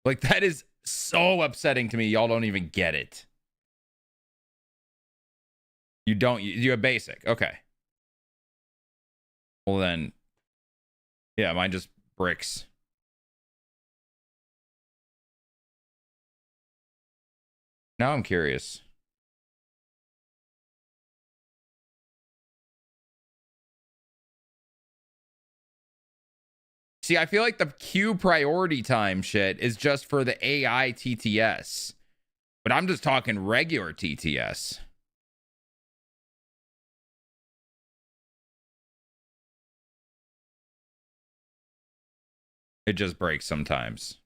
Like, that is so upsetting to me. Y'all don't even get it. You don't. You have basic. Okay. Well, then. Yeah, mine just bricks. Now I'm curious. See, I feel like the queue priority time shit is just for the AI TTS. But I'm just talking regular TTS. It just breaks sometimes.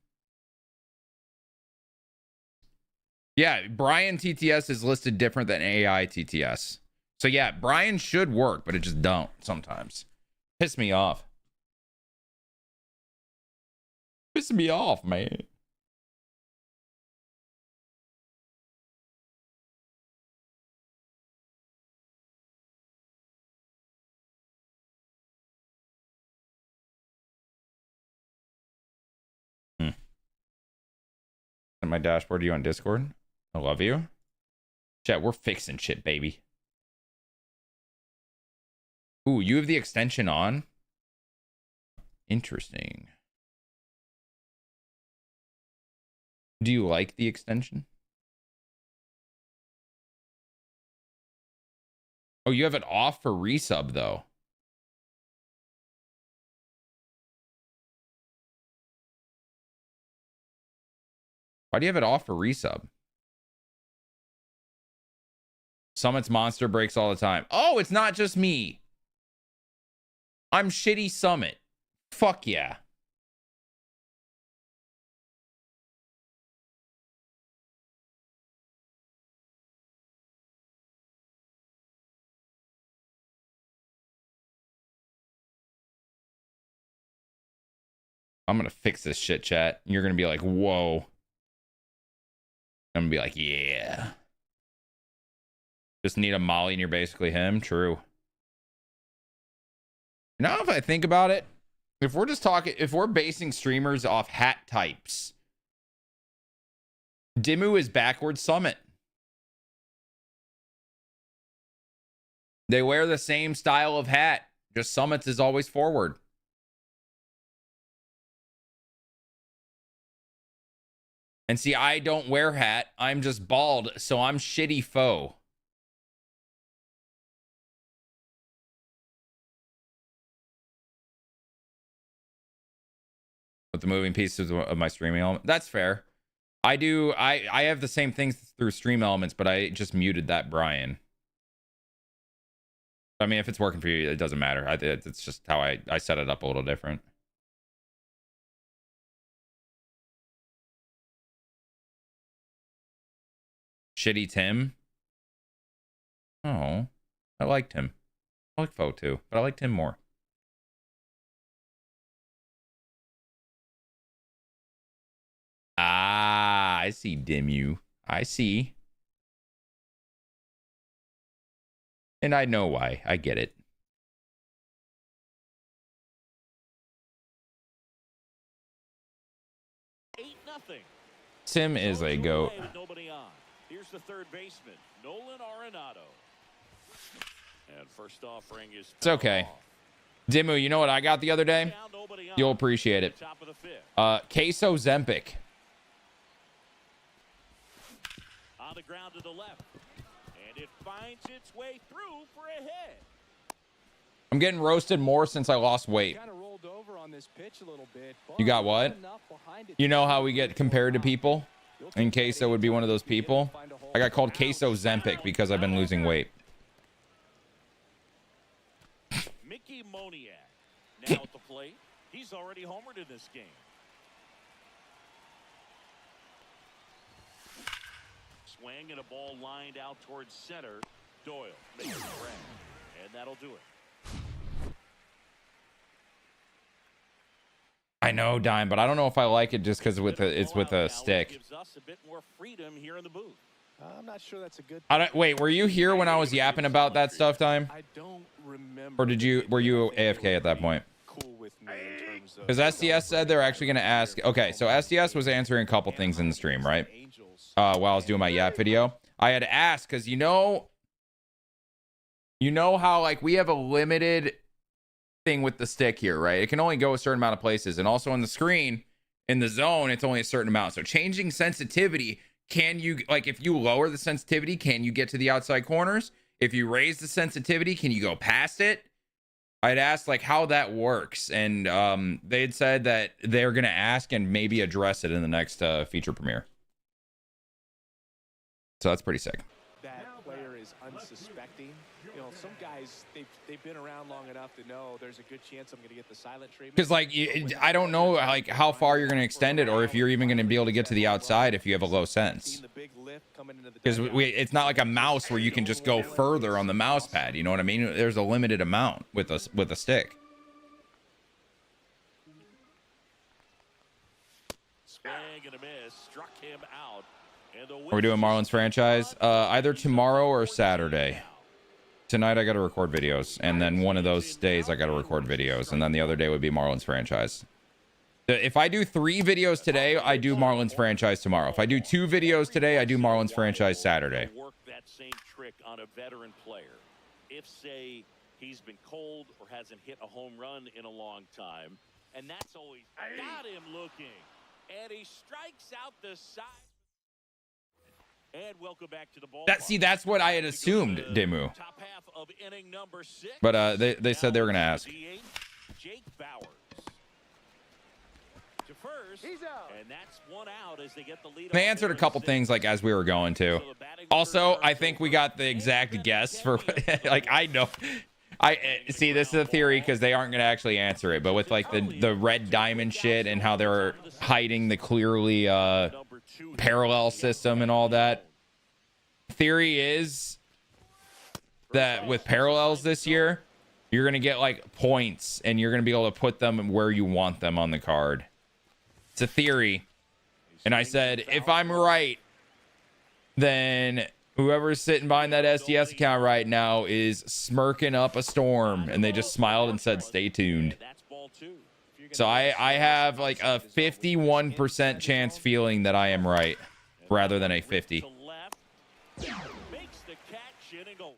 Yeah, Brian TTS is listed different than AI TTS. So yeah, Brian should work, but it just don't sometimes. Piss me off. Piss me off, man. On my dashboard, you on Discord? I love you. Chat, we're fixing shit, baby. Ooh, you have the extension on? Interesting. Do you like the extension? Oh, you have it off for resub, though. Why do you have it off for resub? Summit's monster breaks all the time. Oh, it's not just me. I'm shitty Summit. Fuck yeah. I'm gonna fix this shit, chat. You're gonna be like, whoa. I'm gonna be like, yeah. Just need a molly and you're basically him. True. Now, if I think about it, if we're just talking, if we're basing streamers off hat types, Dimmu is backward Summit. They wear the same style of hat. Just Summit's is always forward. And see, I don't wear hat. I'm just bald, so I'm shitty foe. With the moving pieces of my streaming element. That's fair. I have the same things through stream elements, but I just muted that Brian. I mean, if it's working for you, it doesn't matter. It's just how I set it up a little different. Shitty Tim. Oh, I liked him. I like Foe too, but I liked him more. Ah, I see Dimmu. I see. And I know why. I get it. Tim is a goat. Here's the third baseman, Nolan Arenado. And first offering is it's okay. Dimmu, you know what I got the other day? You'll appreciate it. Queso Zempic. On the ground to the left. And it finds its way through for a hit. I'm getting roasted more since I lost weight. You got what? You know how we get compared to people? And Queso would be one of those people. I got called Queso Zempic because I've been losing weight. Mickey Moniak now at the plate. He's already homered in this game. Swing and a ball lined out towards center. Doyle makes a grab, and that'll do it. I know, Dime, but I don't know if I like it just because it's with a stick. Gives us a bit more freedom here in the booth. I'm not sure that's a good. Wait, were you here when I was yapping about that stuff, Dime? I don't remember. Or were you AFK at that point? Cool with me in terms of. Because SDS said they're actually going to ask. Okay, so SDS was answering a couple things in the stream, right? While I was doing my yap video, I had asked because you know how like we have a limited thing with the stick here, right? It can only go a certain amount of places, and also on the screen in the zone, it's only a certain amount. So changing sensitivity, can you like if you lower the sensitivity, can you get to the outside corners? If you raise the sensitivity, can you go past it? I'd asked like how that works, and they had said that they're gonna ask and maybe address it in the next feature premiere. So that's pretty sick. That player is unsuspecting. You know, some guys they've been around long enough to know there's a good chance I'm going to get the silent treatment. Because like I don't know like how far you're going to extend it, or if you're even going to be able to get to the outside if you have a low sense. Because it's not like a mouse where you can just go further on the mouse pad. You know what I mean? There's a limited amount with a stick. Swing and a miss, struck him out. Are we doing Marlins franchise? Either tomorrow or Saturday. Tonight I got to record videos, and then one of those days I got to record videos, and then the other day would be Marlins franchise. If I do 3 videos today, I do Marlins franchise tomorrow. If I do 2 videos today, I do Marlins franchise Saturday. Work that same trick on a veteran player. If say he's been cold or hasn't hit a home run in a long time, and that's always got him looking, and he strikes out the side. And welcome back to the ball. That's what I had assumed, Demu. But they said they were gonna ask. Jake Bowers to first, and that's one out as they get the lead. They answered a couple things like as we were going to. Also, I think we got the exact guess for like I know. I see this is a theory because they aren't gonna actually answer it, but with like the red diamond shit and how they're hiding the clearly parallel system and all that. Theory is that with parallels this year, you're going to get like points and you're going to be able to put them where you want them on the card. It's a theory. And I said, if I'm right, then whoever's sitting behind that SDS account right now is smirking up a storm. And they just smiled and said, stay tuned. So I have like a 51% chance feeling that I am right rather than a 50. Makes the catch in and goal.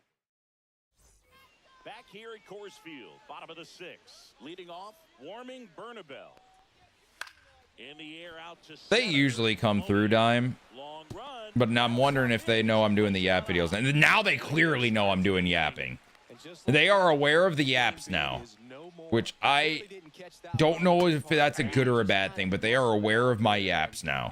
Back here at Coors Field, bottom of the 6th, leading off, Warming Bernabel. In the air out to they usually come through, Dime. But now I'm wondering if they know I'm doing the yap videos. And now they clearly know I'm doing yapping. They are aware of the yaps now, which I don't know if that's a good or a bad thing, but they are aware of my yaps now.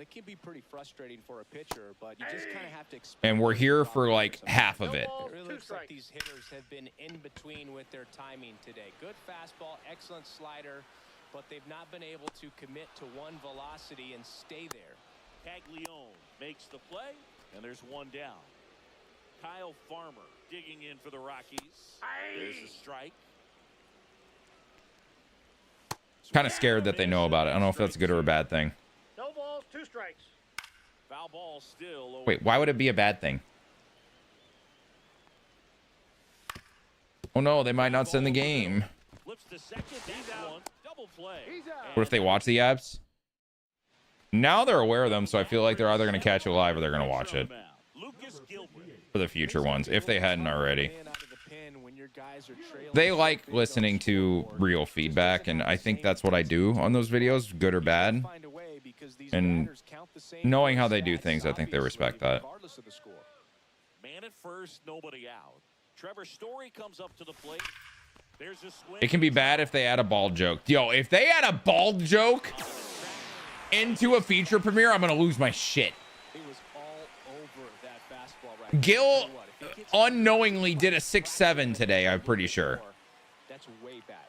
It can be pretty frustrating for a pitcher, but you just kind of have to expect. And we're here for like half of it. It really looks like these hitters have been in between with their timing today. Good fastball, excellent slider, but they've not been able to commit to one velocity and stay there. Caglione makes the play, and there's one down. Kyle Farmer digging in for the Rockies. There's a strike. Kind of scared that they know about it. I don't know if that's a good or a bad thing. No balls, 2 strikes. Foul ball still. Wait, why would it be a bad thing? Oh no, they might not send the game. Flips to second, that's one. Double play. What if they watch the apps? Now they're aware of them, so I feel like they're either going to catch it live or they're going to watch it. For the future ones, if they hadn't already. They like listening to real feedback, and I think that's what I do on those videos, good or bad. And knowing how they do things, I think they respect that. Man at first, nobody out. Trevor Story comes up to the plate. There's a swing. It can be bad if they add a bald joke. Yo, if they add a bald joke into a feature premiere, I'm going to lose my shit. Gil unknowingly did a 6-7 today, I'm pretty sure. That's way back.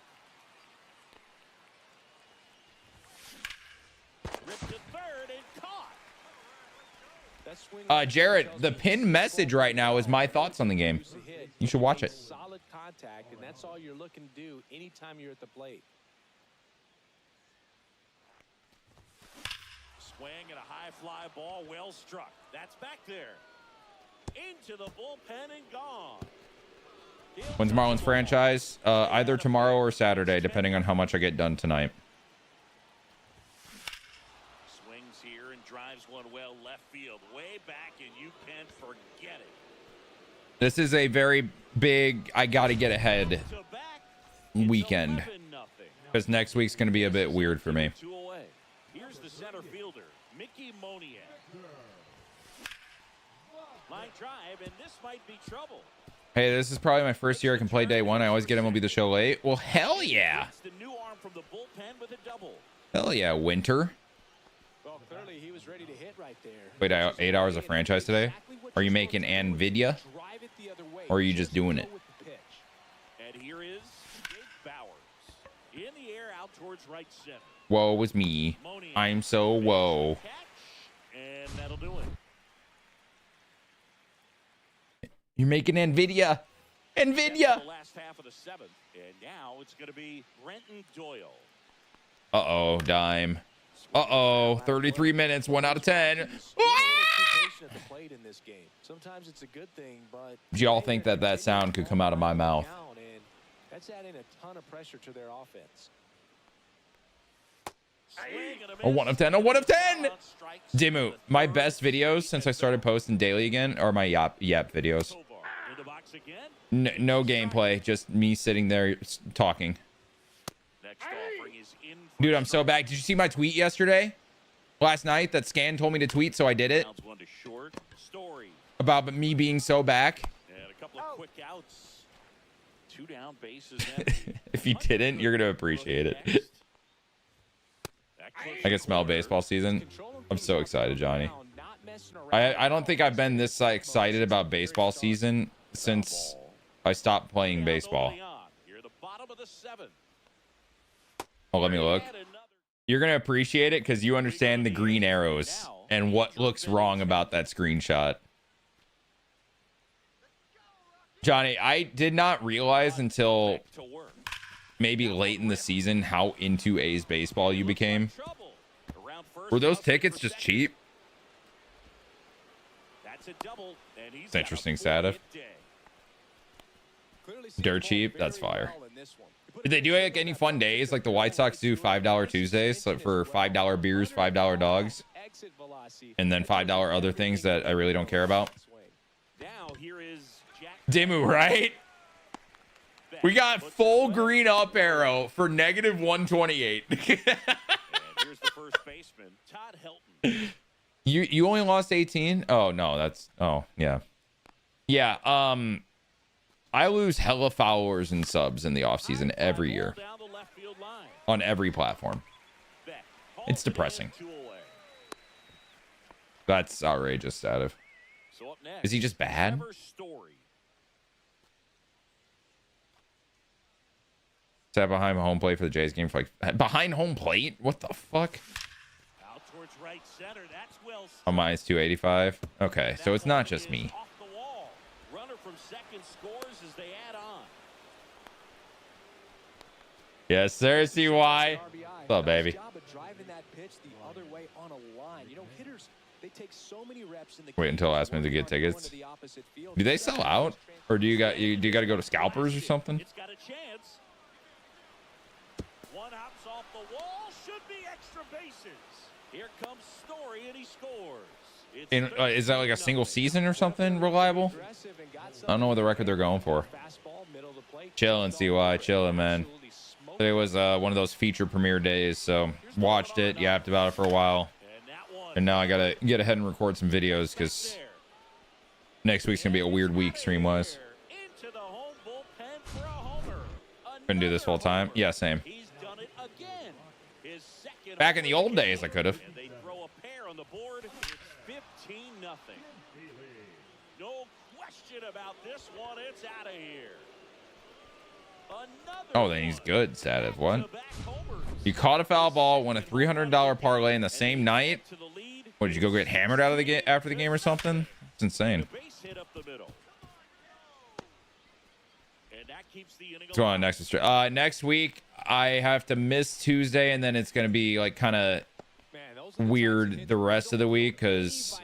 Jared, the pinned message right now is my thoughts on the game. You should watch it. Solid contact, and that's all you're looking to do anytime you're at the plate. Swing and a high fly ball, well struck. That's back there. Into the bullpen and gone. When's Marlins franchise? Either tomorrow or Saturday, depending on how much I get done tonight. Swings here and drives one well left field, way back, and you can't forget it. This is a very big, I got to get ahead weekend, because next week's going to be a bit weird for me. Here's the center fielder, Mickey Moniak. Line drive, and this might be trouble. Hey, this is probably my first year I can play day one. I always get MLB The Show late. Well, hell yeah. The new arm from the bullpen with a double. Hell yeah, Winter. Well, clearly he was ready to hit right there. Wait, 8 hours of franchise today? Are you making NVIDIA? Or are you just doing it? And here is Jake Bowers. In the air out towards right center. Woe was me. I'm so whoa. And that'll do it. You're making NVIDIA. NVIDIA. The last half of the seventh, and now it's going to be Brenton Doyle. Uh-oh, dime. Uh-oh, 33 minutes, 1 out of 10. Sometimes it's a good thing, but Do y'all think that sound could come out of my mouth? that's adding a ton of pressure to their offense. A 1 of 10, a 1 of 10. Dimu, my best videos since I started posting daily again are my yap videos. No gameplay, just me sitting there talking. Dude, I'm so back. Did you see my tweet yesterday? Last night that Scan told me to tweet, so I did it. About me being so back. And a couple of quick outs. 2 down bases. If you didn't, you're gonna appreciate it. I can smell baseball season. I'm so excited, Johnny. I don't think I've been this excited about baseball season since I stopped playing baseball. Oh, let me look. You're gonna appreciate it because you understand the green arrows and what looks wrong about that screenshot. Johnny, I did not realize until maybe late in the season how into A's baseball you became. Were those tickets just cheap? It's interesting, Sadif. Dirt cheap? That's fire. Did they do like any fun days like the White Sox do $5 Tuesdays like for $5 beers, $5 dogs, and then $5 other things that I really don't care about? Dimu, right? We got full green up arrow for negative 128. And here's the first baseman, Todd Helton. You only lost 18? Oh no, that's yeah. I lose hella followers and subs in the offseason every year on every platform. It's depressing. That's outrageous, Sadif. Is he just bad? Sat behind home plate for the Jays game for like behind home plate? What the fuck? Out towards right center. That's well. Oh, minus 285. Okay, so it's not just me. Off the wall. Runner from second scores as they add on. Yes, sir. See why? What's up, baby? Wait until last minute to get tickets. Do they sell out, or do you got to go to scalpers or something? It's got a chance. One hops off the wall. Should be extra bases. Here comes Story and he scores. Is that like a single season or something reliable? I don't know what the record they're going for. Chilling, CY, chilling, man. Today was one of those feature premiere days, so watched it, yapped about it for a while, and now I gotta get ahead and record some videos because next week's gonna be a weird week stream-wise. Couldn't do this full time. Yeah, same. Back in the old days, I could have. They throw a pair on the board. 15-0. No question about this one. It's out of here. Oh, then he's good, Sadif. What? You caught a foul ball, won a $300 parlay in the same night. What, did you go get hammered out of the game after the game or something? It's insane. What's going on next? Next week I have to miss Tuesday, and then it's gonna be like kind of weird the rest of the week because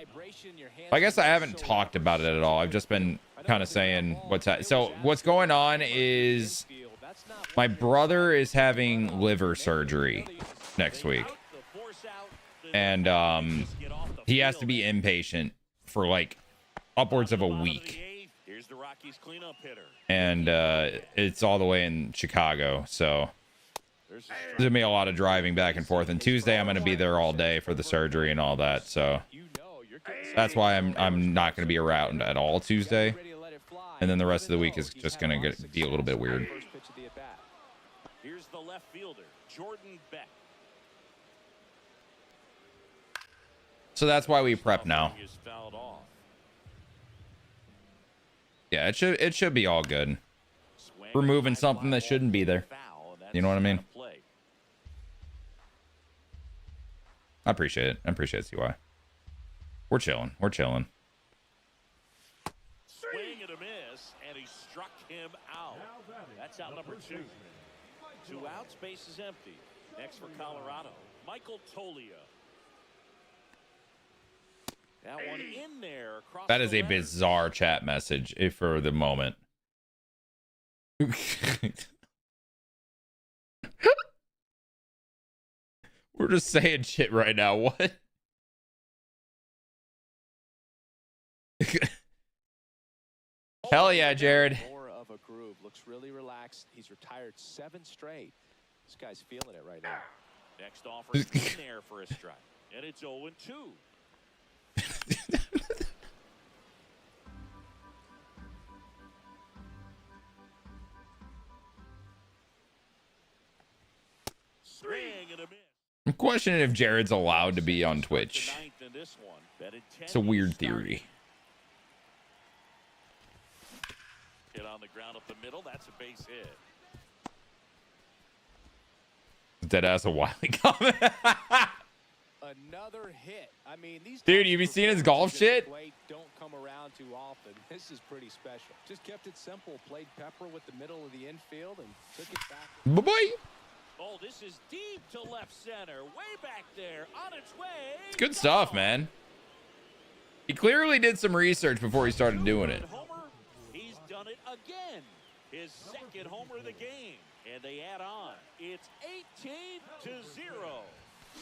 I guess I haven't talked about it at all. I've just been kind of saying so what's going on is my brother is having liver surgery next week, and he has to be inpatient for like upwards of a week, and it's all the way in Chicago, so there's gonna be a lot of driving back and forth, and Tuesday I'm gonna be there all day for the surgery and all that, so that's why I'm not gonna be around at all Tuesday, and then the rest of the week is just gonna be a little bit weird. Here's the left fielder, Jordan Beck. So that's why we prep now. Yeah, it should be all good. Removing something that shouldn't be there. You know what I mean? I appreciate it. I appreciate CY. We're chilling. We're chilling. Swing and a miss, and he struck him out. That's out number 2. 2 outs, base is empty. Next for Colorado, Michael Toglia. That one in there. That is a bizarre chat message for the moment. We're just saying shit right now. What? Hell yeah, Jared. More of a groove. Looks really relaxed. He's retired 7 straight. This guy's feeling it right now. Next offer is in there for a strike, and it's 0-2. I'm questioning if Jared's allowed to be on Twitch. It's a weird theory. Hit on the ground up the middle. That's a base hit. Dead ass a Wiley comment. Another hit. I mean, these dude, you be seeing his golf shit? Don't come around too often. This is pretty special. Just kept it simple. Played pepper with the middle of the infield and took it back. Bye-bye. Oh, this is deep to left center. Way back there. On its way. It's good stuff, man. He clearly did some research before he started doing it. He's done it again. His second homer of the game. And they add on. It's 18-0.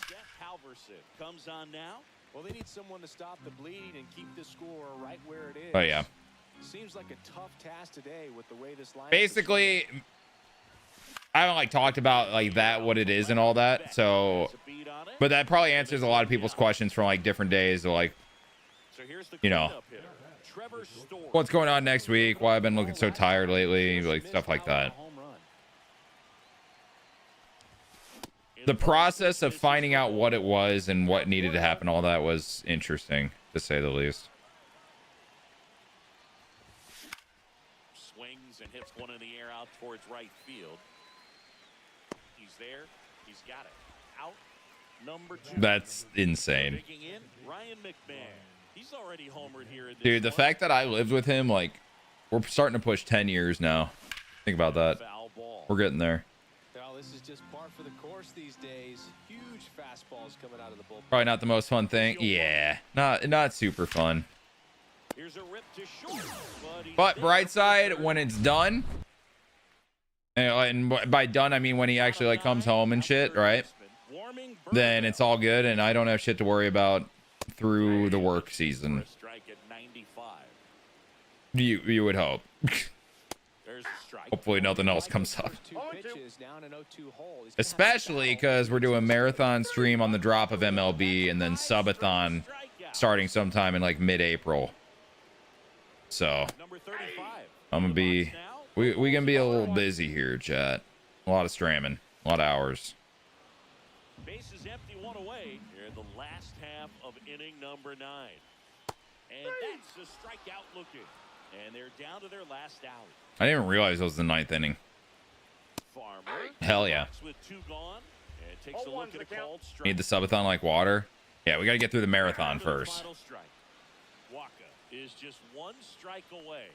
Jeff Halverson comes on now. Well, they need someone to stop the bleed and keep the score right where it is. Oh, yeah. Seems like a tough task today with the way this line. Basically, I haven't like talked about like that, what it is and all that. So, but that probably answers a lot of people's questions from like different days. Or, like, you know, what's going on next week? Why I've been looking so tired lately? Like stuff like that. The process of finding out what it was and what needed to happen, all that was interesting, to say the least. Swings and hits one in the air out towards right field. He's there. He's got it. Out. Number 2. That's insane. In, Ryan McMahon. He's already homered here in this dude, the fact that I lived with him, like, we're starting to push 10 years now. Think about that. We're getting there. Well, this is just par for the course these days. Huge fastballs coming out of the bullpen. Probably not the most fun thing. Yeah, not super fun. Here's a rip to short, but bright side, when it's done, and by done I mean when he actually like comes home and shit, right? Then it's all good, and I don't have shit to worry about through the work season. You would hope. Hopefully nothing else comes up. Especially because we're doing marathon stream on the drop of MLB and then subathon starting sometime in like mid-April. So I'm gonna be we gonna be a little busy here, chat. A lot of stramming, a lot of hours. Base is empty, one away here in the last half of inning number 9. And that's a strikeout looking. And they're down to their last out. I didn't realize it was the 9th inning. Farmer. Hell yeah. With 2 gone, and takes a look at a called strike. Need the subathon like water. Yeah, we got to get through the marathon first. Waka is just 1 strike away.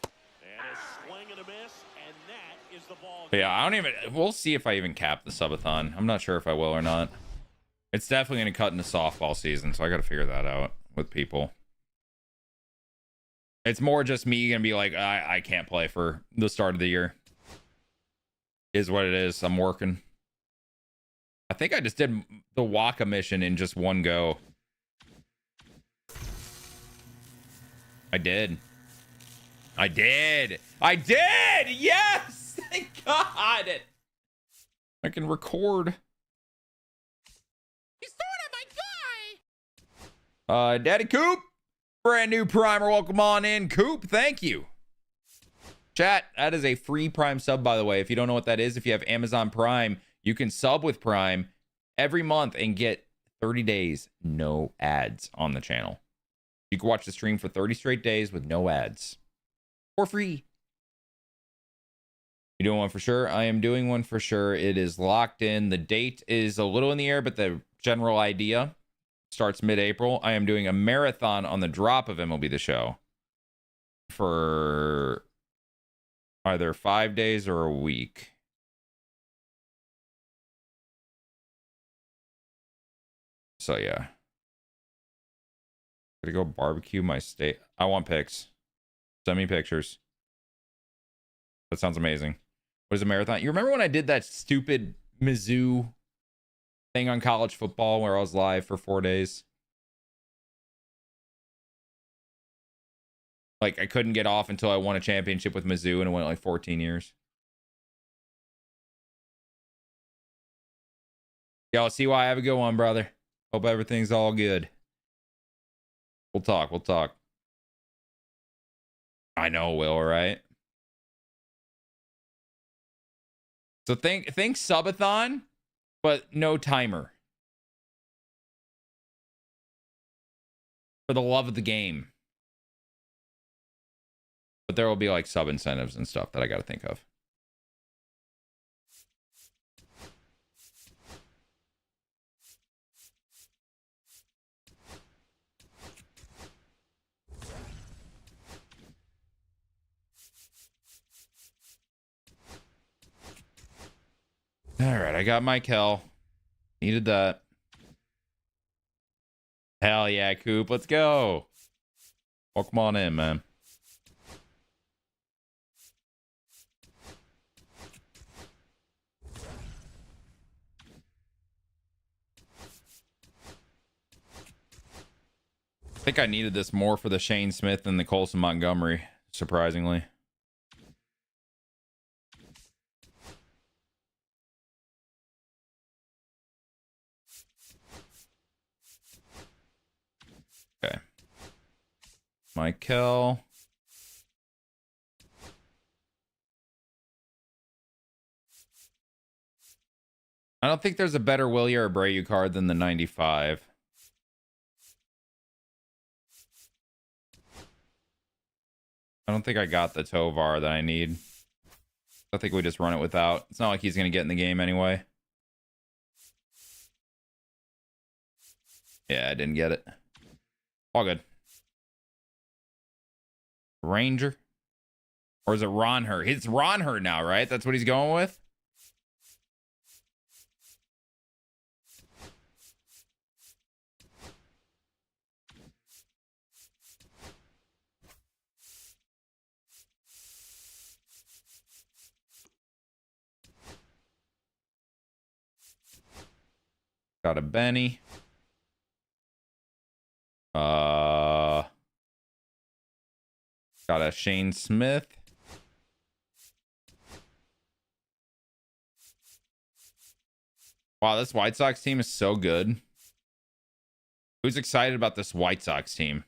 And a swing and a miss, and that is the ball. But yeah, I don't even. We'll see if I even cap the subathon. I'm not sure if I will or not. It's definitely going to cut into softball season, so I got to figure that out with people. It's more just me going to be like, I can't play for the start of the year. Is what it is. I'm working. I think I just did the Waka mission in just one go. I did. Yes! Thank God! I can record. He's throwing at my guy! Daddy Coop, brand new primer. Welcome on in, Coop. Thank you. Chat, that is a free Prime sub, by the way. If you don't know what that is, if you have Amazon Prime, you can sub with Prime every month and get 30 days, no ads on the channel. You can watch the stream for 30 straight days with no ads. For free. You doing one for sure? I am doing one for sure. It is locked in. The date is a little in the air, but the general idea starts mid-April. I am doing a marathon on the drop of MLB The Show for either 5 days or a week. So yeah. Gotta go barbecue my steak. I want pics. Send me pictures. That sounds amazing. What is a marathon? You remember when I did that stupid Mizzou thing on college football where I was live for 4 days? Like, I couldn't get off until I won a championship with Mizzou, and it went like 14 years. Y'all see why I have a good one, brother. Hope everything's all good. We'll talk. I know, Will, right? So think subathon, but no timer. For the love of the game. But there will be like sub incentives and stuff that I got to think of. All right, I got my Kel. Needed that. Hell yeah, Coop. Let's go. Welcome on in, man. I think I needed this more for the Shane Smith than the Colson Montgomery, surprisingly. Okay. Michael. I don't think there's a better Willie or Abreu card than the 95. I don't think I got the Tovar that I need. I think we just run it without. It's not like he's going to get in the game anyway. Yeah, I didn't get it. All good. Ranger? Or is it Ronher? It's Ronher now, right? That's what he's going with? Got a Benny. Got a Shane Smith. Wow, this White Sox team is so good. Who's excited about this White Sox team?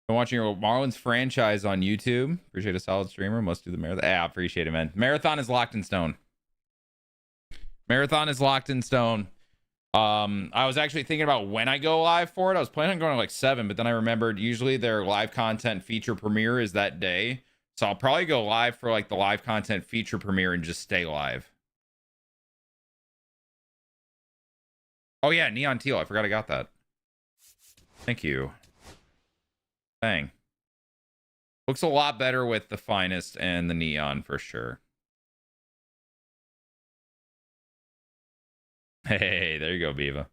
Been watching your Marlins franchise on YouTube. Appreciate a solid streamer. Must do the marathon. Yeah, appreciate it, man. Marathon is locked in stone. Marathon is locked in stone. I was actually thinking about when I go live for it. I was planning on going to like 7, but then I remembered usually their live content feature premiere is that day. So I'll probably go live for like the live content feature premiere and just stay live. Oh yeah, neon teal. I forgot I got that. Thank you. Dang. Looks a lot better with the finest and the neon for sure. Hey, there you go, Beava.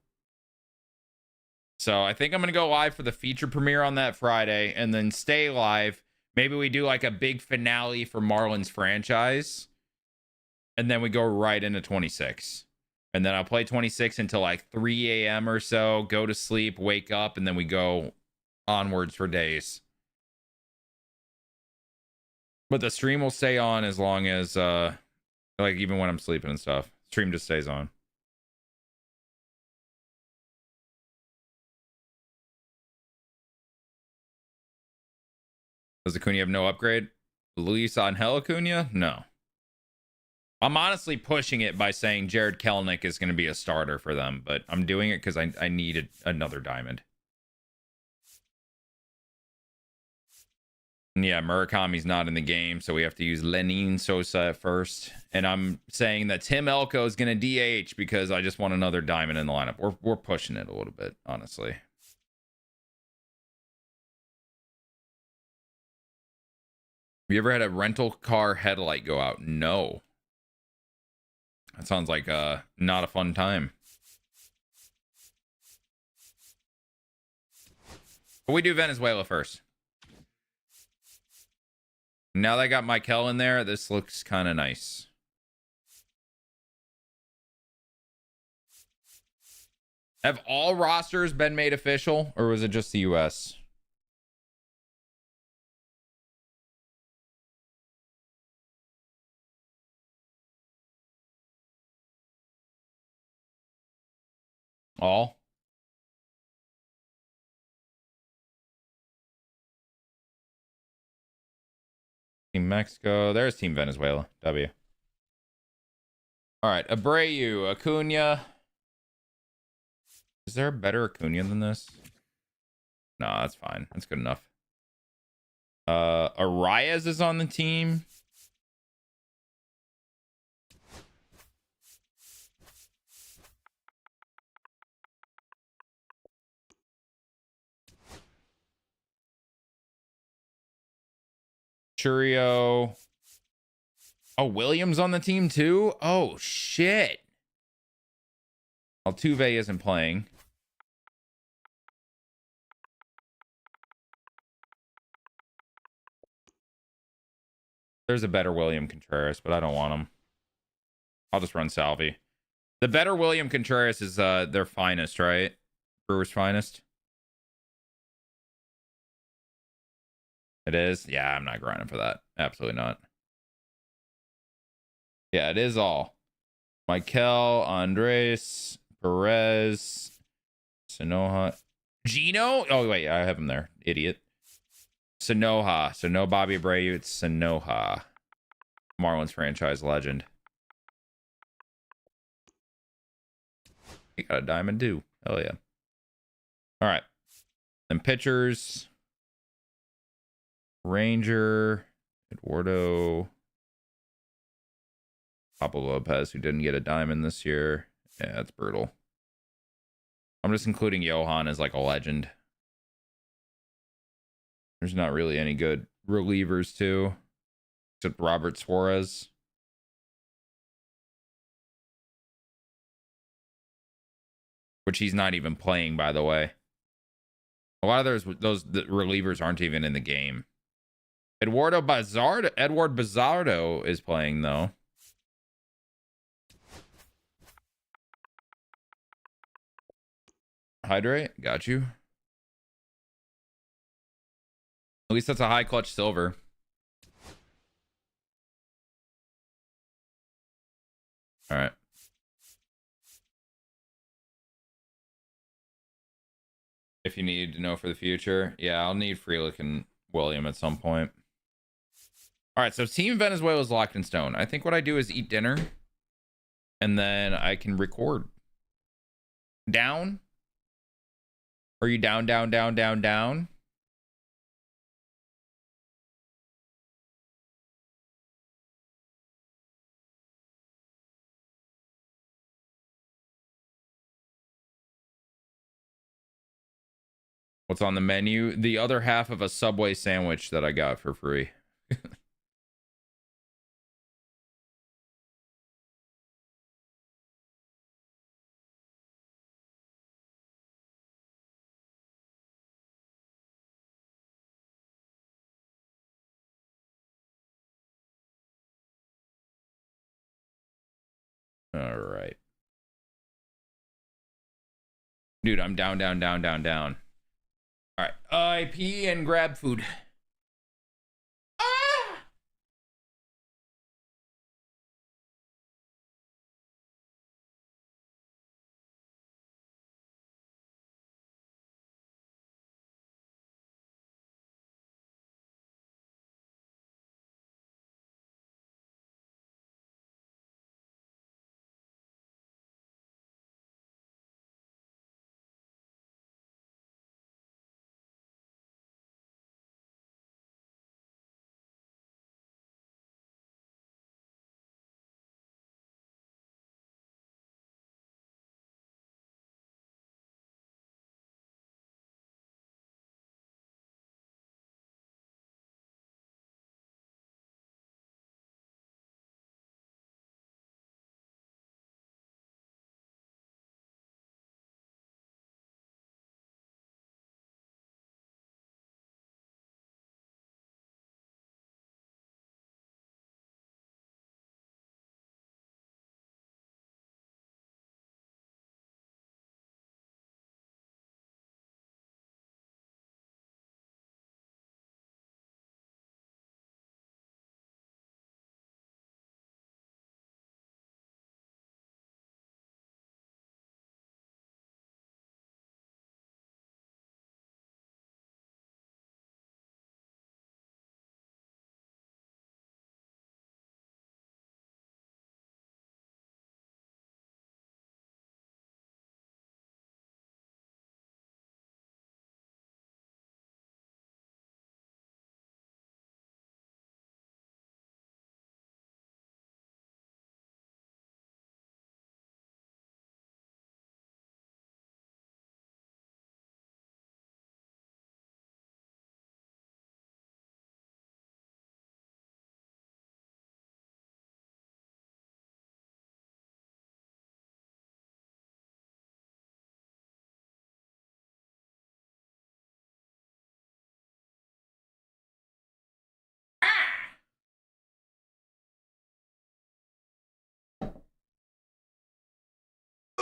So I think I'm going to go live for the feature premiere on that Friday and then stay live. Maybe we do like a big finale for Marlins franchise. And then we go right into 26. And then I'll play 26 until like 3 a.m. or so, go to sleep, wake up, and then we go onwards for days. But the stream will stay on as long as, like, even when I'm sleeping and stuff. Stream just stays on. Does Acuna have no upgrade? Luis Angel Acuna? No. I'm honestly pushing it by saying Jared Kelenic is going to be a starter for them, but I'm doing it because I needed another diamond. And yeah, Murakami's not in the game, so we have to use Lenin Sosa at first. And I'm saying that Tim Elko is going to DH because I just want another diamond in the lineup. We're pushing it a little bit, honestly. Have you ever had a rental car headlight go out? No. That sounds like not a fun time. But we do Venezuela first. Now that I got Michael in there, this looks kind of nice. Have all rosters been made official, or was it just the US? All? Team Mexico. There's Team Venezuela. W. All right. Abreu. Acuna. Is there a better Acuna than this? No, that's fine. That's good enough. Arias is on the team. Churio. Oh, Williams on the team too? Oh, shit. Altuve isn't playing. There's a better William Contreras, but I don't want him. I'll just run Salvi. The better William Contreras is their finest, right? Brewers' finest. It is? Yeah, I'm not grinding for that. Absolutely not. Yeah, it is all. Michael, Andres, Perez, Sanoja. Gino? Oh, wait, I have him there. Idiot. Sanoja. So no Bobby Abreu. It's Sanoja. Marlins franchise legend. He got a diamond too. Hell yeah. All right. Then pitchers. Ranger. Eduardo. Pablo Lopez, who didn't get a diamond this year. Yeah, that's brutal. I'm just including Johan as like a legend. There's not really any good relievers too, except Robert Suarez. Which he's not even playing, by the way. A lot of those relievers aren't even in the game. Edward Bazardo is playing though. Hydrate, got you. At least that's a high clutch silver. All right. If you need to know for the future, yeah, I'll need Frelick and William at some point. All right, so Team Venezuela is locked in stone. I think what I do is eat dinner, and then I can record. Down? Are you down, down, down, down, down? What's on the menu? The other half of a Subway sandwich that I got for free. All right. Dude, I'm down. All right. I pee and grab food.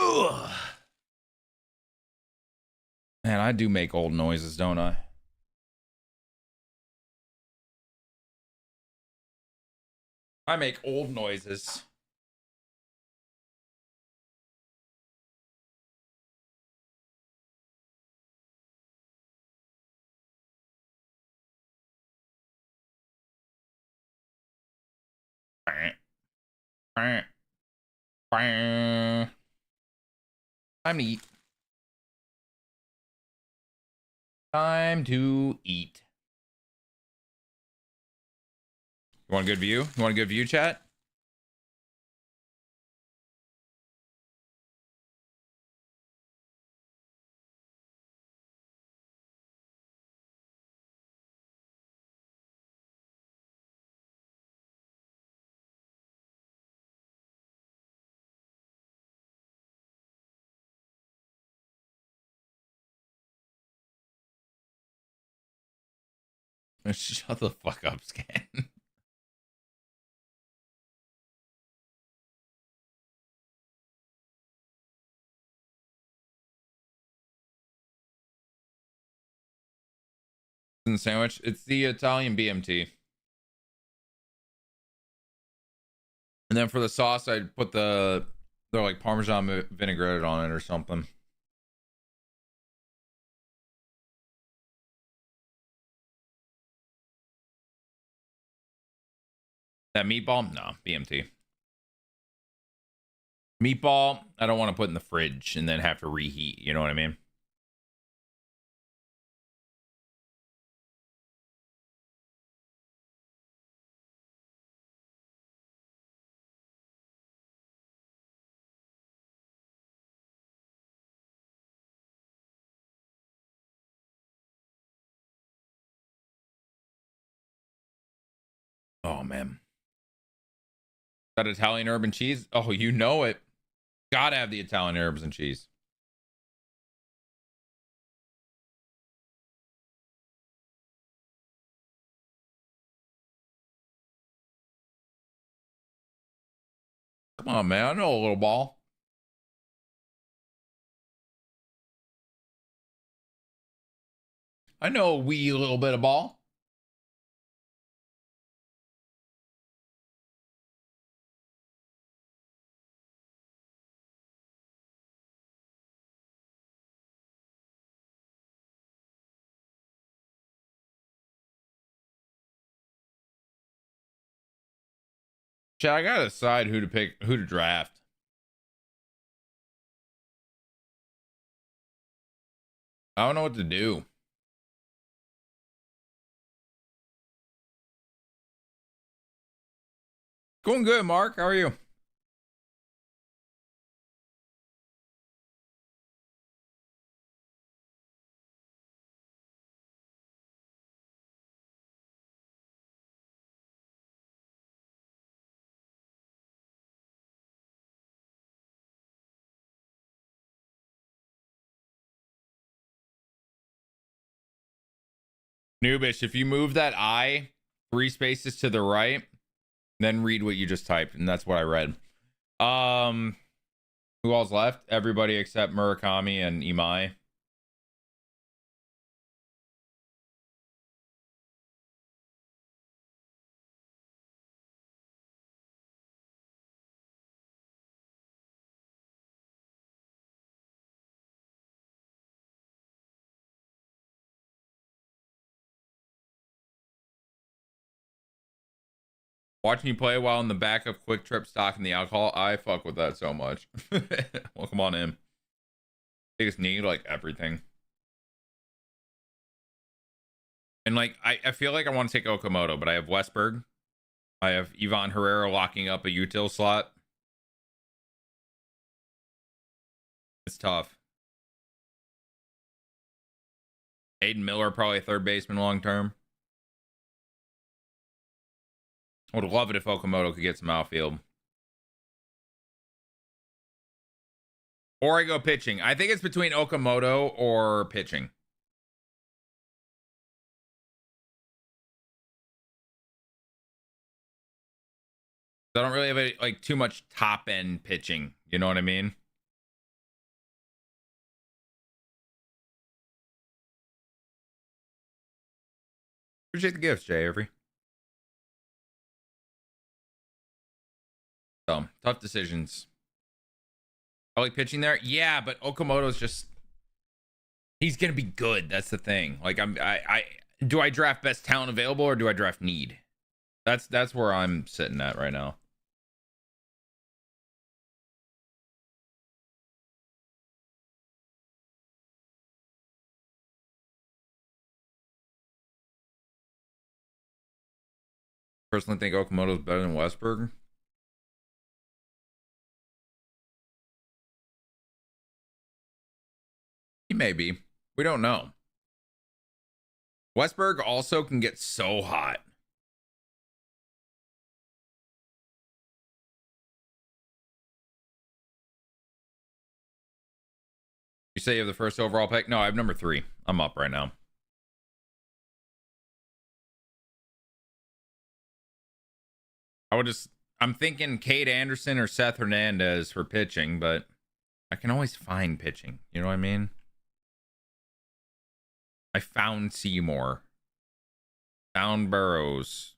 Ugh. Man, I do make old noises, don't I? I make old noises. Time to eat. Time to eat. You want a good view? You want a good view, chat? Shut the fuck up, Scan. In the sandwich, it's the Italian BMT. And then for the sauce, I put they're like Parmesan vinaigrette on it or something. That meatball? No, BMT. Meatball, I don't want to put in the fridge and then have to reheat. You know what I mean? Oh, man. That Italian herb and cheese? Oh, you know it. Gotta have the Italian herbs and cheese. Come on, man. I know a little ball. I know a wee little bit of ball. Chat, I gotta decide who to pick, who to draft. I don't know what to do. Going good, Mark. How are you? Noobish, if you move that I 3 spaces to the right, then read what you just typed, and that's what I read. Who all's left? Everybody except Murakami and Imai. Watching you play while in the back of Quick Trip stocking the alcohol, I fuck with that so much. Well, come on in. Biggest need, like, everything. And, like, I feel like I want to take Okamoto, but I have Westberg. I have Ivan Herrera locking up a util slot. It's tough. Aiden Miller, probably a third baseman long term. I would love it if Okamoto could get some outfield. Or I go pitching. I think it's between Okamoto or pitching. I don't really have like too much top end pitching. You know what I mean? Appreciate the gifts, Jay Avery. So, tough decisions. I like pitching there. Yeah, but Okamoto's just, he's gonna be good. That's the thing. Like I do I draft best talent available or do I draft need? That's where I'm sitting at right now. Personally think Okamoto's better than Westberg. He may be. We don't know. Westberg also can get so hot. You say you have the first overall pick? No, I have number 3. I'm up right now. I'm thinking Cade Anderson or Seth Hernandez for pitching, but I can always find pitching. You know what I mean? I found Seymour. Found Burrows.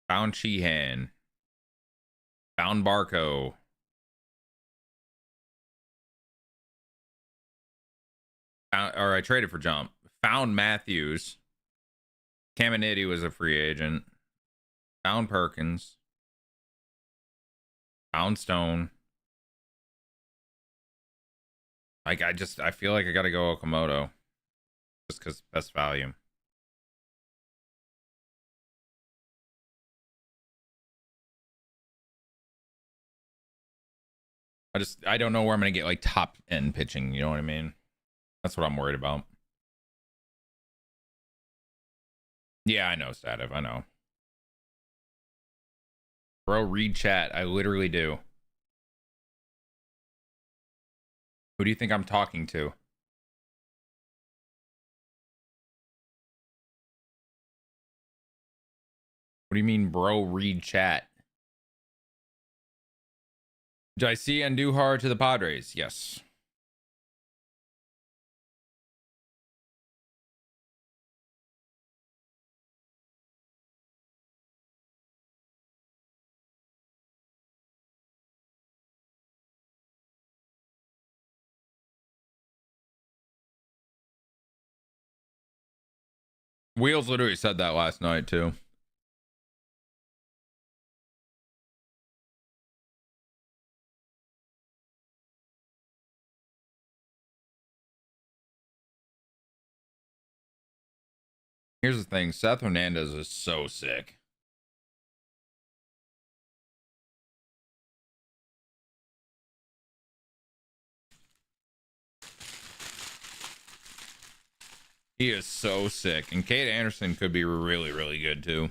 Found Sheehan. Found Barco. I traded for Jump. Found Matthews. Caminiti was a free agent. Found Perkins. Found Stone. Like, I feel like I gotta go Okamoto. Just because best value. I don't know where I'm gonna get like top end pitching, you know what I mean? That's what I'm worried about. Yeah, I know, Stativ, I know. Bro, read chat. I literally do. Who do you think I'm talking to? What do you mean, bro, read chat? Did I see Andujar to the Padres? Yes. Wheels literally said that last night, too. Here's the thing. Seth Hernandez is so sick. He is so sick. And Kate Anderson could be really, really good, too.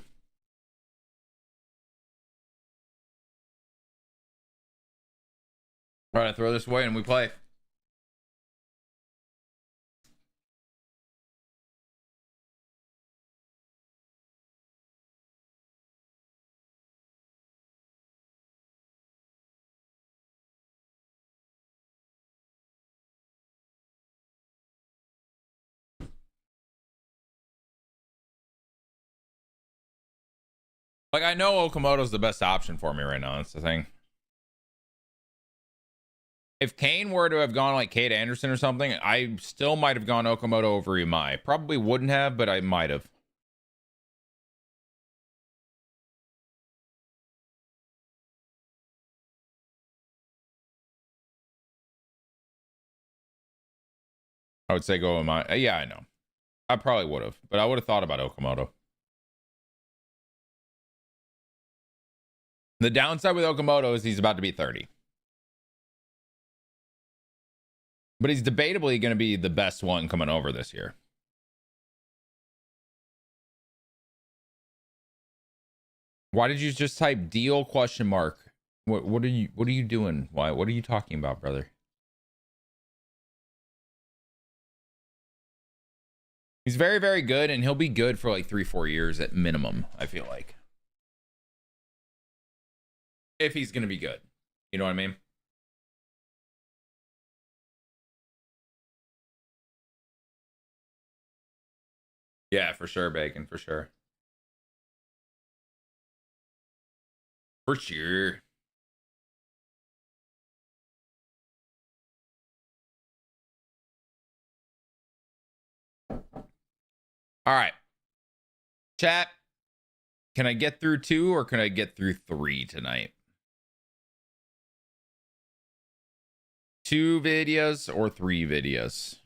All right, I throw this away and we play. Like, I know Okamoto's the best option for me right now. That's the thing. If Kane were to have gone like Kate Anderson or something, I still might have gone Okamoto over Imai. Probably wouldn't have, but I might have. I would say go Imai. Yeah, I know. I probably would have, but I would have thought about Okamoto. The downside with Okamoto is he's about to be 30. But he's debatably going to be the best one coming over this year. Why did you just type deal question mark? What are you doing? Why? What are you talking about, brother? He's very, very good, and he'll be good for like 3-4 years at minimum, I feel like. If he's going to be good. You know what I mean? Yeah, for sure, Bacon, for sure. For sure. All right. Chat. Can I get through 2 or can I get through 3 tonight? 2 videos or 3 videos?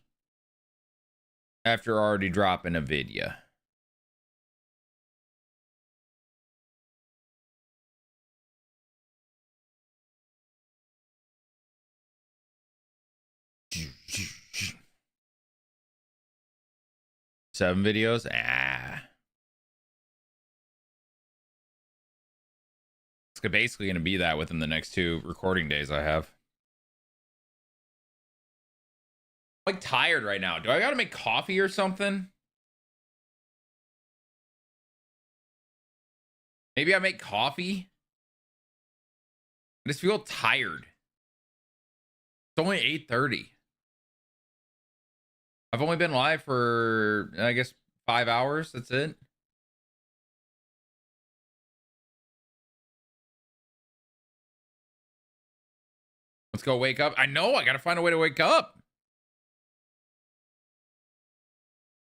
After already dropping a video. Seven videos? It's basically going to be that within the next 2 recording days I have. I'm like tired right now. Do I got to make coffee or something? Maybe I make coffee? I just feel tired. It's only 8:30. I've only been live for, I guess, 5 hours. That's it. Let's go wake up. I know. I got to find a way to wake up.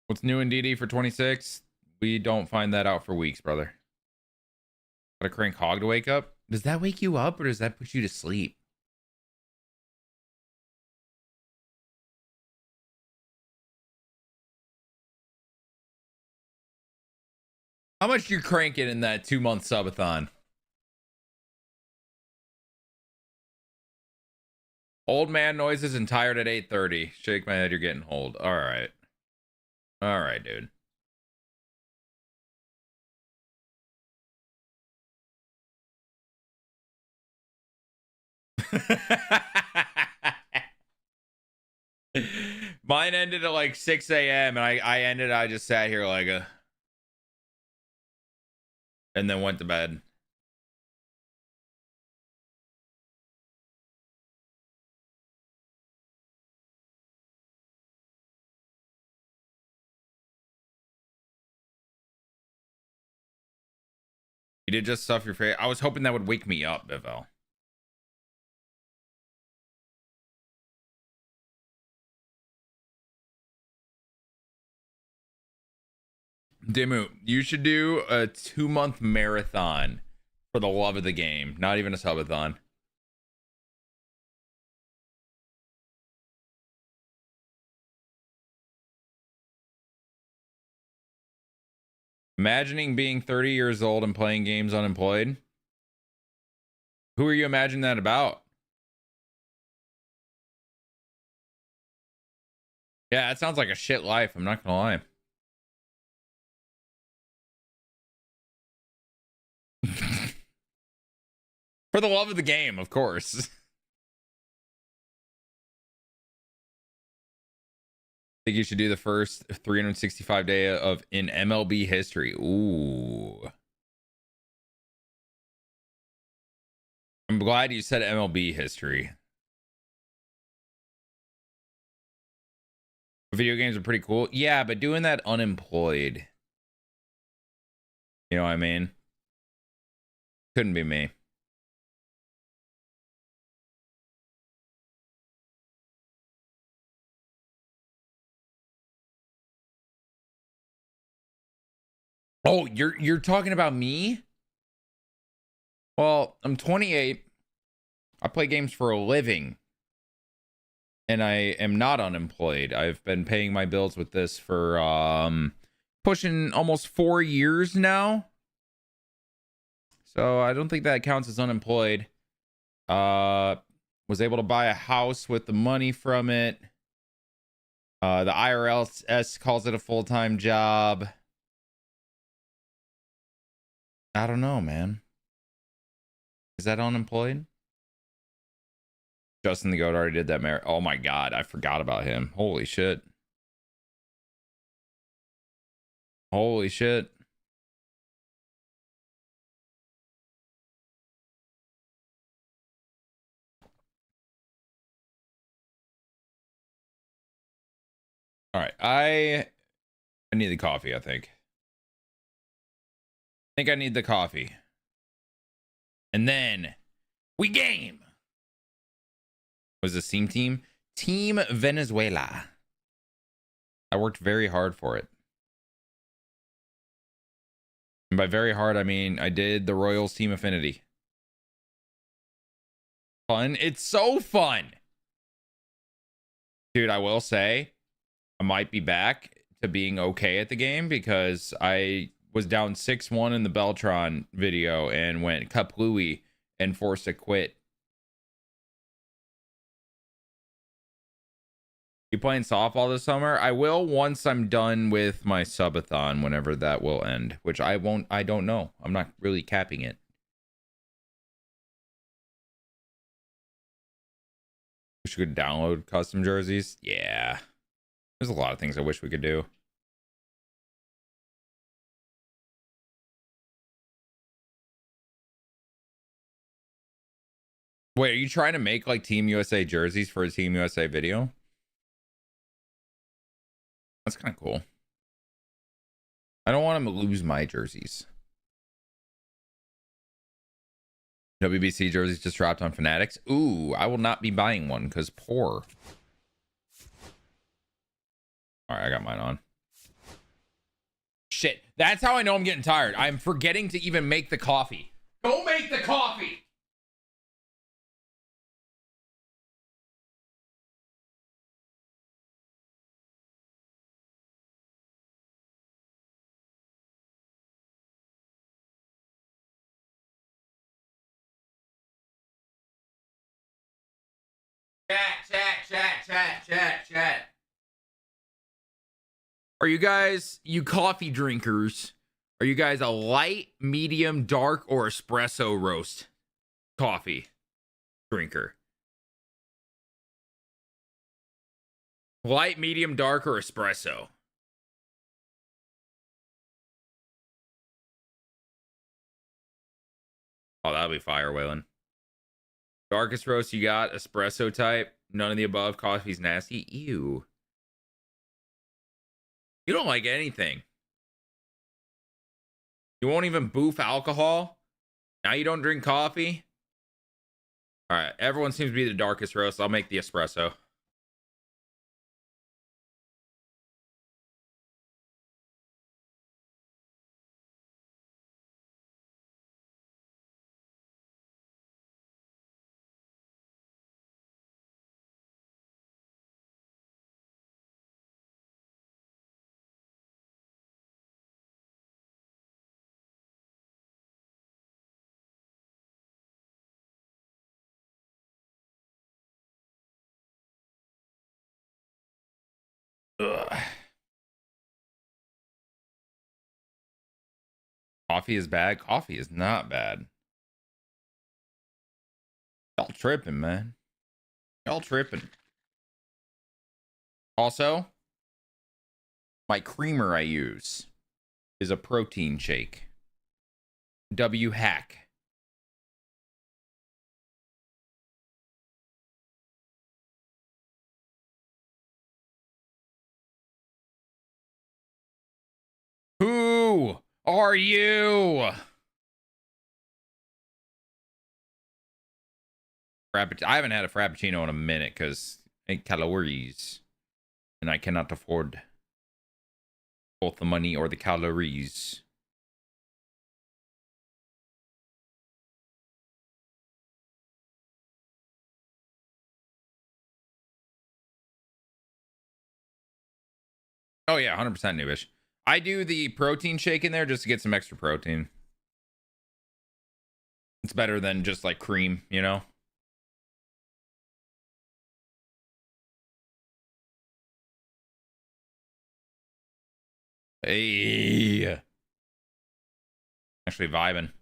What's new in DD for 26? We don't find that out for weeks, brother. Got to crank hog to wake up. Does that wake you up or does that put you to sleep? How much you cranking in that 2-month subathon? Old man noises and tired at 8:30. Shake my head, you're getting old. All right. All right, dude. Mine ended at like 6 a.m. and I just sat here like and then went to bed. You did just stuff your face. I was hoping that would wake me up, Bevel. Dimu, you should do a 2-month marathon for the love of the game. Not even a subathon. Imagining being 30 years old and playing games unemployed. Who are you imagining that about? Yeah, it sounds like a shit life. I'm not gonna lie. For the love of the game, of course. I think you should do the first 365 day of in MLB history. Ooh. I'm glad you said MLB history. Video games are pretty cool. Yeah, but doing that unemployed. You know what I mean? Couldn't be me. Oh, you're talking about me? Well, I'm 28. I play games for a living. And I am not unemployed. I've been paying my bills with this for pushing almost 4 years now. So I don't think that counts as unemployed. Was able to buy a house with the money from it. The IRS calls it a full-time job. I don't know, man. Is that unemployed? Justin the Goat already did that. Oh my God, I forgot about him. Holy shit. Holy shit. All right, I need the coffee, I think. I need the coffee. And then we game. Was this team? Team Venezuela. I worked very hard for it. And by very hard, I mean I did the Royals Team Affinity. Fun. It's so fun. Dude, I will say I might be back to being okay at the game because I was down 6-1 in the Beltron video and went kaplooey and forced a quit. You playing softball this summer? I will once I'm done with my subathon, whenever that will end, which I won't. I don't know. I'm not really capping it. Wish we could download custom jerseys. Yeah. There's a lot of things I wish we could do. Wait, are you trying to make like Team USA jerseys for a Team USA video? That's kind of cool. I don't want him to lose my jerseys. WBC jerseys just dropped on Fanatics. Ooh, I will not be buying one because poor. All right, I got mine on. Shit, that's how I know I'm getting tired. I'm forgetting to even make the coffee. Go make the coffee. Chat. Are you guys, you coffee drinkers, are you guys a light, medium, dark, or espresso roast coffee drinker? Light, medium, dark, or espresso? Oh, that'll be fire, Waylon. Darkest roast you got, espresso type. None of the above. Coffee's nasty. Ew. You don't like anything. You won't even boof alcohol. Now you don't drink coffee. All right. Everyone seems to be the darkest roast. I'll make the espresso. Ugh. Coffee is bad. Coffee is not bad. Y'all tripping, man. Y'all tripping. Also, my creamer I use is a protein shake. W hack. Who are you? I haven't had a Frappuccino in a minute because 8 calories. And I cannot afford both the money or the calories. Oh yeah, 100% newish. I do the protein shake in there just to get some extra protein. It's better than just like cream, you know? Hey. Actually vibing.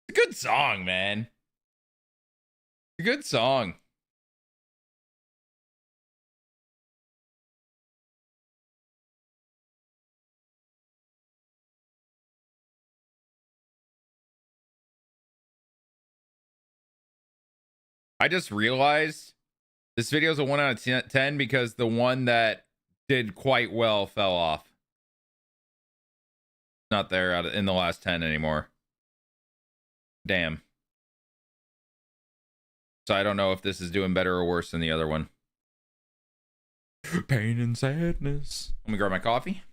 It's a good song, man. It's a good song. I just realized this video is a 1 out of 10 because the one that did quite well fell off. Not there in the last 10 anymore. Damn. So I don't know if this is doing better or worse than the other one. Pain and sadness. Let me grab my coffee.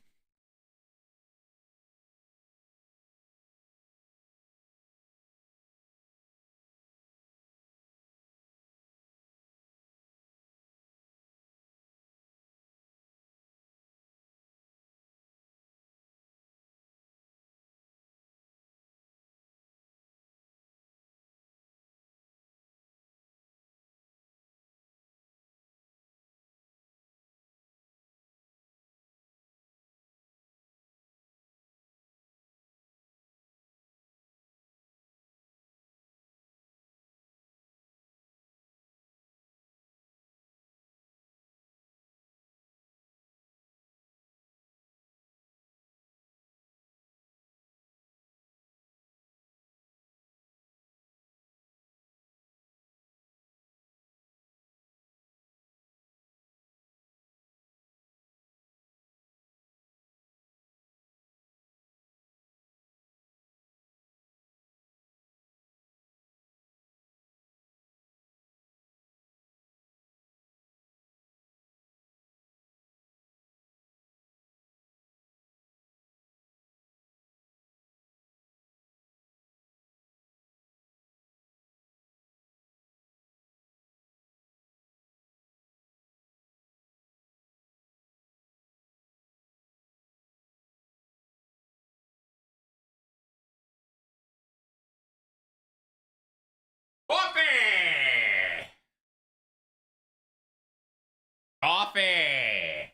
Coffee!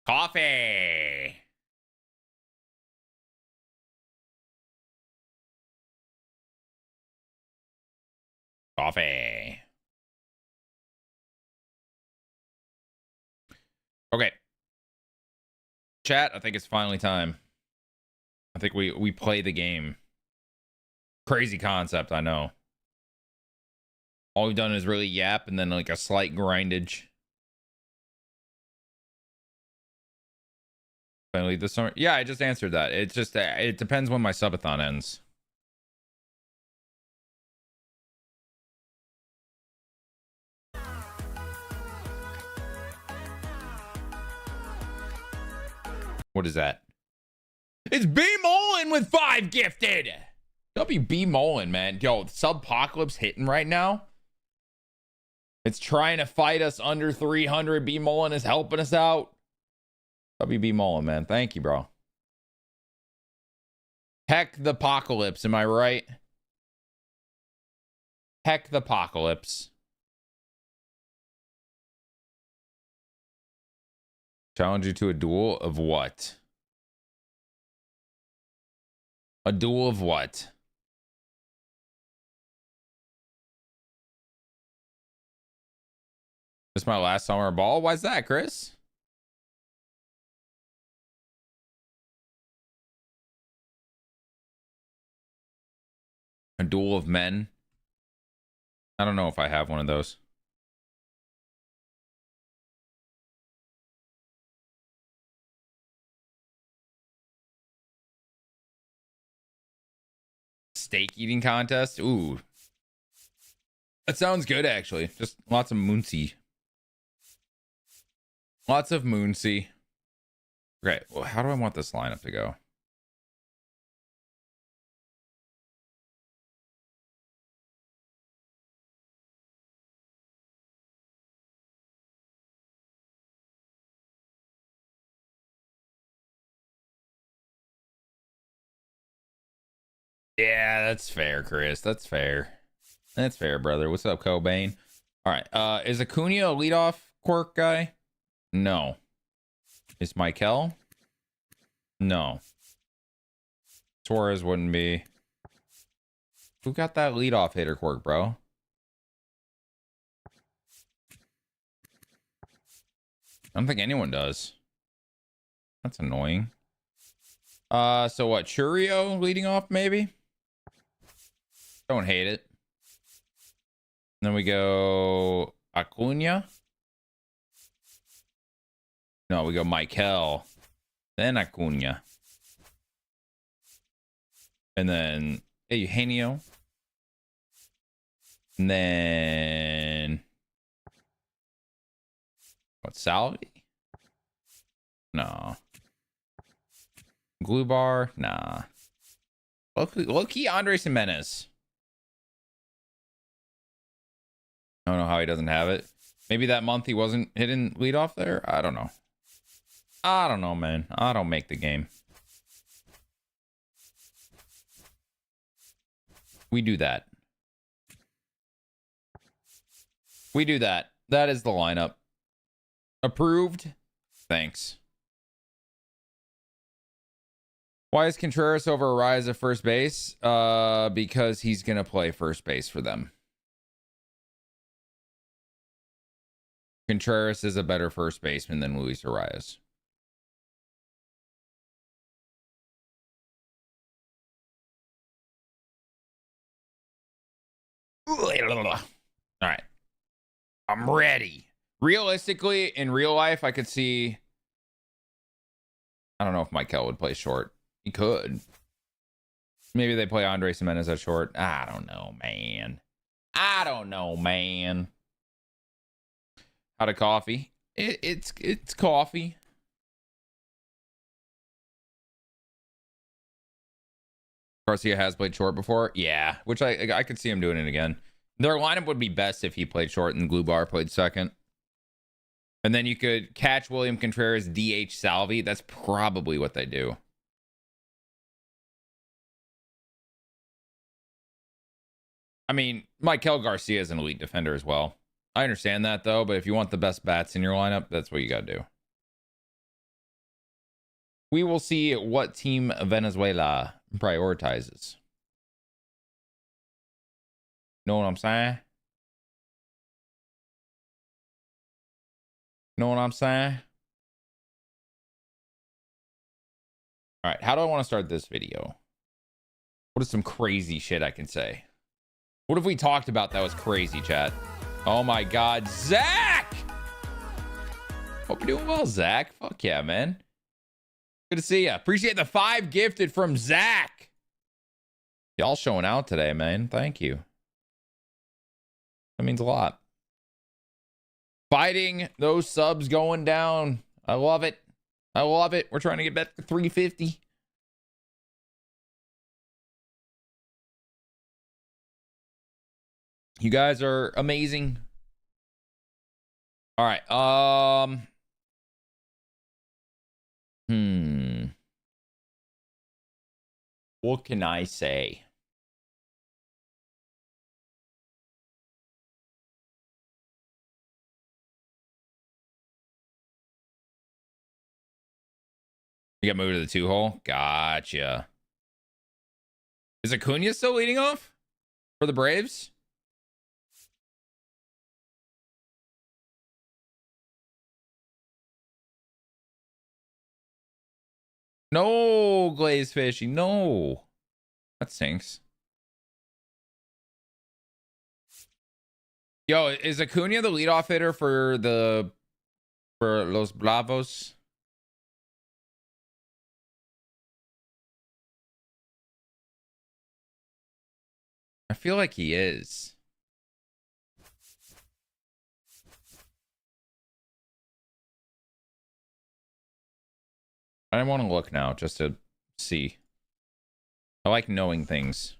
Coffee! Coffee. Okay. Chat, I think it's finally time. I think we play the game. Crazy concept, I know. All we've done is really yap and then like a slight grindage. Finally this summer. Yeah, I just answered that. It's just it depends when my subathon ends. What is that? It's B Mullen with 5 gifted. WB Mullen, man. Yo, Subpocalypse hitting right now. It's trying to fight us under 300. B Mullen is helping us out. WB Mullen, man. Thank you, bro. Heck the apocalypse, am I right? Heck the apocalypse. Challenge you to a duel of what? A duel of what? This is my last summer ball? Why's that, Chris? A duel of men? I don't know if I have one of those. Steak eating contest? Ooh. That sounds good, actually. Just lots of moonsey. Lots of moonsey. Great. Well, how do I want this lineup to go? Yeah, that's fair, Chris. That's fair. That's fair, brother. What's up, Cobain? All right. Is Acuna a leadoff quirk guy? No. Is Michael? No. Suarez wouldn't be. Who got that leadoff hitter quirk, bro? I don't think anyone does. That's annoying. So what? Churio leading off, maybe? Don't hate it. Then we go Acuna. No, we go Michael. Then Acuna. And then Eugenio. And then what, Salvi? No. Glue bar? Nah. Low-key Andres Jimenez. I don't know how he doesn't have it. Maybe that month he wasn't hitting leadoff there. I don't know. I don't know, man. I don't make the game. We do that. We do that. That is the lineup. Approved. Thanks. Why is Contreras over Arraez at first base? Because he's going to play first base for them. Contreras is a better first baseman than Luis Arraez. All right. I'm ready. Realistically, in real life, I could see. I don't know if Michael would play short. He could. Maybe they play Andres Jimenez at short. I don't know, man. I don't know, man. Out of coffee. It's coffee. Garcia has played short before. Yeah, which I could see him doing it again. Their lineup would be best if he played short and Glue Bar played second. And then you could catch William Contreras, DH Salvi. That's probably what they do. I mean, Michael Garcia is an elite defender as well. I understand that, though, but if you want the best bats in your lineup, that's what you got to do. We will see what team Venezuela prioritizes. Know what I'm saying? Know what I'm saying? All right, how do I want to start this video? What is some crazy shit I can say? What have we talked about that was crazy, chat? Oh my God, Zach! Hope you're doing well, Zach. Fuck yeah, man. Good to see you. Appreciate the 5 gifted from Zach. Y'all showing out today, man. Thank you. That means a lot. Fighting those subs going down. I love it. I love it. We're trying to get back to 350. You guys are amazing. All right. What can I say? You got moved to the 2-hole? Gotcha. Is Acuna still leading off for the Braves? No, Glaze Fishy. No. That stinks. Yo, is Acuna the leadoff hitter for Los Bravos? I feel like he is. I want to look now just to see. I like knowing things.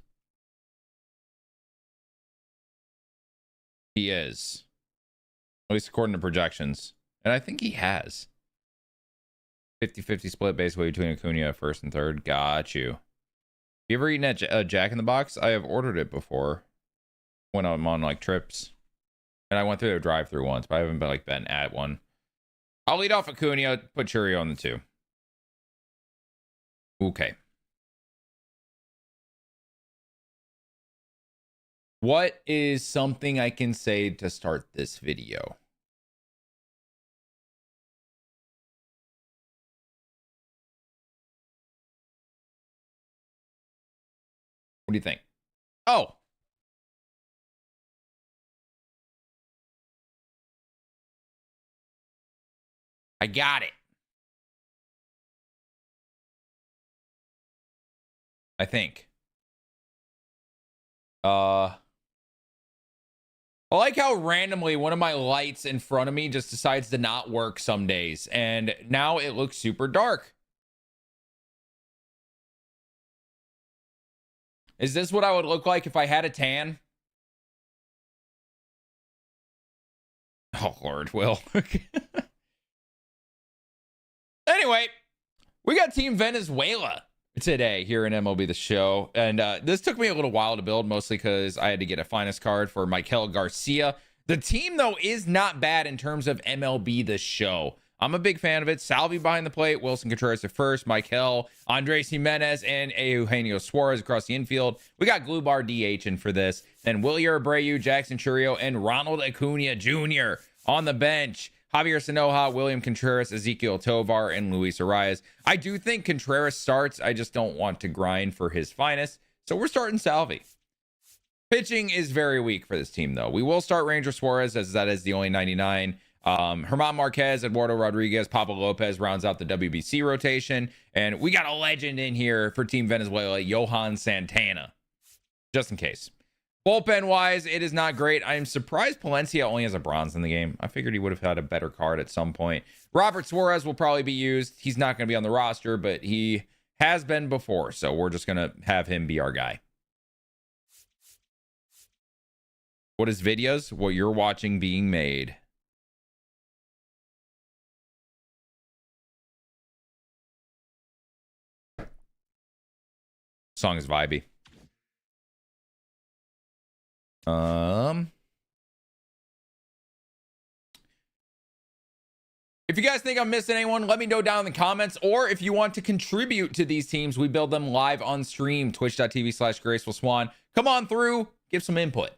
He is. At least according to projections. And I think he has. 50-50 split basically between Acuna first and third. Got you. You ever eaten at Jack in the Box? I have ordered it before when I'm on like trips. And I went through a drive-thru once, but I haven't been at one. I'll lead off Acuna, put Churio on the 2. Okay. What is something I can say to start this video? What do you think? Oh. I got it. I think. I like how randomly one of my lights in front of me just decides to not work some days. And now it looks super dark. Is this what I would look like if I had a tan? Oh, Lord, Will. Anyway, we got Team Venezuela today here in MLB The Show. And this took me a little while to build, mostly because I had to get a finest card for Michael Garcia. The team, though, is not bad in terms of MLB The Show. I'm a big fan of it. Salvi behind the plate, Wilson Contreras at first, Michael, Andres Jimenez, and Eugenio Suarez across the infield. We got Glubar DHing for this. Then Wilyer Abreu, Jackson Churio, and Ronald Acuna Jr. on the bench. Javier Sanoja, William Contreras, Ezequiel Tovar, and Luis Arias. I do think Contreras starts. I just don't want to grind for his finest. So we're starting Salvi. Pitching is very weak for this team, though. We will start Ranger Suarez, as that is the only 99. Herman Marquez, Eduardo Rodriguez, Pablo Lopez rounds out the WBC rotation. And we got a legend in here for Team Venezuela, Johan Santana. Just in case. Bullpen-wise, it is not great. I am surprised Palencia only has a bronze in the game. I figured he would have had a better card at some point. Robert Suarez will probably be used. He's not going to be on the roster, but he has been before. So we're just going to have him be our guy. What is videos? What you're watching being made. Song is vibey. If you guys think I'm missing anyone, let me know down in the comments. Or if you want to contribute to these teams, we build them live on stream, twitch.tv/Graceful Swan. Come on through, give some input.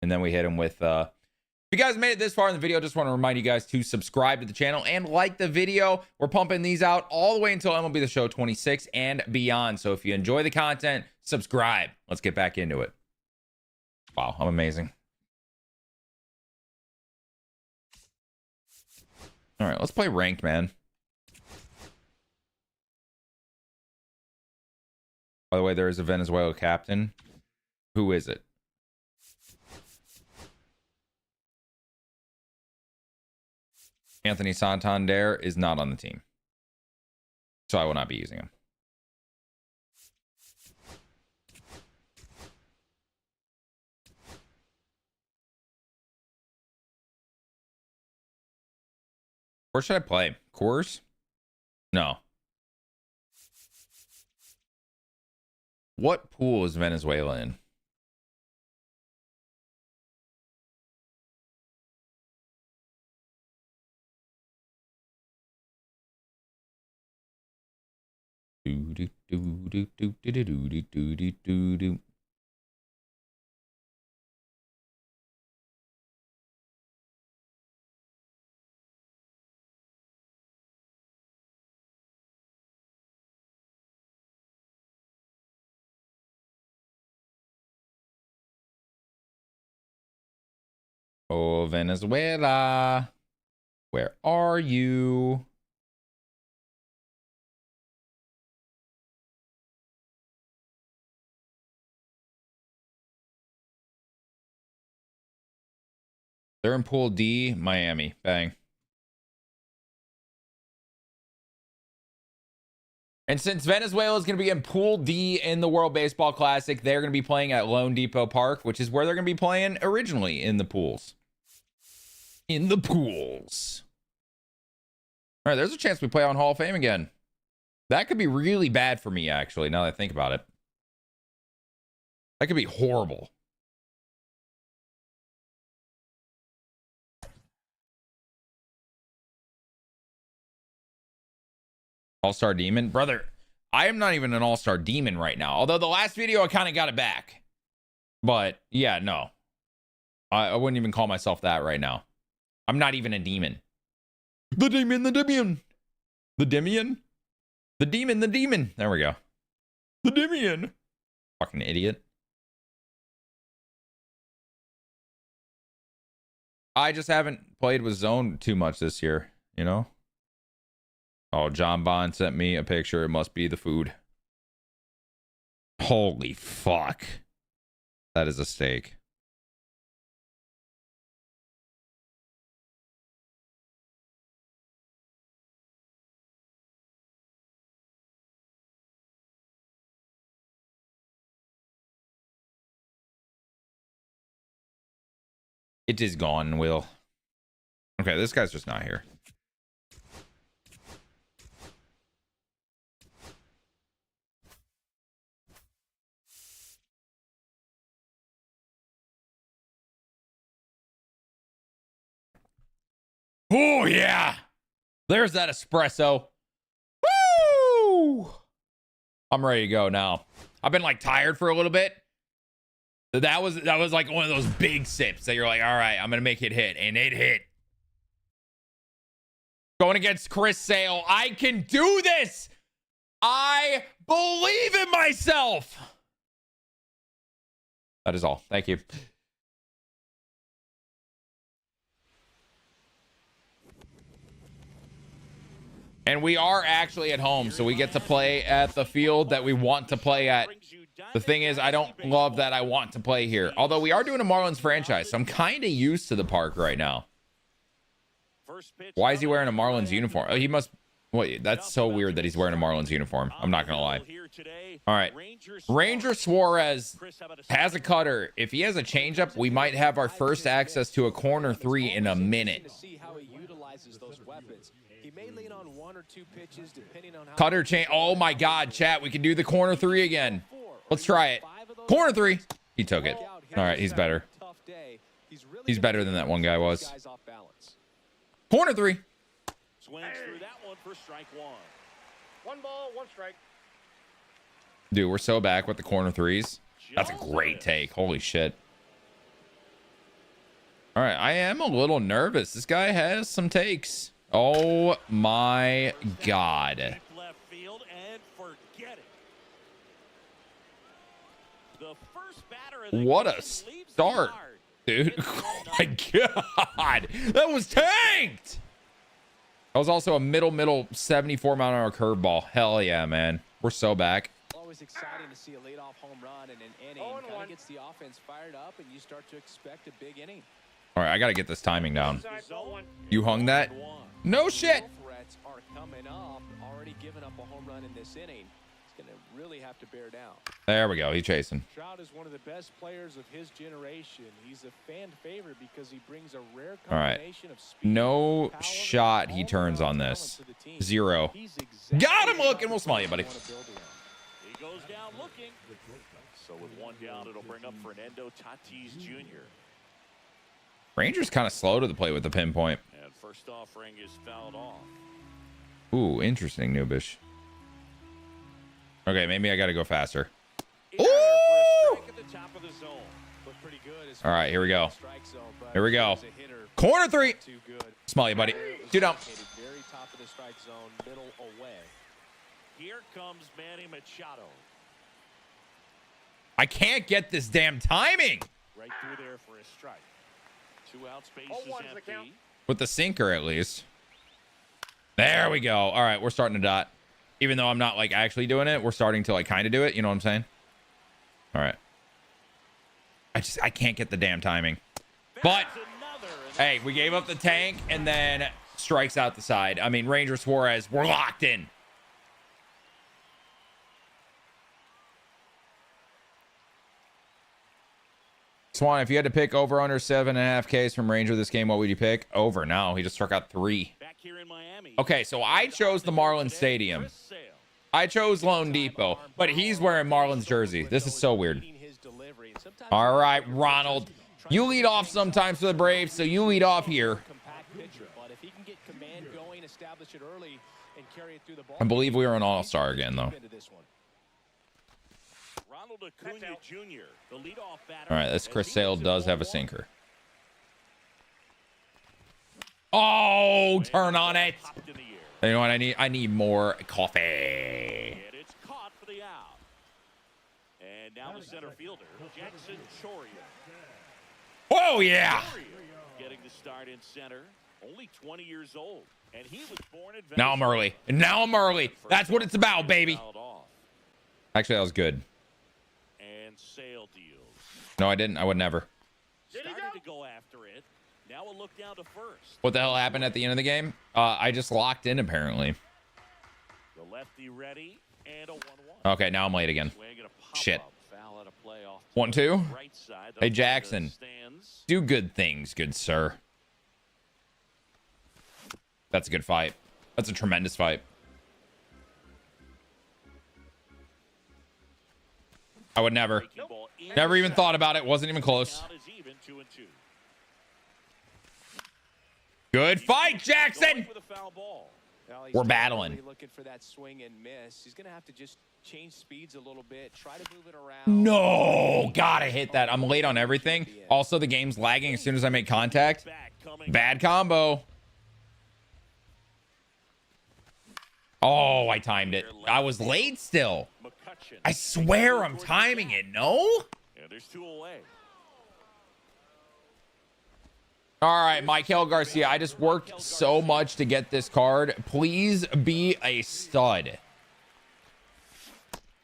And then we hit them with If you guys made it this far in the video, just want to remind you guys to subscribe to the channel and like the video. We're pumping these out all the way until MLB The Show 26 and beyond. So if you enjoy the content, subscribe. Let's get back into it. Wow, I'm amazing. All right, let's play ranked, man. By the way, there is a Venezuela captain. Who is it? Anthony Santander is not on the team, so I will not be using him. Where should I play? Coors? No. What pool is Venezuela in? Oh, Venezuela, where are you? They're in Pool D, Miami. Bang. And since Venezuela is going to be in Pool D in the World Baseball Classic, they're going to be playing at Lone Depot Park, which is where they're going to be playing originally, in the pools. In the pools. All right, there's a chance we play on Hall of Fame again. That could be really bad for me, actually, now that I think about it. That could be horrible. All-Star Demon? Brother, I am not even an All-Star Demon right now. Although the last video, I kind of got it back. But, yeah, no. I wouldn't even call myself that right now. I'm not even a demon. The demon, the demon. The demian? The demon, the demon. There we go. The demian. Fucking idiot. I just haven't played with Zone too much this year, you know? Oh, John Bond sent me a picture. It must be the food. Holy fuck. That is a steak. It is gone, Will. Okay, this guy's just not here. Oh, yeah. There's that espresso. Woo! I'm ready to go now. I've been like tired for a little bit. That was like one of those big sips that you're like, all right, I'm going to make it hit. And it hit. Going against Chris Sale. I can do this. I believe in myself. That is all. Thank you. And we are actually at home, so we get to play at the field that we want to play at. The thing is, I don't love that I want to play here. Although we are doing a Marlins franchise, so I'm kind of used to the park right now. Why is he wearing a Marlins uniform? Oh, he must... Wait, that's so weird that he's wearing a Marlins uniform. I'm not going to lie. All right. Ranger Suarez has a cutter. If he has a changeup, we might have our first access to a corner three in a minute. Cutter chain. Oh, my God, chat. We can do the corner three again. Let's try it. Corner three. He took it. All right, he's better. He's better than that one guy was. Corner three. Swings through that one for strike one. One ball, one strike. Dude, we're so back with the corner threes. That's a great take. Holy shit. All right, I am a little nervous. This guy has some takes. Oh my God. Left field and forget it. The first batter of the What a game start, dude. Oh my God. That was tanked. That was also a middle 74 mile an hour curveball. Hell yeah, man. We're so back. Always exciting to see a leadoff home run in an inning. Kind of gets the offense fired up, and you start to expect a big inning. All right, I got to get this timing down. You hung that? No shit. Threats are coming up. Already given up a home run in this inning. He's going to really have to bear down. There we go. He's chasing. Trout is one of the best players of his generation. He's a fan favorite because he brings a rare All right. combination of speed. No shot he turns on this. 0. Got him looking. We'll smell you, buddy. He goes down looking. So with one down, it'll bring up Fernando Tatis Jr. Rangers kind of slow to the plate with the pinpoint. And first offering is fouled off. Ooh, interesting, Noobish. Okay, maybe I got to go faster. Ooh! At the top of the zone. Looked pretty good. All right, here we go. Here we go. Corner 3. Smell you, buddy. Dude, Very top of the strike zone, middle away. Here comes Manny Machado. I can't get this damn timing. Right through there for a strike. 2 out, space is empty. With the sinker, at least. There we go. All right, we're starting to dot. Even though I'm not like actually doing it, we're starting to like kind of do it. You know what I'm saying? All right. I can't get the damn timing. But hey, we gave up the tank and then strikes out the side. I mean, Ranger Suarez, we're locked in. Swan, if you had to pick over under 7.5 Ks from Ranger this game, what would you pick? Over. No, he just struck out 3. Back here in Miami. Okay, so I chose the Marlins Stadium. I chose Lone Depot, but he's wearing Marlins jersey. This is so weird. All right, Ronald. You lead off sometimes for the Braves, so you lead off here. I believe we were an all-star again, though. All right, this Chris Sale does have a sinker. Oh, turn on it. You know what I need? I need more coffee. And it's caught for the out. And now the center fielder, Jackson Choria. Oh, yeah. Getting the start in center. Only 20 years old. And he was born in Now I'm early. And now I'm early. That's what it's about, baby. Actually, that was good. And Sale deals. No, I didn't. I would never. Started to go after it. Now a look down to first. What the hell happened at the end of the game? I just locked in, apparently. The lefty ready and a 1-1. Okay, now I'm late again. Shit. 1-2. Hey, Jackson. Do good things, good sir. That's a good fight. That's a tremendous fight. I would never. Never even thought about it. Wasn't even close. Good fight, Jackson. We're battling. Looking for that swing and miss. He's gonna have to just change speeds a little bit. Try to move it around. No, gotta hit that. I'm late on everything. Also, the game's lagging as soon as I make contact. Bad combo. Oh, I timed it. I was late still. I swear I'm timing it. No? Yeah, there's 2 away. All right, Michael Garcia. I just worked so much to get this card. Please be a stud.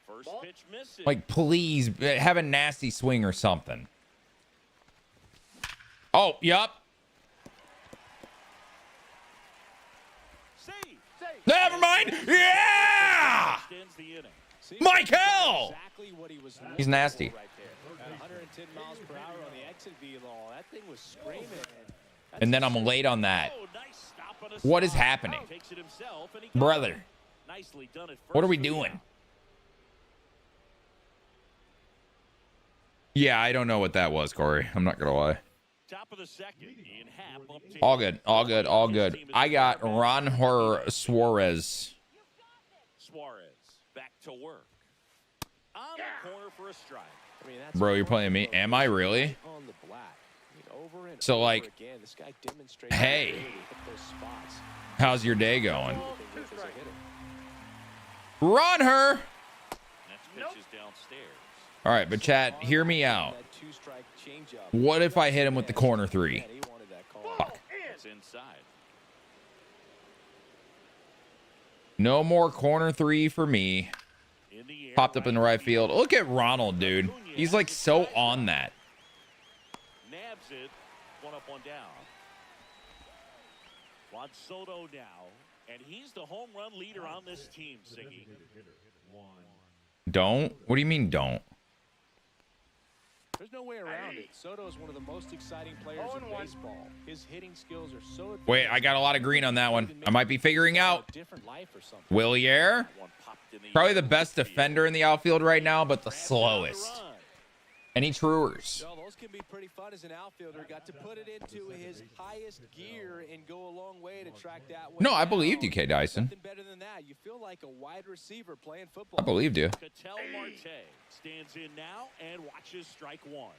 First pitch missing. Like, please have a nasty swing or something. Oh, yup. Never mind. Yeah! Michael! He's nasty. 110 miles per hour on the exit velo. That thing was screaming. And then I'm late on that. What is happening? Brother. What are we doing? Yeah, I don't know what that was, Corey. I'm not gonna lie. Top of the second. Ian Happ up to All good. All good. All good. I got Ronher Suarez. Suarez back to work. On the corner for a strike. Bro, you're playing me. Am I really? On the black. So, like, hey, how's your day going? Run her. All right, but chat, hear me out. What if I hit him with the corner three? Fuck. No more corner three for me. Popped up in the right field. Look at Ronald, dude. He's like so on that. Nabs it. One up, one down. Juan Soto now, and he's the home run leader on this team, Siggy. Don't? What do you mean don't? There's no way around it. Soto is one of the most exciting players in baseball. His hitting skills are so advanced. Wait, I got a lot of green on that one. I might be figuring out. Willier. Probably the best defender in the outfield right now, but the slowest. Any truers? Well, those can be pretty fun as an outfielder. Got to put it into his highest gear and go a long way to track that one. No, I believed you, K. Dyson. Nothing better than that. You feel like a wide receiver playing football. I believed you. Ketel Marte stands in now and watches strike one.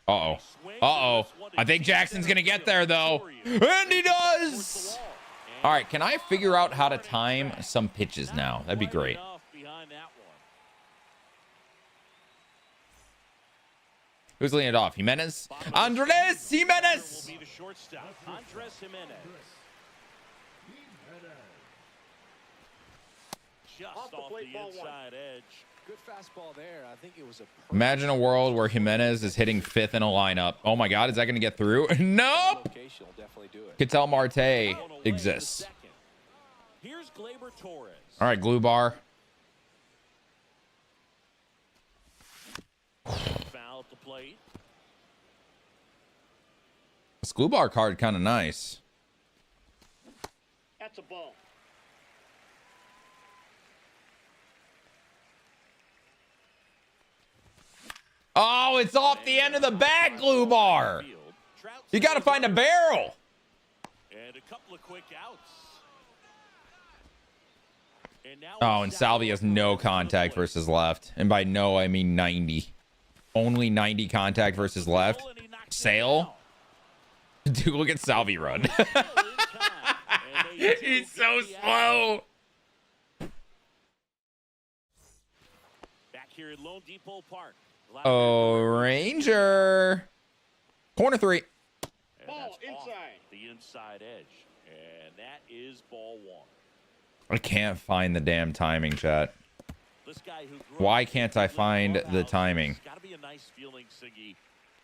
Uh-oh. Uh-oh. I think Jackson's going to get there, though. And he does! All right, can I figure out how to time some pitches now? That'd be great. Who's leading it off? Jimenez? Andres Jimenez! Just off the inside edge. Good fastball there. I think it was a Imagine a world where Jimenez is hitting fifth in a lineup. Oh my God, is that going to get through? Nope! Ketel Marte exists. Here's Gleyber Torres. All right, glue bar. Foul at the plate. This glue bar card kind of nice. That's a ball. Oh, it's off the end of the bag, glue bar. You got to find a barrel. And a couple of quick outs. Oh, and Salvi has no contact versus left. And by no, I mean 90. Only 90 contact versus left. Sale? Dude, look at Salvi run. He's so slow. Back here at Lone Depot Park. Oh, Ranger. Corner three. Ball inside. The inside edge. And that is ball one. I can't find the damn timing, chat. Why can't I find the timing? Gotta be a nice feeling, Siggy,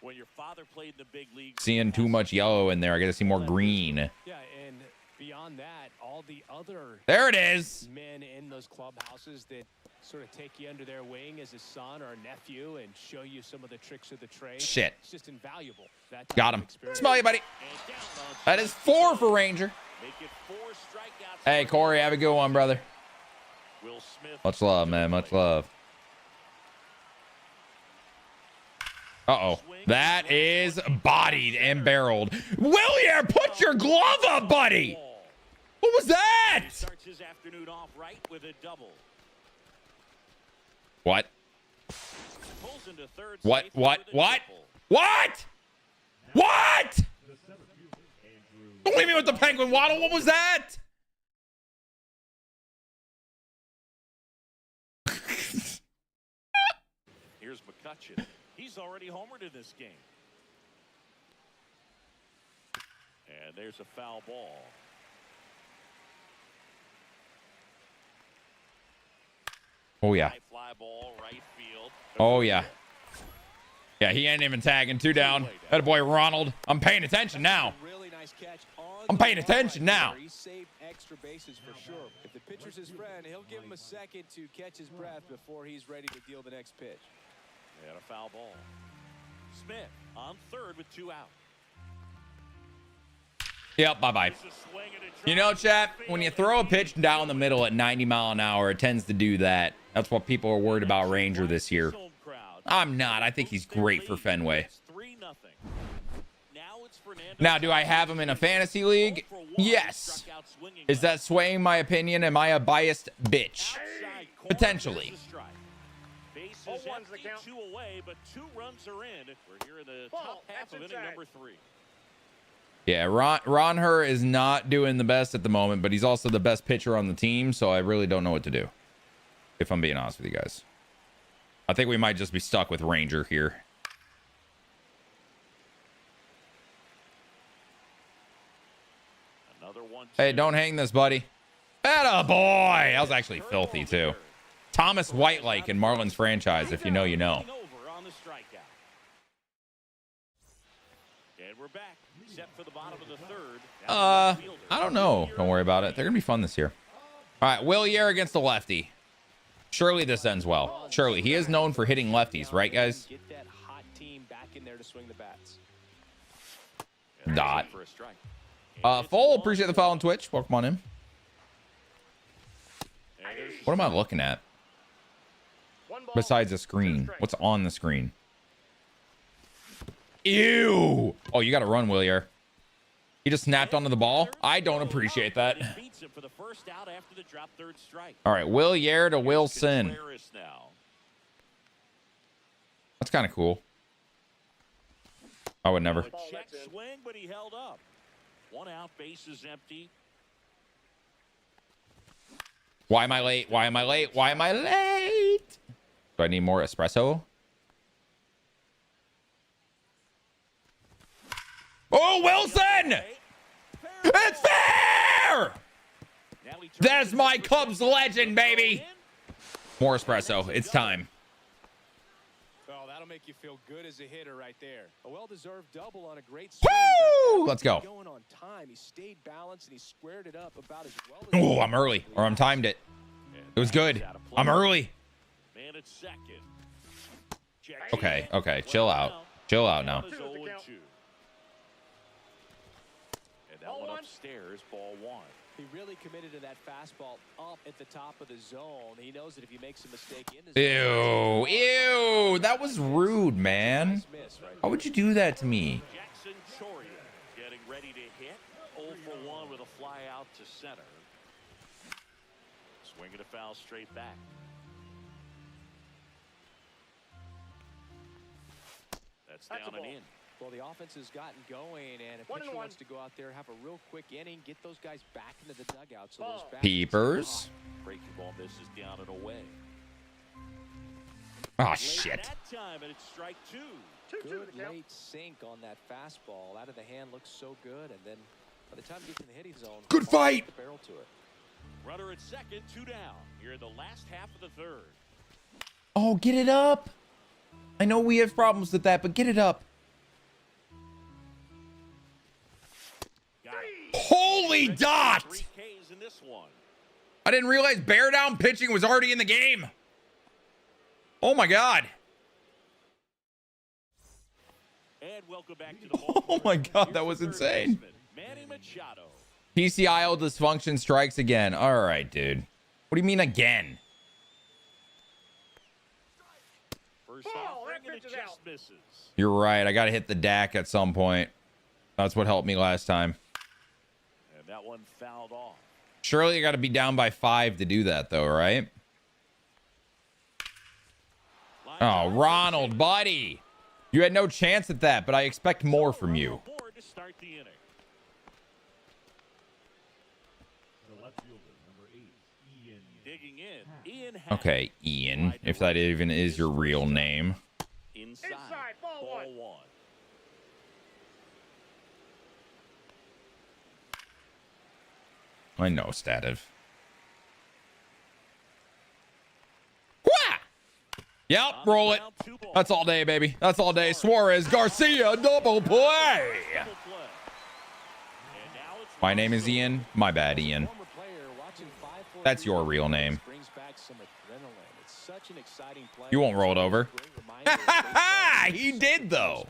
when your father played in the big leagues. Seeing too much yellow in there. I got to see more green. Yeah, and beyond that, all the other there it is. Men in those clubhouses that sort of take you under their wing as a son or a nephew and show you some of the tricks of the trade. Shit. It's just invaluable. Got him. Smell you, buddy. That is 4 for Ranger. Hey, Corey, have a good one, brother. Much love, man. Much love. Uh-oh. That is bodied and barreled. Willier, put your glove up, buddy. What was that? Starts his afternoon off right with a double. What? What? Don't leave me with the penguin waddle. What was that? Here's McCutcheon. He's already homered in this game. And there's a foul ball. Oh, yeah. Fly ball, right field. Oh, yeah. Yeah, he ain't even tagging. 2 down. That boy Ronald. I'm paying attention now. I'm paying attention now. He saved extra bases for sure. If the pitcher's his friend, he'll give him a second to catch his breath before he's ready to deal the next pitch. And a foul ball. Smith on third with 2 out. Yep, bye-bye. You know, chat, when you throw a pitch down the middle at 90 mile an hour, it tends to do that. That's what people are worried about Ranger this year. I'm not. I think he's great for Fenway. Now, do I have him in a fantasy league? Yes. Is that swaying my opinion? Am I a biased bitch? Potentially. bases empty, 2 away, but 2 runs are in. We're here in the top half of inning number 3. Yeah, Ron Herr is not doing the best at the moment, but he's also the best pitcher on the team, so I really don't know what to do, if I'm being honest with you guys. I think we might just be stuck with Ranger here. Another 1-2. Hey, don't hang this, buddy. Atta boy! That was actually filthy, too. Thomas White-like in Marlins franchise, if you know, you know. Over on the strikeout. And we're back. Set for the bottom of the 3rd. I don't know. Don't worry about it. They're going to be fun this year. All right, Will Year against the lefty. Surely this ends well. Surely. He is known for hitting lefties, right, guys? Get that hot team back in there to swing the bats. Dot. Full, appreciate the follow on Twitch. Welcome on in. What am I looking at? Besides the screen. What's on the screen? Ew. Oh, you got to run, Willier. He just snapped onto the ball. I don't appreciate that. All right, Willier to Wilson. That's kind of cool. I would never. Check swing, but he held up. 1 out, base is empty. Why am I late? Why am I late? Why am I late? Do I need more espresso? Oh, Wilson! It's fair! That's my Cubs legend, baby. More espresso. It's time. Oh, that'll make you feel good as a hitter right there. A well-deserved double on a great swing. Woo! Let's go. Going on time. He stayed balanced and he squared it up about as well as Oh, I'm early, or I'm timed it. It was good. I'm early. Man at second. Okay, okay. Chill out. Chill out now. And that one upstairs, ball 1. He really committed to that fastball up at the top of the zone. He knows that if he makes a mistake in the Ew, ew. That was rude, man. How would you do that to me? Jackson Choria getting ready to hit. 0 for 1 with a fly out to center. Swinging a foul straight back. That's down and in. Well, the offense has gotten going, and if pitcher wants to go out there, have a real quick inning, get those guys back into the dugout. So those bats Peepers. Breaking ball misses down and away. Oh, shit. That time, and it's strike 2. Good late sink on that fastball. Out of the hand looks so good, and then by the time you get in the hitting zone, good fight. Barrel to it. Runner at second, 2 down. Here in the last half of the 3rd. Oh, get it up. I know we have problems with that, but get it up. Holy dot! 3 Ks in this one. I didn't realize bear down pitching was already in the game. Oh my God. And welcome back to the ball. Oh my God, that was insane. Manny Machado. PCIO dysfunction strikes again. All right, dude. What do you mean again? First offering and it just misses. You're right. I got to hit the DAC at some point. That's what helped me last time. And that one fouled off. Surely you got to be down by 5 to do that, though, right? Oh, Ronald, buddy. You had no chance at that, but I expect more from you. To start the inning. Digging in. Ian Okay, Ian, if that even is your real name. Inside. Ball 1. I know, Stativ. Yep, roll it. That's all day, baby. That's all day. Suarez, Garcia, double play. My name is Ian. My bad, Ian. That's your real name. You won't roll it over. He did, though.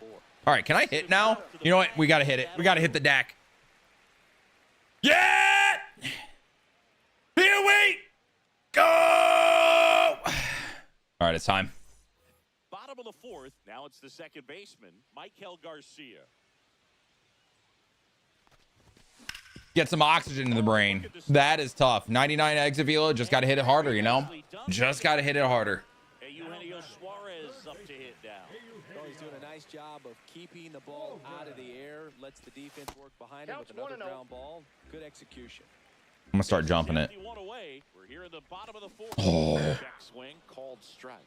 All right, can I hit now? You know what? We got to hit it. We got to hit the DAC. Yeah! Here we go! All right, it's time. Bottom of the 4th. Now it's the second baseman, Michael Garcia. Get some oxygen in the brain. That is tough. 99 exit velo. Just got to hit it harder, you know? Just got to hit it harder. Hey, Eugenio Suarez up to hit now. Oh, he's doing a nice job of keeping the ball out of the air. Lets the defense work behind him with another ground ball. Good execution. I'm gonna start jumping it. We're here in the bottom of the fourth. Oh. Check swing called strike.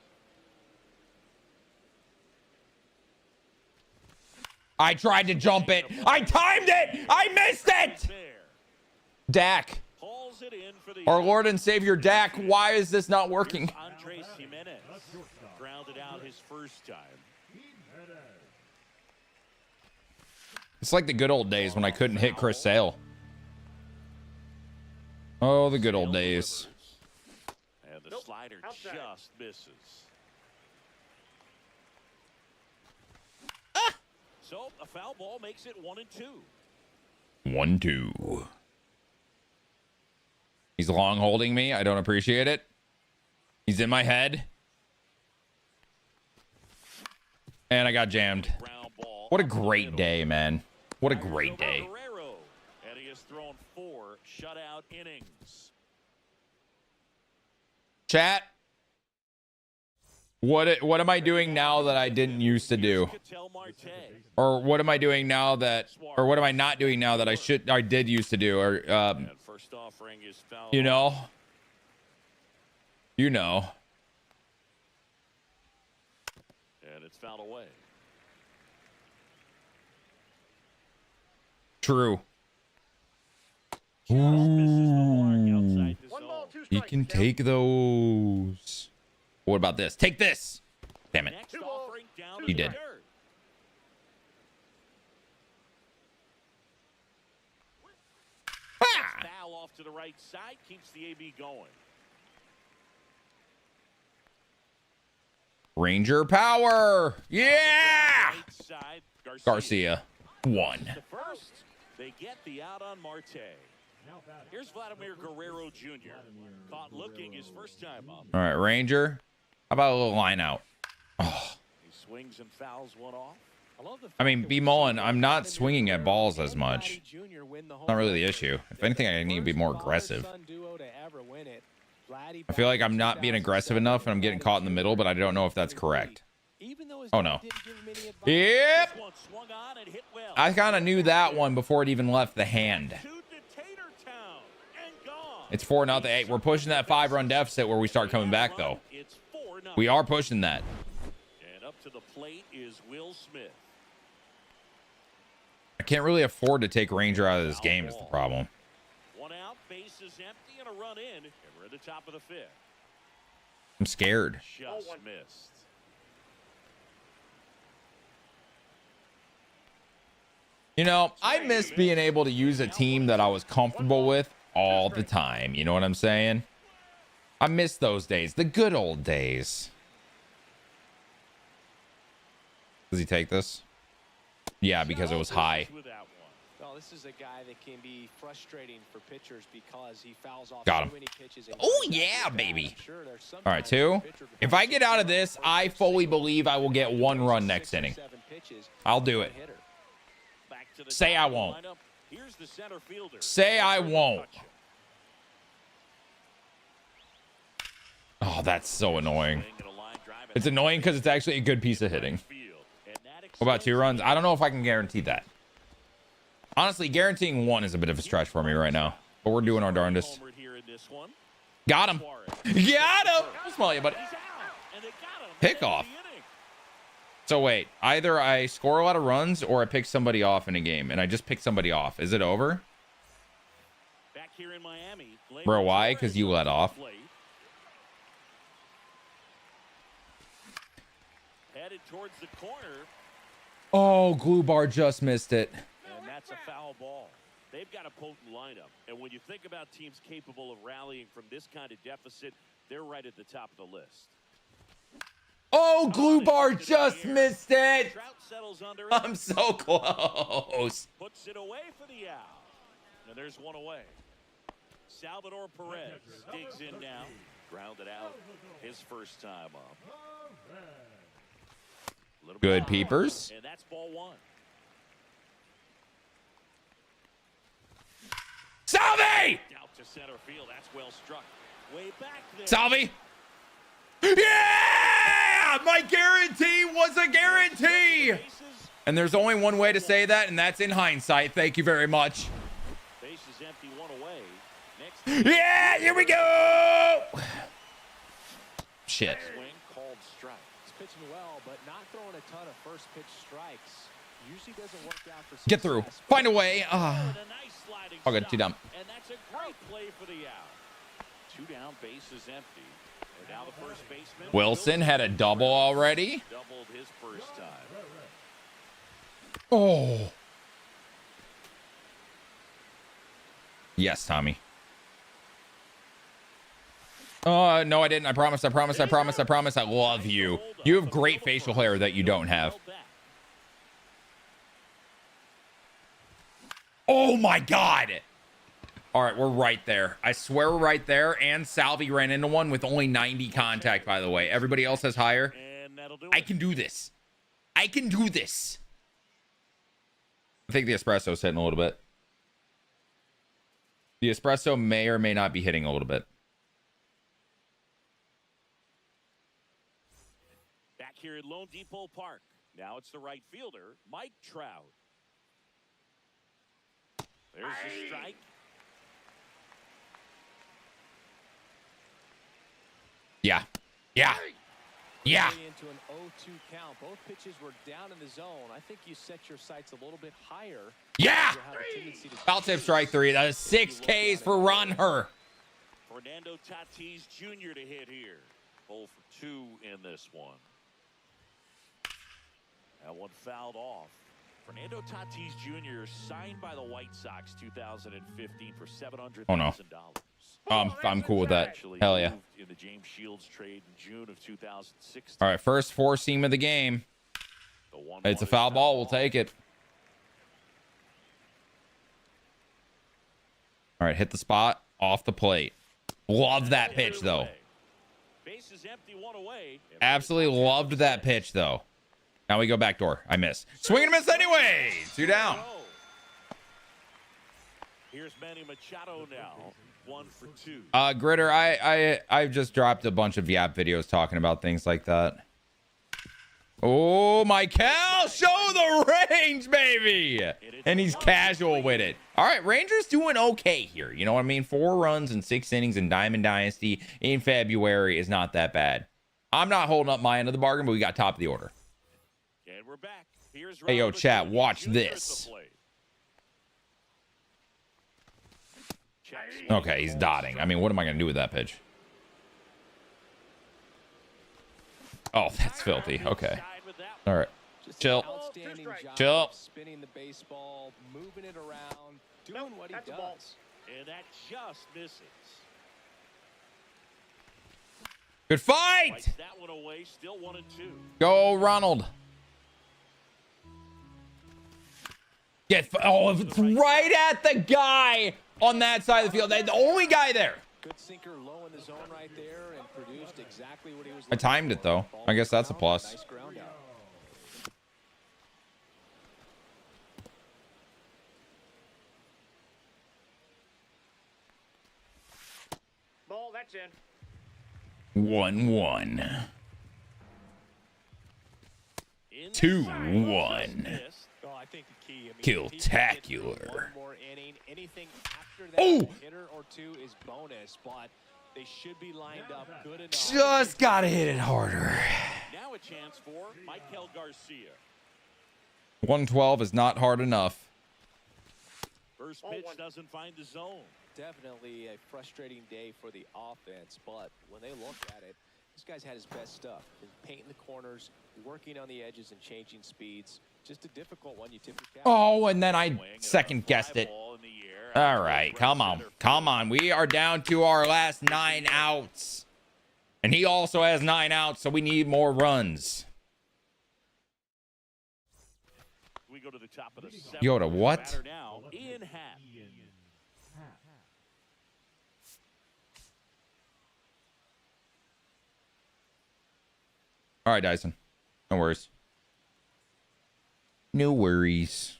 I tried to jump it. I timed it. I missed it. Dak. Our Lord and Savior Dak. Why is this not working? Andres Jimenez grounded out his first time. It's like the good old days when I couldn't hit Chris Sale. Oh, the good old days. And the slider just misses. So a foul ball makes it 1-2. 1-2. He's long holding me. I don't appreciate it. He's in my head. And I got jammed. What a great day, man. What a great day. And he has thrown 4 shutout innings. Chat. What am I doing now that I didn't used to do? Or what am I doing now that, or what am I not doing now that I did used to do? Or you know. And it's fouled away. True. Ooh. He can take those. What about this? Take this. Damn it. He did. Foul off to the right side keeps the AB going. Ranger power. Yeah. Garcia. 1. First, they get the out on Marte. Here's Vladimir Guerrero Jr. Caught looking his first time up. All right, Ranger. How about a little line out? Oh. He swings and fouls one off. I mean, B. Mullen, I'm not swinging at balls as much. Not really the issue. If anything, I need to be more aggressive. I feel like I'm not being aggressive enough and I'm getting caught in the middle, but I don't know if that's correct. Oh, no. Yep. I kind of knew that one before it even left the hand. It's 4-0. Hey, we're pushing that 5-run deficit where we start coming back, though. We are pushing that. And up to the plate is Will Smith. I can't really afford to take Ranger out of this game is the problem. 1 out, base is empty, and a run in, and we're at the top of the 5th. I'm scared. Just missed. You know, I miss being able to use a team that I was comfortable with all the time. You know what I'm saying? I miss those days. The good old days. Does he take this? Yeah, because it was high. Well, this is a guy that can be frustrating for pitchers because he fouls off Got him. so many pitches. Oh, yeah, baby. All right, 2. If I get out of this, I fully believe I will get 1 run next inning. I'll do it. Say I won't. Say I won't. Oh, that's so annoying. It's annoying because it's actually a good piece of hitting. What about 2 runs? I don't know if I can guarantee that. Honestly, guaranteeing 1 is a bit of a stretch for me right now. But we're doing our darndest. Got him. Got him. Smell you, buddy. Pick off. So wait, either I score a lot of runs or I pick somebody off in a game, and I just pick somebody off. Is it over? Back here in Miami, bro, why? Because you let off. Headed towards the corner. Oh, glue bar just missed it. And that's a foul ball. They've got a potent lineup. And when you think about teams capable of rallying from this kind of deficit, they're right at the top of the list. Oh, glue bar just missed it. I'm so close. Puts it away for the out. And there's 1 away. Salvador Perez digs in now. Grounded out his first time up. Good peepers. And that's ball 1. Salvi! Out to center field. That's well struck. Way back there. Salvi! Yeah! Yeah, my guarantee was a guarantee. And there's only one way to say that, and that's in hindsight. Thank you very much. Base is empty, one away. Next Yeah, here we go. Shit. Swing called strike. He's pitching well, but not throwing a ton of first pitch strikes. Usually doesn't work out for success. Get through. Find a way. nice sliding Oh, good. stop, Too dumb. And that's a great play for the out. 2 down, base is empty. And now the first baseman. Wilson had a double already. Doubled his first time. Oh. Yes, Tommy. No, I didn't. I promise. I promise. I promise. I promise. I love you. You have great facial hair that you don't have. Oh my God. All right, we're right there. I swear we're right there. And Salvi ran into one with only 90 contact, by the way. Everybody else has higher. I can do this. I can do this. I think the espresso's hitting a little bit. The espresso may or may not be hitting a little bit. Back here at Lone Depot Park. Now it's the right fielder, Mike Trout. There's the strike. Yeah. Yeah. Yeah. Into an 0-2 count. Both pitches were down in the zone. I think you set your sights a little bit higher. Yeah. Foul tip strike 3. That is 6 Ks for Ron Her. Fernando Tatis Jr. to hit here. 0 for 2 in this one. That one fouled off. Fernando Tatis Jr. signed by the White Sox 2015 for $700,000. Oh no. I'm cool with that. Hell yeah. In the James Shields trade in June of 2016. All right, first 4-seam of the game. It's a foul ball. We'll take it. All right, hit the spot off the plate. Love that pitch though. Base is empty, one away. Absolutely loved that pitch though. Now we go back door. I miss. Swing and a miss anyway. 2 down. Here's Manny Machado now. 1 for 2. Gritter, I've just dropped a bunch of Yap videos talking about things like that. Oh, my cow, show the range, baby. And he's casual with it. All right, Rangers doing okay here. You know what I mean? 4 runs in 6 innings in Diamond Dynasty in February is not that bad. I'm not holding up my end of the bargain, but we got top of the order. And we're back. Here's Hey, yo, chat, watch this. Okay, he's dotting. I mean, what am I going to do with that pitch? Oh, that's filthy. Okay. All right. Chill. Chill. Spinning the baseball, moving it around, doing what he does. And that just misses. Good fight. That one away, still 1 and 2. Go, Ronald. Oh, it's right at the guy on that side of the field. The only guy there. Good sinker low in the zone right there and produced exactly what he was. I timed it though. I guess that's a plus. Nice ground out. Ball, that's in. 1-1. 2-1. Oh, I think the key. Killtacular. One more inning. Anything after that, Oh! a hitter or 2 is bonus, but they should be lined up good enough. Just gotta hit it harder. Now a chance for Michael Garcia. 112 is not hard enough. First pitch doesn't find the zone. Definitely a frustrating day for the offense, but when they look at it, this guy's had his best stuff. Been painting the corners, working on the edges and changing speeds. Just a difficult one. You tip your cap. Oh, and then I second guessed it. All right, come on. Come on. We are down to our last 9 outs. And he also has 9 outs, so we need more runs. We go to the top of the 7th. Yoda, what? Now in half. All right, Dyson. No worries. No worries.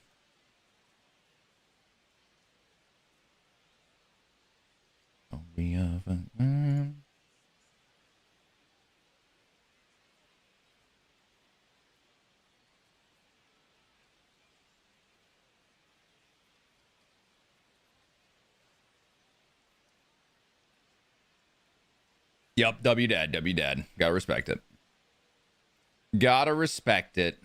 Yup, W dad. Gotta respect it. Gotta respect it.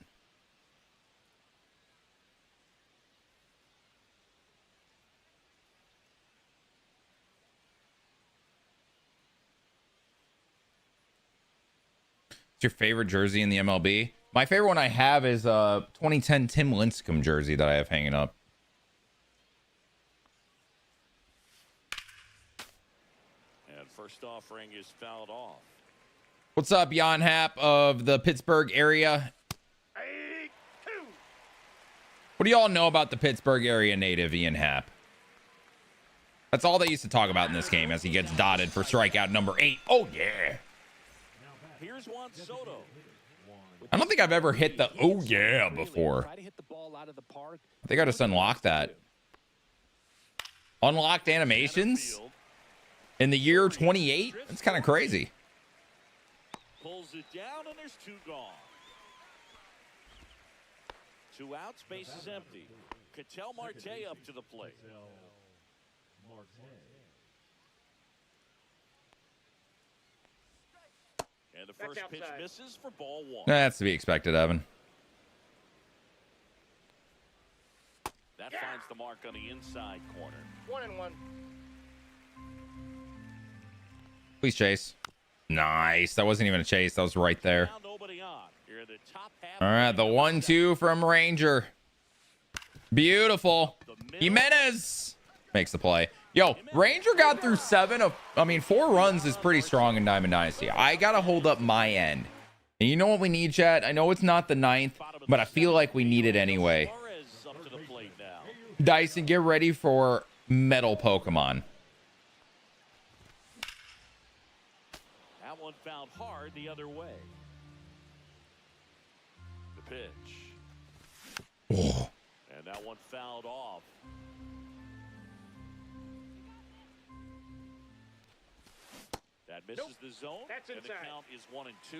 What's your favorite jersey in the MLB? My favorite one I have is 2010 Tim Lincecum jersey that I have hanging up. And first offering is fouled off. What's up, Jan Happ of the Pittsburgh area? What do y'all know about the Pittsburgh area native Ian Happ? That's all they used to talk about in this game as he gets dotted for strikeout number 8. Oh, yeah. Here's Juan Soto. I don't think I've ever hit the oh, yeah before. I think I just unlocked that. Unlocked animations in the year 28? That's kind of crazy. Pulls it down, and there's 2 gone. 2 outs, base is empty. Ketel Marte up to the plate. And the first pitch misses for ball 1. That's to be expected, Evan. That finds the mark on the inside corner. 1-1. Please chase. Nice. That wasn't even a chase. That was right there. All right, the 1-2 from Ranger. Beautiful. Jimenez makes the play. Yo, Ranger got through 4 runs is pretty strong in Diamond Dynasty. I got to hold up my end. And you know what we need, chat? I know it's not the 9th, but I feel like we need it anyway. Dyson, get ready for Metal Pokemon. That one found hard the other way. The pitch. Oh. And that one fouled off. That misses the zone. That's and inside. The count is 1-2.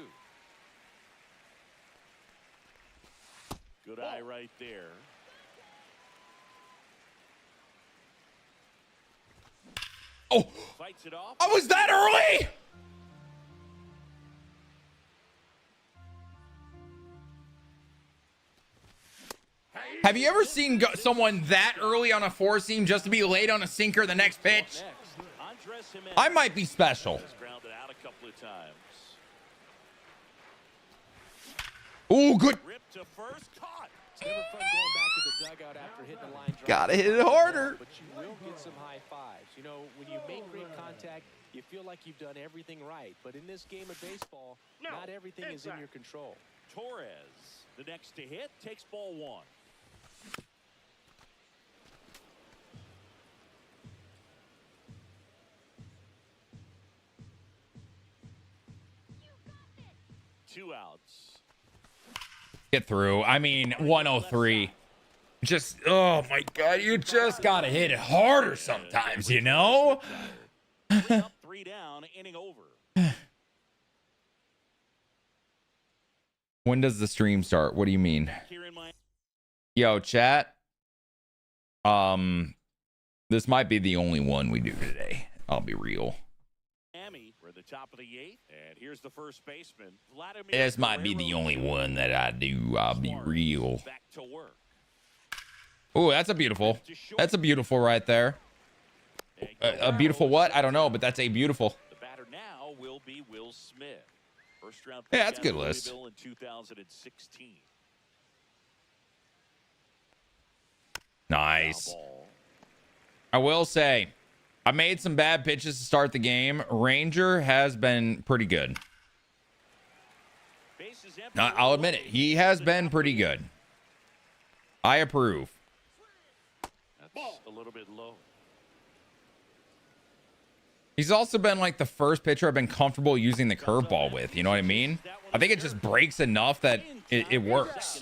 Good eye right there. Oh, fights it off. I was that early. Have you ever seen someone that early on a 4-seam just to be late on a sinker the next pitch? I might be special. Oh, good. Gotta hit it harder. But you will get some high fives. You know, when you make great contact, you feel like you've done everything right. But in this game of baseball, not everything is in your control. Torres, the next to hit, takes ball 1. Two outs. Get through. I mean, 103. Just, oh my God, you just gotta hit it harder sometimes, you know? 3 up, 3 down, inning over. When does the stream start? What do you mean? Yo, chat. This might be the only one we do today. I'll be real. We're at the top of the 8th, and here's the first baseman. This might be the only one that I do. I'll be real. Back to work. Oh, that's a beautiful. That's a beautiful right there. A beautiful what? I don't know, but that's a beautiful. The batter now will be Will Smith. First round. Yeah, that's a good list. In 2016. Nice. I will say, I made some bad pitches to start the game. Ranger has been pretty good. I'll admit it. He has been pretty good. I approve. That's a little bit low. He's also been like the first pitcher I've been comfortable using the curveball with. You know what I mean? I think it just breaks enough that it works.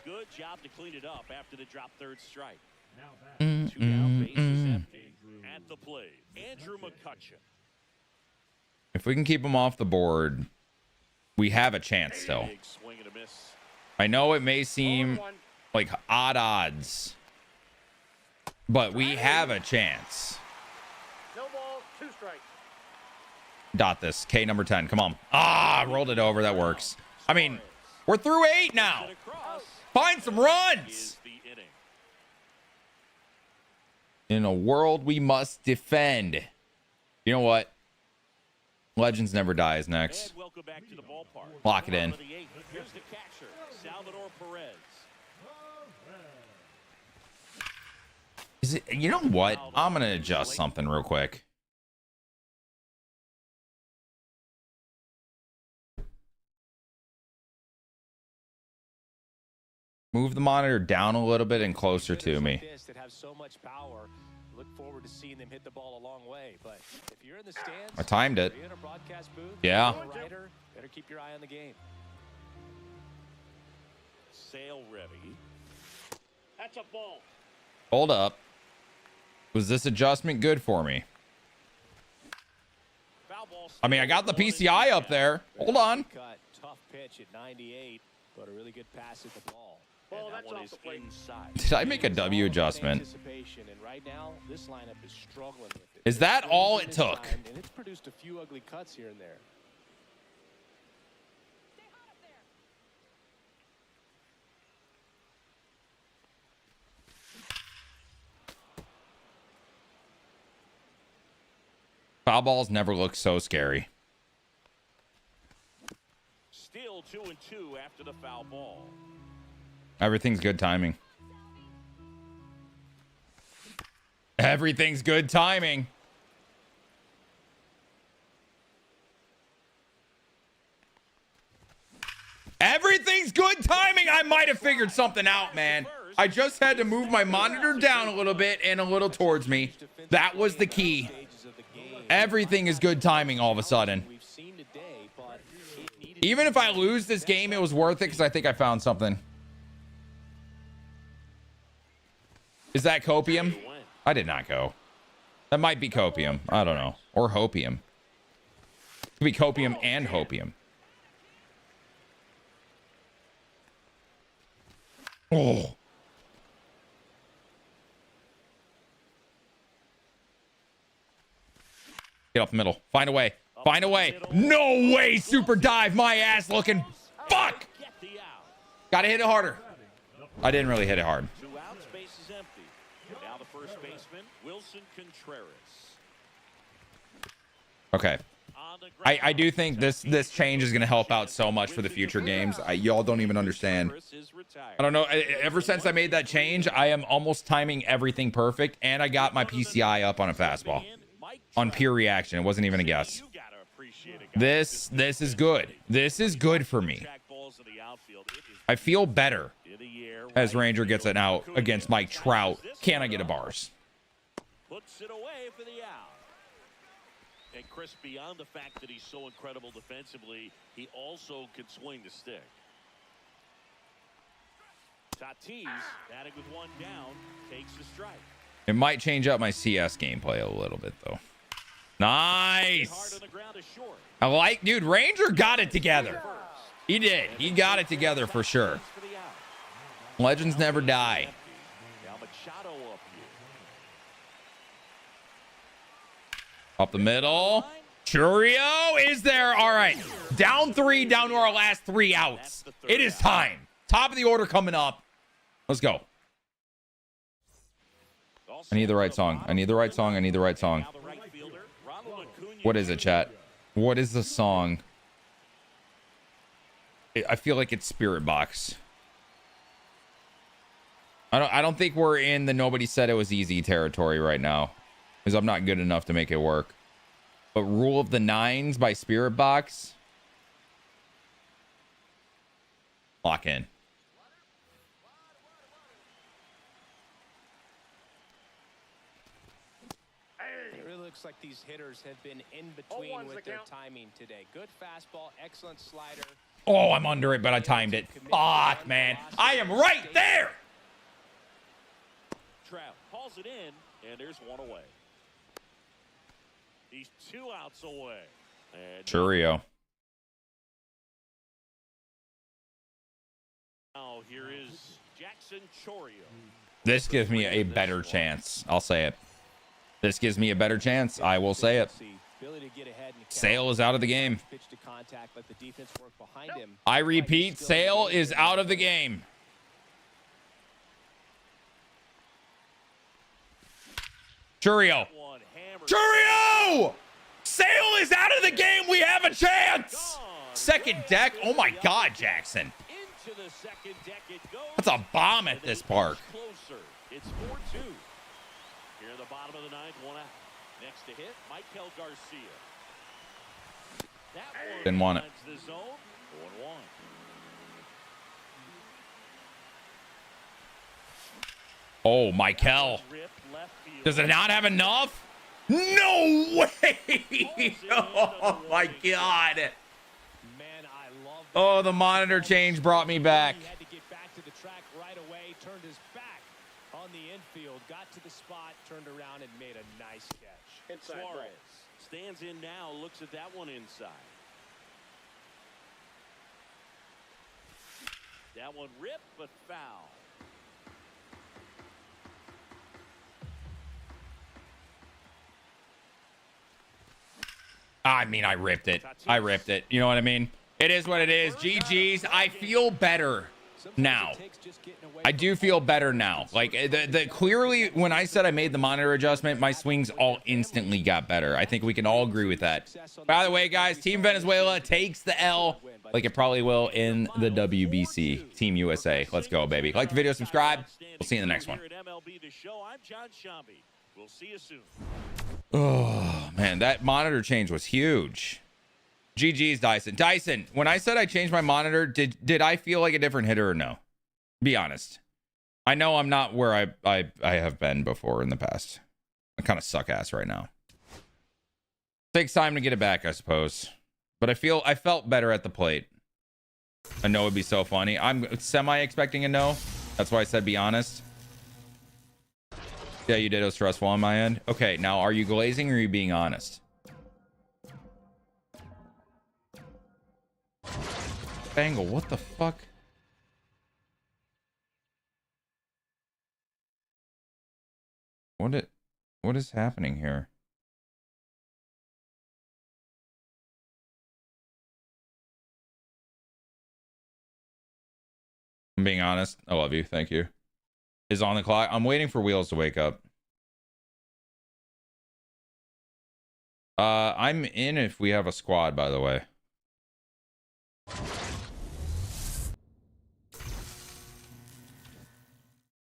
Good job to clean it up after the drop third strike. 2 down, bases empty. At the plate, Andrew McCutcheon. If we can keep him off the board, we have a chance still. I know it may seem like odd odds, but we have a chance. No ball, 2 strikes. Dot this. K number 10. Come on. Ah, rolled it over. That works. I mean, we're through 8 now. Find some runs. In a world we must defend. You know what? Legends never dies next. Lock it in. Is it, you know what? I'm going to adjust something real quick. Move the monitor down a little bit and closer to me. Look forward to seeing them hit the ball a long way, but if you're in the stands, I timed it. in a broadcast booth, yeah. Writer, better keep your eye on the game. Sail ready. That's a ball. Hold up. Was this adjustment good for me? I mean, I got the PCI up there. Hold on. Cut, tough pitch at 98, but a really good pass at the ball. Well, that's off the plate. Did I make a W adjustment? And right now, this lineup is struggling with it. Is that all it took? And it's produced a few ugly cuts here and there. Foul balls never look so scary. Still 2-2 after the foul ball. Everything's good timing. Everything's good timing. Everything's good timing. I might have figured something out, man. I just had to move my monitor down a little bit and a little towards me. That was the key. Everything is good timing all of a sudden. Even if I lose this game, it was worth it because I think I found something. Is that copium? I did not go. That might be copium. I don't know. Or hopium. It could be copium and hopium. Oh. Get up the middle. Find a way. Find a way. No way. Super dive. My ass looking. Fuck. Gotta hit it harder. I didn't really hit it hard. Okay. I do think this change is going to help out so much for the future games. Y'all don't even understand. I don't know. Ever since I made that change, I am almost timing everything perfect, and I got my PCI up on a fastball. On pure reaction. It wasn't even a guess. This is good. This is good for me. I feel better as Ranger gets it out against Mike Trout. Can I get a bars? Puts it away for the out. And Chris, beyond the fact that he's so incredible defensively, he also can swing the stick. Tatis, batting with one down, takes the strike. It might change up my CS gameplay a little bit, though. Nice. I like, dude, Ranger got it together. He did. He got it together for sure. Legends never die. Up the middle. Churio is there. All right. Down 3, down to our last 3 outs. It is time. Top of the order coming up. Let's go. I need the right song. I need the right song. I need the right song. What is it, chat? What is the song? I feel like it's Spirit Box. I don't think we're in the nobody said it was easy territory right now, because I'm not good enough to make it work. But Rule of the Nines by Spirit Box. Lock in. It really looks like these hitters have been in between with their timing today. Good fastball, excellent slider. Oh, I'm under it, but I timed it. Fuck, man. I am right there. Trout hauls it in, and there's one away. He's 2 outs away. Churio. Now here is Jackson Chorio. This gives me a better chance. I'll say it. This gives me a better chance. I will say it. ability to get ahead and Sale is out of the game. pitch to contact, let the defense work behind him. I repeat, Sale is out of the game. Churio. Churio! Sale is out of the game. We have a chance. Second deck. Oh my God, Jackson. That's a bomb at this park. It's 4-2. Here in the bottom of the ninth, one out. Next to hit, Michael Garcia. That one Didn't want it. finds the zone. 1-1. Oh, Michael. Does it not have enough? No way. Oh my God. Oh, the monitor change brought me back. He had to get back to the track right away, turned his back on the infield, got to the spot, turned around and made a nice catch. Suarez stands in now, looks at that one inside. That one ripped, but foul. I mean, I ripped it. I ripped it. You know what I mean? It is what it is. GG's. I feel better now. I do feel better now. Like the clearly when I said I made the monitor adjustment, my swings all instantly got better. I think we can all agree with that. By the way, guys, Team Venezuela takes the L like it probably will in the WBC. Team USA. Let's go, baby. Like the video, subscribe. We'll see you in the next one. MLB The Show. I'm John Shambi. We'll see you soon. Oh, man, that monitor change was huge. GG's, Dyson. Dyson, when I said I changed my monitor, did I feel like a different hitter or no? Be honest. I know I'm not where I have been before in the past. I kind of suck ass right now. Takes time to get it back, I suppose. But I felt better at the plate. A no would be so funny. I'm semi-expecting a no. That's why I said be honest. Yeah, you did. It was stressful on my end. Okay, now are you glazing or are you being honest? Bangle, what the fuck? What is happening here? I'm being honest. I love you. Thank you. Is on the clock. I'm waiting for Wheels to wake up. I'm in if we have a squad, by the way.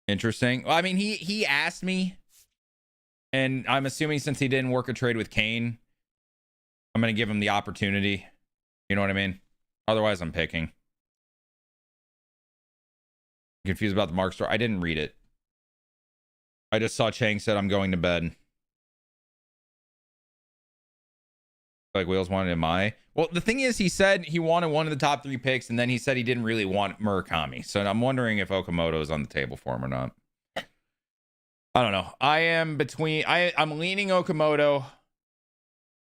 Interesting. Well, I mean, he asked me, and I'm assuming since he didn't work a trade with Kane, I'm gonna give him the opportunity. You know what I mean? Otherwise, I'm picking. Confused about the Mark story. I didn't read it. I just saw Chang said I'm going to bed. Like Wheels wanted MI. Well, the thing is, he said he wanted one of the top 3 picks, and then he said he didn't really want Murakami. So I'm wondering if Okamoto is on the table for him or not. I don't know. I am between. I'm leaning Okamoto.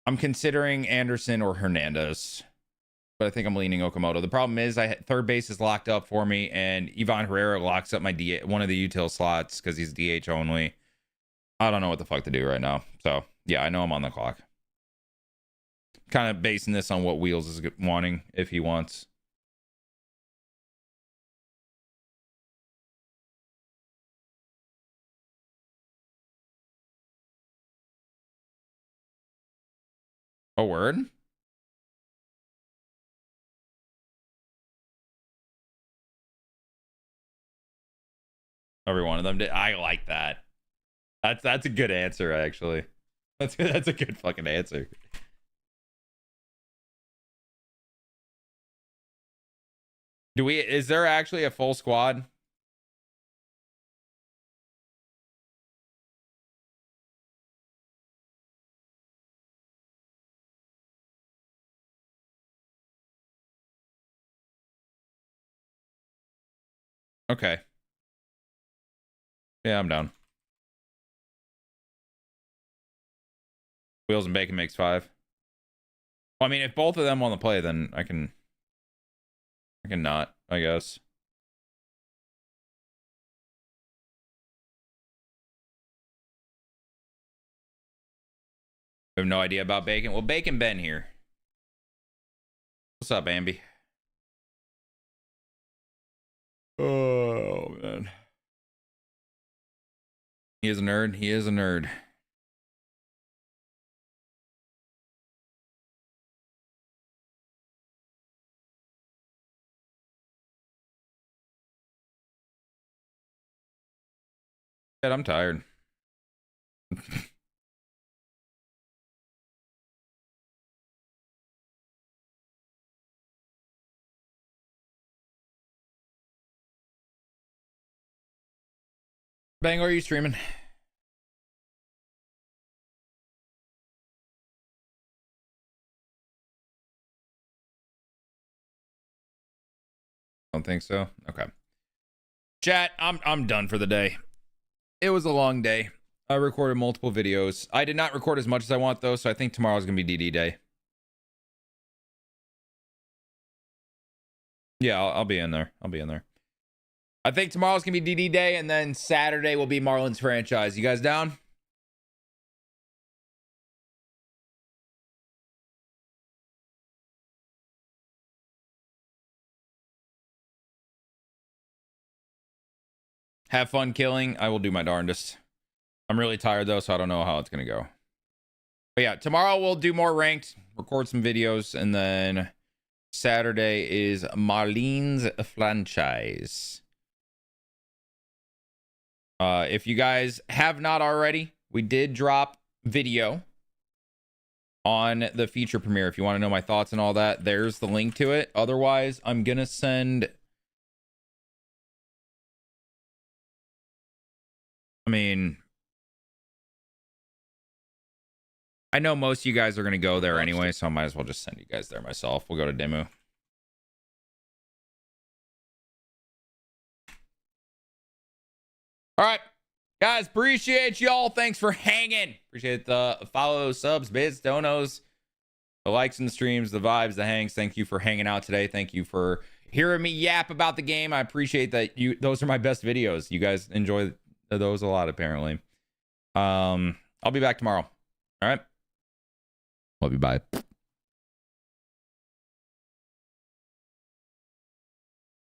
I'm considering Anderson or Hernandez, but I think I'm leaning Okamoto. The problem is, third base is locked up for me, and Ivan Herrera locks up my one of the util slots because he's DH only. I don't know what the fuck to do right now. So yeah, I know I'm on the clock. Kind of basing this on what Wheels is wanting, if he wants. A word? Every one of them did. I like that. That's a good answer, actually. That's a good fucking answer. Is there actually a full squad? Okay. Yeah, I'm down. Wheels and Bacon makes 5. Well, I mean, if both of them on the play, then I can not, I guess. I have no idea about Bacon. Well, Bacon Ben here. What's up, Ambi? Oh, man. He is a nerd. He is a nerd. I'm tired. Bang, are you streaming? Don't think so. Okay. Chat, I'm done for the day. It was a long day. I recorded multiple videos. I did not record as much as I want though, so I think tomorrow's gonna be DD day. Yeah, I'll be in there. I'll be in there. I think tomorrow's gonna be DD day, and then Saturday will be Marlins franchise. You guys down? Have fun killing. I will do my darndest. I'm really tired though, so I don't know how it's gonna go. But yeah, tomorrow we'll do more ranked, record some videos, and then Saturday is Marlins franchise. If you guys have not already, we did drop video on the feature premiere. If you want to know my thoughts and all that, there's the link to it. Otherwise, I'm gonna send. I mean, I know most of you guys are gonna go there anyway, so I might as well just send you guys there myself. We'll go to Demu. All right, guys, appreciate y'all. Thanks for hanging. Appreciate the follows, subs, bits, donos, the likes and the streams, the vibes, the hangs. Thank you for hanging out today. Thank you for hearing me yap about the game. I appreciate that. Those are my best videos. You guys enjoy those a lot, apparently. I'll be back tomorrow. All right. Love you. Bye.